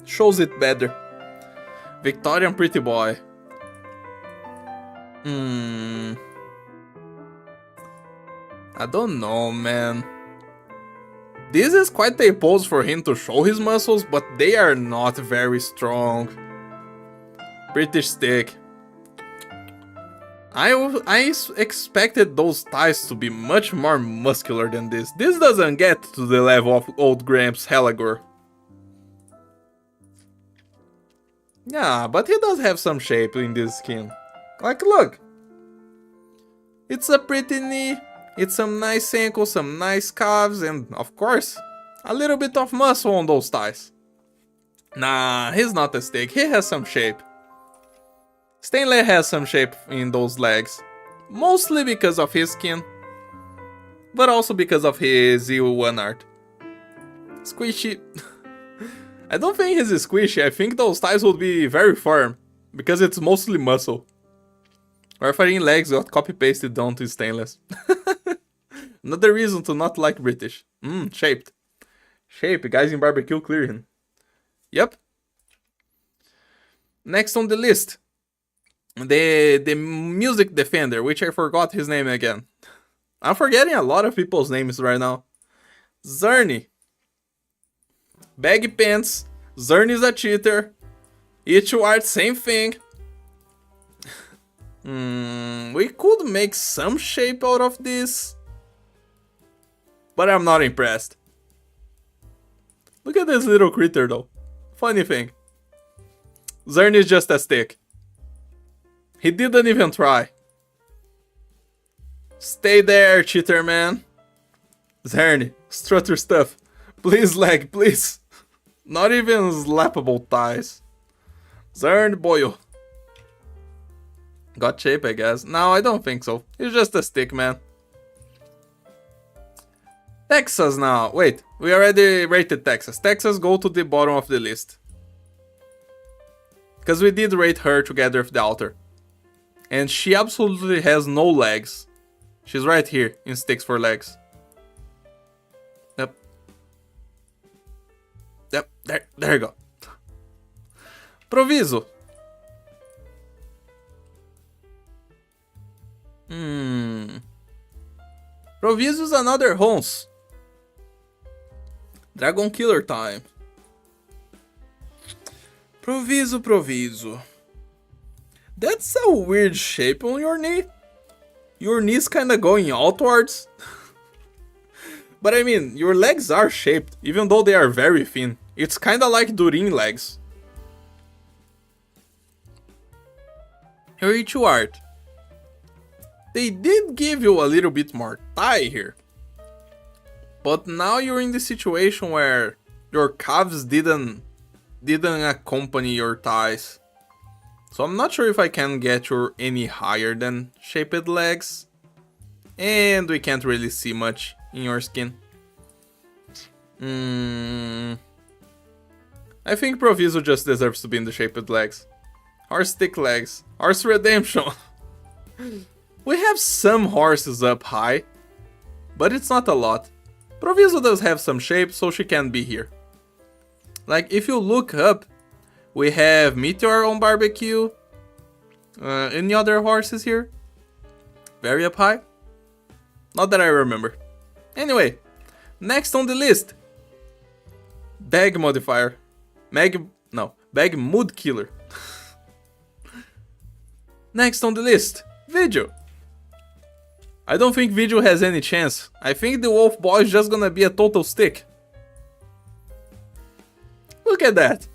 shows it better. Victorian pretty boy. I don't know, man. This is quite a pose for him to show his muscles, but they are not very strong. British stick. I expected those thighs to be much more muscular than this. This doesn't get to the level of old Gramps Helagor. Yeah, but he does have some shape in this skin. Like, look. It's a pretty knee, it's some nice ankles, some nice calves, and of course, a little bit of muscle on those thighs. Nah, he's not a stick, he has some shape. Stainless has some shape in those legs, mostly because of his skin, but also because of his EU1 art. Squishy. I don't think he's squishy, I think those thighs would be very firm, because it's mostly muscle. Warfarin legs got copy-pasted down to stainless. Another reason to not like British. Shaped. Shape, guys in barbecue clearing. Yep. Next on the list, the music defender, which I forgot his name again. I'm forgetting a lot of people's names right now. Zerny. Baggy pants. Zerny's a cheater. Art, same thing. We could make some shape out of this, but I'm not impressed. Look at this little critter though. Funny thing. Zerny is just a stick. He didn't even try. Stay there, cheater man. Zerny, strut your stuff. Please leg, please. Not even slappable thighs. Zern boyo. Got shape, I guess. No, I don't think so. He's just a stick, man. Texas now. Wait, we already rated Texas. Texas, go to the bottom of the list. Because we did rate her together with the altar. And she absolutely has no legs. She's right here in sticks for legs. Yep. Yep, there you go. Proviso. Proviso is another Hons. Dragon Killer time. Proviso. That's a weird shape on your knee. Your knee's kinda going outwards. But I mean, your legs are shaped, even though they are very thin. It's kinda like Durin legs. Art. They did give you a little bit more thigh here. But now you're in the situation where your calves didn't accompany your thighs. So I'm not sure if I can get you any higher than shaped legs. And we can't really see much in your skin. I think Proviso just deserves to be in the shaped legs. Horse stick legs. Horse redemption. We have some horses up high, but it's not a lot. Proviso does have some shape, so she can be here. Like, if you look up, we have Meteor on barbecue. Any other horses here? Very up high? Not that I remember. Anyway, next on the list. Bag modifier. Bag mood killer. Next on the list, Vigil. I don't think Vigil has any chance. I think the wolf boy is just gonna be a total stick. Look at that.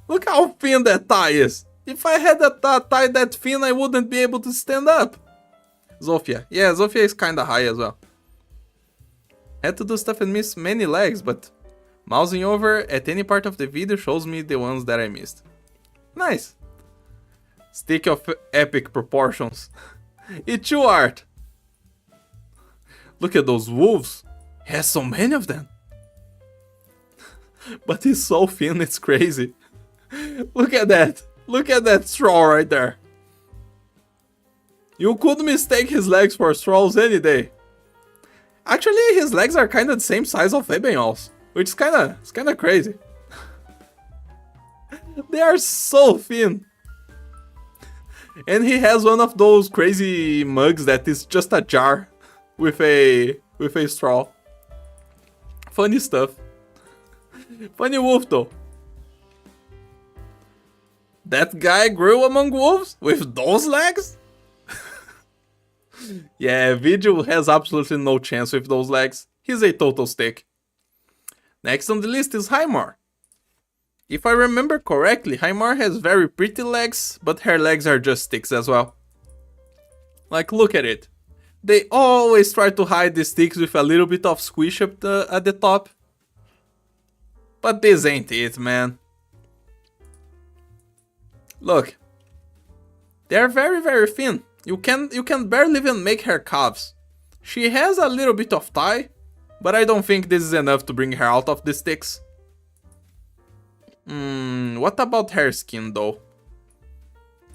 Look how thin that thigh is. If I had a thigh that thin, I wouldn't be able to stand up. Zofia. Yeah, Zofia is kinda high as well. Had to do stuff and miss many legs, but mousing over at any part of the video shows me the ones that I missed. Nice. Stick of epic proportions. Art. Look at those wolves. He has so many of them. But he's so thin, it's crazy. Look at that. Look at that straw right there. You could mistake his legs for straws any day. Actually, his legs are kind of the same size of Ebenhol's, which is kind of crazy. They are so thin. And he has one of those crazy mugs that is just a jar with a straw. Funny stuff. Funny wolf though. That guy grew among wolves with those legs? Yeah, Vigil has absolutely no chance with those legs. He's a total stick. Next on the list is Hymar. If I remember correctly, Hymar has very pretty legs, but her legs are just sticks as well. Like, look at it. They always try to hide the sticks with a little bit of squish up at the top. But this ain't it, man. Look. They're very, very thin. You can barely even make her calves. She has a little bit of thigh, but I don't think this is enough to bring her out of the sticks. What about her skin though?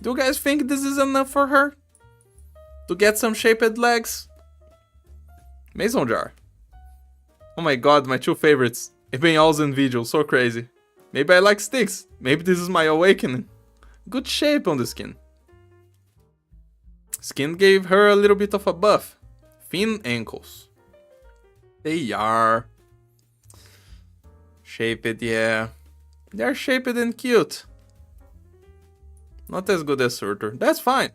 Do you guys think this is enough for her? To get some shaped legs? Mason jar. Oh my god, my two favorites. Ebenhol's and Vigil, so crazy. Maybe I like sticks. Maybe this is my awakening. Good shape on the skin. Skin gave her a little bit of a buff. Thin ankles. They are shaped, yeah. They're shaped and cute. Not as good as Surtur. That's fine.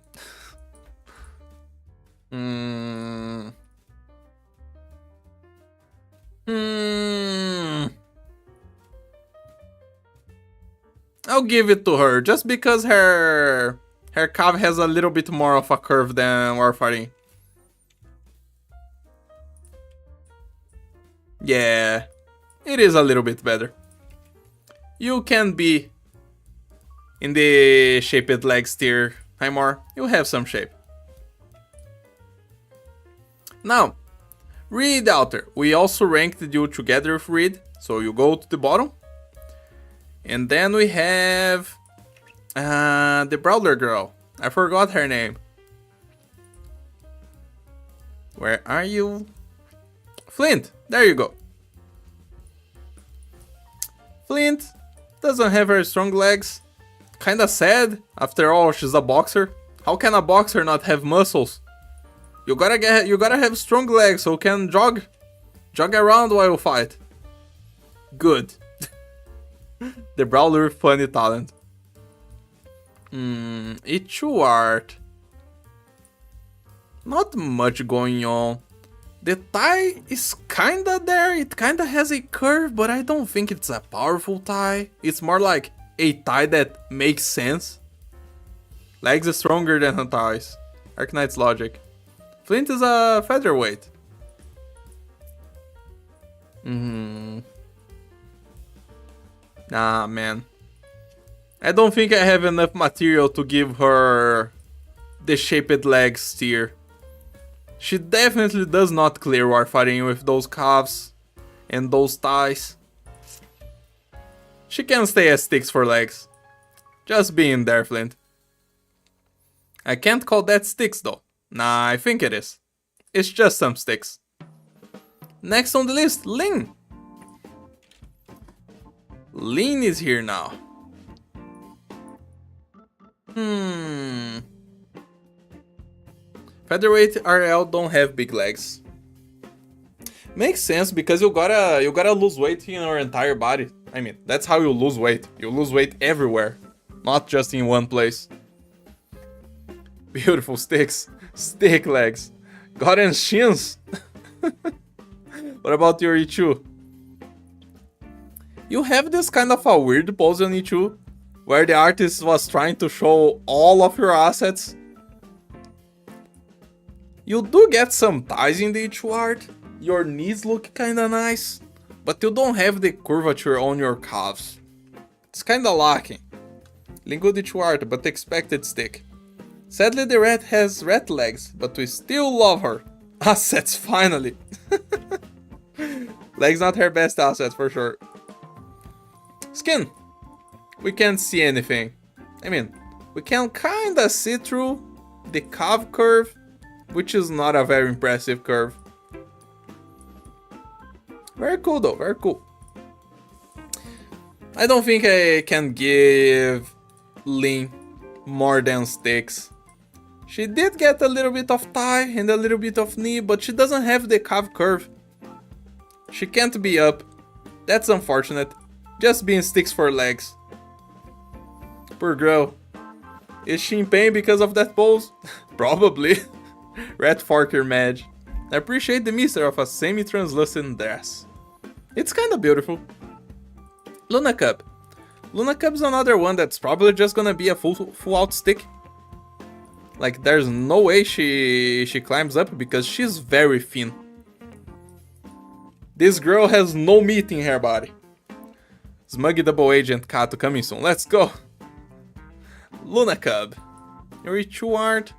I'll give it to her just because her calf has a little bit more of a curve than Warfighting. Yeah, it is a little bit better. You can be in the shaped legs tier, Highmore. You have some shape. Now, Reed Outer. We also ranked you together with Reed, so you go to the bottom. And then we have the Brawler girl. I forgot her name. Where are you? Flint. There you go. Flint doesn't have very strong legs. Kinda sad. After all, she's a boxer. How can a boxer not have muscles? You gotta have strong legs so you can jog around while you fight. Good. The Brawler with funny talent. Ichu art. Not much going on. The tie is kinda there. It kinda has a curve, but I don't think it's a powerful tie. It's more like a tie that makes sense. Legs are stronger than her ties. Arknights logic. Flint is a featherweight. Nah, man. I don't think I have enough material to give her the shaped legs tier. She definitely does not clear Warfighting with those calves and those thighs. She can stay as sticks for legs. Just being there, Flint. I can't call that sticks though. Nah, I think it is. It's just some sticks. Next on the list, Lin. Lin is here now. Featherweight RL don't have big legs. Makes sense because you gotta lose weight in your entire body. I mean, that's how you lose weight. You lose weight everywhere, not just in one place. Beautiful sticks. Stick legs. Gotten shins. What about your Ichu? You have this kind of a weird pose on Ichu, where the artist was trying to show all of your assets. You do get some thighs in the Ichu art. Your knees look kinda nice, but you don't have the curvature on your calves. It's kinda lacking. Good Ichu art, but expected stick. Sadly, the rat has rat legs, but we still love her. Assets, finally. Legs not her best asset, for sure. Skin. We can't see anything. I mean, we can kinda see through the calf curve, which is not a very impressive curve. Very cool though, very cool. I don't think I can give Lin more than sticks. She did get a little bit of thigh and a little bit of knee, but she doesn't have the calf curve. She can't be up. That's unfortunate. Just being sticks for legs. Poor girl. Is she in pain because of that pose? Probably. Rat Forker Madge. I appreciate the mystery of a semi-translucent dress. It's kinda beautiful. Luna Cub. Luna Cub's another one that's probably just gonna be a full out stick. Like, there's no way she climbs up because she's very thin. This girl has no meat in her body. Smuggy Double Agent Kato coming soon. Let's go. Luna Cub. Your Ichu art.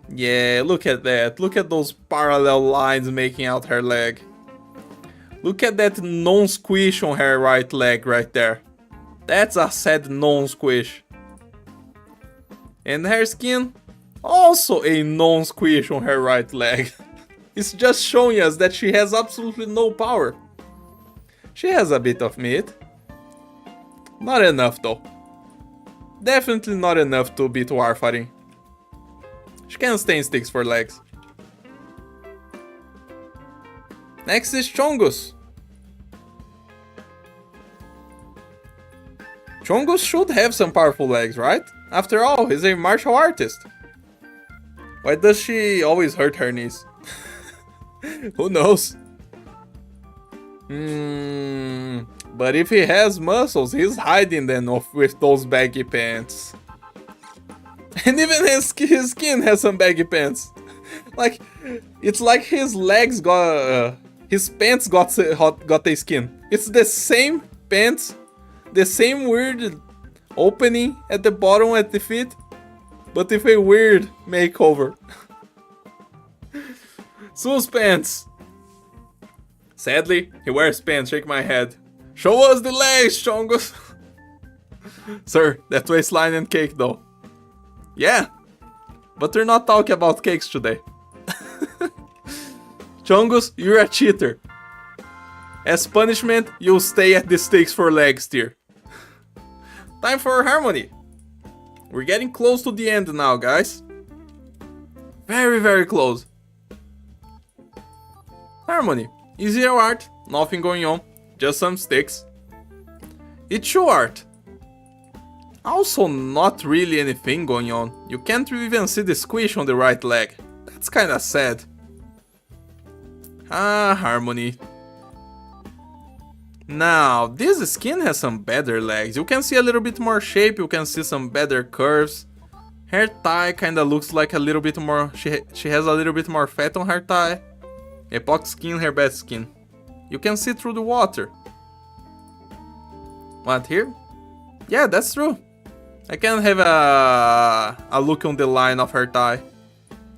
Yeah, look at that. Look at those parallel lines making out her leg. Look at that non-squish on her right leg right there. That's a sad non-squish. And her skin, also a non-squish on her right leg. It's just showing us that she has absolutely no power. She has a bit of meat. Not enough though. definitely not enough to beat war fighting. She can stay in sticks for legs. Next is Chongus. Chongus should have some powerful legs, right? After all, he's a martial artist. Why does she always hurt her knees? Who knows? But if he has muscles, he's hiding them with those baggy pants. And even his skin has some baggy pants. Like, it's like his legs got... his pants got a skin. It's the same pants, the same weird opening at the bottom at the feet, but with a weird makeover. Su's pants. Sadly, he wears pants. Shake my head. Show us the legs, Chongus. Sir, that waistline and cake though. Yeah, but we're not talking about cakes today. Chongus, you're a cheater. As punishment, you'll stay at the stakes for legs tier. Time for Harmony. We're getting close to the end now, guys. Very, very close. Harmony. Easier art, nothing going on, just some sticks. Ichu art. Also not really anything going on. You can't even see the squish on the right leg. That's kinda sad. Harmony. Now, this skin has some better legs. You can see a little bit more shape, you can see some better curves. Her thigh kinda looks like a little bit more... She has a little bit more fat on her thigh. Epoch skin, her best skin. You can see through the water. What, here? Yeah, that's true. I can have a look on the line of her thigh.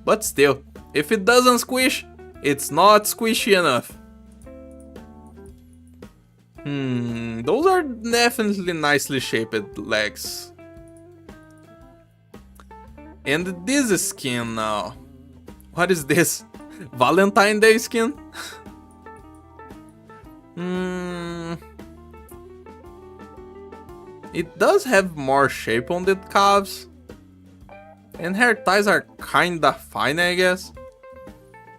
But still, if it doesn't squish, it's not squishy enough. Those are definitely nicely shaped legs. And this skin now. What is this? Valentine Day skin? It does have more shape on the calves. And her thighs are kinda fine, I guess.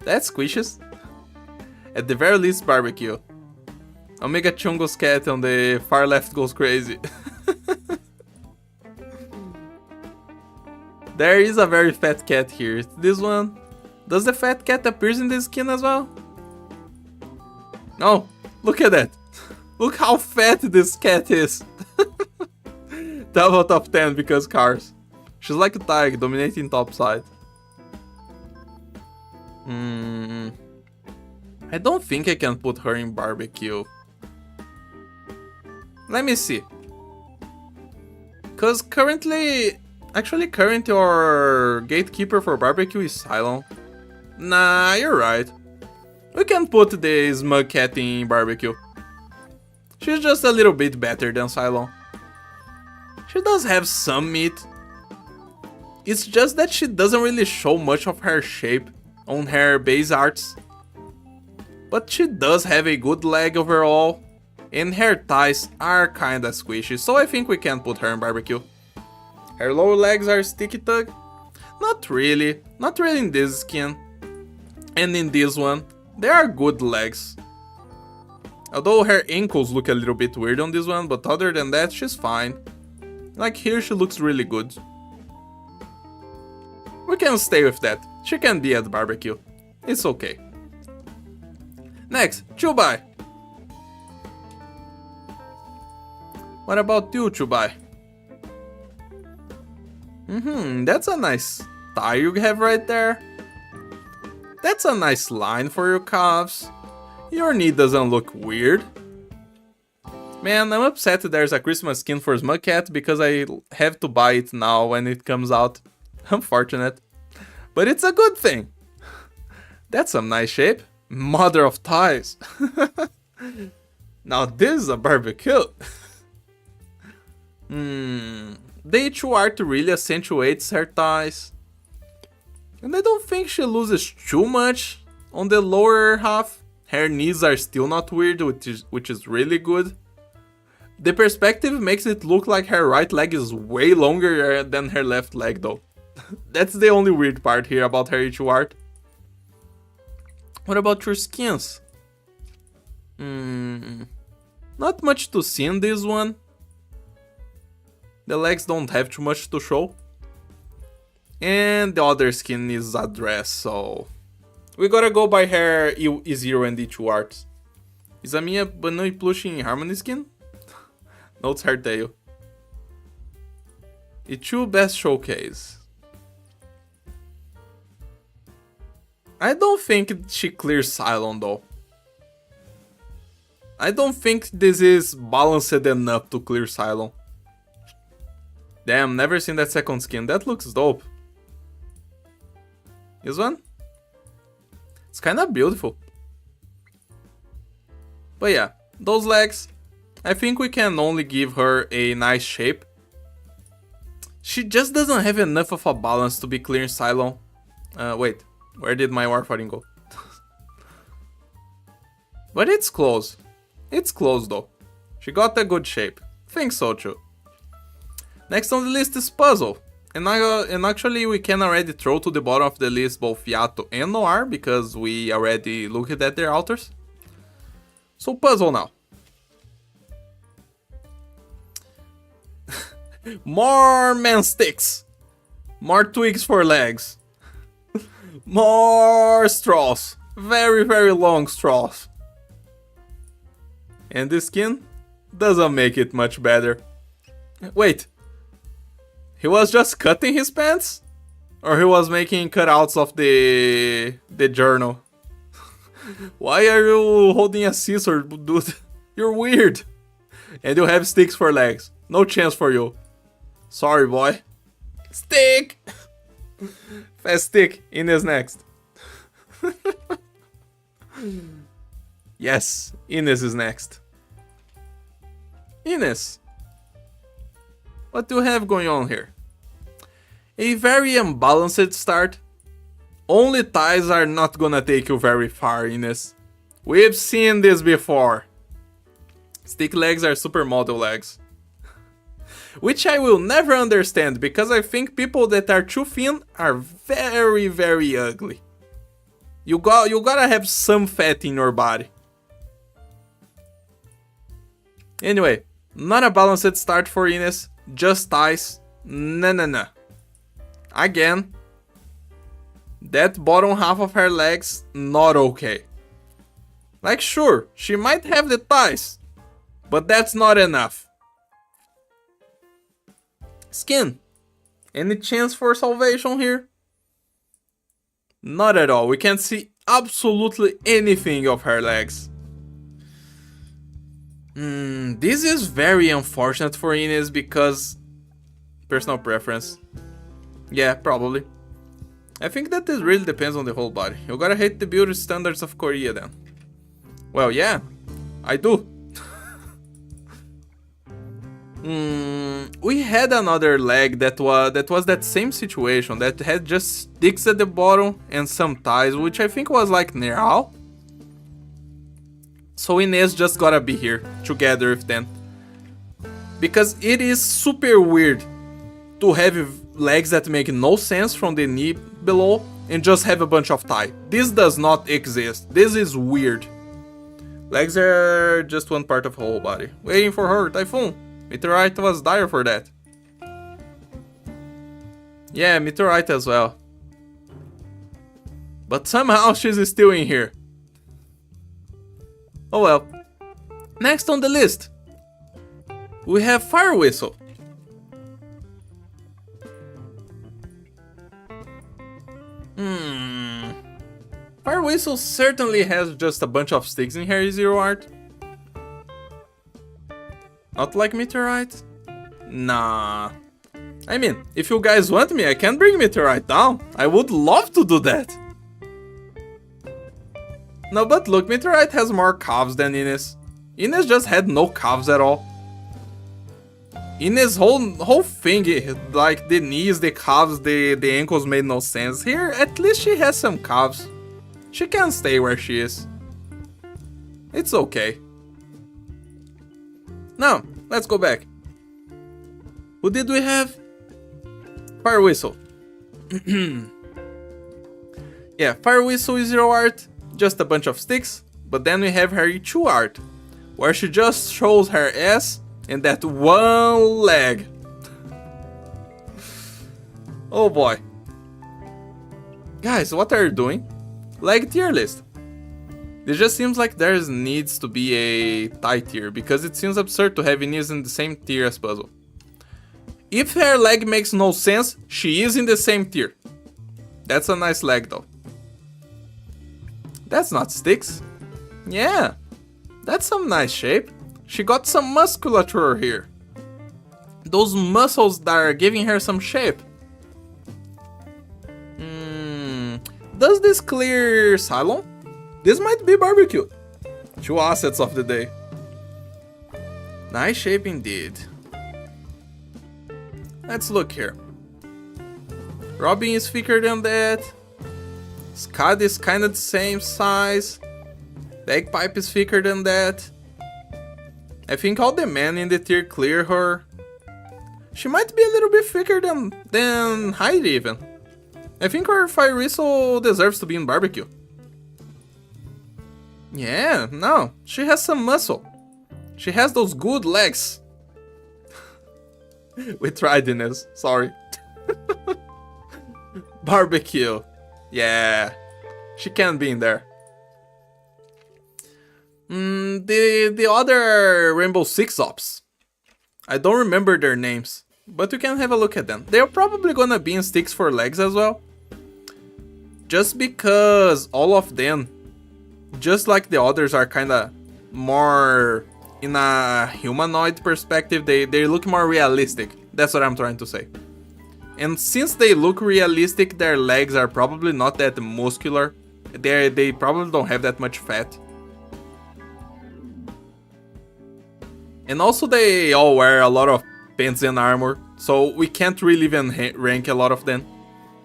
That squishes. At the very least, barbecue. Omega Chungo's cat on the far left goes crazy. There is a very fat cat here. It's this one. Does the fat cat appear in the skin as well? Oh, look at that. Look how fat this cat is. 12 out of 10 because cars. She's like a tiger dominating top side. I don't think I can put her in barbecue. Let me see. Cause currently your gatekeeper for barbecue is Cylon. Nah, you're right. We can put the smug cat in barbecue. She's just a little bit better than Cylon. She does have some meat. It's just that she doesn't really show much of her shape on her base arts. But she does have a good leg overall. And her thighs are kinda squishy, so I think we can put her in barbecue. Her lower legs are sticky tug. Not really in this skin. And in this one, they are good legs. Although her ankles look a little bit weird on this one, but other than that, she's fine. Like here, she looks really good. We can stay with that. She can be at barbecue. It's okay. Next, Chubai. What about you, Chubai? That's a nice thigh you have right there. That's a nice line for your calves. Your knee doesn't look weird. Man, I'm upset there's a Christmas skin for Smugcat because I have to buy it now when it comes out. Unfortunate. But it's a good thing. That's some nice shape. Mother of thighs. Now this is a barbecue. The Ichu art really accentuates her thighs. And I don't think she loses too much on the lower half. Her knees are still not weird, which is really good. The perspective makes it look like her right leg is way longer than her left leg though. That's the only weird part here about her Ichu art. What about your skins? Not much to see in this one. The legs don't have too much to show. And the other skin is a dress, so... we gotta go by her E0 and E2 arts. Is a minha Banu e Plush em Harmony skin? Notes her tail. E2 best showcase. I don't think she clears Cylon though. I don't think this is balanced enough to clear Cylon. Damn, never seen that second skin. That looks dope. This one? It's kinda beautiful. But yeah, those legs, I think we can only give her a nice shape. She just doesn't have enough of a balance to be clearing Cylon. Wait, where did my Warfighting go? But it's close. It's close though. She got a good shape. Think so too. Next on the list is Puzzle. And actually we can already throw to the bottom of the list both Yato and Noir because we already looked at their altars. So Puzzle now. More man sticks. More twigs for legs. More straws. Very, very long straws. And this skin doesn't make it much better. Wait. He was just cutting his pants? Or he was making cutouts of the journal? Why are you holding a scissor, dude? You're weird. And you have sticks for legs. No chance for you. Sorry, boy. Stick! Fast stick. Ines next. Yes, Ines is next. Ines. What do you have going on here? A very unbalanced start. Only ties are not gonna take you very far, Ines. We've seen this before. Stick legs are supermodel legs. Which I will never understand because I think people that are too thin are very, very ugly. You gotta have some fat in your body. Anyway, not a balanced start for Ines. Just ties. No. Again, that bottom half of her legs, not okay. Like sure, she might have the ties, but that's not enough. Skin. Any chance for salvation here? Not at all. We can't see absolutely anything of her legs. This is very unfortunate for Ines because... personal preference. Yeah, probably. I think that this really depends on the whole body. You gotta hate the beauty standards of Korea then. Well, yeah, I do. We had another leg that was that same situation, that had just sticks at the bottom and some ties, which I think was like Neral. So Ines just gotta be here, together with them. Because it is super weird to have legs that make no sense from the knee below and just have a bunch of tie. This does not exist. This is weird. Legs are just one part of the whole body. Waiting for her, Typhoon. Meteorite was dire for that. Yeah, Meteorite as well. But somehow she's still in here. Oh well. Next on the list, we have Fire Whistle. Fire Whistle certainly has just a bunch of sticks in her zero art. Not like Meteorite? Nah. I mean, if you guys want me, I can bring Meteorite down. I would love to do that. No, but look, Meteorite has more calves than Ines. Ines just had no calves at all. Ines' whole thing, like the knees, the calves, the ankles made no sense. Here, at least she has some calves. She can stay where she is. It's okay. Now, let's go back. Who did we have? Fire Whistle. Yeah, Fire Whistle is zero art, just a bunch of sticks. But then we have her 2 art, where she just shows her ass and that one leg. Oh boy. Guys, what are you doing? Leg tier list. It just seems like there needs to be a tie tier, because it seems absurd to have Ines in the same tier as Puzzle. If her leg makes no sense, she is in the same tier. That's a nice leg though. That's not sticks. Yeah, that's some nice shape. She got some musculature here. Those muscles that are giving her some shape. Does this clear Cylon? This might be barbecue. 2 assets of the day. Nice shape indeed. Let's look here. Robin is thicker than that. Scud is kinda the same size. Bagpipe is thicker than that. I think all the men in the tier clear her. She might be a little bit thicker than Heidi even. I think our Fire Whistle deserves to be in barbecue. Yeah, no, she has some muscle. She has those good legs. We tried, Ines, sorry. Barbecue. Yeah, she can be in there. The other Rainbow Six Ops. I don't remember their names, but you can have a look at them. They're probably gonna be in sticks for legs as well. Just because all of them, just like the others, are kinda more in a humanoid perspective, they look more realistic. That's what I'm trying to say. And since they look realistic, their legs are probably not that muscular. They probably don't have that much fat. And also they all wear a lot of pants and armor, so we can't really even rank a lot of them.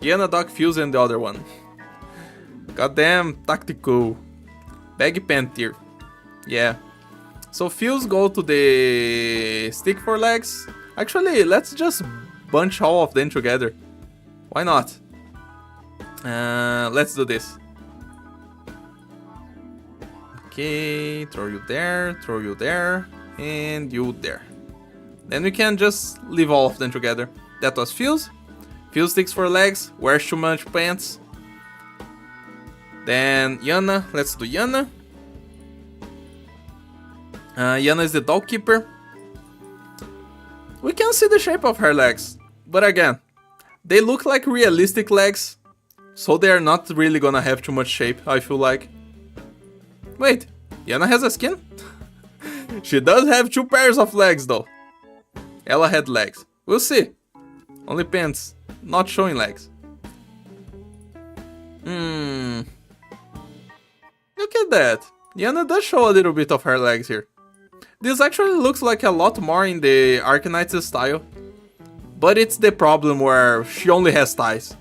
Yana, Doc, Fuse, and the other one. Goddamn tactical. Baggy pant tier. Yeah. So Fuse go to the stick for legs. Actually, let's just bunch all of them together. Why not? Let's do this. Okay, throw you there, and you there. Then we can just leave all of them together. That was Fuse. Fuse sticks for legs, wears too much pants. Then Yana, let's do Yana. Yana is the dog keeper. We can see the shape of her legs, but again, they look like realistic legs, so they are not really gonna have too much shape, I feel like. Wait, Yana has a skin? She does have 2 pairs of legs though. Ella had legs. We'll see. Only pants, not showing legs. Look at that. Yana does show a little bit of her legs here. This actually looks like a lot more in the Arknights style. But it's the problem where she only has thighs.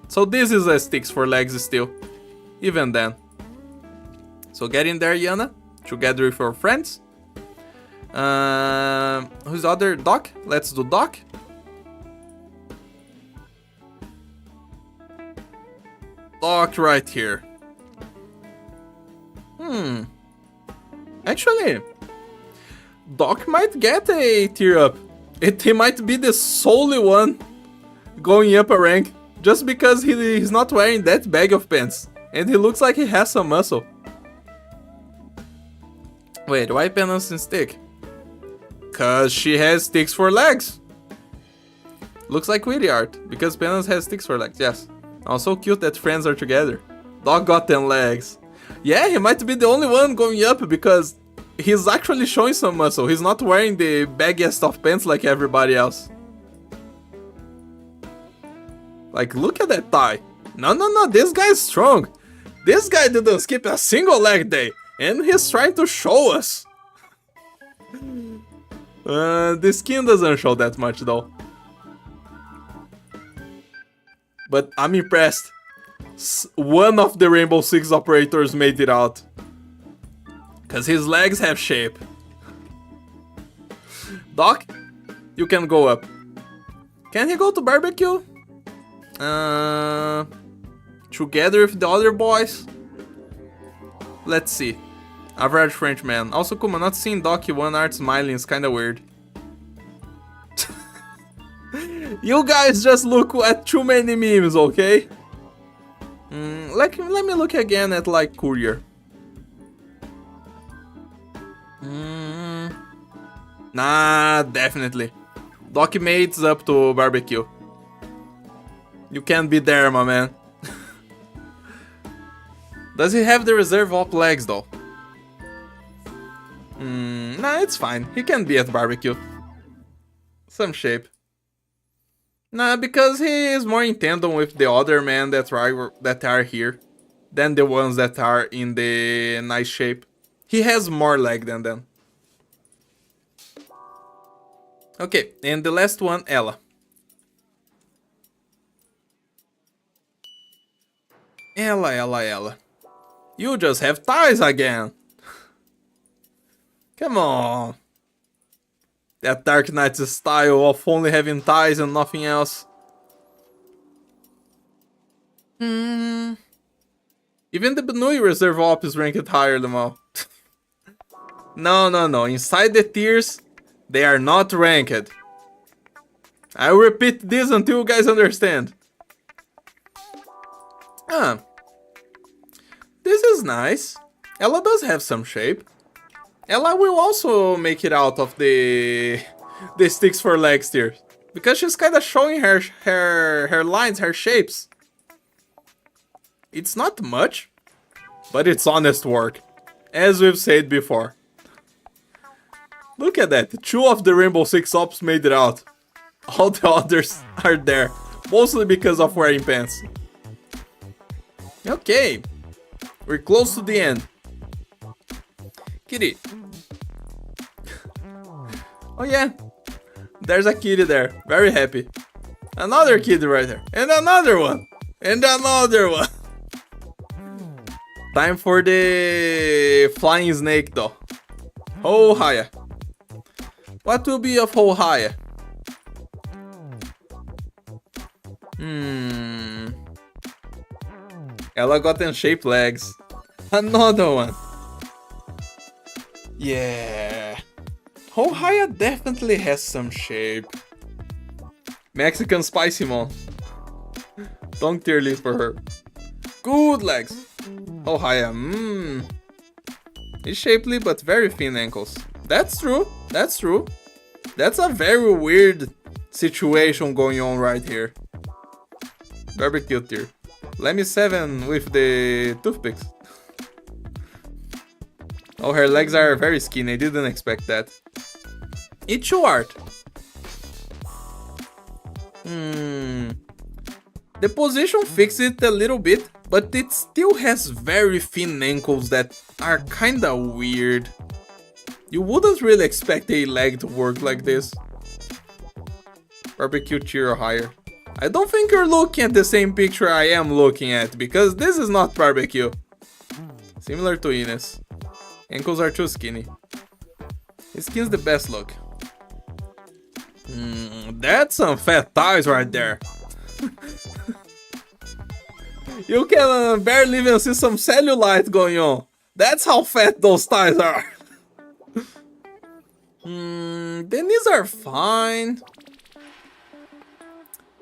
So this is a sticks for legs still. Even then. So get in there, Yana. Together with your friends. Who's the other? Doc? Let's do Doc. Doc right here. Actually, Doc might get a tier up. He might be the solely one going up a rank. Just because he's not wearing that bag of pants. And he looks like he has some muscle. Wait, why Penance and stick? Cause she has sticks for legs. Looks like Witty art, because Penance has sticks for legs, yes. Also cute that friends are together. Dog got 10 legs. Yeah, he might be the only one going up because he's actually showing some muscle. He's not wearing the baggiest of pants like everybody else. Like, look at that thigh. No, this guy's strong. This guy didn't skip a single leg day. And he's trying to show us. The skin doesn't show that much though. But I'm impressed. One of the Rainbow Six operators made it out. Cause his legs have shape. Doc, you can go up. Can he go to barbecue? Together with the other boys? Let's see. Average Frenchman. Also, Kuma, not seeing Doc one art smiling is kinda weird. You guys just look at too many memes, okay? Let me look again at like Courier. Nah, definitely. Doc mates up to barbecue. You can't be there, my man. Does he have the reserve op legs though? Nah, it's fine. He can be at barbecue. Some shape. Nah, because he is more in tandem with the other men that are here than the ones that are in the nice shape. He has more leg than them. Okay, and the last one, Ella. Ella. You just have thighs again. Come on. That Arknights style of only having thighs and nothing else. Even the Benui reserve op is ranked higher than all. No. Inside the tiers, they are not ranked. I will repeat this until you guys understand. This is nice. Ella does have some shape. Ella will also make it out of the sticks for legs tier, because she's kind of showing her lines, her shapes. It's not much, but it's honest work, as we've said before. Look at that, 2 of the Rainbow Six ops made it out. All the others are there, mostly because of wearing pants. Okay, we're close to the end. Kitty. Oh yeah, there's a kitty there, very happy. Another kitty right there, and another one, and another one. Time for the flying snake though. Oh Haya. What will be of Oh Haya? Ella got them shaped legs. Another one. Yeah. Oh Haya definitely has some shape. Mexican spicy mon. Don't tier list for her. Good legs. Oh Haya, It's shapely but very thin ankles. That's true. That's a very weird situation going on right here. Barbecue tier. Let me 7 with the toothpicks. Oh, her legs are very skinny. I didn't expect that. It's your art. The position fixed it a little bit, but it still has very thin ankles that are kinda weird. You wouldn't really expect a leg to work like this. Barbecue tier or higher. I don't think you're looking at the same picture I am looking at, because this is not barbecue. Similar to Ines. Ankles are too skinny. His skin's the best look. That's some fat thighs right there. You can barely even see some cellulite going on. That's how fat those thighs are. The knees are fine.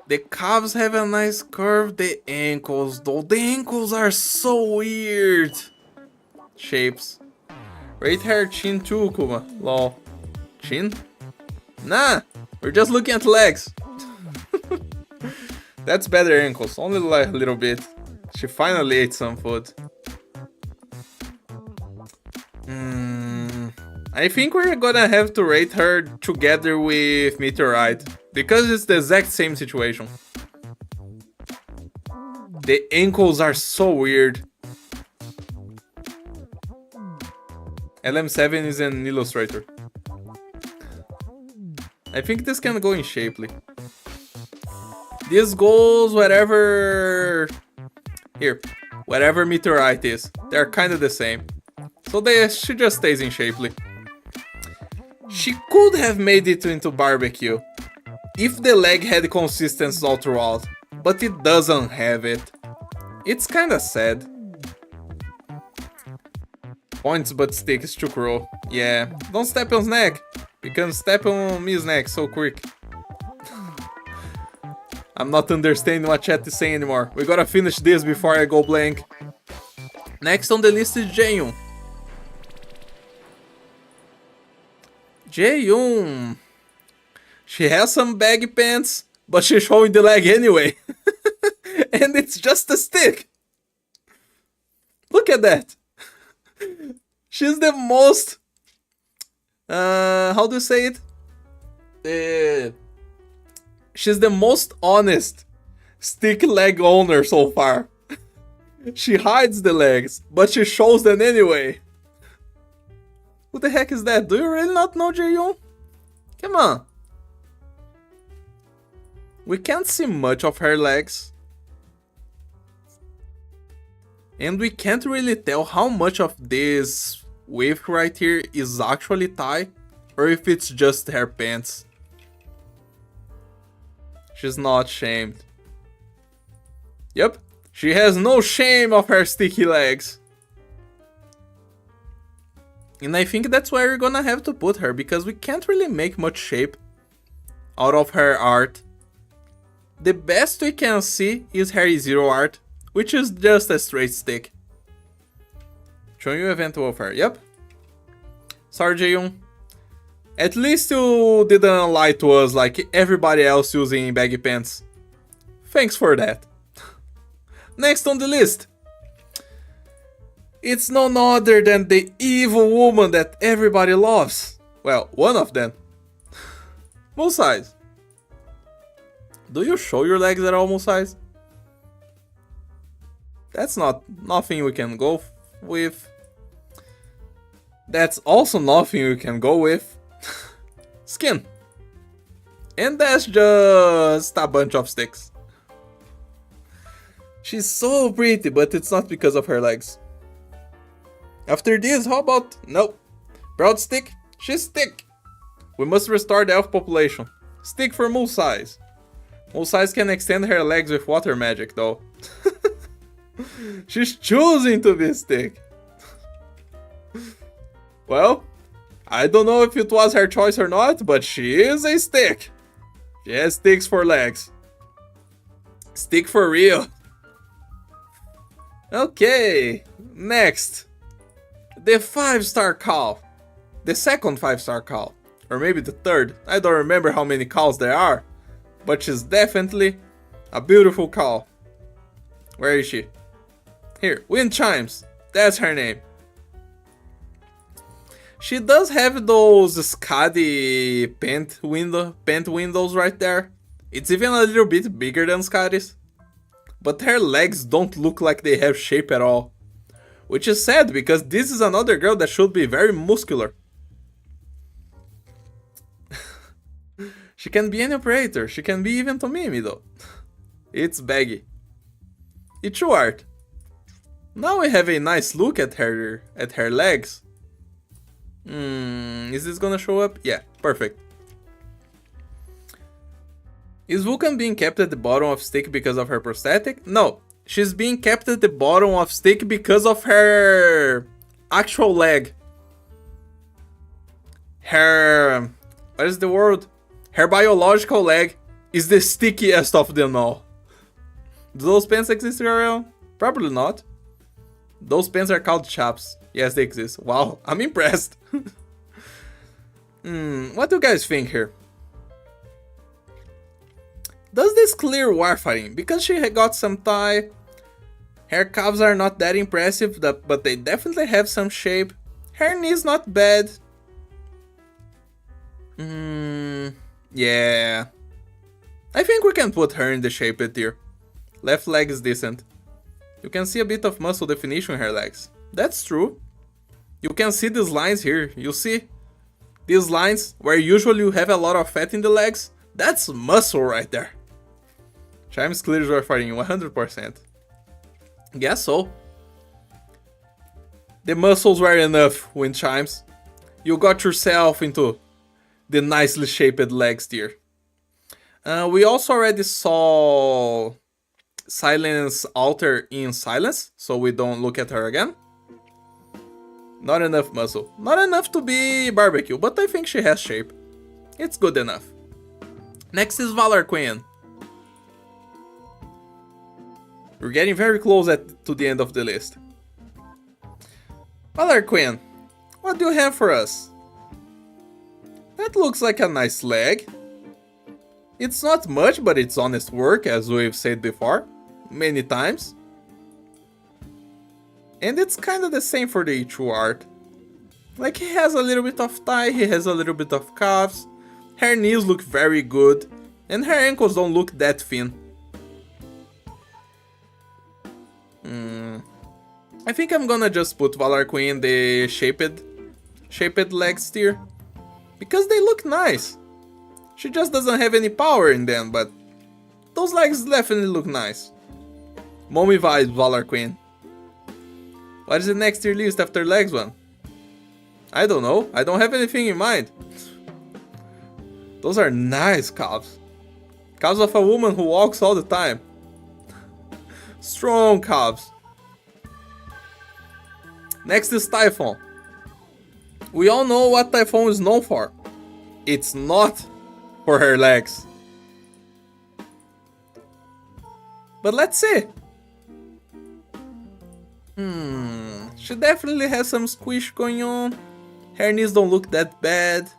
The calves have a nice curve. The ankles though, the ankles are so weird. Shapes. Right hair chin too, Kuma. Lol. Chin? Nah, we're just looking at legs. That's better ankles, only like a little bit. She finally ate some food. I think we're gonna have to rate her together with Meteorite, because it's the exact same situation. The ankles are so weird. LM7 is an illustrator. I think this can go in shapely. This goes whatever... Here, whatever Meteorite is. They're kind of the same. So she just stays in shapely. She could have made it into barbecue if the leg had consistency all throughout, but it doesn't have it. It's kinda sad. Points but stick is too cruel. Yeah, don't step on his neck. You can step on me's neck so quick. I'm not understanding what chat is saying anymore. We gotta finish this before I go blank. Next on the list is Jaeyoon. Jaeyoon. She has some baggy pants, but she's showing the leg anyway. And it's just a stick. Look at that. She's the most... how do you say it? She's the most honest stick leg owner so far. She hides the legs, but she shows them anyway. Who the heck is that? Do you really not know Jaeyoon? Come on. We can't see much of her legs. And we can't really tell how much of this wave right here is actually Thai, or if it's just her pants. She's not shamed. Yep, she has no shame of her sticky legs. And I think that's where we're gonna have to put her, because we can't really make much shape out of her art. The best we can see is her zero art, which is just a straight stick. Showing you event welfare, yep. Sorry Jaeyoon. At least you didn't lie to us like everybody else using baggy pants. Thanks for that. Next on the list. It's none other than the evil woman that everybody loves. Well, one of them. Full size. Do you show your legs at almost size? That's nothing we can go with. That's also nothing we can go with. Skin. And that's just a bunch of sticks. She's so pretty, but it's not because of her legs. After this, how about... Nope. Proud stick? She's stick. We must restore the elf population. Stick for Moon size. Moon size can extend her legs with water magic, though. She's choosing to be stick. Well, I don't know if it was her choice or not, but she is a stick. She has sticks for legs. Stick for real. Okay, next. The 5-star call. The second 5-star call. Or maybe the third. I don't remember how many calls there are. But she's definitely a beautiful call. Where is she? Here, Wind Chimes. That's her name. She does have those Skadi pant windows right there. It's even a little bit bigger than Skadi's. But her legs don't look like they have shape at all. Which is sad, because this is another girl that should be very muscular. She can be an operator. She can be even Tomimi though. It's baggy. It's true art. Now we have a nice look at her legs. Is this gonna show up? Yeah, perfect. Is Vulcan being kept at the bottom of stick because of her prosthetic? No, she's being kept at the bottom of stick because of her actual leg. Her... what is the word? Her biological leg is the stickiest of them all. Do those pants exist real? Probably not. Those pants are called chaps. Yes, they exist. Wow, I'm impressed. What do you guys think here? Does this clear warfighting? Because she got some thigh. Her calves are not that impressive, but they definitely have some shape. Her knee's not bad. Yeah. I think we can put her in the shaped tier. Left leg is decent. You can see a bit of muscle definition in her legs. That's true. You can see these lines here. You see? These lines where usually you have a lot of fat in the legs. That's muscle right there. Chimes clears are fighting 100%. Guess so. The muscles were enough, Wind Chimes. You got yourself into the nicely shaped legs tier. We also already saw Silence Alter in Silence, so we don't look at her again. Not enough muscle. Not enough to be barbecue, but I think she has shape. It's good enough. Next is Valor Queen. We're getting very close to the end of the list. Valor Queen, what do you have for us? That looks like a nice leg. It's not much, but it's honest work, as we've said before, many times. And it's kind of the same for the Ichu art. Like, he has a little bit of thigh, he has a little bit of calves, her knees look very good, and her ankles don't look that thin. I think I'm gonna just put Valor Queen in the shaped legs tier, because they look nice. She just doesn't have any power in them, but those legs definitely look nice. Mommy vibes, Valor Queen. What is the next tier list after legs one? I don't know, I don't have anything in mind. Those are nice calves. Calves of a woman who walks all the time. Strong calves. Next is Typhon. We all know what Typhon is known for. It's not for her legs. But let's see. She definitely has some squish going on. Her knees don't look that bad.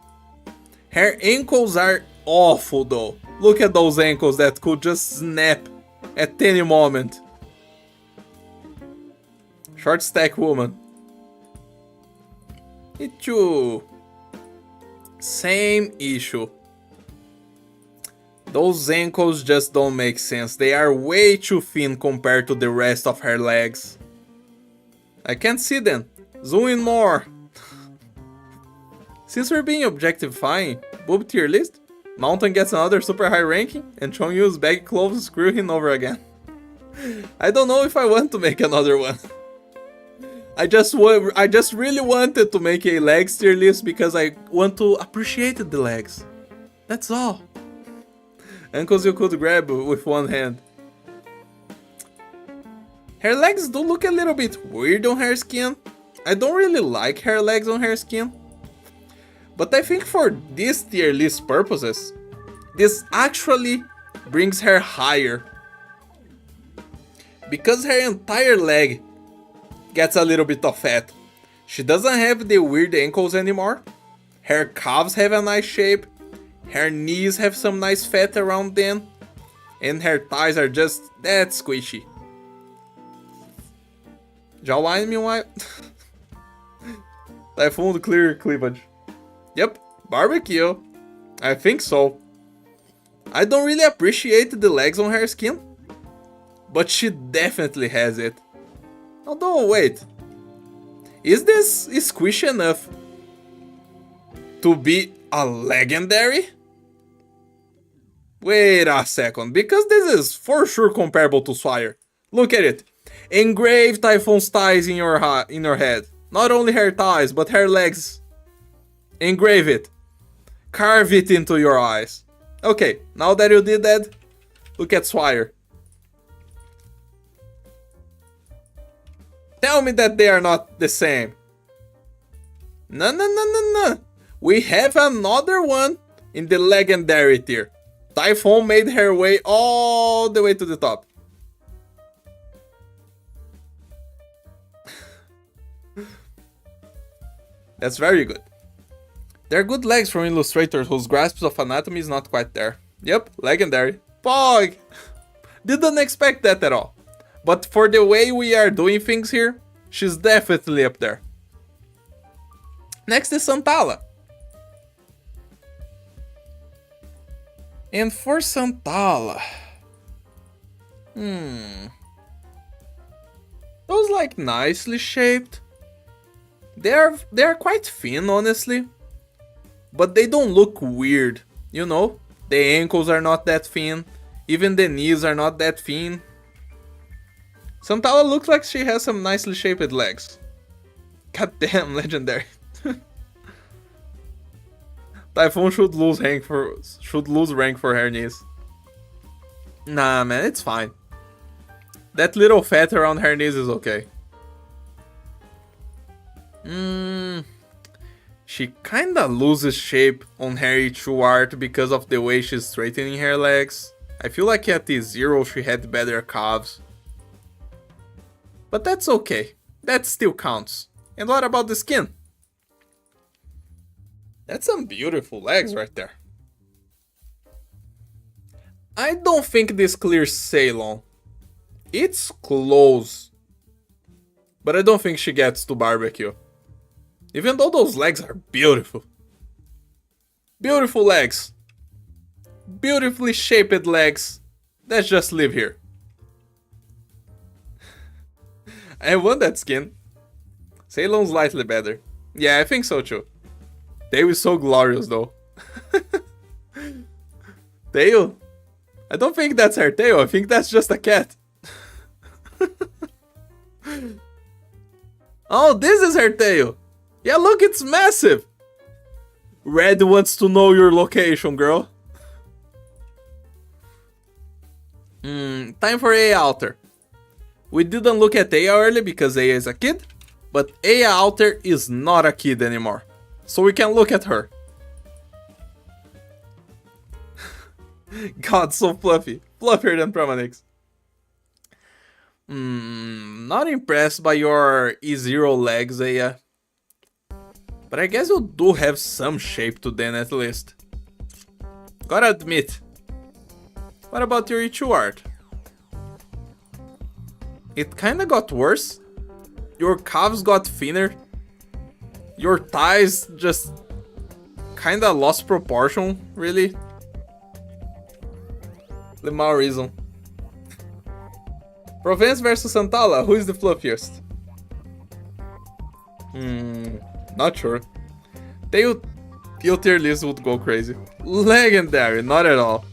Her ankles are awful though. Look at those ankles that could just snap at any moment. Short stack woman. Ichu. Same issue. Those ankles just don't make sense. They are way too thin compared to the rest of her legs. I can't see them. Zoom in more. Since we're being objectifying, boob tier list, Mountain gets another super high ranking, and Chongyu's baggy clothes screw him over again. I don't know if I want to make another one. I just really wanted to make a legs tier list because I want to appreciate the legs. That's all. Ankles you could grab with one hand. Her legs do look a little bit weird on her skin. I don't really like her legs on her skin. But I think for this tier list purposes, this actually brings her higher. Because her entire leg gets a little bit of fat. She doesn't have the weird ankles anymore. Her calves have a nice shape. Her knees have some nice fat around them. And her thighs are just that squishy. Jawline meanwhile. Typhoon clear cleavage. Yep, barbecue. I think so. I don't really appreciate the legs on her skin, but she definitely has it. Although, wait. Is this squishy enough to be a legendary? Wait a second, because this is for sure comparable to Swire. Look at it. Engrave Typhoon's thighs in your head. Not only her thighs, but her legs. Engrave it. Carve it into your eyes. Okay, now that you did that, look at Swire. Tell me that they are not the same. No. We have another one in the legendary tier. Typhoon made her way all the way to the top. That's very good. They're good legs from illustrators whose grasp of anatomy is not quite there. Yep, legendary. Pog! Didn't expect that at all. But for the way we are doing things here, she's definitely up there. Next is Santala. And for Santala... Those like nicely shaped. They are quite thin, honestly. But they don't look weird, you know? The ankles are not that thin. Even the knees are not that thin. Santala looks like she has some nicely shaped legs. Goddamn, legendary. Typhoon should lose rank for her knees. Nah, man, it's fine. That little fat around her knees is okay. She kinda loses shape on her E2 art because of the way she's straightening her legs. I feel like at the 0 she had better calves. But that's okay. That still counts. And what about the skin? That's some beautiful legs right there. I don't think this clears Ceylon. It's close. But I don't think she gets to barbecue. Even though those legs are beautiful. Beautiful legs. Beautifully shaped legs. Let's just live here. I want that skin. Ceylon's slightly better. Yeah, I think so too. Tail is so glorious though. Tail? I don't think that's her tail, I think that's just a cat. Oh, this is her tail. Yeah, look, it's massive. Red wants to know your location, girl. Time for Aya Alter. We didn't look at Aya early because Aya is a kid, but Aya Alter is not a kid anymore. So we can look at her. God, so fluffy. Fluffier than Pramanix. Not impressed by your E0 legs, Aya. But I guess you do have some shape to them at least. Gotta admit. What about your E2 art? It kinda got worse. Your calves got thinner. Your thighs just kinda lost proportion, really. The mal reason. Provence versus Santala, who is the fluffiest? Not sure. Tail tier list would go crazy. Legendary, not at all.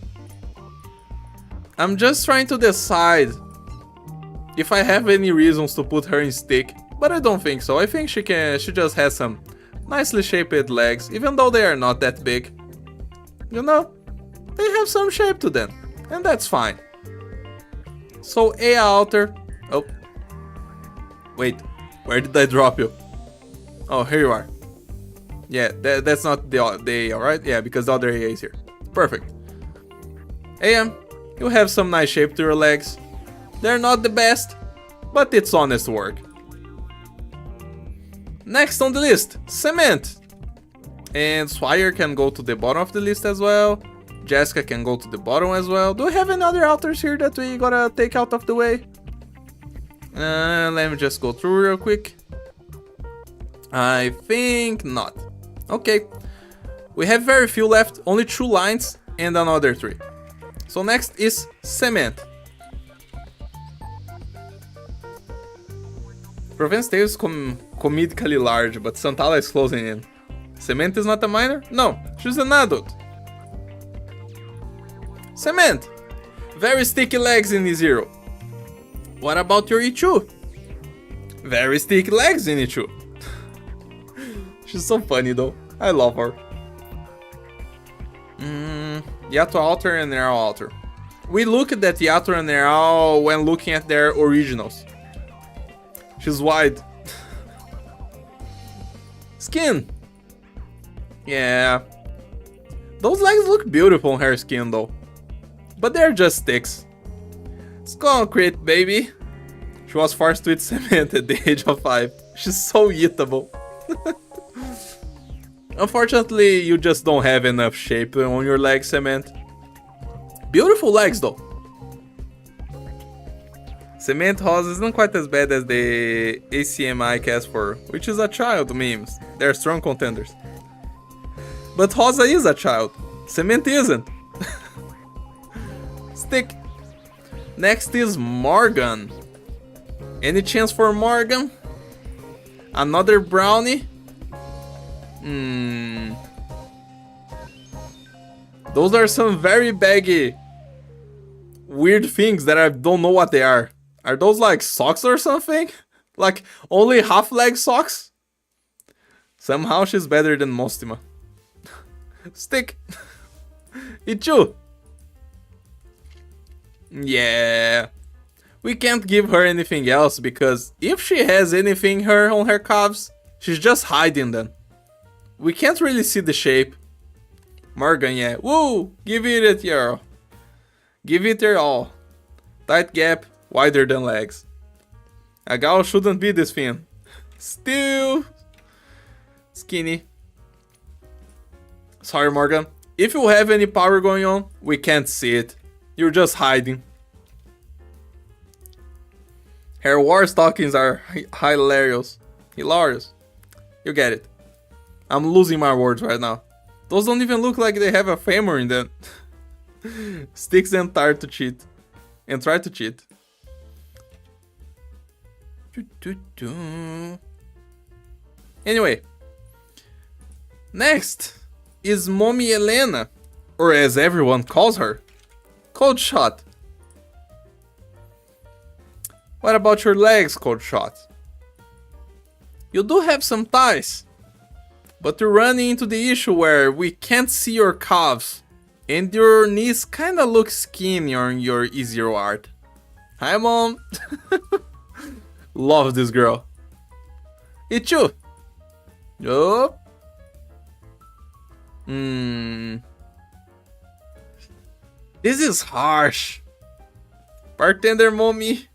I'm just trying to decide if I have any reasons to put her in stick, but I don't think so. I think she just has some nicely shaped legs, even though they are not that big. You know, they have some shape to them, and that's fine. So Aya Alter. Oh, wait, where did I drop you? Oh, here you are. Yeah, that's not the Aya, right? Yeah, because the other Aya is here. Perfect. Aya, you have some nice shape to your legs. They're not the best, but it's honest work. Next on the list, Cement. And Swire can go to the bottom of the list as well. Jessica can go to the bottom as well. Do we have any other alters here that we gotta take out of the way? Let me just go through real quick. I think not. Okay. We have very few left, only 2 lines and another 3. So next is Cement. Provence Tail is comedically large, but Santala is closing in. Cement is not a minor? No, she's an adult. Cement. Very sticky legs in E0. What about your E2? Very sticky legs in E2. She's so funny though. I love her. Yato Alter and Nerao Alter. We looked at Yato and Nerao when looking at their originals. She's wide. Skin. Yeah. Those legs look beautiful on her skin though. But they're just sticks. It's concrete, baby. She was forced to eat cement at the age of 5. She's so eatable. Unfortunately, you just don't have enough shape on your legs, Cement. Beautiful legs though. Cement Rosa isn't quite as bad as the ACMI cast for, which is a child memes. They're strong contenders. But Rosa is a child. Cement isn't. Stick. Next is Morgan. Any chance for Morgan? Another brownie? Those are some very baggy, weird things that I don't know what they are. Are those like socks or something? Like only half leg socks? Somehow she's better than Mostima. Stick. Ichu. Yeah. We can't give her anything else because if she has anything on her calves, she's just hiding them. We can't really see the shape. Morgan, yeah. Woo! Give it a Yarrow. Give it your all. Tight gap, wider than legs. A gal shouldn't be this thin. Still skinny. Sorry, Morgan. If you have any power going on, we can't see it. You're just hiding. Her war stockings are hilarious. Hilarious. You get it. I'm losing my words right now. Those don't even look like they have a femur in them. Sticks and try to cheat. And try to cheat. Anyway. Next is Mommy Elena. Or as everyone calls her. Cold Shot. What about your legs, Cold Shot? You do have some thighs. But you're running into the issue where we can't see your calves. And your knees kinda look skinny on your easier art. Hi, Mom. Love this girl. Ichu. Oh. This is harsh. Bartender Mommy.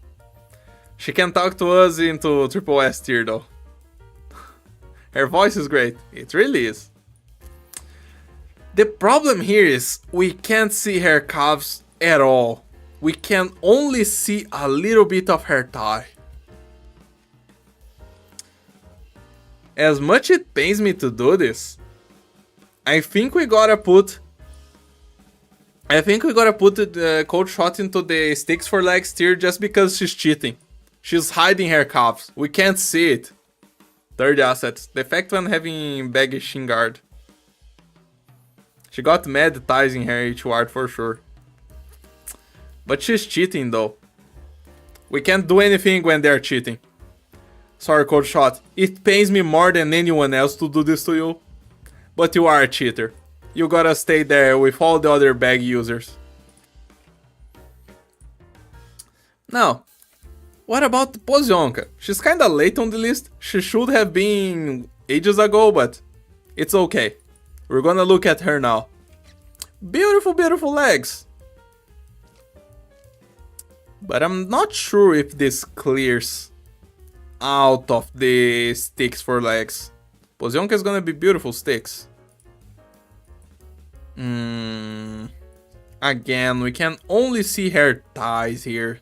She can talk to us into Triple S tier though. Her voice is great. It really is. The problem here is we can't see her calves at all. We can only see a little bit of her thigh. As much it pains me to do this, I think we gotta put the Cold Shot into the Sticks for Legs tier just because she's cheating. She's hiding her calves. We can't see it. Third assets. The fact when having baggy shin guard. She got mad thighs in her H-Ward for sure. But she's cheating though. We can't do anything when they're cheating. Sorry, Cold Shot. It pains me more than anyone else to do this to you. But you are a cheater. You gotta stay there with all the other bag users. Now, what about Pozionka? She's kinda late on the list. She should have been ages ago, but it's okay. We're gonna look at her now. Beautiful, beautiful legs. But I'm not sure if this clears out of the Sticks for Legs. Pozionka is gonna be beautiful sticks. Again, we can only see her thighs here.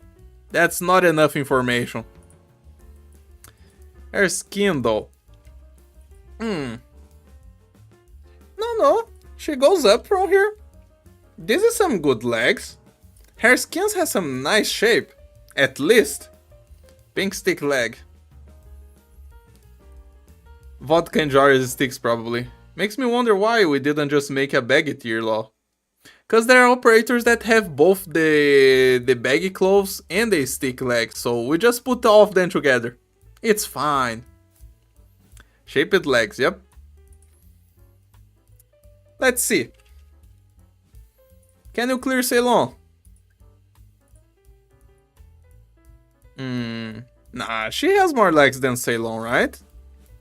That's not enough information. Her skin though. No. She goes up from here. This is some good legs. Her skin has some nice shape. At least. Pink stick leg. Vodka enjoys sticks probably. Makes me wonder why we didn't just make a baggy tier law. Cause there are operators that have both the baggy clothes and the stick legs, so we just put all of them together. It's fine. Shaped legs, yep. Let's see. Can you clear Ceylon? Nah, she has more legs than Ceylon, right?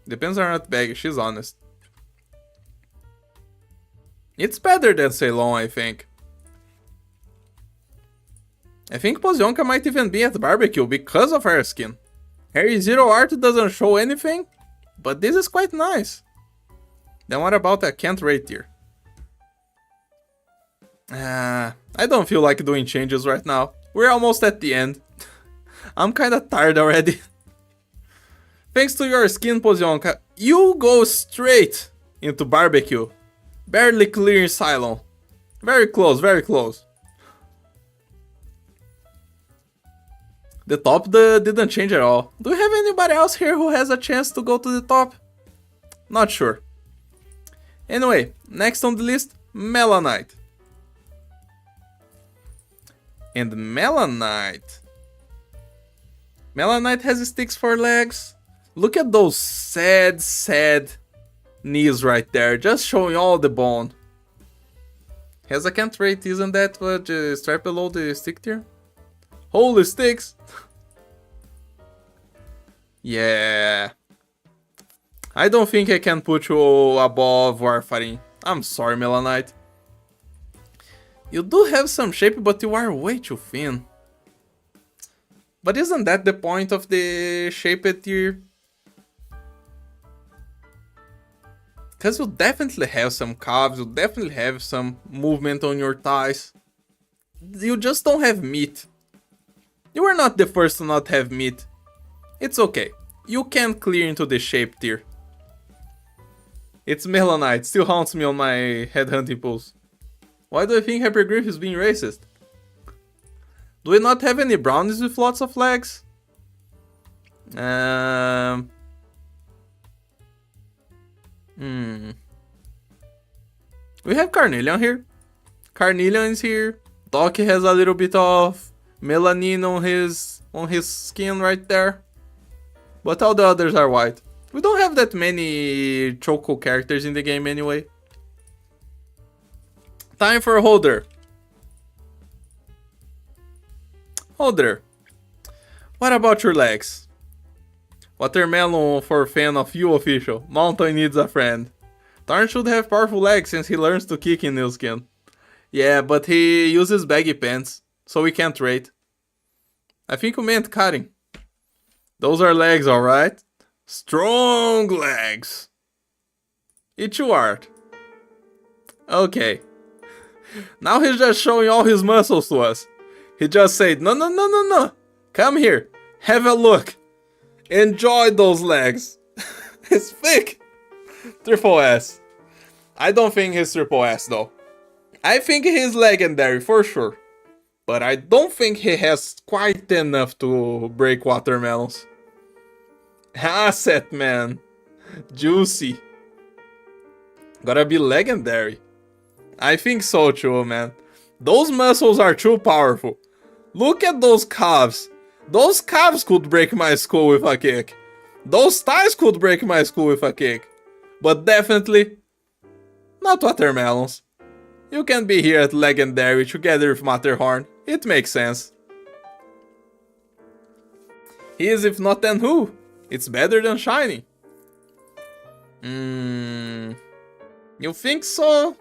Depends on her baggy, she's honest. It's better than Ceylon, I think. I think Pozionka might even be at barbecue because of her skin. Her zero art doesn't show anything, but this is quite nice. Then what about a can't rate tier? I don't feel like doing changes right now. We're almost at the end. I'm kinda tired already. Thanks to your skin, Pozionka, you go straight into barbecue. Barely clearing Cylon. Very close, very close. The top didn't change at all. Do we have anybody else here who has a chance to go to the top? Not sure. Anyway, next on the list, Melanite. And Melanite has sticks for legs. Look at those sad knees right there, just showing all the bone. Has a can't rate, isn't that what strap below the stick tier? Holy sticks! Yeah. I don't think I can put you above Warfarin. I'm sorry, Melanite. You do have some shape, but you are way too thin. But isn't that the point of the shaped tier? Because you definitely have some calves, you definitely have some movement on your thighs. You just don't have meat. You are not the first to not have meat. It's okay. You can clear into the shape tier. It's Melanite, still haunts me on my headhunting pulse. Why do I think Hypergriff is being racist? Do we not have any brownies with lots of legs? We have Carnelian here. Carnelian is here. Doc has a little bit of melanin on his skin right there. But all the others are white. We don't have that many Choco characters in the game anyway. Time for Holder. Holder, what about your legs? Watermelon for fan of you official. Mountain needs a friend. Tarn should have powerful legs since he learns to kick in new skin. Yeah, but he uses baggy pants, so we can't rate. I think you meant cutting. Those are legs, alright? Strong legs. It's your art. Okay. Now he's just showing all his muscles to us. He just said, no. Come here. Have a look. Enjoy those legs. It's thick. Triple S. I don't think he's triple S though. I think he's legendary for sure. But I don't think he has quite enough to break watermelons. Asset man. Juicy. Gotta be legendary. I think so too, man. Those muscles are too powerful. Look at those calves. Those calves could break my skull with a kick. Those thighs could break my skull with a kick. But definitely not watermelons. You can be here at Legendary together with Matterhorn. It makes sense. He is, if not then who? It's better than Shiny. You think so?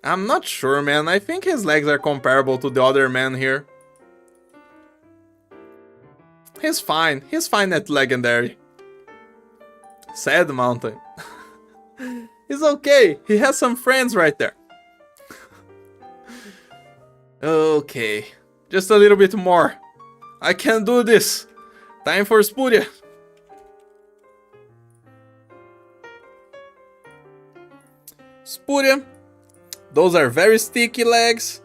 I'm not sure, man. I think his legs are comparable to the other man here. He's fine. He's fine at Legendary. Sad Mountain. He's okay. He has some friends right there. Okay. Just a little bit more. I can do this. Time for Spuria. Spuria. Those are very sticky legs.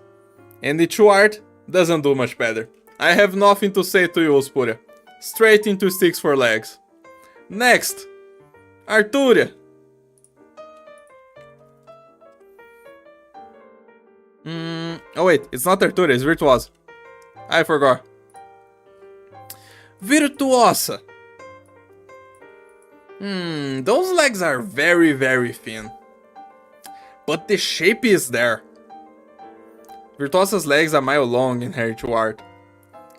And the true art doesn't do much better. I have nothing to say to you, Spuria. Straight into sticks for legs. Next. Arturia. Oh wait, it's not Arturia, it's Virtuosa. I forgot. Virtuosa. Those legs are very, very thin. But the shape is there. Virtuosa's legs are a mile long in her true art.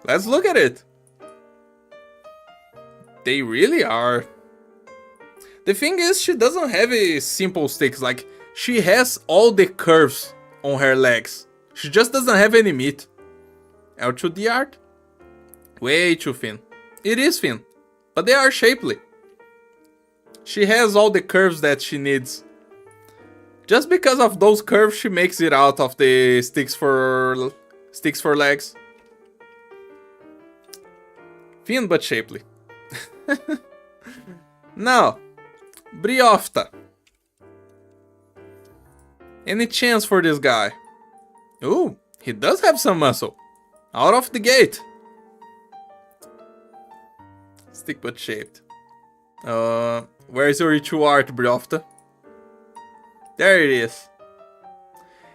Let's look at it. They really are. The thing is, she doesn't have a simple sticks, like, she has all the curves on her legs. She just doesn't have any meat. L2D art? Way too thin. It is thin, but they are shapely. She has all the curves that she needs. Just because of those curves, she makes it out of the sticks for legs. Thin but shapely. Now, Briofta. Any chance for this guy? Ooh, he does have some muscle. Out of the gate. Stick but shaped. Where's your true art, Briofta? There it is.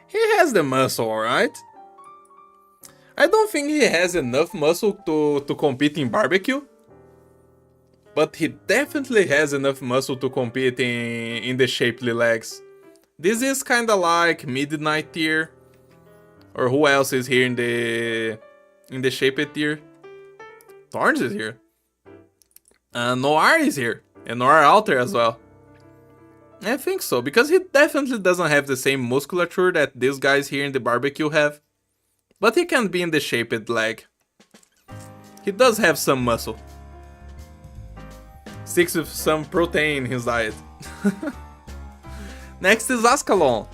He has the muscle, alright? I don't think he has enough muscle to compete in barbecue. But he definitely has enough muscle to compete in the shapely legs. This is kinda like Midnight tier. Or who else is here in the Shaped tier? Thorns is here. Noir is here. And Noir Alter as well. I think so, because he definitely doesn't have the same musculature that these guys here in the barbecue have. But he can be in the Shaped leg. He does have some muscle. Sticks with some protein in his diet. Next is Ascalon.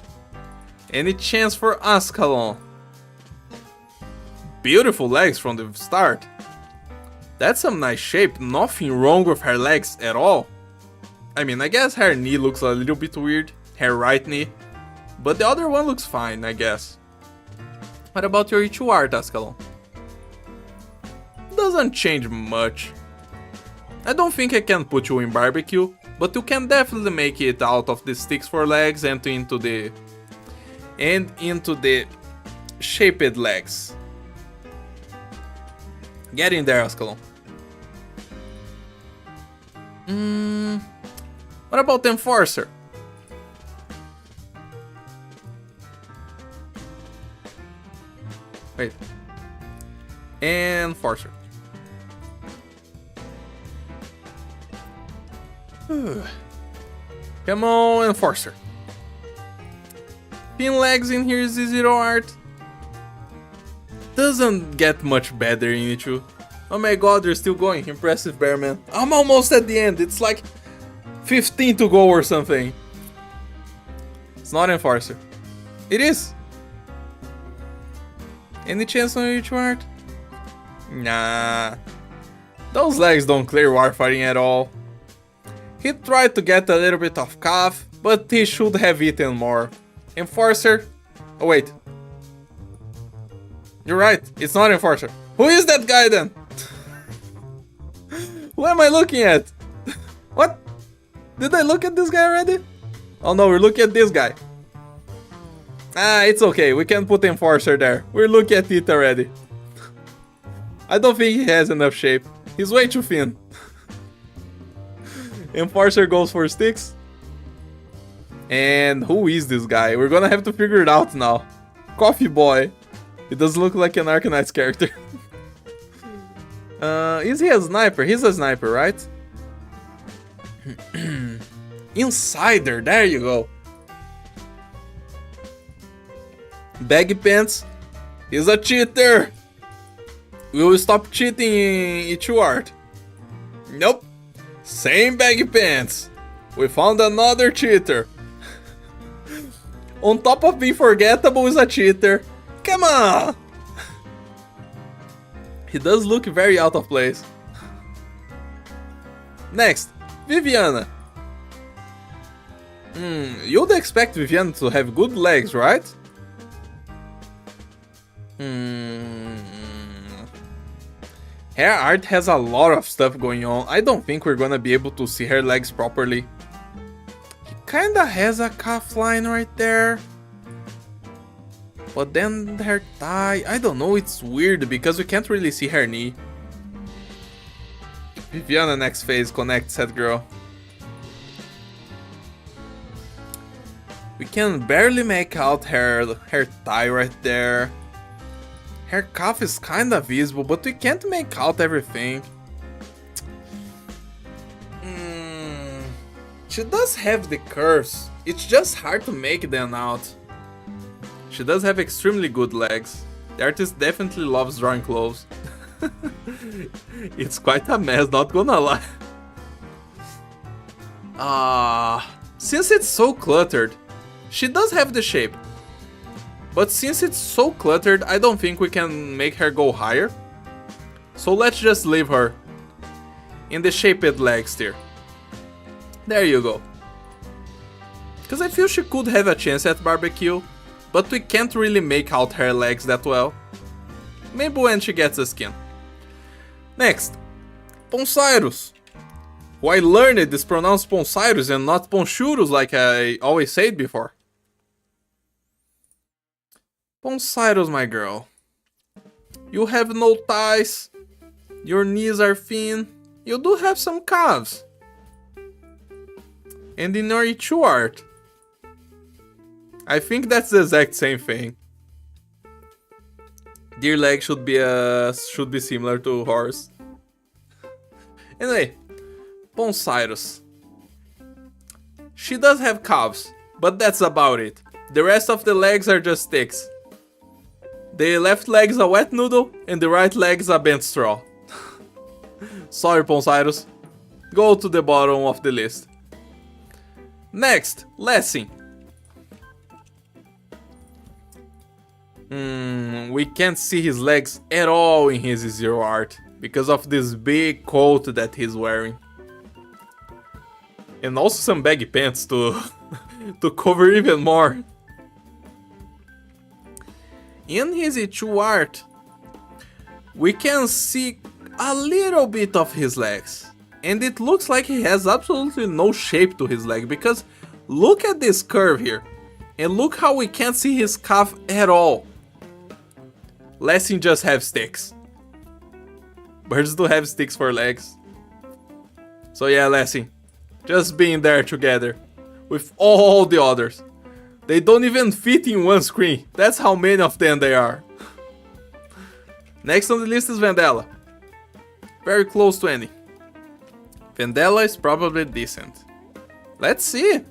Any chance for Ascalon? Beautiful legs from the start. That's some nice shape, nothing wrong with her legs at all. I mean, I guess her knee looks a little bit weird, her right knee. But the other one looks fine, I guess. What about your E2 art, Ascalon? Doesn't change much. I don't think I can put you in barbecue, but you can definitely make it out of the sticks for legs and into the shaped legs. Get in there, Ascalon. What about Enforcer? Wait. Enforcer. Come on, Enforcer. Pin legs in here is zero art. Doesn't get much better in it too. Oh my god, you're still going. Impressive, Bearman. I'm almost at the end. It's like 15 to go or something. It's not Enforcer. It is. Any chance on each art? Nah. Those legs don't clear warfighting at all. He tried to get a little bit of calf, but he should have eaten more. Enforcer? Oh wait. You're right, it's not Enforcer. Who is that guy then? Who am I looking at? What? Did I look at this guy already? Oh no, we're looking at this guy. Ah, it's okay, we can put Enforcer there. We're looking at it already. I don't think he has enough shape. He's way too thin. Enforcer goes for sticks. And who is this guy? We're gonna have to figure it out now. Coffee Boy. He does look like an Arknights character. Is he a sniper? He's a sniper, right? Insider, there you go. Baggy pants. He's a cheater. We will stop cheating in E2 art. Nope. Same baggy pants. We found another cheater. On top of being forgettable is a cheater. Come on! He does look very out of place. Next, Viviana. You'd expect Viviana to have good legs, right? Her art has a lot of stuff going on. I don't think we're gonna be able to see her legs properly. He kinda has a calf line right there. But then her thigh, I don't know, it's weird because we can't really see her knee. Viviana next phase connects that girl. We can barely make out her thigh right there. Her calf is kinda visible, but we can't make out everything. She does have the curves, it's just hard to make them out. She does have extremely good legs. The artist definitely loves drawing clothes. It's quite a mess, not gonna lie. Since it's so cluttered, she does have the shape. But since it's so cluttered, I don't think we can make her go higher. So let's just leave her in the shaped legs tier. There you go. Because I feel she could have a chance at barbecue, but we can't really make out her legs that well. Maybe when she gets a skin. Next, Poncyrus. Who I learned is pronounced Poncyrus and not Ponchurus like I always said before. Poncyrus, my girl. You have no thighs. Your knees are thin. You do have some calves. And in your E2 art, I think that's the exact same thing. Deer leg should be similar to horse. Anyway, Poncyrus. She does have calves, but that's about it. The rest of the legs are just sticks. The left leg is a wet noodle, and the right leg is a bent straw. Sorry, Poncyrus. Go to the bottom of the list. Next, Lessing. We can't see his legs at all in his zero art because of this big coat that he's wearing. And also some baggy pants to, to cover even more. In his E2 art, we can see a little bit of his legs. And it looks like he has absolutely no shape to his leg because look at this curve here. And look how we can't see his calf at all. Lessing just have sticks. Birds do have sticks for legs. So yeah, Lessing. Just being there together. With all the others. They don't even fit in one screen. That's how many of them there are. Next on the list is Vendella. Very close to Annie. Vendella is probably decent. Let's see.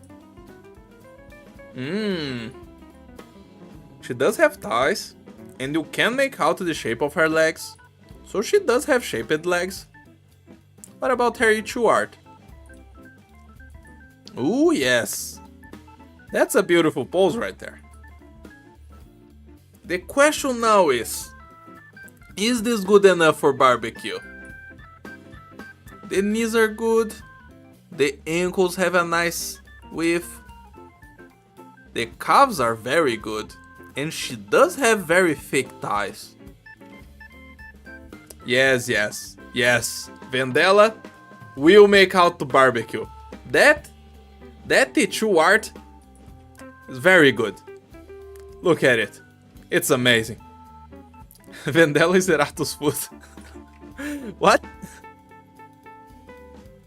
She does have thighs. And you can make out the shape of her legs. So she does have shaped legs. What about her E2 art? Ooh, yes. That's a beautiful pose right there. The question now is this good enough for barbecue? The knees are good. The ankles have a nice width. The calves are very good. And she does have very thick thighs. Yes. Vendella will make out to barbecue. That E2 art is very good. Look at it. It's amazing. Vendella is Erato's foot. What?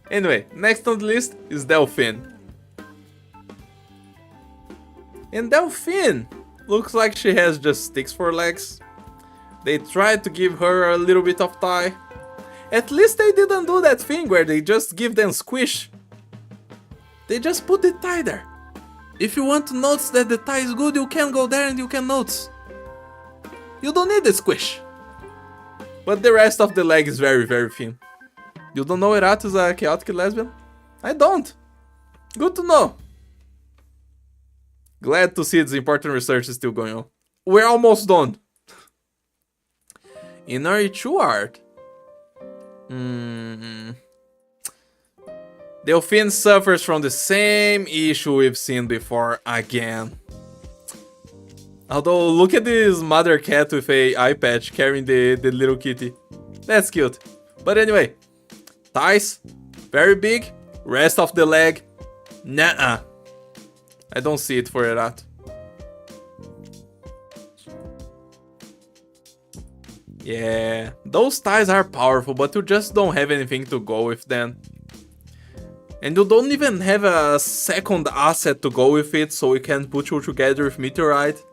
Anyway, next on the list is Delphine. And Delphine looks like she has just sticks for legs. They tried to give her a little bit of thigh. At least they didn't do that thing where they just give them squish. They just put the thigh there. If you want to notice that the thigh is good, you can go there and you can notice. You don't need the squish. But the rest of the leg is very, very thin. You don't know Erato is a chaotic lesbian? I don't. Good to know. Glad to see this important research is still going on. We're almost done. In our E2 art, Delphine suffers from the same issue we've seen before again. Although, look at this mother cat with a eye patch carrying the little kitty. That's cute. But anyway, thighs, very big. Rest of the leg, nah. I don't see it for Erato. Yeah, those thighs are powerful, but you just don't have anything to go with them. And you don't even have a second asset to go with it, so we can put you together with Meteorite.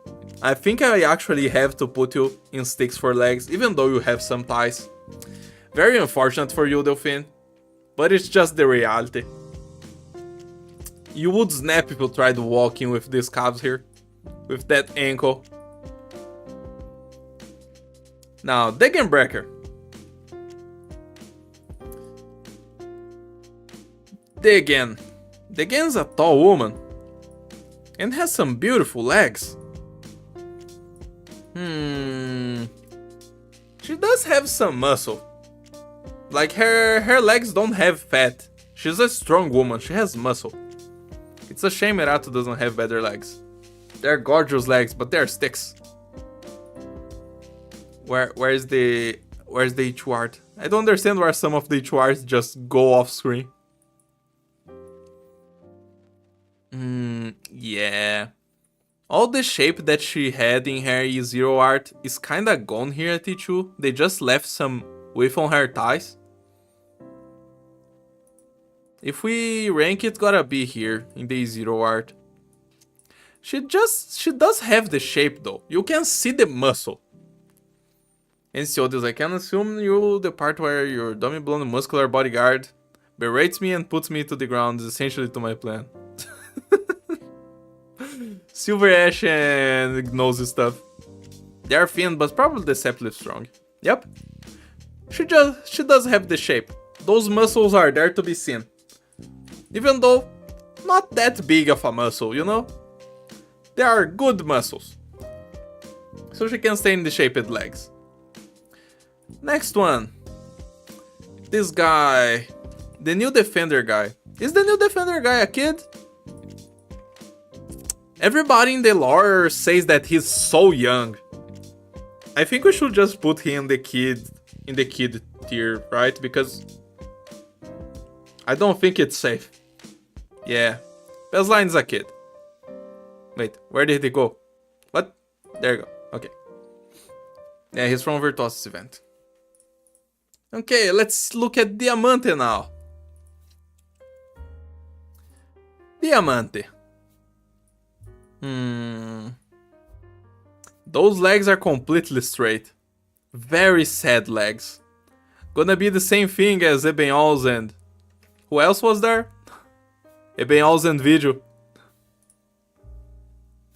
I think I actually have to put you in sticks for legs, even though you have some thighs. Very unfortunate for you, Delphine, but it's just the reality. You would snap if you tried walking with these calves here, with that ankle. Now, Degenbreaker. Degen's a tall woman and has some beautiful legs. She does have some muscle. Like her legs don't have fat. She's a strong woman, she has muscle. It's a shame Erato doesn't have better legs. They're gorgeous legs, but they're sticks. Where's the E2 art? I don't understand why some of the E2 arts just go off screen. Yeah. All the shape that she had in her E0 art is kinda gone here at E2. They just left some width on her thighs. If we rank it, gotta be here in the E0 art. She does have the shape though. You can see the muscle. Ensiodius, I can assume you the part where your dummy blonde muscular bodyguard berates me and puts me to the ground is essentially to my plan. Silver Ash and nosy stuff. They are thin, but probably deceptively strong. Yep. She does have the shape. Those muscles are there to be seen. Even though, not that big of a muscle, you know? They are good muscles. So she can stay in the shaped legs. Next one. This guy. The new defender guy. Is the new defender guy a kid? Everybody in the lore says that he's so young. I think we should just put him in the kid tier, right? Because I don't think it's safe. Yeah. Baseline is a kid. Wait, where did he go? What? There you go. Okay. Yeah, he's from Virtuosis event. Okay, let's look at Diamante now. Diamante. Those legs are completely straight. Very sad legs. Gonna be the same thing as Ebenholz and... Who else was there? Ebenholz and Video.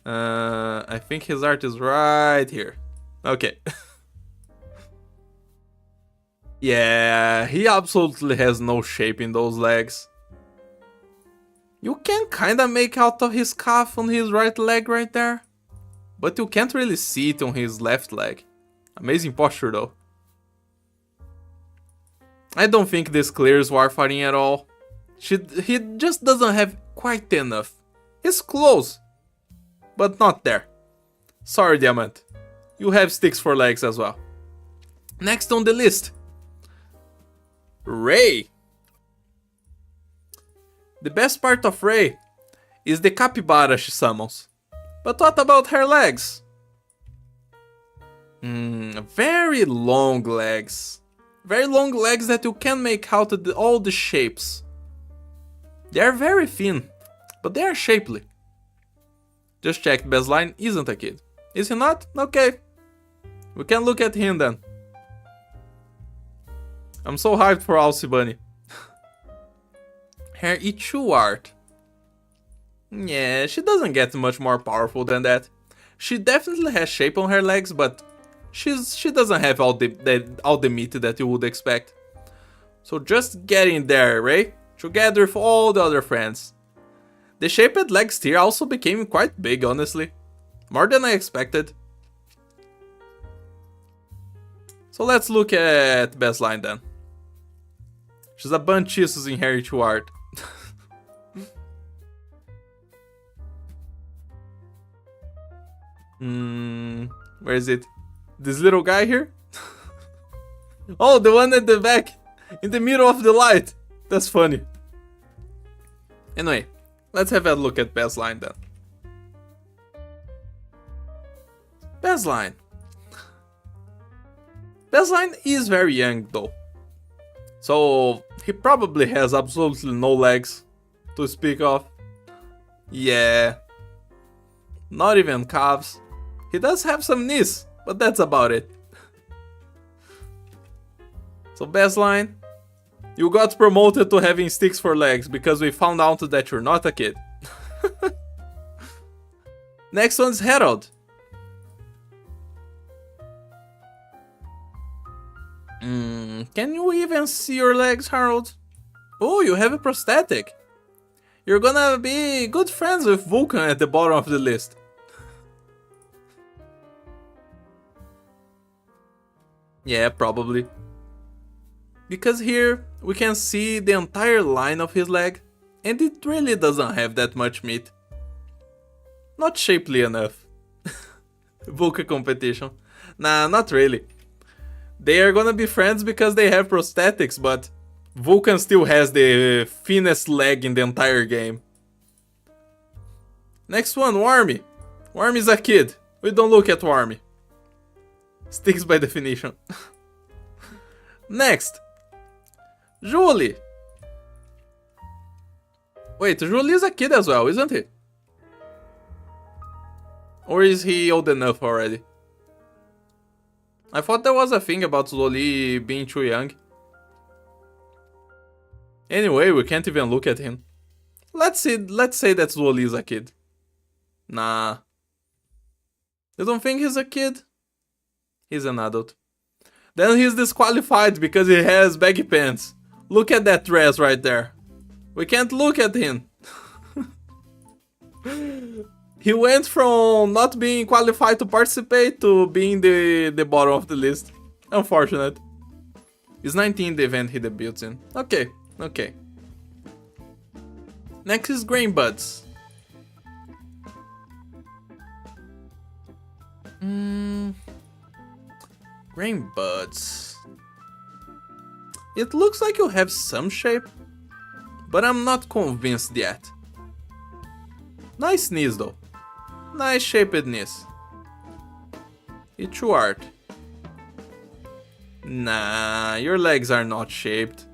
I think his art is right here. Okay. Yeah, he absolutely has no shape in those legs. You can kinda make out of his calf on his right leg right there. But you can't really see it on his left leg. Amazing posture though. I don't think this clears Warfarin at all. He just doesn't have quite enough. He's close, but not there. Sorry, Diamant. You have sticks for legs as well. Next on the list, Ray. The best part of Ray is the capybara she summons. But what about her legs? Very long legs. Very long legs that you can make out all the shapes. They are very thin, but they are shapely. Just check, Baseline isn't a kid. Is he not? Okay. We can look at him then. I'm so hyped for Alcy Bunny. Her Ichu art. Yeah, she doesn't get much more powerful than that. She definitely has shape on her legs, but she doesn't have all the meat that you would expect. So just get in there, Ray, together with all the other friends. The shaped legs tier also became quite big, honestly. More than I expected. So let's look at Baseline then. She's a bunch of in her Ichu art. Where is it? This little guy here? Oh, the one at the back, in the middle of the light. That's funny. Anyway, let's have a look at Baseline then. Baseline. Baseline is very young though. So he probably has absolutely no legs to speak of. Yeah. Not even calves. He does have some knees, but that's about it. So Baseline, you got promoted to having sticks for legs because we found out that you're not a kid. Next one's Herald. Can you even see your legs, Harold? Oh, you have a prosthetic. You're gonna be good friends with Vulcan at the bottom of the list. Yeah, probably. Because here we can see the entire line of his leg, and it really doesn't have that much meat. Not shapely enough. Vulcan competition. Nah, not really. They are gonna be friends because they have prosthetics, but Vulcan still has the thinnest leg in the entire game. Next one, Wormy. Wormy's a kid. We don't look at Wormy. Sticks by definition. Next, Julie. Wait, Julie is a kid as well, isn't he? Or is he old enough already? I thought there was a thing about Zoli being too young. Anyway, we can't even look at him. Let's say that Zoli is a kid. Nah. You don't think he's a kid? He's an adult. Then he's disqualified because he has baggy pants. Look at that dress right there. We can't look at him. He went from not being qualified to participate to being the bottom of the list. Unfortunate. He's 19 the event he debuts in. Okay, okay. Next is Grain Buds. Grain Buds. It looks like you have some shape, but I'm not convinced yet. Nice knees though. Nice shaped knees. It's true art. Nah, your legs are not shaped.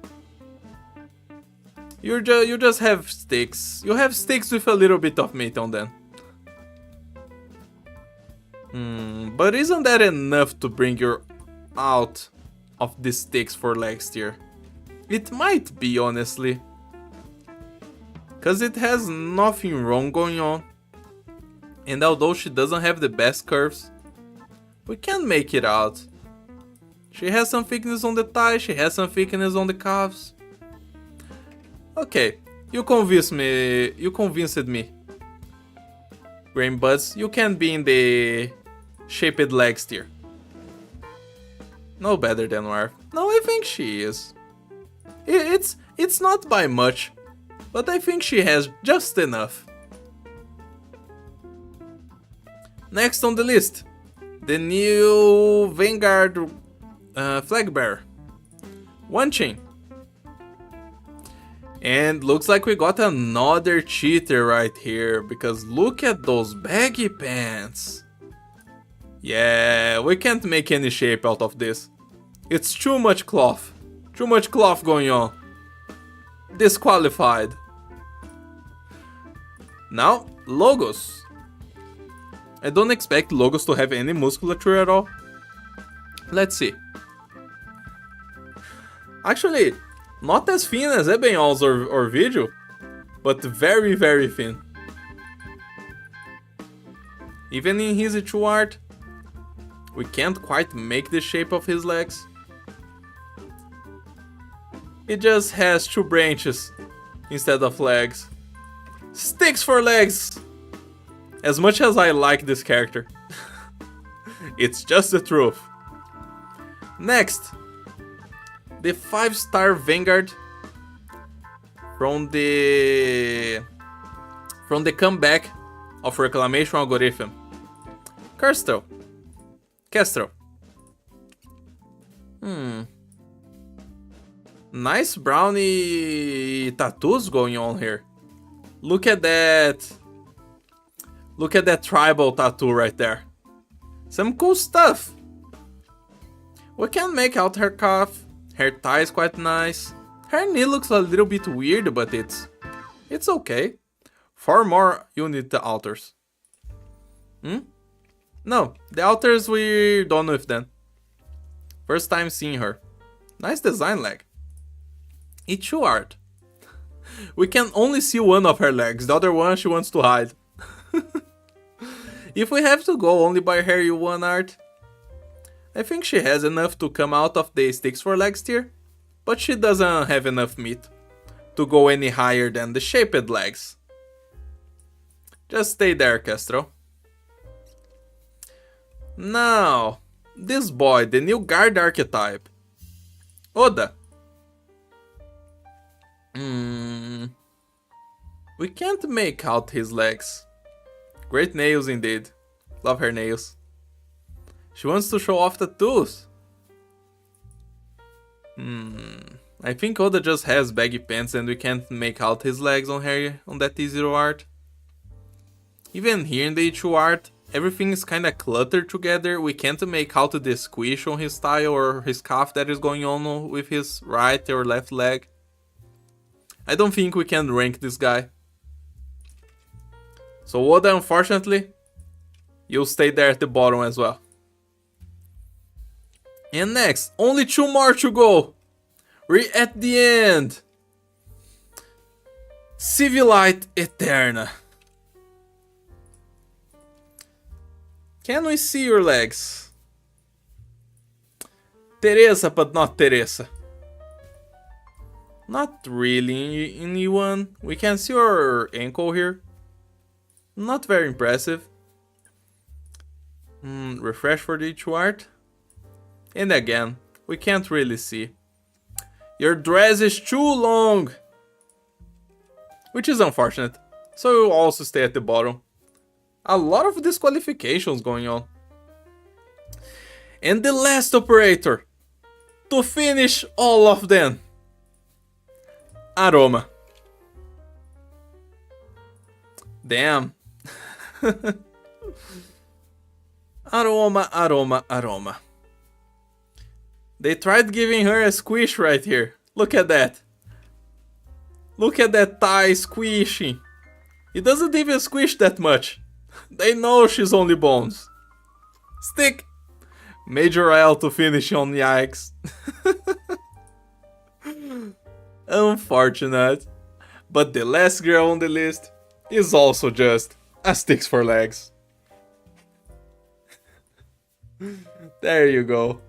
You just have sticks. You have sticks with a little bit of meat on them. But isn't that enough to bring you out of the sticks for legs tier? It might be, honestly. Cause it has nothing wrong going on. And although she doesn't have the best curves, we can make it out. She has some thickness on the thighs, she has some thickness on the calves. Okay, you convinced me. Grain Buds, you can be in the shaped legs tier. No better than Warf. No, I think she is. It's not by much, but I think she has just enough. Next on the list, the new Vanguard flag bearer, Wanchin. And looks like we got another cheater right here, because look at those baggy pants. Yeah, we can't make any shape out of this. It's too much cloth. Too much cloth going on. Disqualified. Now, Logos. I don't expect Logos to have any musculature at all. Let's see. Actually, not as thin as Ebenholz or Vigil, but very, very thin. Even in his true art, we can't quite make the shape of his legs. He just has two branches instead of legs. Sticks for legs! As much as I like this character. It's just the truth. Next, the 5-star Vanguard from the comeback of Reclamation Algorithm. Kestrel. Nice brownie tattoos going on here. Look at that. Look at that tribal tattoo right there. Some cool stuff. We can make out her calf. Her thigh is quite nice. Her knee looks a little bit weird, but it's okay. 4 more unit alters. No, the alters we're done with them. First time seeing her. Nice design leg. It's true art. We can only see one of her legs, the other one she wants to hide. If we have to go only by her U1 art, I think she has enough to come out of the sticks for legs tier, but she doesn't have enough meat to go any higher than the shaped legs. Just stay there, Kestrel. Now, this boy, the new guard archetype. Oda. We can't make out his legs. Great nails indeed. Love her nails. She wants to show off tattoos. I think Oda just has baggy pants and we can't make out his legs on her on that T0 art. Even here in the E2 art, everything is kinda cluttered together. We can't make out the squish on his thigh or his calf that is going on with his right or left leg. I don't think we can rank this guy. So Oda, unfortunately, You'll stay there at the bottom as well. And next, only 2 more to go. We're at the end. Civilite Eterna. Can we see your legs? Teresa, but not Teresa. Not really anyone. We can see your ankle here. Not very impressive. Refresh for the each art. And again, we can't really see. Your dress is too long. Which is unfortunate. So you'll also stay at the bottom. A lot of disqualifications going on. And the last operator. To finish all of them. Aroma. Damn. Aroma, aroma, aroma. They tried giving her a squish right here. Look at that. Look at that thigh squishing. It doesn't even squish that much. They know she's only bones. Stick. Major L to finish on yikes. Unfortunate. But the last girl on the list is also just a sticks for legs. There you go.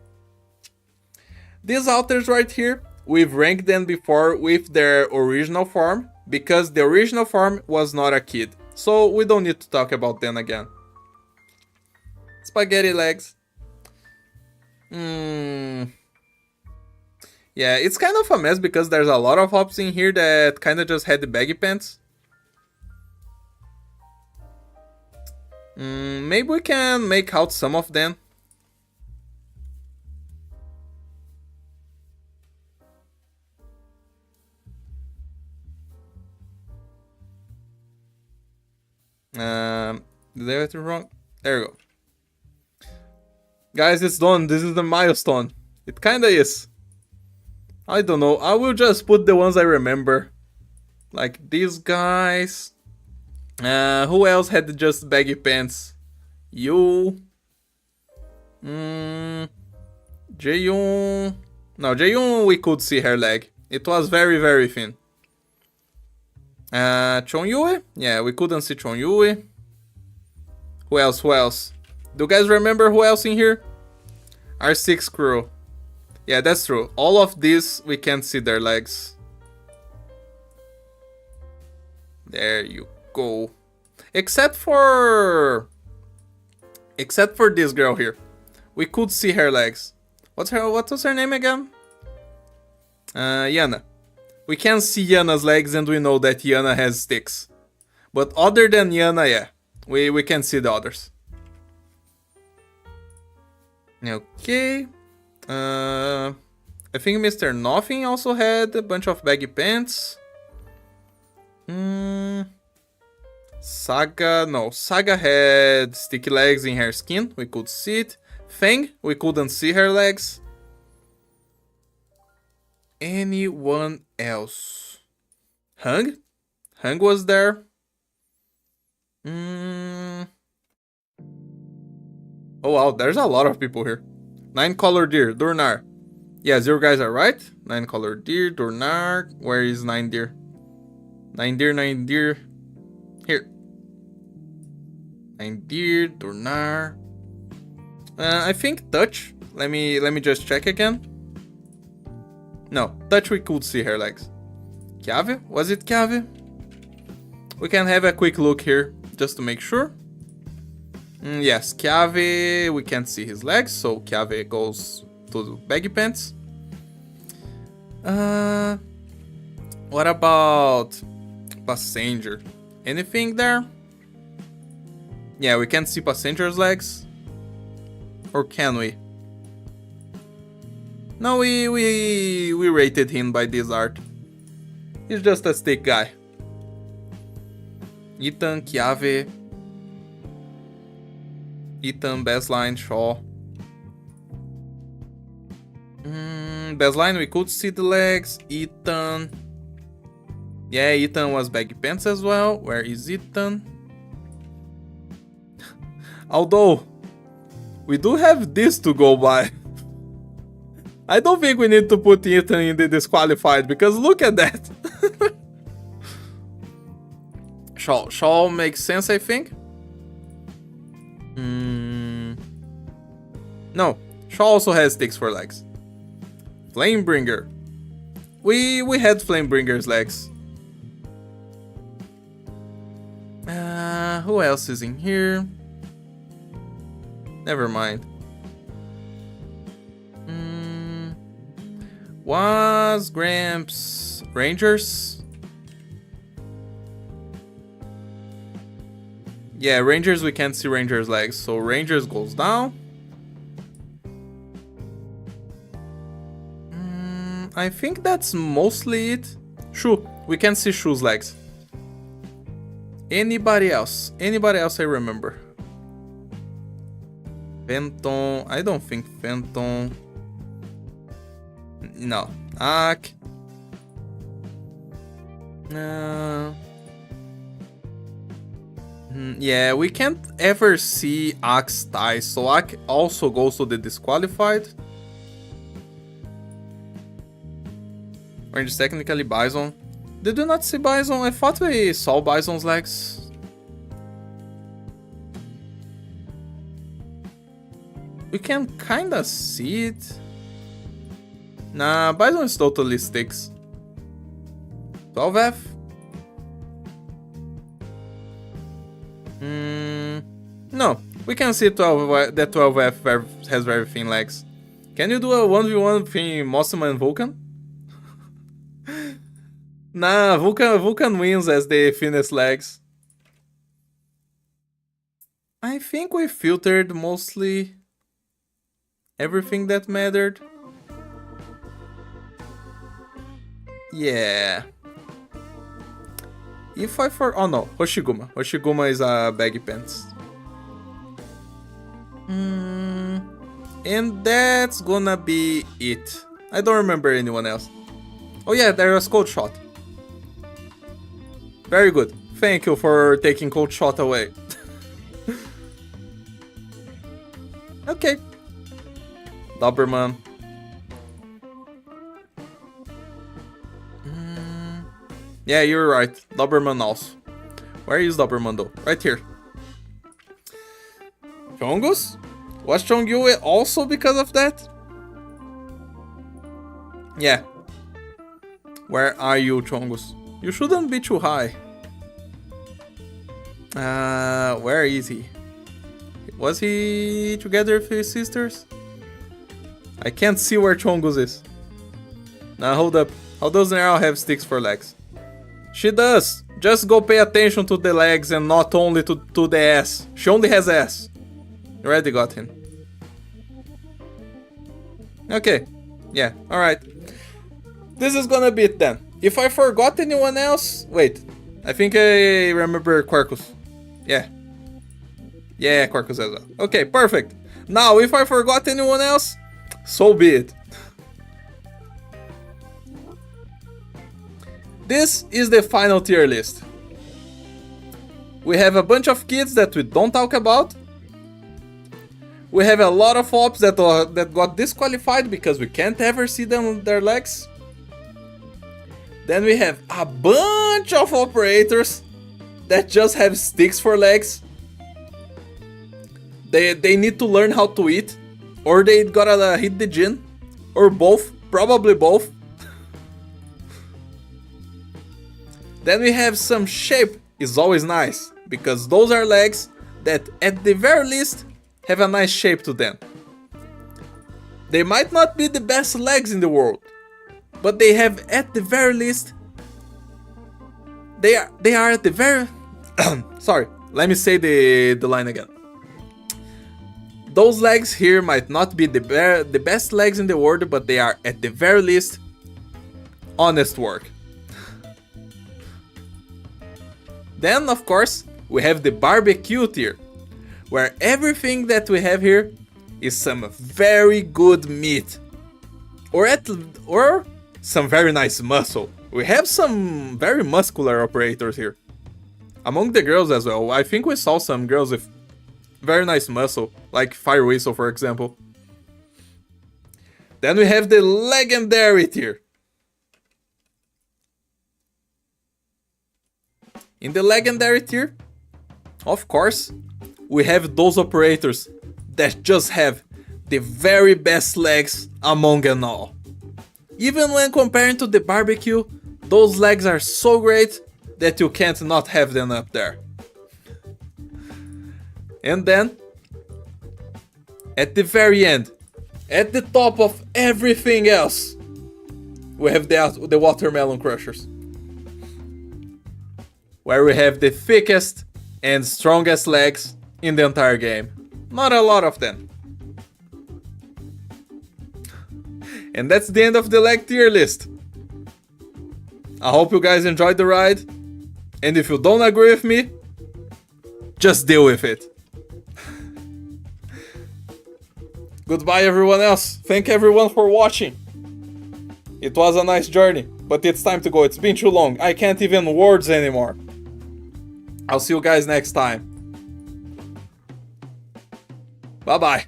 These alters right here, we've ranked them before with their original form, because the original form was not a kid. So we don't need to talk about them again. Spaghetti legs. Yeah, it's kind of a mess because there's a lot of hops in here that kind of just had the baggy pants. Maybe we can make out some of them. Did I get it wrong? There we go. Guys, it's done. This is the milestone. It kinda is. I don't know. I will just put the ones I remember. Like these guys. Who else had just baggy pants? You. Jaeyoon. No, Jaeyoon we could see her leg. It was very, very thin. Chongyue? Yeah, we couldn't see Chongyue. Who else? Who else? Do you guys remember who else in here? R6 crew. Yeah, that's true. All of these, we can't see their legs. There you go. Except for this girl here. We could see her legs. What was her name again? Yana. We can see Yana's legs and we know that Yana has sticks. But other than Yana, yeah. We can see the others. Okay. I think Mr. Nothing also had a bunch of baggy pants. Saga, no. Saga had sticky legs in her skin. We could see it. Fang, we couldn't see her legs. Anyone else? Hung? Hung was there. Oh wow, there's a lot of people here. 9 Color Deer, Durnar. Yeah, 0 guys are right. 9 Color Deer, Durnar. Where is 9 Deer? 9 Deer, 9 Deer. Here. 9 Deer, Durnar. I think Touch. Let me just check again. No, Touch we could see her legs. Kiave? Was it Kiave? We can have a quick look here, just to make sure. Yes, Kiave, we can't see his legs, so Kiave goes to the baggy pants. What about Passenger? Anything there? Yeah, we can't see Passenger's legs. Or can we? No, we rated him by this art. He's just a stick guy. Ethan, Kiave. Ethan, Baseline, Shaw. Baseline, we could see the legs. Ethan. Yeah, Ethan was baggy pants as well. Where is Ethan? Although, we do have this to go by. I don't think we need to put Ethan in the disqualified, because look at that. Shaw makes sense, I think. No, Shaw also has sticks for legs. Flamebringer. We had Flamebringer's legs. Who else is in here? Never mind. Was Gramps Rangers? Yeah, Rangers, we can't see Rangers' legs, so Rangers goes down. I think that's mostly it. Shu, we can see Shu's legs. Anybody else? Anybody else I remember? Phantom, I don't think Phantom. No. Ak. Yeah, we can't ever see Ak's ties, so Ak also goes to the disqualified. Range technically Bison. Did we not see Bison? I thought we saw Bison's legs. We can kinda see it. Nah, Bison is totally sticks. 12F? No, we can see 12, that 12F has very thin legs. Can you do a 1v1 between Mossima and Vulcan? Nah, Vulcan wins as the thinnest legs. I think we filtered mostly everything that mattered. Yeah. If I oh no, Hoshiguma. Hoshiguma is a baggy pants. And that's gonna be it. I don't remember anyone else. Oh yeah, there was Cold Shot. Very good. Thank you for taking Cold Shot away. Okay. Doberman. Yeah, you're right. Doberman also. Where is Doberman though? Right here. Chongus? Was Chongyu also because of that? Yeah. Where are you, Chongus? You shouldn't be too high. Where is he? Was he together with his sisters? I can't see where Chongus is. Now hold up. How does Nero have sticks for legs? She does. Just go pay attention to the legs and not only to the ass. She only has ass. Already got him. Okay. Yeah, alright. This is gonna be it then. If I forgot anyone else... Wait. I think I remember Quarkus. Yeah. Yeah, Quarkus as well. Okay, perfect. Now, if I forgot anyone else, so be it. This is the final tier list. We have a bunch of kids that we don't talk about. We have a lot of ops that got disqualified because we can't ever see their legs. Then we have a bunch of operators that just have sticks for legs. They need to learn how to eat, or they gotta hit the gym, or both, probably both. Then we have some shape, is always nice, because those are legs that at the very least have a nice shape to them. They might not be the best legs in the world, but they have at the very least, they are at the very, sorry, let me say the line again. Those legs here might not be the best legs in the world, but they are at the very least honest work. Then, of course, we have the barbecue tier, where everything that we have here is some very good meat, or some very nice muscle. We have some very muscular operators here. Among the girls as well. I think we saw some girls with Very nice muscle, like Fire Whistle for example. Then we have the legendary tier. In the legendary tier, of course, we have those operators that just have the very best legs among them all. Even when comparing to the barbecue, those legs are so great that you can't not have them up there. And then, at the very end, at the top of everything else, we have the watermelon crushers, where we have the thickest and strongest legs in the entire game. Not a lot of them. And that's the end of the leg tier list. I hope you guys enjoyed the ride. And if you don't agree with me, just deal with it. Goodbye everyone else. Thank everyone for watching. It was a nice journey, but it's time to go. It's been too long. I can't even words anymore. I'll see you guys next time. Bye bye.